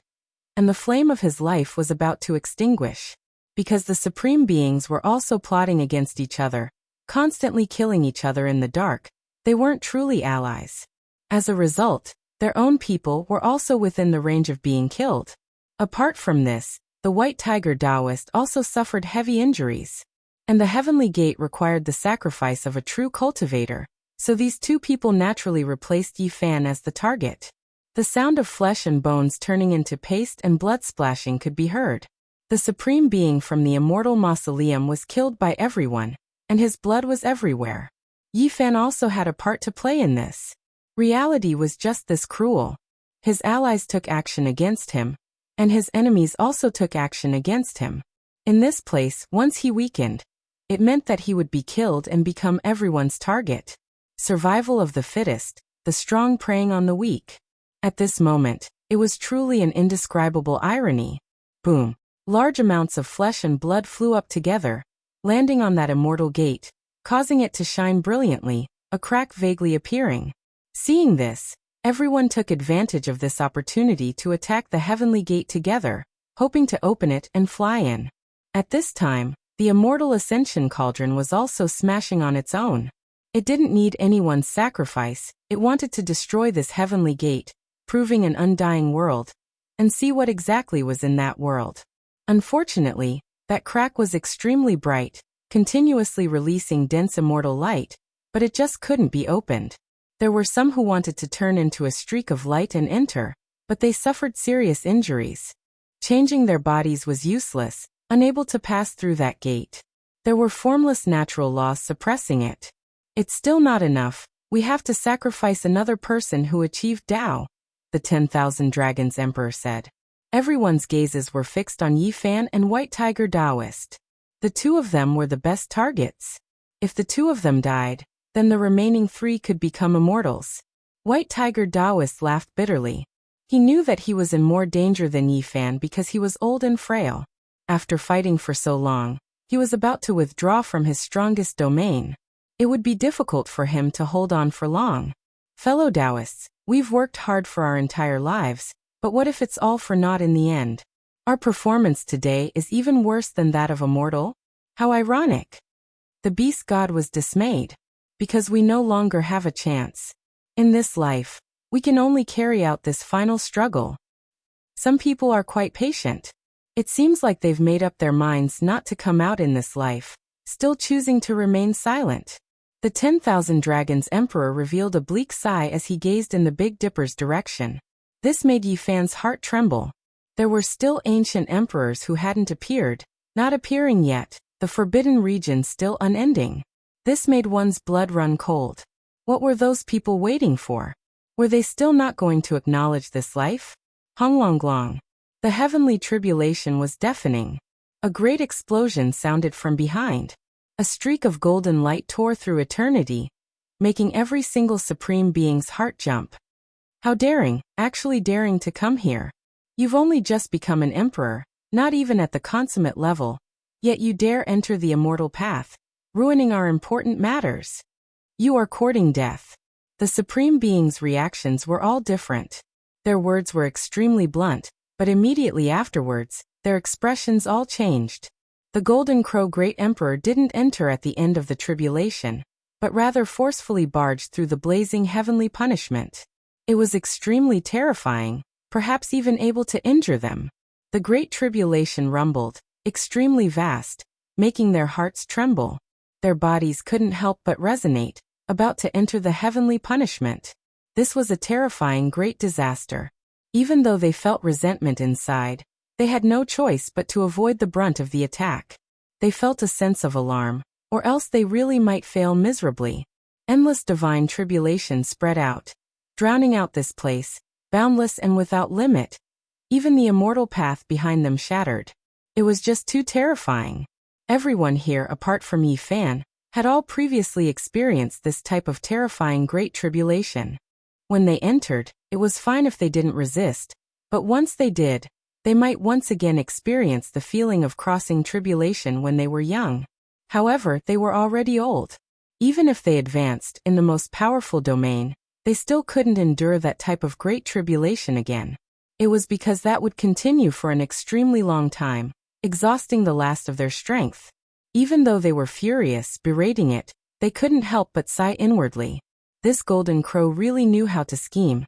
and the flame of his life was about to extinguish. Because the Supreme Beings were also plotting against each other, constantly killing each other in the dark, they weren't truly allies. As a result, their own people were also within the range of being killed. Apart from this, the White Tiger Taoist also suffered heavy injuries. And the Heavenly Gate required the sacrifice of a true cultivator, so these two people naturally replaced Yi Fan as the target. The sound of flesh and bones turning into paste and blood splashing could be heard. The Supreme Being from the Immortal Mausoleum was killed by everyone, and his blood was everywhere. Yi Fan also had a part to play in this. Reality was just this cruel. His allies took action against him, and his enemies also took action against him. In this place, once he weakened, it meant that he would be killed and become everyone's target. Survival of the fittest, the strong preying on the weak. At this moment, it was truly an indescribable irony. Boom. Large amounts of flesh and blood flew up together, landing on that immortal gate, causing it to shine brilliantly, a crack vaguely appearing. Seeing this, everyone took advantage of this opportunity to attack the Heavenly Gate together, hoping to open it and fly in. At this time, the Immortal Ascension Cauldron was also smashing on its own. It didn't need anyone's sacrifice, it wanted to destroy this Heavenly Gate, proving an undying world, and see what exactly was in that world. Unfortunately, that crack was extremely bright, continuously releasing dense immortal light, but it just couldn't be opened. There were some who wanted to turn into a streak of light and enter, but they suffered serious injuries. Changing their bodies was useless, unable to pass through that gate. There were formless natural laws suppressing it. It's still not enough, we have to sacrifice another person who achieved Tao, the 10,000 Dragons Emperor said. Everyone's gazes were fixed on Yi Fan and White Tiger Taoist. The two of them were the best targets. If the two of them died, then the remaining three could become immortals. White Tiger Taoist laughed bitterly. He knew that he was in more danger than Yi Fan because he was old and frail. After fighting for so long, he was about to withdraw from his strongest domain. It would be difficult for him to hold on for long. Fellow Taoists, we've worked hard for our entire lives, but what if it's all for naught in the end? Our performance today is even worse than that of a mortal? How ironic! The beast god was dismayed. Because we no longer have a chance. In this life, we can only carry out this final struggle. Some people are quite patient. It seems like they've made up their minds not to come out in this life, still choosing to remain silent. The 10,000 Dragons Emperor revealed a bleak sigh as he gazed in the Big Dipper's direction. This made Yi Fan's heart tremble. There were still ancient emperors who hadn't appeared, not appearing yet, the forbidden region still unending. This made one's blood run cold. What were those people waiting for? Were they still not going to acknowledge this life? Honglonglong. The heavenly tribulation was deafening. A great explosion sounded from behind. A streak of golden light tore through eternity, making every single supreme being's heart jump. How daring, actually daring to come here. You've only just become an emperor, not even at the consummate level, yet you dare enter the immortal path, ruining our important matters. You are courting death. The Supreme Being's reactions were all different. Their words were extremely blunt, but immediately afterwards, their expressions all changed. The Golden Crow Great Emperor didn't enter at the end of the tribulation, but rather forcefully barged through the blazing heavenly punishment. It was extremely terrifying, perhaps even able to injure them. The Great Tribulation rumbled, extremely vast, making their hearts tremble. Their bodies couldn't help but resonate, about to enter the heavenly punishment. This was a terrifying great disaster. Even though they felt resentment inside, they had no choice but to avoid the brunt of the attack. They felt a sense of alarm, or else they really might fail miserably. Endless divine tribulation spread out, drowning out this place, boundless and without limit. Even the immortal path behind them shattered. It was just too terrifying. Everyone here apart from Yi Fan had all previously experienced this type of terrifying great tribulation. When they entered, it was fine if they didn't resist, but once they did, they might once again experience the feeling of crossing tribulation when they were young. However, they were already old. Even if they advanced in the most powerful domain, they still couldn't endure that type of great tribulation again. It was because that would continue for an extremely long time, exhausting the last of their strength. Even though they were furious, berating it, they couldn't help but sigh inwardly. This golden crow really knew how to scheme,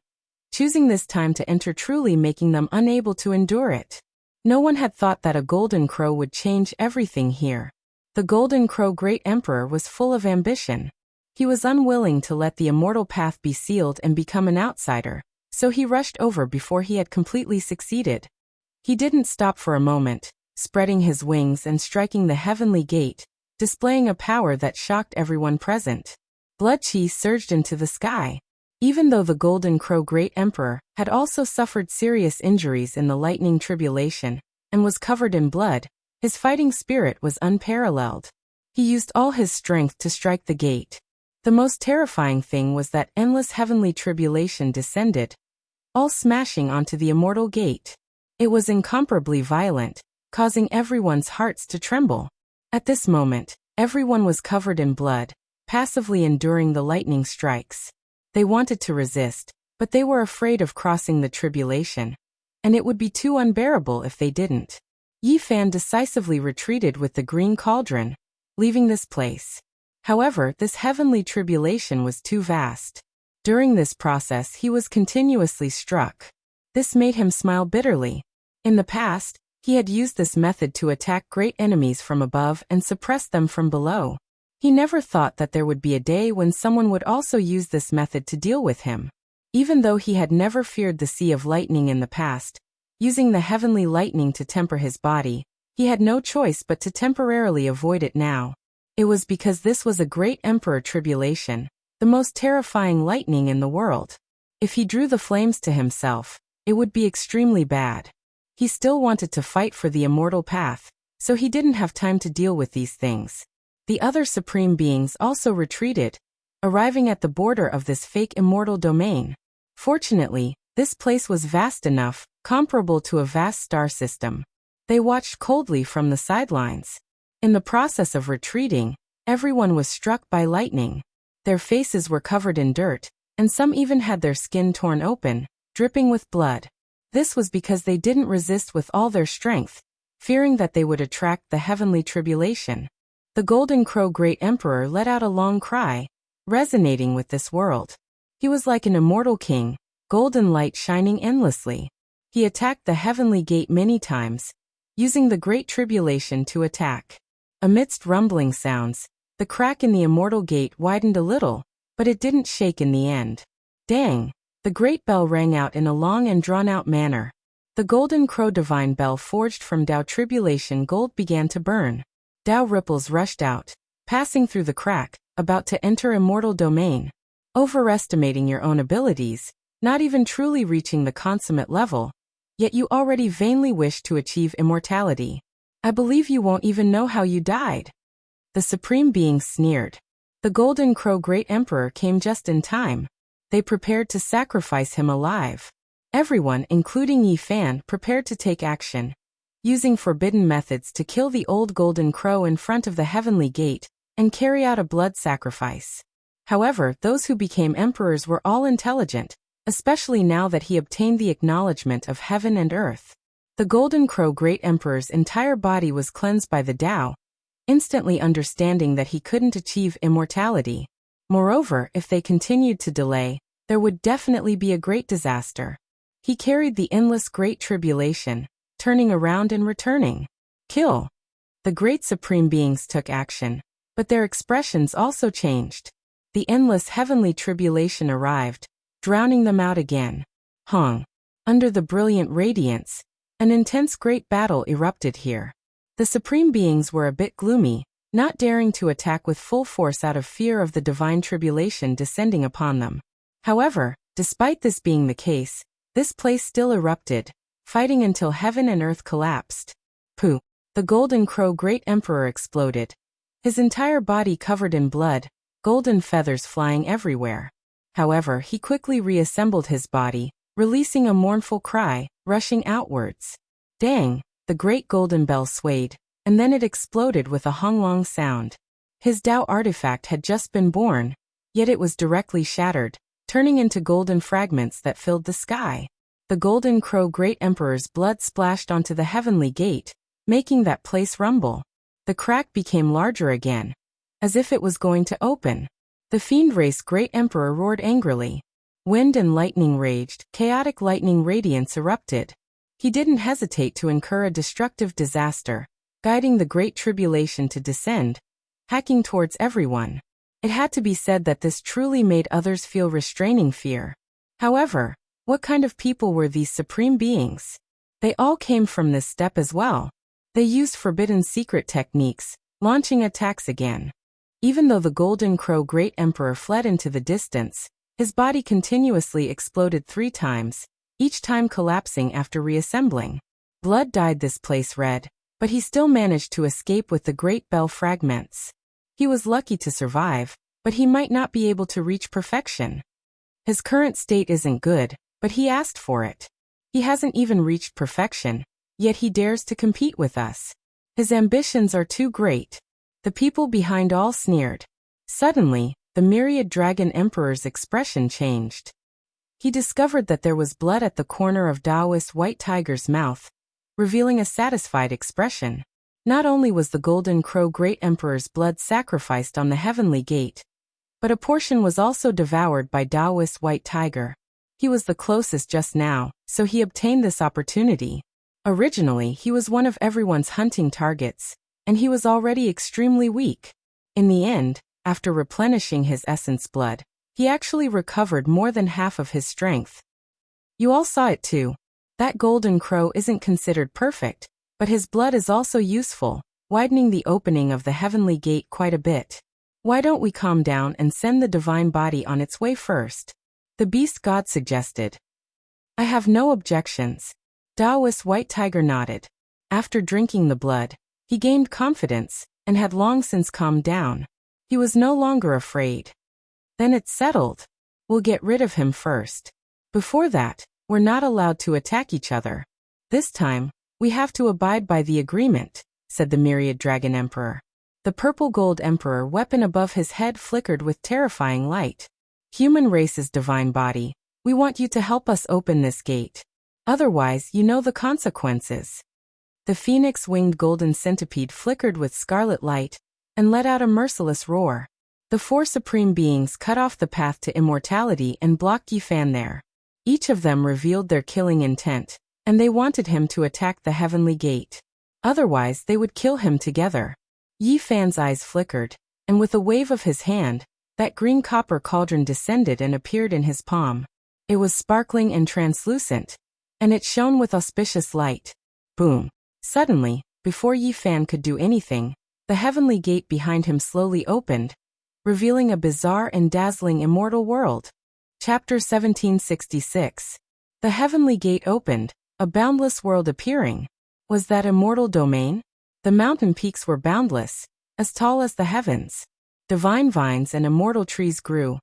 choosing this time to enter truly making them unable to endure it. No one had thought that a golden crow would change everything here. The golden crow great emperor was full of ambition. He was unwilling to let the immortal path be sealed and become an outsider, so he rushed over before he had completely succeeded. He didn't stop for a moment, spreading his wings and striking the heavenly gate, displaying a power that shocked everyone present. Blood chi surged into the sky. Even though the golden crow great emperor had also suffered serious injuries in the lightning tribulation and was covered in blood, his fighting spirit was unparalleled. He used all his strength to strike the gate. The most terrifying thing was that endless heavenly tribulation descended, all smashing onto the immortal gate. It was incomparably violent, causing everyone's hearts to tremble. At this moment, everyone was covered in blood, passively enduring the lightning strikes. They wanted to resist, but they were afraid of crossing the tribulation, and it would be too unbearable if they didn't. Yi Fan decisively retreated with the green cauldron, leaving this place. However, this heavenly tribulation was too vast. During this process he was continuously struck. This made him smile bitterly. In the past, he had used this method to attack great enemies from above and suppress them from below. He never thought that there would be a day when someone would also use this method to deal with him. Even though he had never feared the sea of lightning in the past, using the heavenly lightning to temper his body, he had no choice but to temporarily avoid it now. It was because this was a great emperor tribulation, the most terrifying lightning in the world. If he drew the flames to himself, it would be extremely bad. He still wanted to fight for the immortal path, so he didn't have time to deal with these things. The other supreme beings also retreated, arriving at the border of this fake immortal domain. Fortunately, this place was vast enough, comparable to a vast star system. They watched coldly from the sidelines. In the process of retreating, everyone was struck by lightning. Their faces were covered in dirt, and some even had their skin torn open, dripping with blood. This was because they didn't resist with all their strength, fearing that they would attract the heavenly tribulation. The golden crow great emperor let out a long cry, resonating with this world. He was like an immortal king, golden light shining endlessly. He attacked the heavenly gate many times, using the great tribulation to attack. Amidst rumbling sounds, the crack in the immortal gate widened a little, but it didn't shake in the end. Dang! The great bell rang out in a long and drawn-out manner. The golden crow divine bell forged from Tao tribulation gold began to burn. Tao ripples rushed out, passing through the crack, about to enter immortal domain. Overestimating your own abilities, not even truly reaching the consummate level, yet you already vainly wish to achieve immortality. I believe you won't even know how you died. The supreme being sneered. The golden crow great emperor came just in time. They prepared to sacrifice him alive. Everyone, including Yi Fan, prepared to take action, using forbidden methods to kill the old golden crow in front of the heavenly gate and carry out a blood sacrifice. However, those who became emperors were all intelligent, especially now that he obtained the acknowledgement of heaven and earth. The golden crow great emperor's entire body was cleansed by the Tao, instantly understanding that he couldn't achieve immortality. Moreover, if they continued to delay, there would definitely be a great disaster. He carried the endless great tribulation, turning around and returning. Kill! The great supreme beings took action, but their expressions also changed. The endless heavenly tribulation arrived, drowning them out again. Hong! Under the brilliant radiance, an intense great battle erupted here. The supreme beings were a bit gloomy, not daring to attack with full force out of fear of the divine tribulation descending upon them. However, despite this being the case, this place still erupted, fighting until heaven and earth collapsed. Pooh! The golden crow great emperor exploded. His entire body covered in blood, golden feathers flying everywhere. However, he quickly reassembled his body, releasing a mournful cry, rushing outwards. Dang! The great golden bell swayed, and then it exploded with a honglong sound. His Tao artifact had just been born, yet it was directly shattered, turning into golden fragments that filled the sky. The golden crow great emperor's blood splashed onto the heavenly gate, making that place rumble. The crack became larger again, as if it was going to open. The fiend race great emperor roared angrily. Wind and lightning raged, chaotic lightning radiance erupted. He didn't hesitate to incur a destructive disaster, guiding the great tribulation to descend, hacking towards everyone. It had to be said that this truly made others feel restraining fear. However, what kind of people were these supreme beings? They all came from this step as well. They used forbidden secret techniques, launching attacks again. Even though the Golden Crow Great Emperor fled into the distance, his body continuously exploded 3 times, each time collapsing after reassembling. Blood dyed this place red, but he still managed to escape with the great bell fragments. He was lucky to survive, but he might not be able to reach perfection. His current state isn't good, but he asked for it. He hasn't even reached perfection, yet he dares to compete with us. His ambitions are too great. The people behind all sneered. Suddenly, the myriad dragon emperor's expression changed. He discovered that there was blood at the corner of Taoist White Tiger's mouth, revealing a satisfied expression. Not only was the Golden Crow Great Emperor's blood sacrificed on the heavenly gate, but a portion was also devoured by Taoist White Tiger. He was the closest just now, so he obtained this opportunity. Originally, he was one of everyone's hunting targets, and he was already extremely weak. In the end, after replenishing his essence blood, he actually recovered more than half of his strength. You all saw it too. That Golden Crow isn't considered perfect, but his blood is also useful, widening the opening of the heavenly gate quite a bit. Why don't we calm down and send the divine body on its way first? The beast god suggested. I have no objections. Taoist White Tiger nodded. After drinking the blood, he gained confidence, and had long since calmed down. He was no longer afraid. Then it's settled. We'll get rid of him first. Before that, we're not allowed to attack each other. This time, we have to abide by the agreement, said the myriad dragon emperor. The purple gold emperor weapon above his head flickered with terrifying light. Human race's divine body, we want you to help us open this gate. Otherwise, you know the consequences. The phoenix-winged golden centipede flickered with scarlet light, and let out a merciless roar. The 4 supreme beings cut off the path to immortality and blocked Yi Fan there. Each of them revealed their killing intent, and they wanted him to attack the heavenly gate. Otherwise, they would kill him together. Yi Fan's eyes flickered, and with a wave of his hand, that green copper cauldron descended and appeared in his palm. It was sparkling and translucent, and it shone with auspicious light. Boom! Suddenly, before Yi Fan could do anything, the heavenly gate behind him slowly opened, revealing a bizarre and dazzling immortal world. Chapter 1766. The heavenly gate opened, a boundless world appearing. Was that immortal domain? The mountain peaks were boundless, as tall as the heavens. Divine vines and immortal trees grew,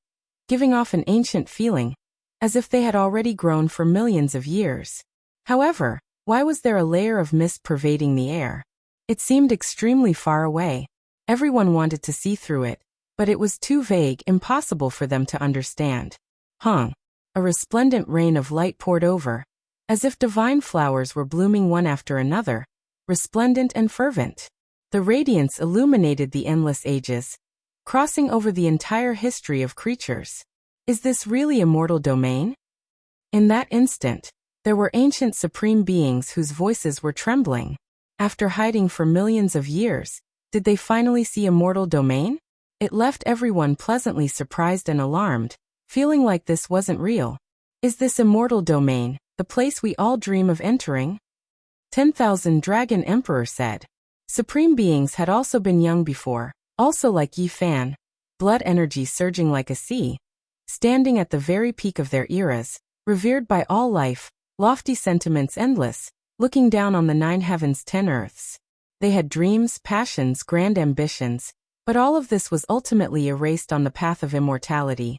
giving off an ancient feeling, as if they had already grown for millions of years. However, why was there a layer of mist pervading the air? It seemed extremely far away. Everyone wanted to see through it, but it was too vague, impossible for them to understand. A resplendent rain of light poured over, as if divine flowers were blooming one after another, resplendent and fervent. The radiance illuminated the endless ages, crossing over the entire history of creatures. Is this really immortal domain? In that instant, there were ancient supreme beings whose voices were trembling. After hiding for millions of years, did they finally see immortal domain? It left everyone pleasantly surprised and alarmed, feeling like this wasn't real. Is this immortal domain, the place we all dream of entering? 10,000 Dragon Emperor said. Supreme beings had also been young before, also like Yi Fan, blood energy surging like a sea, standing at the very peak of their eras, revered by all life, lofty sentiments endless, looking down on the 9 heavens 10 earths. They had dreams, passions, grand ambitions, but all of this was ultimately erased on the path of immortality.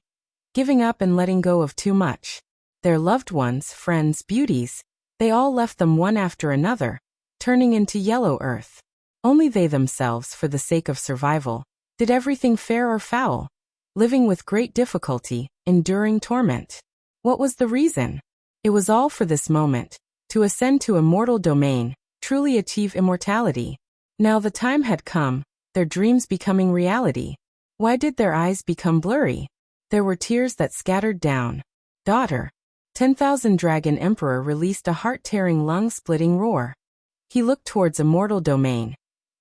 giving up and letting go of too much. Their loved ones, friends, beauties, they all left them one after another, turning into yellow earth. Only they themselves, for the sake of survival, did everything fair or foul, living with great difficulty, enduring torment. What was the reason? It was all for this moment, to ascend to immortal domain, truly achieve immortality. Now the time had come, their dreams becoming reality. Why did their eyes become blurry? There were tears that scattered down. Daughter. 10,000 Dragon Emperor released a heart-tearing, lung-splitting roar. He looked towards immortal domain,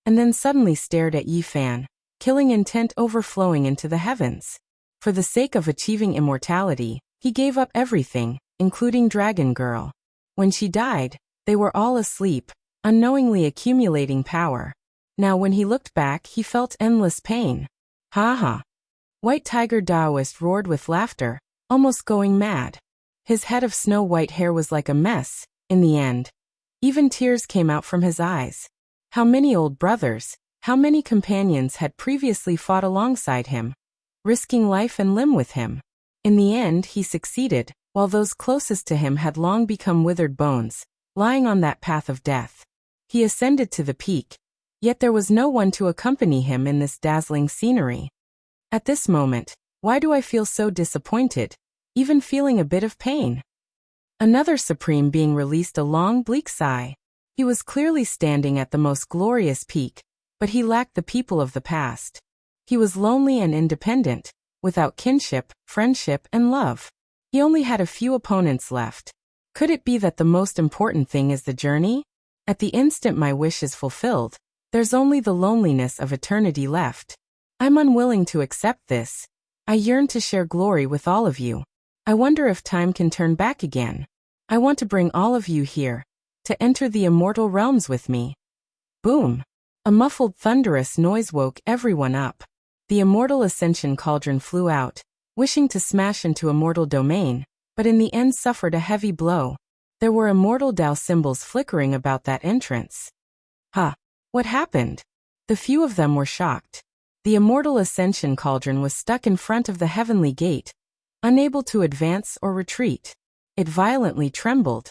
and then suddenly stared at Yi Fan, killing intent overflowing into the heavens. For the sake of achieving immortality, he gave up everything, including Dragon Girl. When she died, they were all asleep, unknowingly accumulating power. Now when he looked back, he felt endless pain. Ha ha. White Tiger Taoist roared with laughter, almost going mad. His head of snow-white hair was like a mess, in the end. Even tears came out from his eyes. How many old brothers, how many companions had previously fought alongside him, risking life and limb with him. In the end he succeeded, while those closest to him had long become withered bones, lying on that path of death. He ascended to the peak, yet there was no one to accompany him in this dazzling scenery. At this moment, why do I feel so disappointed, even feeling a bit of pain? Another supreme being released a long, bleak sigh. He was clearly standing at the most glorious peak, but he lacked the people of the past. He was lonely and independent, without kinship, friendship, and love. He only had a few opponents left. Could it be that the most important thing is the journey? At the instant my wish is fulfilled, there's only the loneliness of eternity left. I'm unwilling to accept this. I yearn to share glory with all of you. I wonder if time can turn back again. I want to bring all of you here, to enter the immortal realms with me. Boom! A muffled thunderous noise woke everyone up. The immortal ascension cauldron flew out, wishing to smash into immortal domain, but in the end suffered a heavy blow. There were immortal Tao symbols flickering about that entrance. Huh! What happened? The few of them were shocked. The immortal ascension cauldron was stuck in front of the heavenly gate, unable to advance or retreat. It violently trembled.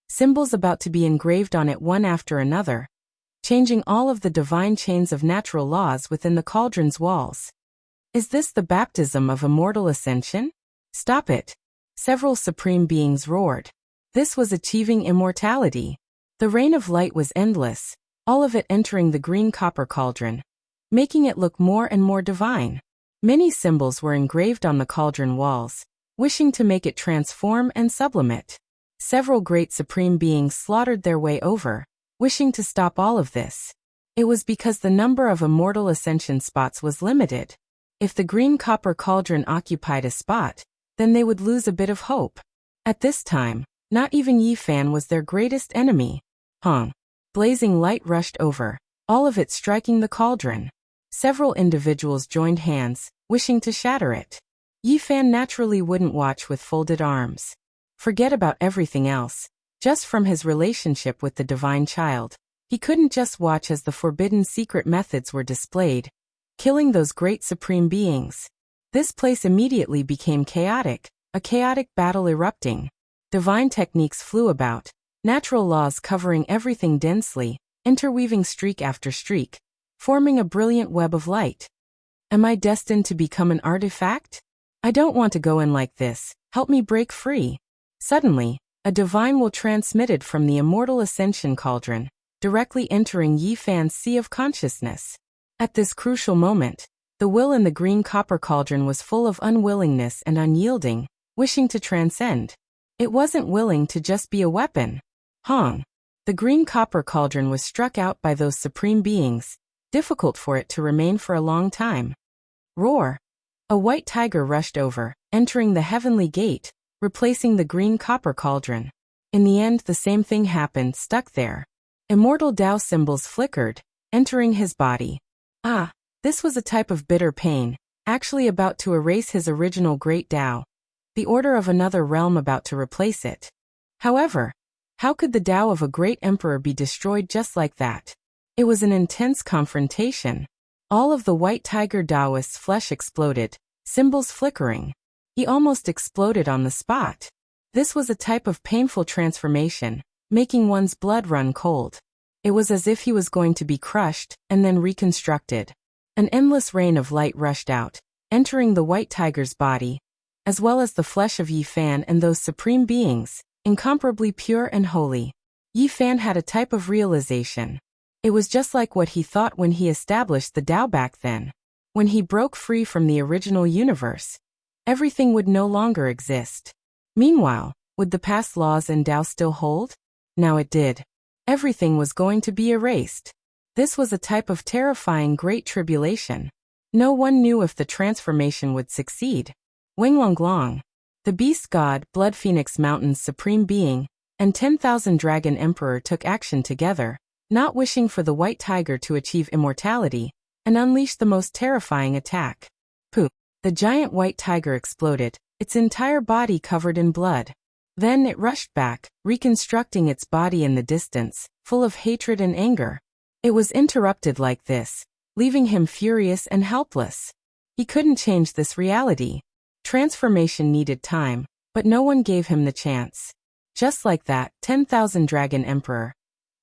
Symbols about to be engraved on it one after another, changing all of the divine chains of natural laws within the cauldron's walls. Is this the baptism of immortal ascension? Stop it! Several supreme beings roared. This was achieving immortality. The rain of light was endless, all of it entering the green copper cauldron, making it look more and more divine. Many symbols were engraved on the cauldron walls, wishing to make it transform and sublimate. Several great supreme beings slaughtered their way over, wishing to stop all of this. It was because the number of immortal ascension spots was limited. If the green copper cauldron occupied a spot, then they would lose a bit of hope. At this time, not even Yi Fan was their greatest enemy. Hong! Blazing light rushed over, all of it striking the cauldron. Several individuals joined hands, wishing to shatter it. Yi Fan naturally wouldn't watch with folded arms. Forget about everything else. Just from his relationship with the divine child, he couldn't just watch as the forbidden secret methods were displayed, killing those great supreme beings. This place immediately became chaotic, a chaotic battle erupting. Divine techniques flew about, natural laws covering everything densely, interweaving streak after streak, forming a brilliant web of light. Am I destined to become an artifact? I don't want to go in like this. Help me break free. Suddenly, a divine will transmitted from the immortal ascension cauldron, directly entering Yi Fan's sea of consciousness. At this crucial moment, the will in the green copper cauldron was full of unwillingness and unyielding, wishing to transcend. It wasn't willing to just be a weapon. Hong! The green copper cauldron was struck out by those supreme beings, difficult for it to remain for a long time. Roar! A white tiger rushed over, entering the heavenly gate, replacing the green copper cauldron. In the end the same thing happened, stuck there. Immortal Tao symbols flickered, entering his body. Ah, this was a type of bitter pain, actually about to erase his original great Tao. The order of another realm about to replace it. However, how could the Tao of a great emperor be destroyed just like that? It was an intense confrontation. All of the white tiger Taoist's flesh exploded, symbols flickering. He almost exploded on the spot. This was a type of painful transformation, making one's blood run cold. It was as if he was going to be crushed and then reconstructed. An endless rain of light rushed out, entering the white tiger's body, as well as the flesh of Yi Fan and those supreme beings, incomparably pure and holy. Yi Fan had a type of realization. It was just like what he thought when he established the Tao back then. When he broke free from the original universe, everything would no longer exist. Meanwhile, would the past laws and Tao still hold? Now it did. Everything was going to be erased. This was a type of terrifying great tribulation. No one knew if the transformation would succeed. Wenglonglong, the beast god, Blood Phoenix Mountain's supreme being, and 10,000 Dragon Emperor took action together, not wishing for the white tiger to achieve immortality, and unleash the most terrifying attack. Pooh! The giant white tiger exploded, its entire body covered in blood. Then it rushed back, reconstructing its body in the distance, full of hatred and anger. It was interrupted like this, leaving him furious and helpless. He couldn't change this reality. Transformation needed time, but no one gave him the chance. Just like that, 10,000 Dragon Emperor,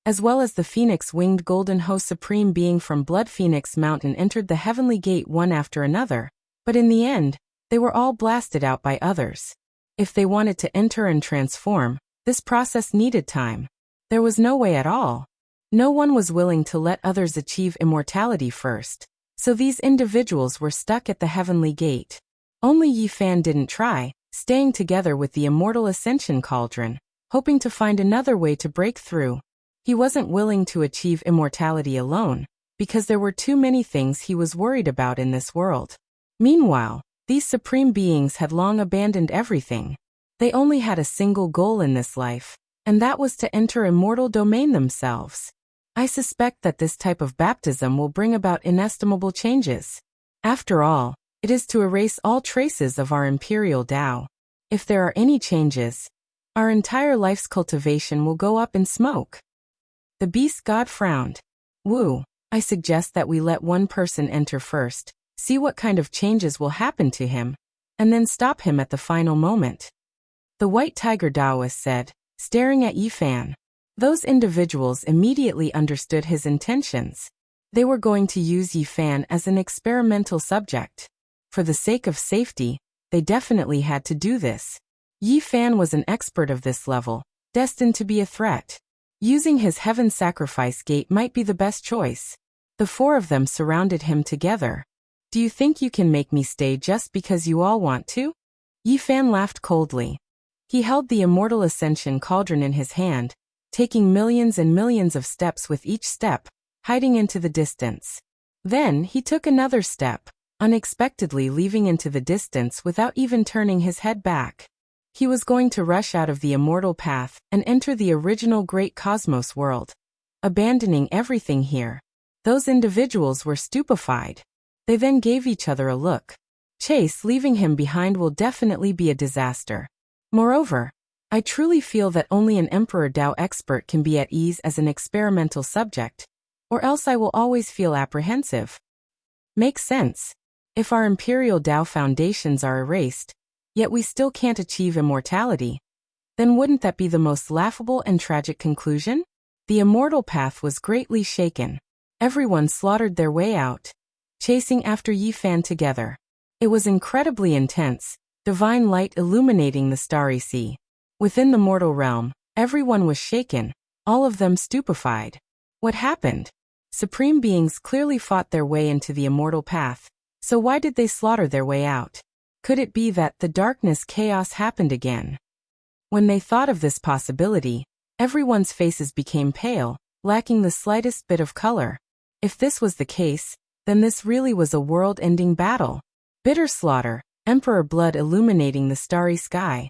as well as the Phoenix-winged Golden Host Supreme Being from Blood Phoenix Mountain entered the Heavenly Gate one after another, but in the end, they were all blasted out by others. If they wanted to enter and transform, this process needed time. There was no way at all. No one was willing to let others achieve immortality first, so these individuals were stuck at the Heavenly Gate. Only Yi Fan didn't try, staying together with the Immortal Ascension Cauldron, hoping to find another way to break through. He wasn't willing to achieve immortality alone, because there were too many things he was worried about in this world. Meanwhile, these supreme beings had long abandoned everything. They only had a single goal in this life, and that was to enter immortal domain themselves. I suspect that this type of baptism will bring about inestimable changes. After all, it is to erase all traces of our imperial Tao. If there are any changes, our entire life's cultivation will go up in smoke. The beast god frowned. Wu, I suggest that we let one person enter first, see what kind of changes will happen to him, and then stop him at the final moment. The white tiger Taoist said, staring at Yi Fan. Those individuals immediately understood his intentions. They were going to use Yi Fan as an experimental subject. For the sake of safety, they definitely had to do this. Yi Fan was an expert of this level, destined to be a threat. Using his heaven sacrifice gate might be the best choice. The four of them surrounded him together. Do you think you can make me stay just because you all want to? Yi Fan laughed coldly. He held the Immortal Ascension Cauldron in his hand, taking millions and millions of steps with each step, hiding into the distance. Then he took another step, unexpectedly leaving into the distance without even turning his head back. He was going to rush out of the immortal path and enter the original great cosmos world, abandoning everything here. Those individuals were stupefied. They then gave each other a look. Chase leaving him behind will definitely be a disaster. Moreover, I truly feel that only an Emperor Tao expert can be at ease as an experimental subject, or else I will always feel apprehensive. Makes sense. If our Imperial Tao foundations are erased, yet we still can't achieve immortality, then wouldn't that be the most laughable and tragic conclusion? The immortal path was greatly shaken. Everyone slaughtered their way out, chasing after Yi Fan together. It was incredibly intense, divine light illuminating the starry sea. Within the mortal realm, everyone was shaken, all of them stupefied. What happened? Supreme beings clearly fought their way into the immortal path, so why did they slaughter their way out? Could it be that the darkness chaos happened again? When they thought of this possibility, everyone's faces became pale, lacking the slightest bit of color. If this was the case, then this really was a world-ending battle. Bitter slaughter, Emperor blood illuminating the starry sky.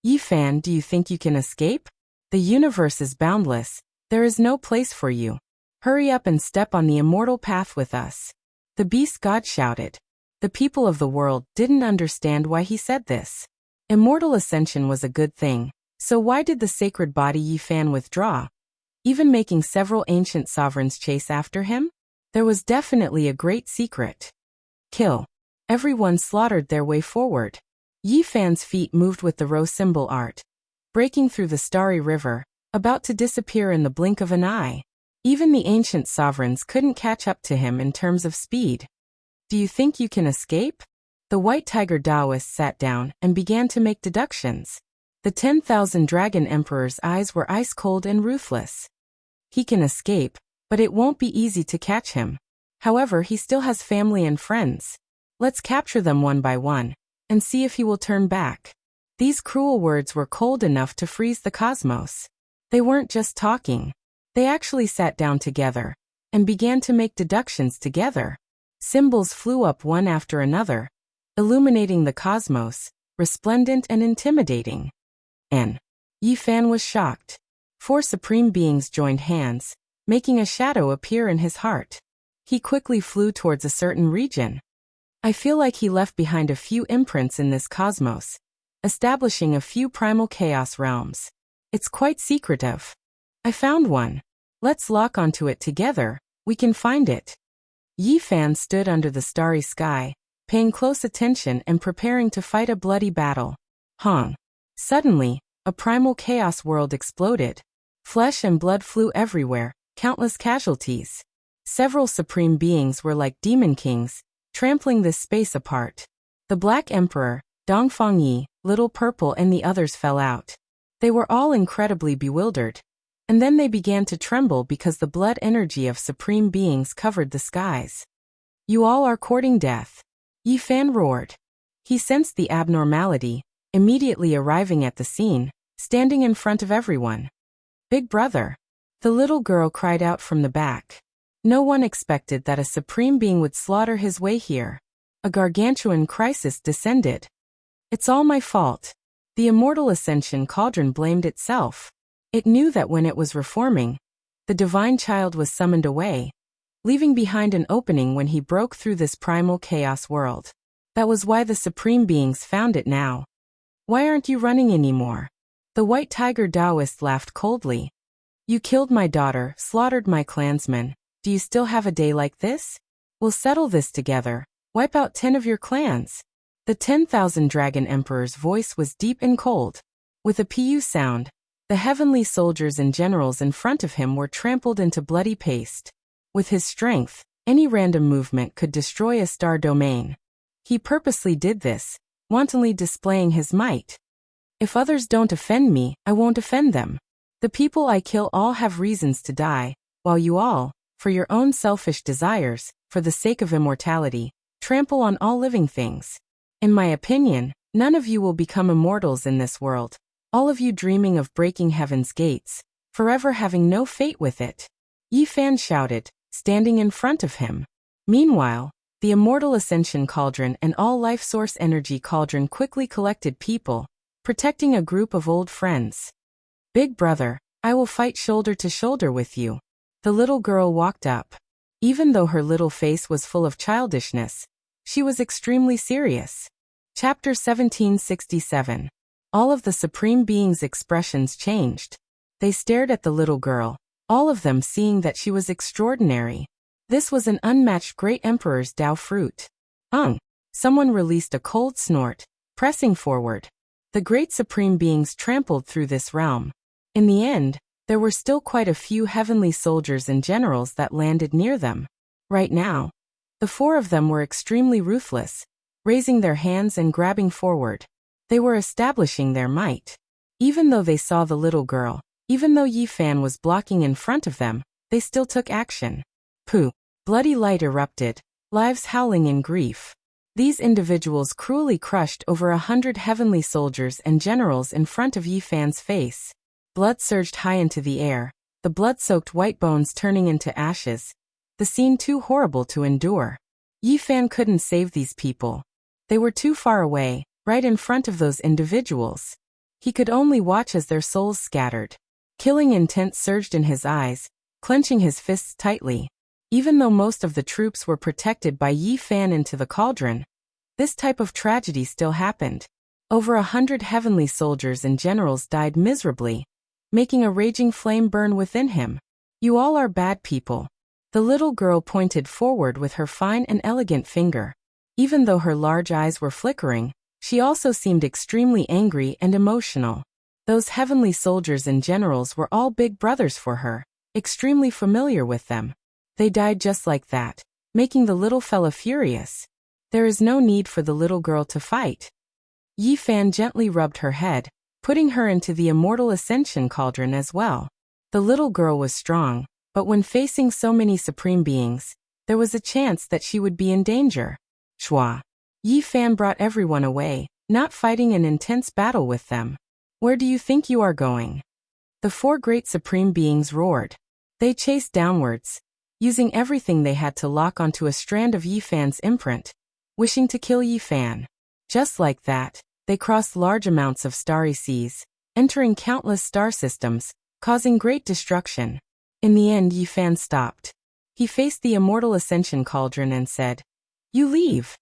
Yi Fan, do you think you can escape? The universe is boundless, there is no place for you. Hurry up and step on the immortal path with us. The beast god shouted. The people of the world didn't understand why he said this. Immortal ascension was a good thing, so why did the sacred body Yi Fan withdraw? Even making several ancient sovereigns chase after him? There was definitely a great secret. Kill. Everyone slaughtered their way forward. Yi Fan's feet moved with the row symbol art, breaking through the starry river, about to disappear in the blink of an eye. Even the ancient sovereigns couldn't catch up to him in terms of speed. Do you think you can escape? The white tiger Taoist sat down and began to make deductions. The 10,000 dragon emperor's eyes were ice cold and ruthless. He can escape, but it won't be easy to catch him. However, he still has family and friends. Let's capture them one by one, and see if he will turn back. These cruel words were cold enough to freeze the cosmos. They weren't just talking. They actually sat down together, and began to make deductions together. Symbols flew up one after another, illuminating the cosmos, resplendent and intimidating. Yi Fan was shocked. 4 supreme beings joined hands, making a shadow appear in his heart. He quickly flew towards a certain region. I feel like he left behind a few imprints in this cosmos, establishing a few primal chaos realms. It's quite secretive. I found one. Let's lock onto it together, we can find it. Yi Fan stood under the starry sky, paying close attention and preparing to fight a bloody battle. Suddenly, a primal chaos world exploded. Flesh and blood flew everywhere, countless casualties. Several supreme beings were like demon kings, trampling this space apart. The Black Emperor, Dongfang Yi, Little Purple and the others fell out. They were all incredibly bewildered. And then they began to tremble because the blood energy of supreme beings covered the skies. You all are courting death. Yi Fan roared. He sensed the abnormality, immediately arriving at the scene, standing in front of everyone. Big brother. The little girl cried out from the back. No one expected that a supreme being would slaughter his way here. A gargantuan crisis descended. It's all my fault. The immortal ascension cauldron blamed itself. It knew that when it was reforming, the divine child was summoned away, leaving behind an opening when he broke through this primal chaos world. That was why the supreme beings found it now. Why aren't you running anymore? The white tiger Taoist laughed coldly. You killed my daughter, slaughtered my clansmen. Do you still have a day like this? We'll settle this together. Wipe out 10 of your clans. The 10,000 dragon emperor's voice was deep and cold. With a pu sound, the heavenly soldiers and generals in front of him were trampled into bloody paste. With his strength, any random movement could destroy a star domain. He purposely did this, wantonly displaying his might. If others don't offend me, I won't offend them. The people I kill all have reasons to die, while you all, for your own selfish desires, for the sake of immortality, trample on all living things. In my opinion, none of you will become immortals in this world. All of you dreaming of breaking heaven's gates, forever having no fate with it. Yi Fan shouted, standing in front of him. Meanwhile, the immortal ascension cauldron and all life source energy cauldron quickly collected people, protecting a group of old friends. Big brother, I will fight shoulder to shoulder with you. The little girl walked up. Even though her little face was full of childishness, she was extremely serious. Chapter 1767. All of the supreme beings' expressions changed. They stared at the little girl, all of them seeing that she was extraordinary. This was an unmatched great emperor's Tao fruit. Someone released a cold snort, pressing forward. The great supreme beings trampled through this realm. In the end, there were still quite a few heavenly soldiers and generals that landed near them. Right now, the 4 of them were extremely ruthless, raising their hands and grabbing forward. They were establishing their might. Even though they saw the little girl, even though Yi Fan was blocking in front of them, they still took action. Bloody light erupted, lives howling in grief. These individuals cruelly crushed over 100 heavenly soldiers and generals in front of Yi Fan's face. Blood surged high into the air, the blood-soaked white bones turning into ashes. The scene too horrible to endure. Yi Fan couldn't save these people. They were too far away, right in front of those individuals. He could only watch as their souls scattered. Killing intent surged in his eyes, clenching his fists tightly. Even though most of the troops were protected by Yi Fan into the cauldron, this type of tragedy still happened. Over 100 heavenly soldiers and generals died miserably, making a raging flame burn within him. You all are bad people. The little girl pointed forward with her fine and elegant finger. Even though her large eyes were flickering, She also seemed extremely angry and emotional. Those heavenly soldiers and generals were all big brothers for her, extremely familiar with them. They died just like that, making the little fella furious. There is no need for the little girl to fight. Yi Fan gently rubbed her head, putting her into the immortal ascension cauldron as well. The little girl was strong, but when facing so many supreme beings, there was a chance that she would be in danger. Shwa. Yi Fan brought everyone away, not fighting an intense battle with them. Where do you think you are going? The 4 great supreme beings roared. They chased downwards, using everything they had to lock onto a strand of Yi Fan's imprint, wishing to kill Yi Fan. Just like that, they crossed large amounts of starry seas, entering countless star systems, causing great destruction. In the end, Yi Fan stopped. He faced the immortal ascension cauldron and said, "You leave."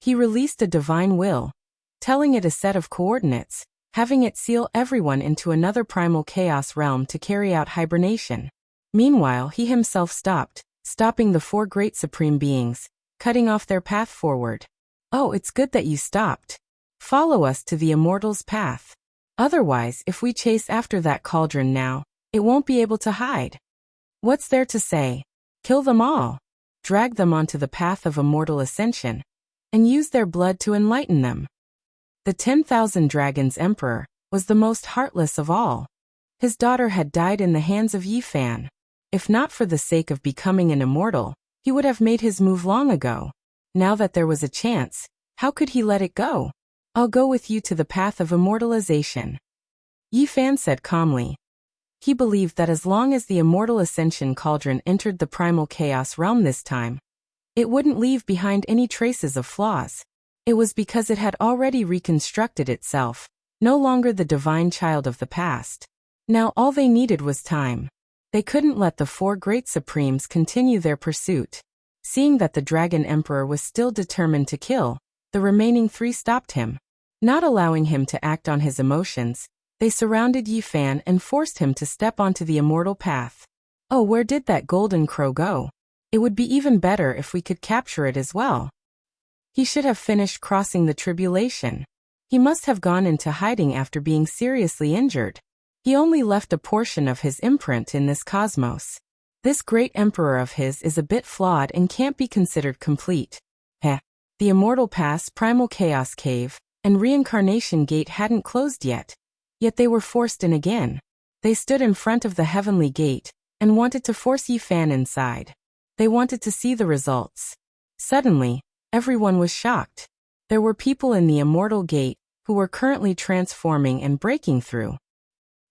He released a divine will, telling it a set of coordinates, having it seal everyone into another primal chaos realm to carry out hibernation. Meanwhile, he himself stopped, stopping the 4 great supreme beings, cutting off their path forward. "Oh, it's good that you stopped. Follow us to the immortal's path. Otherwise, if we chase after that cauldron now, it won't be able to hide. What's there to say? Kill them all. Drag them onto the path of immortal ascension, and use their blood to enlighten them." The 10,000 Dragons Emperor was the most heartless of all. His daughter had died in the hands of Yi Fan. If not for the sake of becoming an immortal, he would have made his move long ago. Now that there was a chance, how could he let it go? "I'll go with you to the path of immortalization," Yi Fan said calmly. He believed that as long as the immortal ascension cauldron entered the primal chaos realm this time, it wouldn't leave behind any traces of flaws. It was because it had already reconstructed itself, no longer the divine child of the past. Now all they needed was time. They couldn't let the 4 great supremes continue their pursuit. Seeing that the Dragon Emperor was still determined to kill, the remaining 3 stopped him. Not allowing him to act on his emotions, they surrounded Yi Fan and forced him to step onto the immortal path. "Oh, where did that golden crow go? It would be even better if we could capture it as well." He should have finished crossing the tribulation. He must have gone into hiding after being seriously injured. He only left a portion of his imprint in this cosmos. This great emperor of his is a bit flawed and can't be considered complete. The immortal pass, primal chaos cave, and reincarnation gate hadn't closed yet. Yet they were forced in again. They stood in front of the heavenly gate and wanted to force Yi Fan inside. They wanted to see the results. Suddenly, everyone was shocked. There were people in the immortal gate who were currently transforming and breaking through.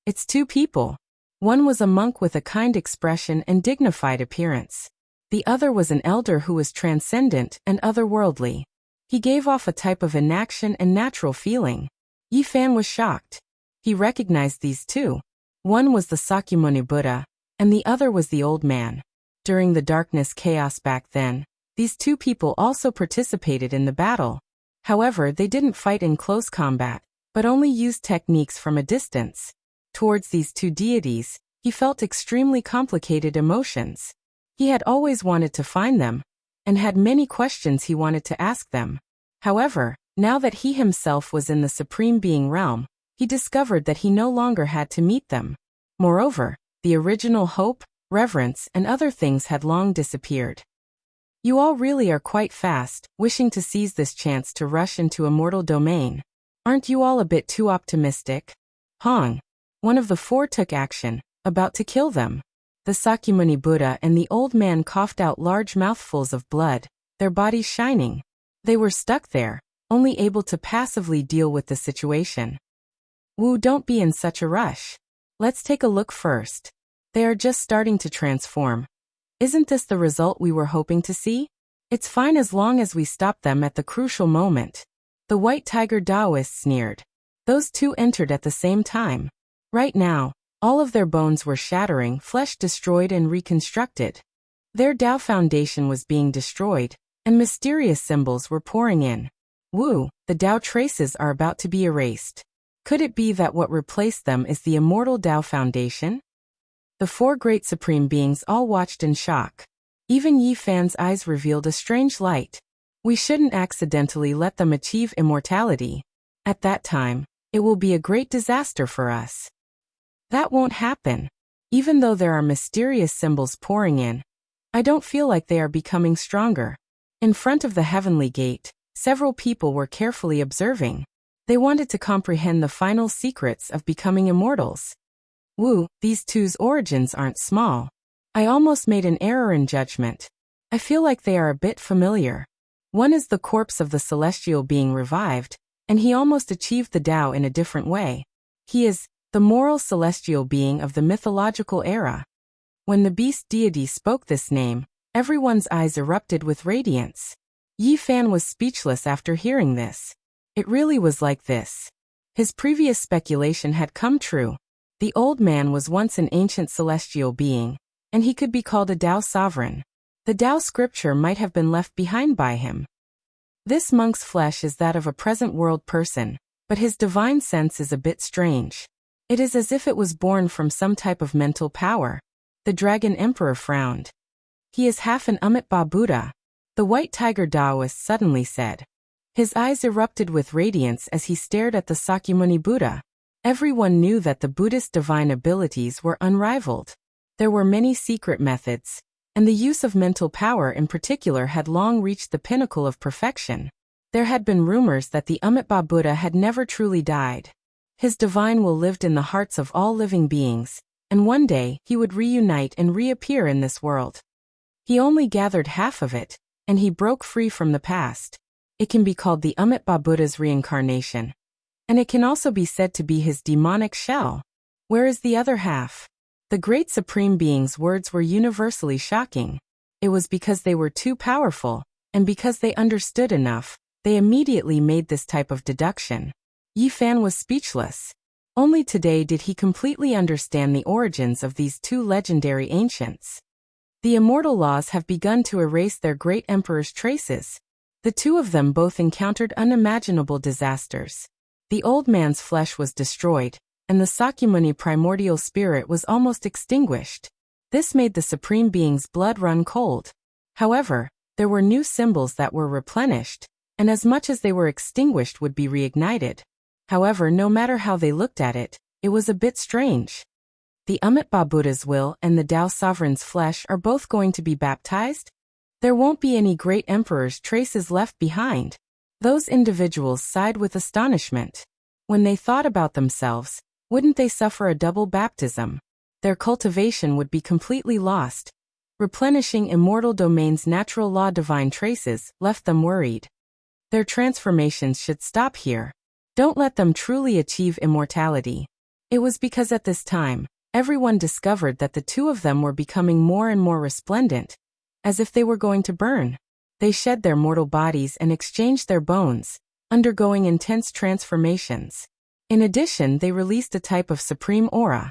It's 2 people. One was a monk with a kind expression and dignified appearance. The other was an elder who was transcendent and otherworldly. He gave off a type of inaction and natural feeling. Yi Fan was shocked. He recognized these 2. One was the Sakyamuni Buddha, and the other was the old man. During the darkness chaos back then, these 2 people also participated in the battle. However, they didn't fight in close combat, but only used techniques from a distance. Towards these 2 deities, he felt extremely complicated emotions. He had always wanted to find them, and had many questions he wanted to ask them. However, now that he himself was in the Supreme Being realm, he discovered that he no longer had to meet them. Moreover, the original hope, reverence, and other things had long disappeared. "You all really are quite fast, wishing to seize this chance to rush into immortal domain. Aren't you all a bit too optimistic?" Hong. One of the 4 took action, about to kill them. The Sakyamuni Buddha and the old man coughed out large mouthfuls of blood, their bodies shining. They were stuck there, only able to passively deal with the situation. "Wu, don't be in such a rush. Let's take a look first. They are just starting to transform. Isn't this the result we were hoping to see? It's fine as long as we stop them at the crucial moment." The White Tiger Taoist sneered. Those 2 entered at the same time. Right now, all of their bones were shattering, flesh destroyed and reconstructed. Their Tao foundation was being destroyed, and mysterious symbols were pouring in. "Wu, the Tao traces are about to be erased. Could it be that what replaced them is the immortal Tao foundation?" The 4 great supreme beings all watched in shock. Even Yi Fan's eyes revealed a strange light. "We shouldn't accidentally let them achieve immortality," At that time, it will be a great disaster for us. That won't happen. Even though there are mysterious symbols pouring in, I don't feel like they are becoming stronger. In front of the heavenly gate, several people were carefully observing. They wanted to comprehend the final secrets of becoming immortals. These two's origins aren't small. I almost made an error in judgment. I feel like they are a bit familiar. One is the corpse of the celestial being revived, and he almost achieved the Tao in a different way. He is the moral celestial being of the mythological era. When the beast deity spoke this name, everyone's eyes erupted with radiance. Yi Fan was speechless after hearing this. It really was like this. His previous speculation had come true. The old man was once an ancient celestial being, and he could be called a Tao sovereign. The Tao scripture might have been left behind by him. This monk's flesh is that of a present world person, but his divine sense is a bit strange. It is as if it was born from some type of mental power. The dragon emperor frowned. He is half an Amitabha Buddha, the white tiger Taoist suddenly said. His eyes erupted with radiance as he stared at the Sakyamuni Buddha. Everyone knew that the Buddhist divine abilities were unrivaled. There were many secret methods, and the use of mental power in particular had long reached the pinnacle of perfection. There had been rumors that the Amitabha Buddha had never truly died. His divine will lived in the hearts of all living beings, and one day he would reunite and reappear in this world. He only gathered half of it, and he broke free from the past. It can be called the Amitabha Buddha's reincarnation. And it can also be said to be his demonic shell. Where is the other half? The great supreme being's words were universally shocking. It was because they were too powerful, and because they understood enough, they immediately made this type of deduction. Yi Fan was speechless. Only today did he completely understand the origins of these two legendary ancients. The immortal laws have begun to erase their great emperor's traces. The two of them both encountered unimaginable disasters. The old man's flesh was destroyed, and the Sakyamuni primordial spirit was almost extinguished. This made the supreme being's blood run cold. However, there were new symbols that were replenished, and as much as they were extinguished would be reignited. However, no matter how they looked at it, it was a bit strange. The Amitabha Buddha's will and the Tao sovereign's flesh are both going to be baptized? There won't be any great emperor's traces left behind. Those individuals sighed with astonishment. When they thought about themselves, wouldn't they suffer a double baptism? Their cultivation would be completely lost. Replenishing immortal domain's natural law divine traces left them worried. Their transformations should stop here. Don't let them truly achieve immortality. It was because at this time, everyone discovered that the two of them were becoming more and more resplendent, as if they were going to burn. They shed their mortal bodies and exchanged their bones, undergoing intense transformations. In addition, they released a type of supreme aura.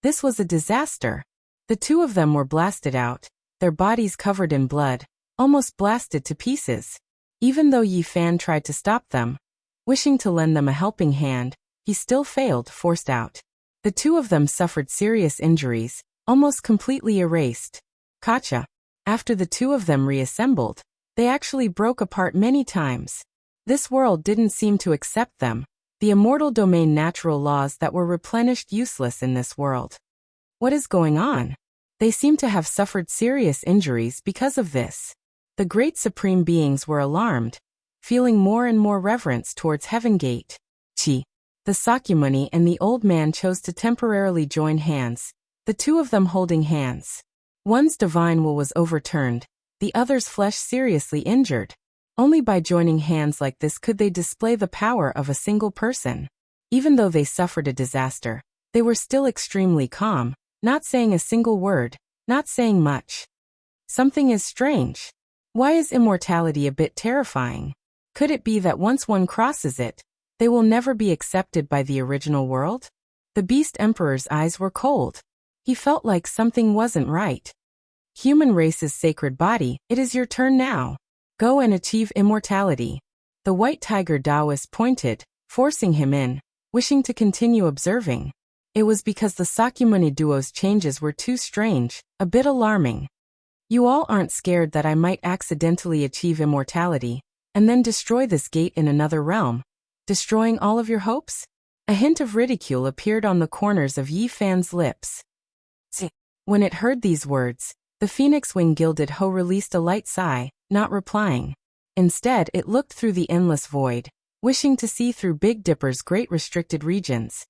This was a disaster. The two of them were blasted out, their bodies covered in blood, almost blasted to pieces. Even though Yi Fan tried to stop them, wishing to lend them a helping hand, he still failed, forced out. The two of them suffered serious injuries, almost completely erased. Kacha. After the two of them reassembled, they actually broke apart many times. This world didn't seem to accept them. The immortal domain natural laws that were replenished useless in this world. What is going on? They seem to have suffered serious injuries because of this. The great supreme beings were alarmed, feeling more and more reverence towards Heaven Gate. The Sakyamuni and the old man chose to temporarily join hands, the two of them holding hands. One's divine will was overturned, the other's flesh seriously injured. Only by joining hands like this could they display the power of a single person. Even though they suffered a disaster, they were still extremely calm, not saying a single word, not saying much. Something is strange. Why is immortality a bit terrifying? Could it be that once one crosses it, they will never be accepted by the original world? The Beast Emperor's eyes were cold. He felt like something wasn't right. Human race's sacred body, it is your turn now. Go and achieve immortality. The white tiger Taoist pointed, forcing him in, wishing to continue observing. It was because the Sakyamuni duo's changes were too strange, a bit alarming. You all aren't scared that I might accidentally achieve immortality, and then destroy this gate in another realm? Destroying all of your hopes? A hint of ridicule appeared on the corners of Yi Fan's lips. When it heard these words, the phoenix wing-gilded hoe released a light sigh, not replying. Instead, it looked through the endless void, wishing to see through Big Dipper's great restricted regions.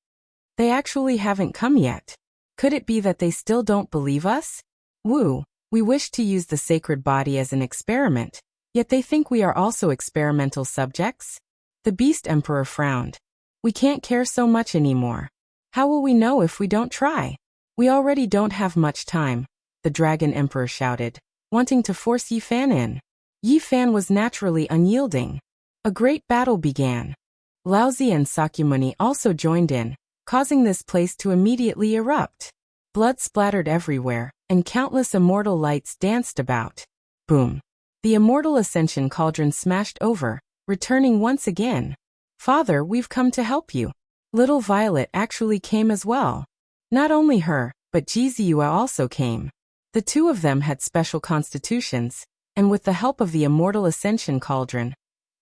They actually haven't come yet. Could it be that they still don't believe us? We wish to use the sacred body as an experiment, yet they think we are also experimental subjects? The Beast Emperor frowned. We can't care so much anymore. How will we know if we don't try? We already don't have much time, the Dragon Emperor shouted, wanting to force Yi Fan in. Yi Fan was naturally unyielding. A great battle began. Laozi and Sakyamuni also joined in, causing this place to immediately erupt. Blood splattered everywhere, and countless immortal lights danced about. Boom! The immortal ascension cauldron smashed over, returning once again. Father, we've come to help you. Little Violet actually came as well. Not only her, but Jiziua also came. The two of them had special constitutions, and with the help of the immortal ascension cauldron,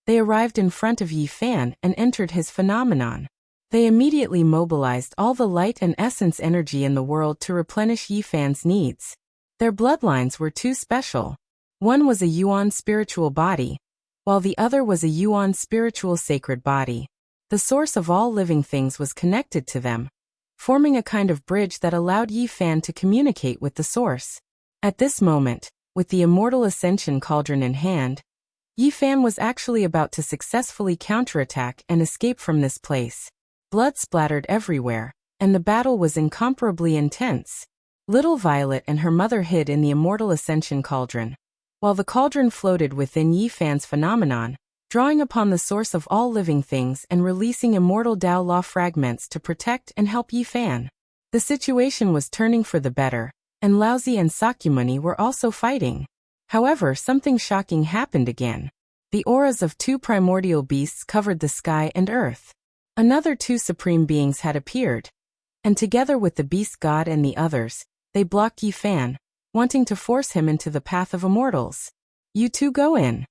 they arrived in front of Yi Fan and entered his phenomenon. They immediately mobilized all the light and essence energy in the world to replenish Yi Fan's needs. Their bloodlines were too special. One was a Yuan spiritual body, while the other was a Yuan spiritual sacred body. The source of all living things was connected to them, forming a kind of bridge that allowed Yi Fan to communicate with the source. At this moment, with the immortal ascension cauldron in hand, Yi Fan was actually about to successfully counterattack and escape from this place. Blood splattered everywhere, and the battle was incomparably intense. Little Violet and her mother hid in the immortal ascension cauldron, while the cauldron floated within Yi Fan's phenomenon, drawing upon the source of all living things and releasing immortal Tao Law fragments to protect and help Yi Fan. The situation was turning for the better, and Laozi and Sakyamuni were also fighting. However, something shocking happened again. The auras of two primordial beasts covered the sky and earth. Another two supreme beings had appeared, and together with the beast god and the others, they blocked Yi Fan, wanting to force him into the path of immortals. You two go in.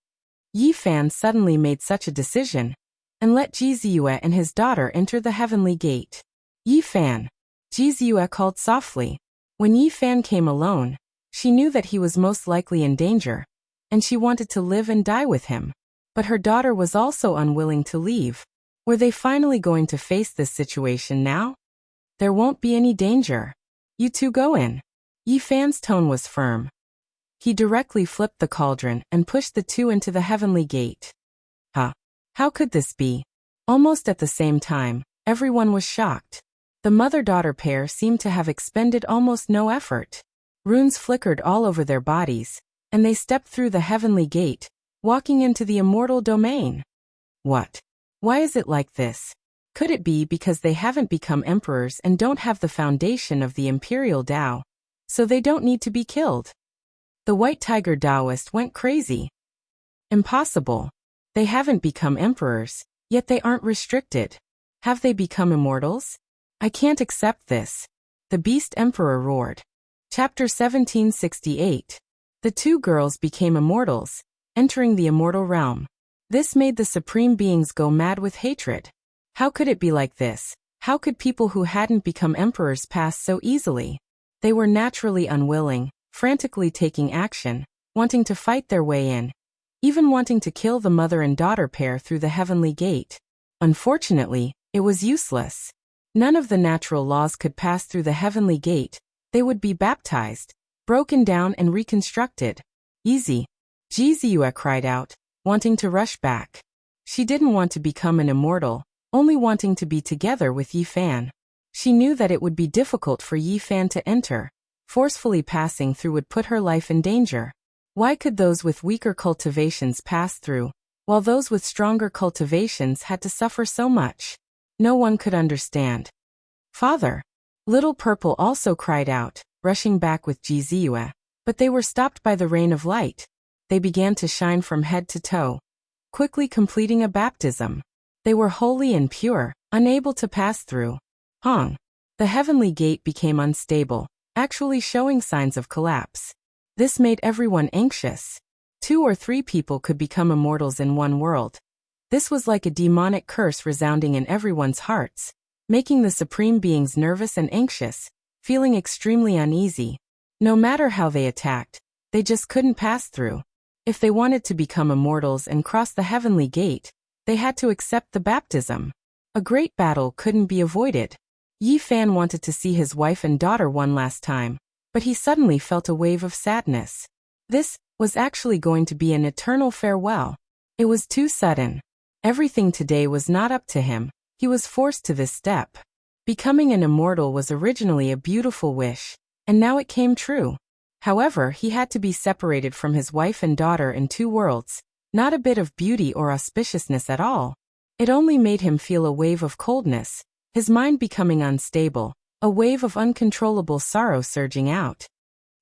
Yi Fan suddenly made such a decision, and let Jiziua and his daughter enter the heavenly gate. Yi Fan, Jiziua called softly. When Yi Fan came alone, she knew that he was most likely in danger, and she wanted to live and die with him. But her daughter was also unwilling to leave. Were they finally going to face this situation now? There won't be any danger. You two go in. Yi Fan's tone was firm. He directly flipped the cauldron and pushed the two into the heavenly gate. How could this be? Almost at the same time, everyone was shocked. The mother-daughter pair seemed to have expended almost no effort. Runes flickered all over their bodies, and they stepped through the heavenly gate, walking into the immortal domain. What? Why is it like this? Could it be because they haven't become emperors and don't have the foundation of the imperial Tao, so they don't need to be killed? The White Tiger Taoist went crazy. Impossible. They haven't become emperors, yet they aren't restricted. Have they become immortals? I can't accept this. The Beast Emperor roared. Chapter 1768. The two girls became immortals, entering the immortal realm. This made the supreme beings go mad with hatred. How could it be like this? How could people who hadn't become emperors pass so easily? They were naturally unwilling, frantically taking action, wanting to fight their way in, even wanting to kill the mother and daughter pair through the heavenly gate. Unfortunately, it was useless. None of the natural laws could pass through the heavenly gate. They would be baptized, broken down and reconstructed. Easy. Jiziua cried out, wanting to rush back. She didn't want to become an immortal, only wanting to be together with Yi Fan. She knew that it would be difficult for Yi Fan to enter. Forcefully passing through would put her life in danger. Why could those with weaker cultivations pass through, while those with stronger cultivations had to suffer so much? No one could understand. Father! Little Purple also cried out, rushing back with Jiziua, but they were stopped by the rain of light. They began to shine from head to toe, quickly completing a baptism. They were holy and pure, unable to pass through. Hong! The heavenly gate became unstable, actually showing signs of collapse. This made everyone anxious. 2 or 3 people could become immortals in one world. This was like a demonic curse resounding in everyone's hearts, making the supreme beings nervous and anxious, feeling extremely uneasy. No matter how they attacked, they just couldn't pass through. If they wanted to become immortals and cross the heavenly gate, they had to accept the baptism. A great battle couldn't be avoided. Yi Fan wanted to see his wife and daughter one last time, but he suddenly felt a wave of sadness. This was actually going to be an eternal farewell. It was too sudden. Everything today was not up to him. He was forced to this step. Becoming an immortal was originally a beautiful wish, and now it came true. However, he had to be separated from his wife and daughter in two worlds, not a bit of beauty or auspiciousness at all. It only made him feel a wave of coldness, his mind becoming unstable, a wave of uncontrollable sorrow surging out.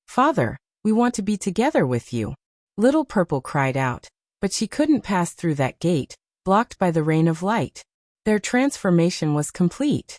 "Father, we want to be together with you," Little Purple cried out, but she couldn't pass through that gate, blocked by the rain of light. Their transformation was complete.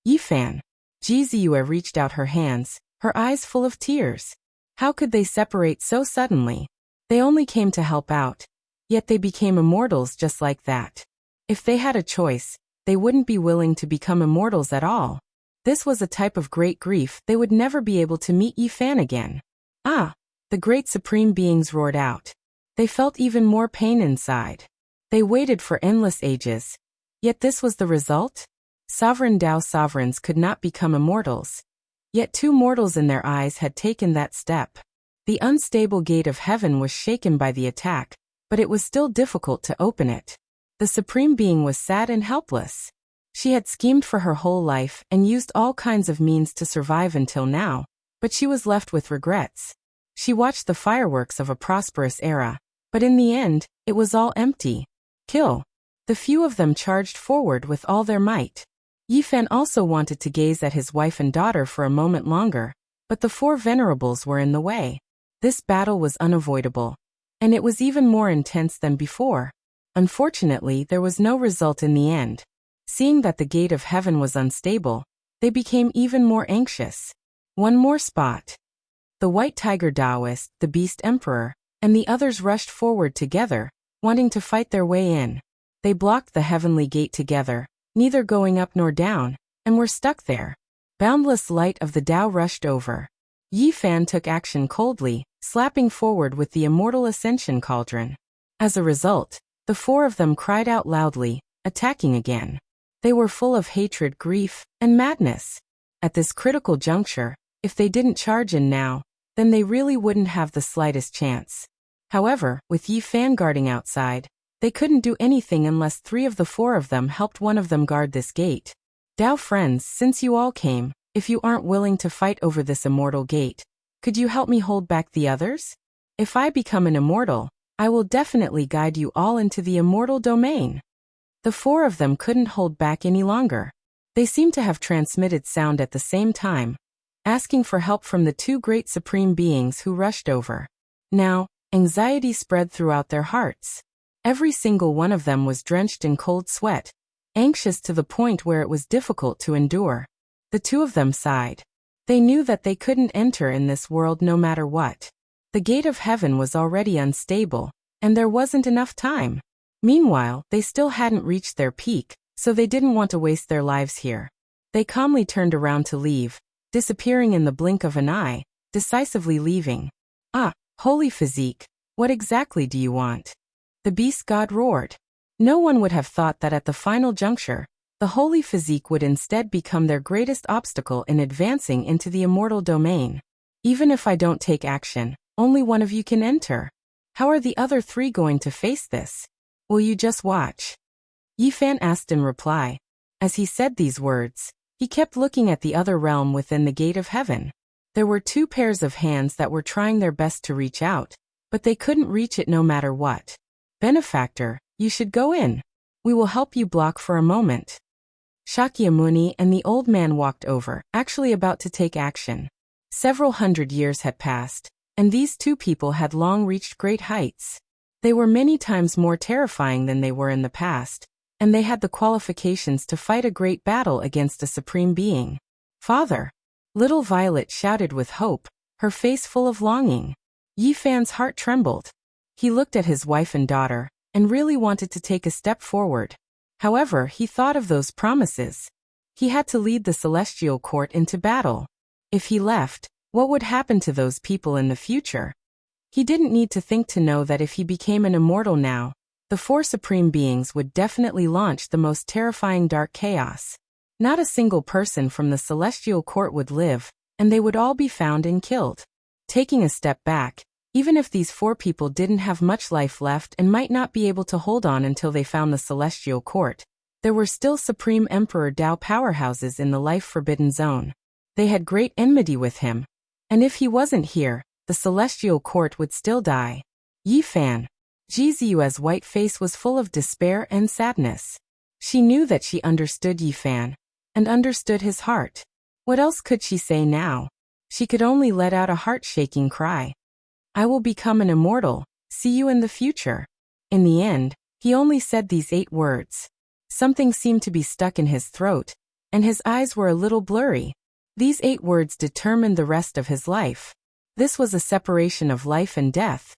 Yi Fan. Jizue reached out her hands, her eyes full of tears. How could they separate so suddenly? They only came to help out, yet they became immortals just like that. If they had a choice, they wouldn't be willing to become immortals at all. This was a type of great grief. They would never be able to meet Yi Fan again. "Ah!" the great supreme beings roared out. They felt even more pain inside. They waited for endless ages. Yet this was the result? Sovereign Dao sovereigns could not become immortals. Yet two mortals in their eyes had taken that step. The unstable gate of heaven was shaken by the attack, but it was still difficult to open it. The supreme being was sad and helpless. She had schemed for her whole life and used all kinds of means to survive until now, but she was left with regrets. She watched the fireworks of a prosperous era, but in the end, it was all empty. Kill. The few of them charged forward with all their might. Yi Fan also wanted to gaze at his wife and daughter for a moment longer, but the four venerables were in the way. This battle was unavoidable, and it was even more intense than before. Unfortunately, there was no result in the end. Seeing that the gate of heaven was unstable, they became even more anxious. One more spot. The White Tiger Taoist, the Beast Emperor, and the others rushed forward together, wanting to fight their way in. They blocked the heavenly gate together, neither going up nor down, and were stuck there. Boundless light of the Tao rushed over. Yi Fan took action coldly, slapping forward with the immortal ascension cauldron. As a result, the four of them cried out loudly, attacking again. They were full of hatred, grief, and madness. At this critical juncture, if they didn't charge in now, then they really wouldn't have the slightest chance. However, with Yi Fan guarding outside, they couldn't do anything unless three of the four of them helped one of them guard this gate. "Dao friends, since you all came, if you aren't willing to fight over this immortal gate, could you help me hold back the others? If I become an immortal, I will definitely guide you all into the immortal domain." The four of them couldn't hold back any longer. They seemed to have transmitted sound at the same time, asking for help from the two great supreme beings who rushed over. Now, anxiety spread throughout their hearts. Every single one of them was drenched in cold sweat, anxious to the point where it was difficult to endure. The two of them sighed. They knew that they couldn't enter in this world no matter what. The gate of heaven was already unstable, and there wasn't enough time. Meanwhile, they still hadn't reached their peak, so they didn't want to waste their lives here. They calmly turned around to leave, disappearing in the blink of an eye, decisively leaving. "Ah, holy physique, what exactly do you want?" The beast god roared. No one would have thought that at the final juncture, the holy physique would instead become their greatest obstacle in advancing into the immortal domain. "Even if I don't take action, only one of you can enter. How are the other three going to face this? Will you just watch?" Yi Fan asked in reply. As he said these words, he kept looking at the other realm within the gate of heaven. There were two pairs of hands that were trying their best to reach out, but they couldn't reach it no matter what. "Benefactor, you should go in. We will help you block for a moment." Shakyamuni and the old man walked over, actually about to take action. Several hundred years had passed, and these two people had long reached great heights. They were many times more terrifying than they were in the past, and they had the qualifications to fight a great battle against a supreme being. "Father!" Little Violet shouted with hope, her face full of longing. Yi Fan's heart trembled. He looked at his wife and daughter, and really wanted to take a step forward. However, he thought of those promises. He had to lead the celestial court into battle. If he left, what would happen to those people in the future? He didn't need to think to know that if he became an immortal now, the four supreme beings would definitely launch the most terrifying dark chaos. Not a single person from the celestial court would live, and they would all be found and killed. Taking a step back, even if these four people didn't have much life left and might not be able to hold on until they found the celestial court, there were still Supreme Emperor Dao powerhouses in the life-forbidden zone. They had great enmity with him. And if he wasn't here, the celestial court would still die. Yi Fan. Jizu's white face was full of despair and sadness. She knew that she understood Yi Fan, and understood his heart. What else could she say now? She could only let out a heart-shaking cry. I will become an immortal, see you in the future. In the end, he only said these 8 words. Something seemed to be stuck in his throat, and his eyes were a little blurry. These 8 words determined the rest of his life. This was a separation of life and death,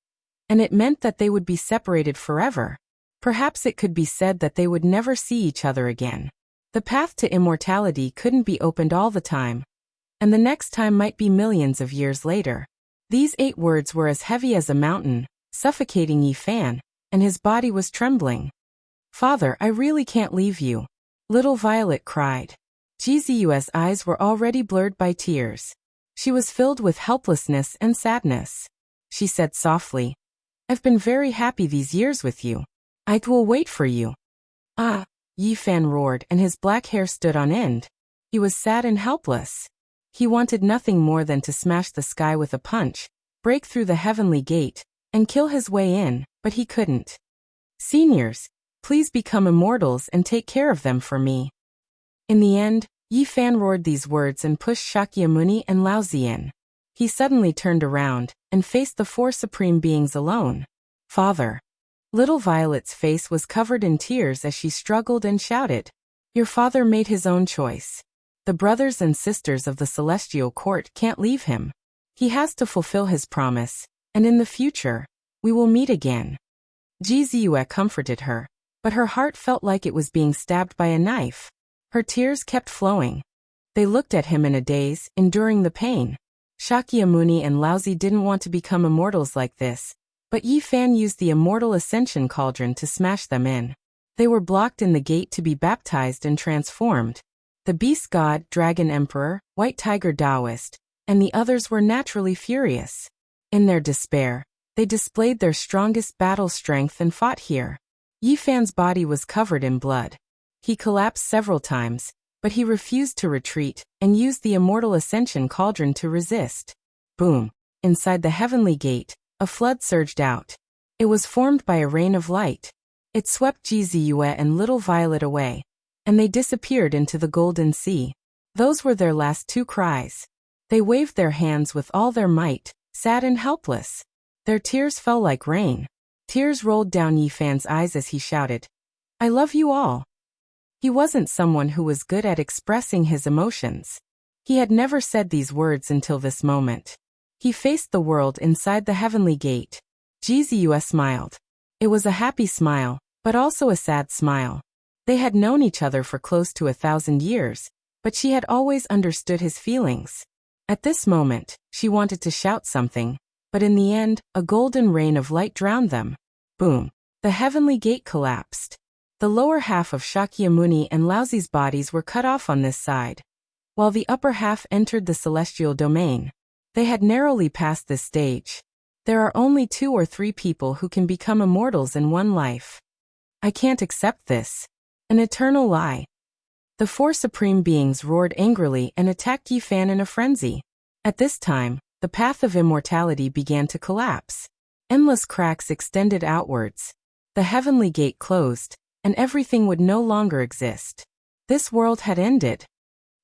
and it meant that they would be separated forever. Perhaps it could be said that they would never see each other again. The path to immortality couldn't be opened all the time, and the next time might be millions of years later. These 8 words were as heavy as a mountain, suffocating Yi Fan, and his body was trembling. Father, I really can't leave you. Little Violet cried. Jizu's eyes were already blurred by tears. She was filled with helplessness and sadness. She said softly, I've been very happy these years with you. I will wait for you. Ah, Yi Fan roared, and his black hair stood on end. He was sad and helpless. He wanted nothing more than to smash the sky with a punch, break through the heavenly gate, and kill his way in, but he couldn't. Seniors, please become immortals and take care of them for me. In the end, Yi Fan roared these words and pushed Shakyamuni and Laozi in. He suddenly turned around and faced the 4 supreme beings alone. Father. Little Violet's face was covered in tears as she struggled and shouted, Your father made his own choice. The brothers and sisters of the celestial court can't leave him. He has to fulfill his promise, and in the future, we will meet again. Jizu comforted her, but her heart felt like it was being stabbed by a knife. Her tears kept flowing. They looked at him in a daze, enduring the pain. Shakyamuni and Laozi didn't want to become immortals like this, but Yi Fan used the immortal ascension cauldron to smash them in. They were blocked in the gate to be baptized and transformed. The Beast God, Dragon Emperor, White Tiger Taoist, and the others were naturally furious. In their despair, they displayed their strongest battle strength and fought here. Yi Fan's body was covered in blood. He collapsed several times, but he refused to retreat and used the immortal ascension cauldron to resist. Boom! Inside the heavenly gate, a flood surged out. It was formed by a rain of light. It swept Jizu and Little Violet away, and they disappeared into the golden sea. Those were their last 2 cries. They waved their hands with all their might, sad and helpless. Their tears fell like rain. Tears rolled down Yi Fan's eyes as he shouted, I love you all. He wasn't someone who was good at expressing his emotions. He had never said these words until this moment. He faced the world inside the heavenly gate. Jizu smiled. It was a happy smile, but also a sad smile. They had known each other for close to 1,000 years, but she had always understood his feelings. At this moment, she wanted to shout something, but in the end, a golden rain of light drowned them. Boom! The heavenly gate collapsed. The lower half of Shakyamuni and Laozi's bodies were cut off on this side, while the upper half entered the celestial domain. They had narrowly passed this stage. There are only 2 or 3 people who can become immortals in one life. I can't accept this. An eternal lie. The 4 supreme beings roared angrily and attacked Yi Fan in a frenzy. At this time, the path of immortality began to collapse. Endless cracks extended outwards. The heavenly gate closed, and everything would no longer exist. This world had ended.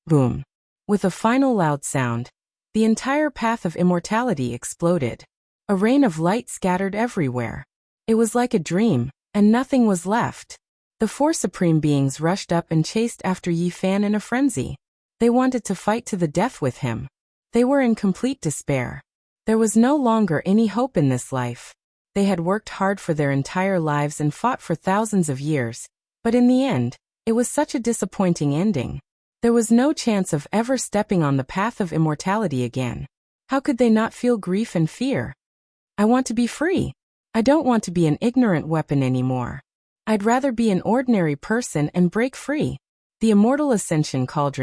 Boom! With a final loud sound, the entire path of immortality exploded. A rain of light scattered everywhere. It was like a dream, and nothing was left. The 4 supreme beings rushed up and chased after Yi Fan in a frenzy. They wanted to fight to the death with him. They were in complete despair. There was no longer any hope in this life. They had worked hard for their entire lives and fought for thousands of years, but in the end, it was such a disappointing ending. There was no chance of ever stepping on the path of immortality again. How could they not feel grief and fear? I want to be free. I don't want to be an ignorant weapon anymore. I'd rather be an ordinary person and break free. The immortal ascension cauldron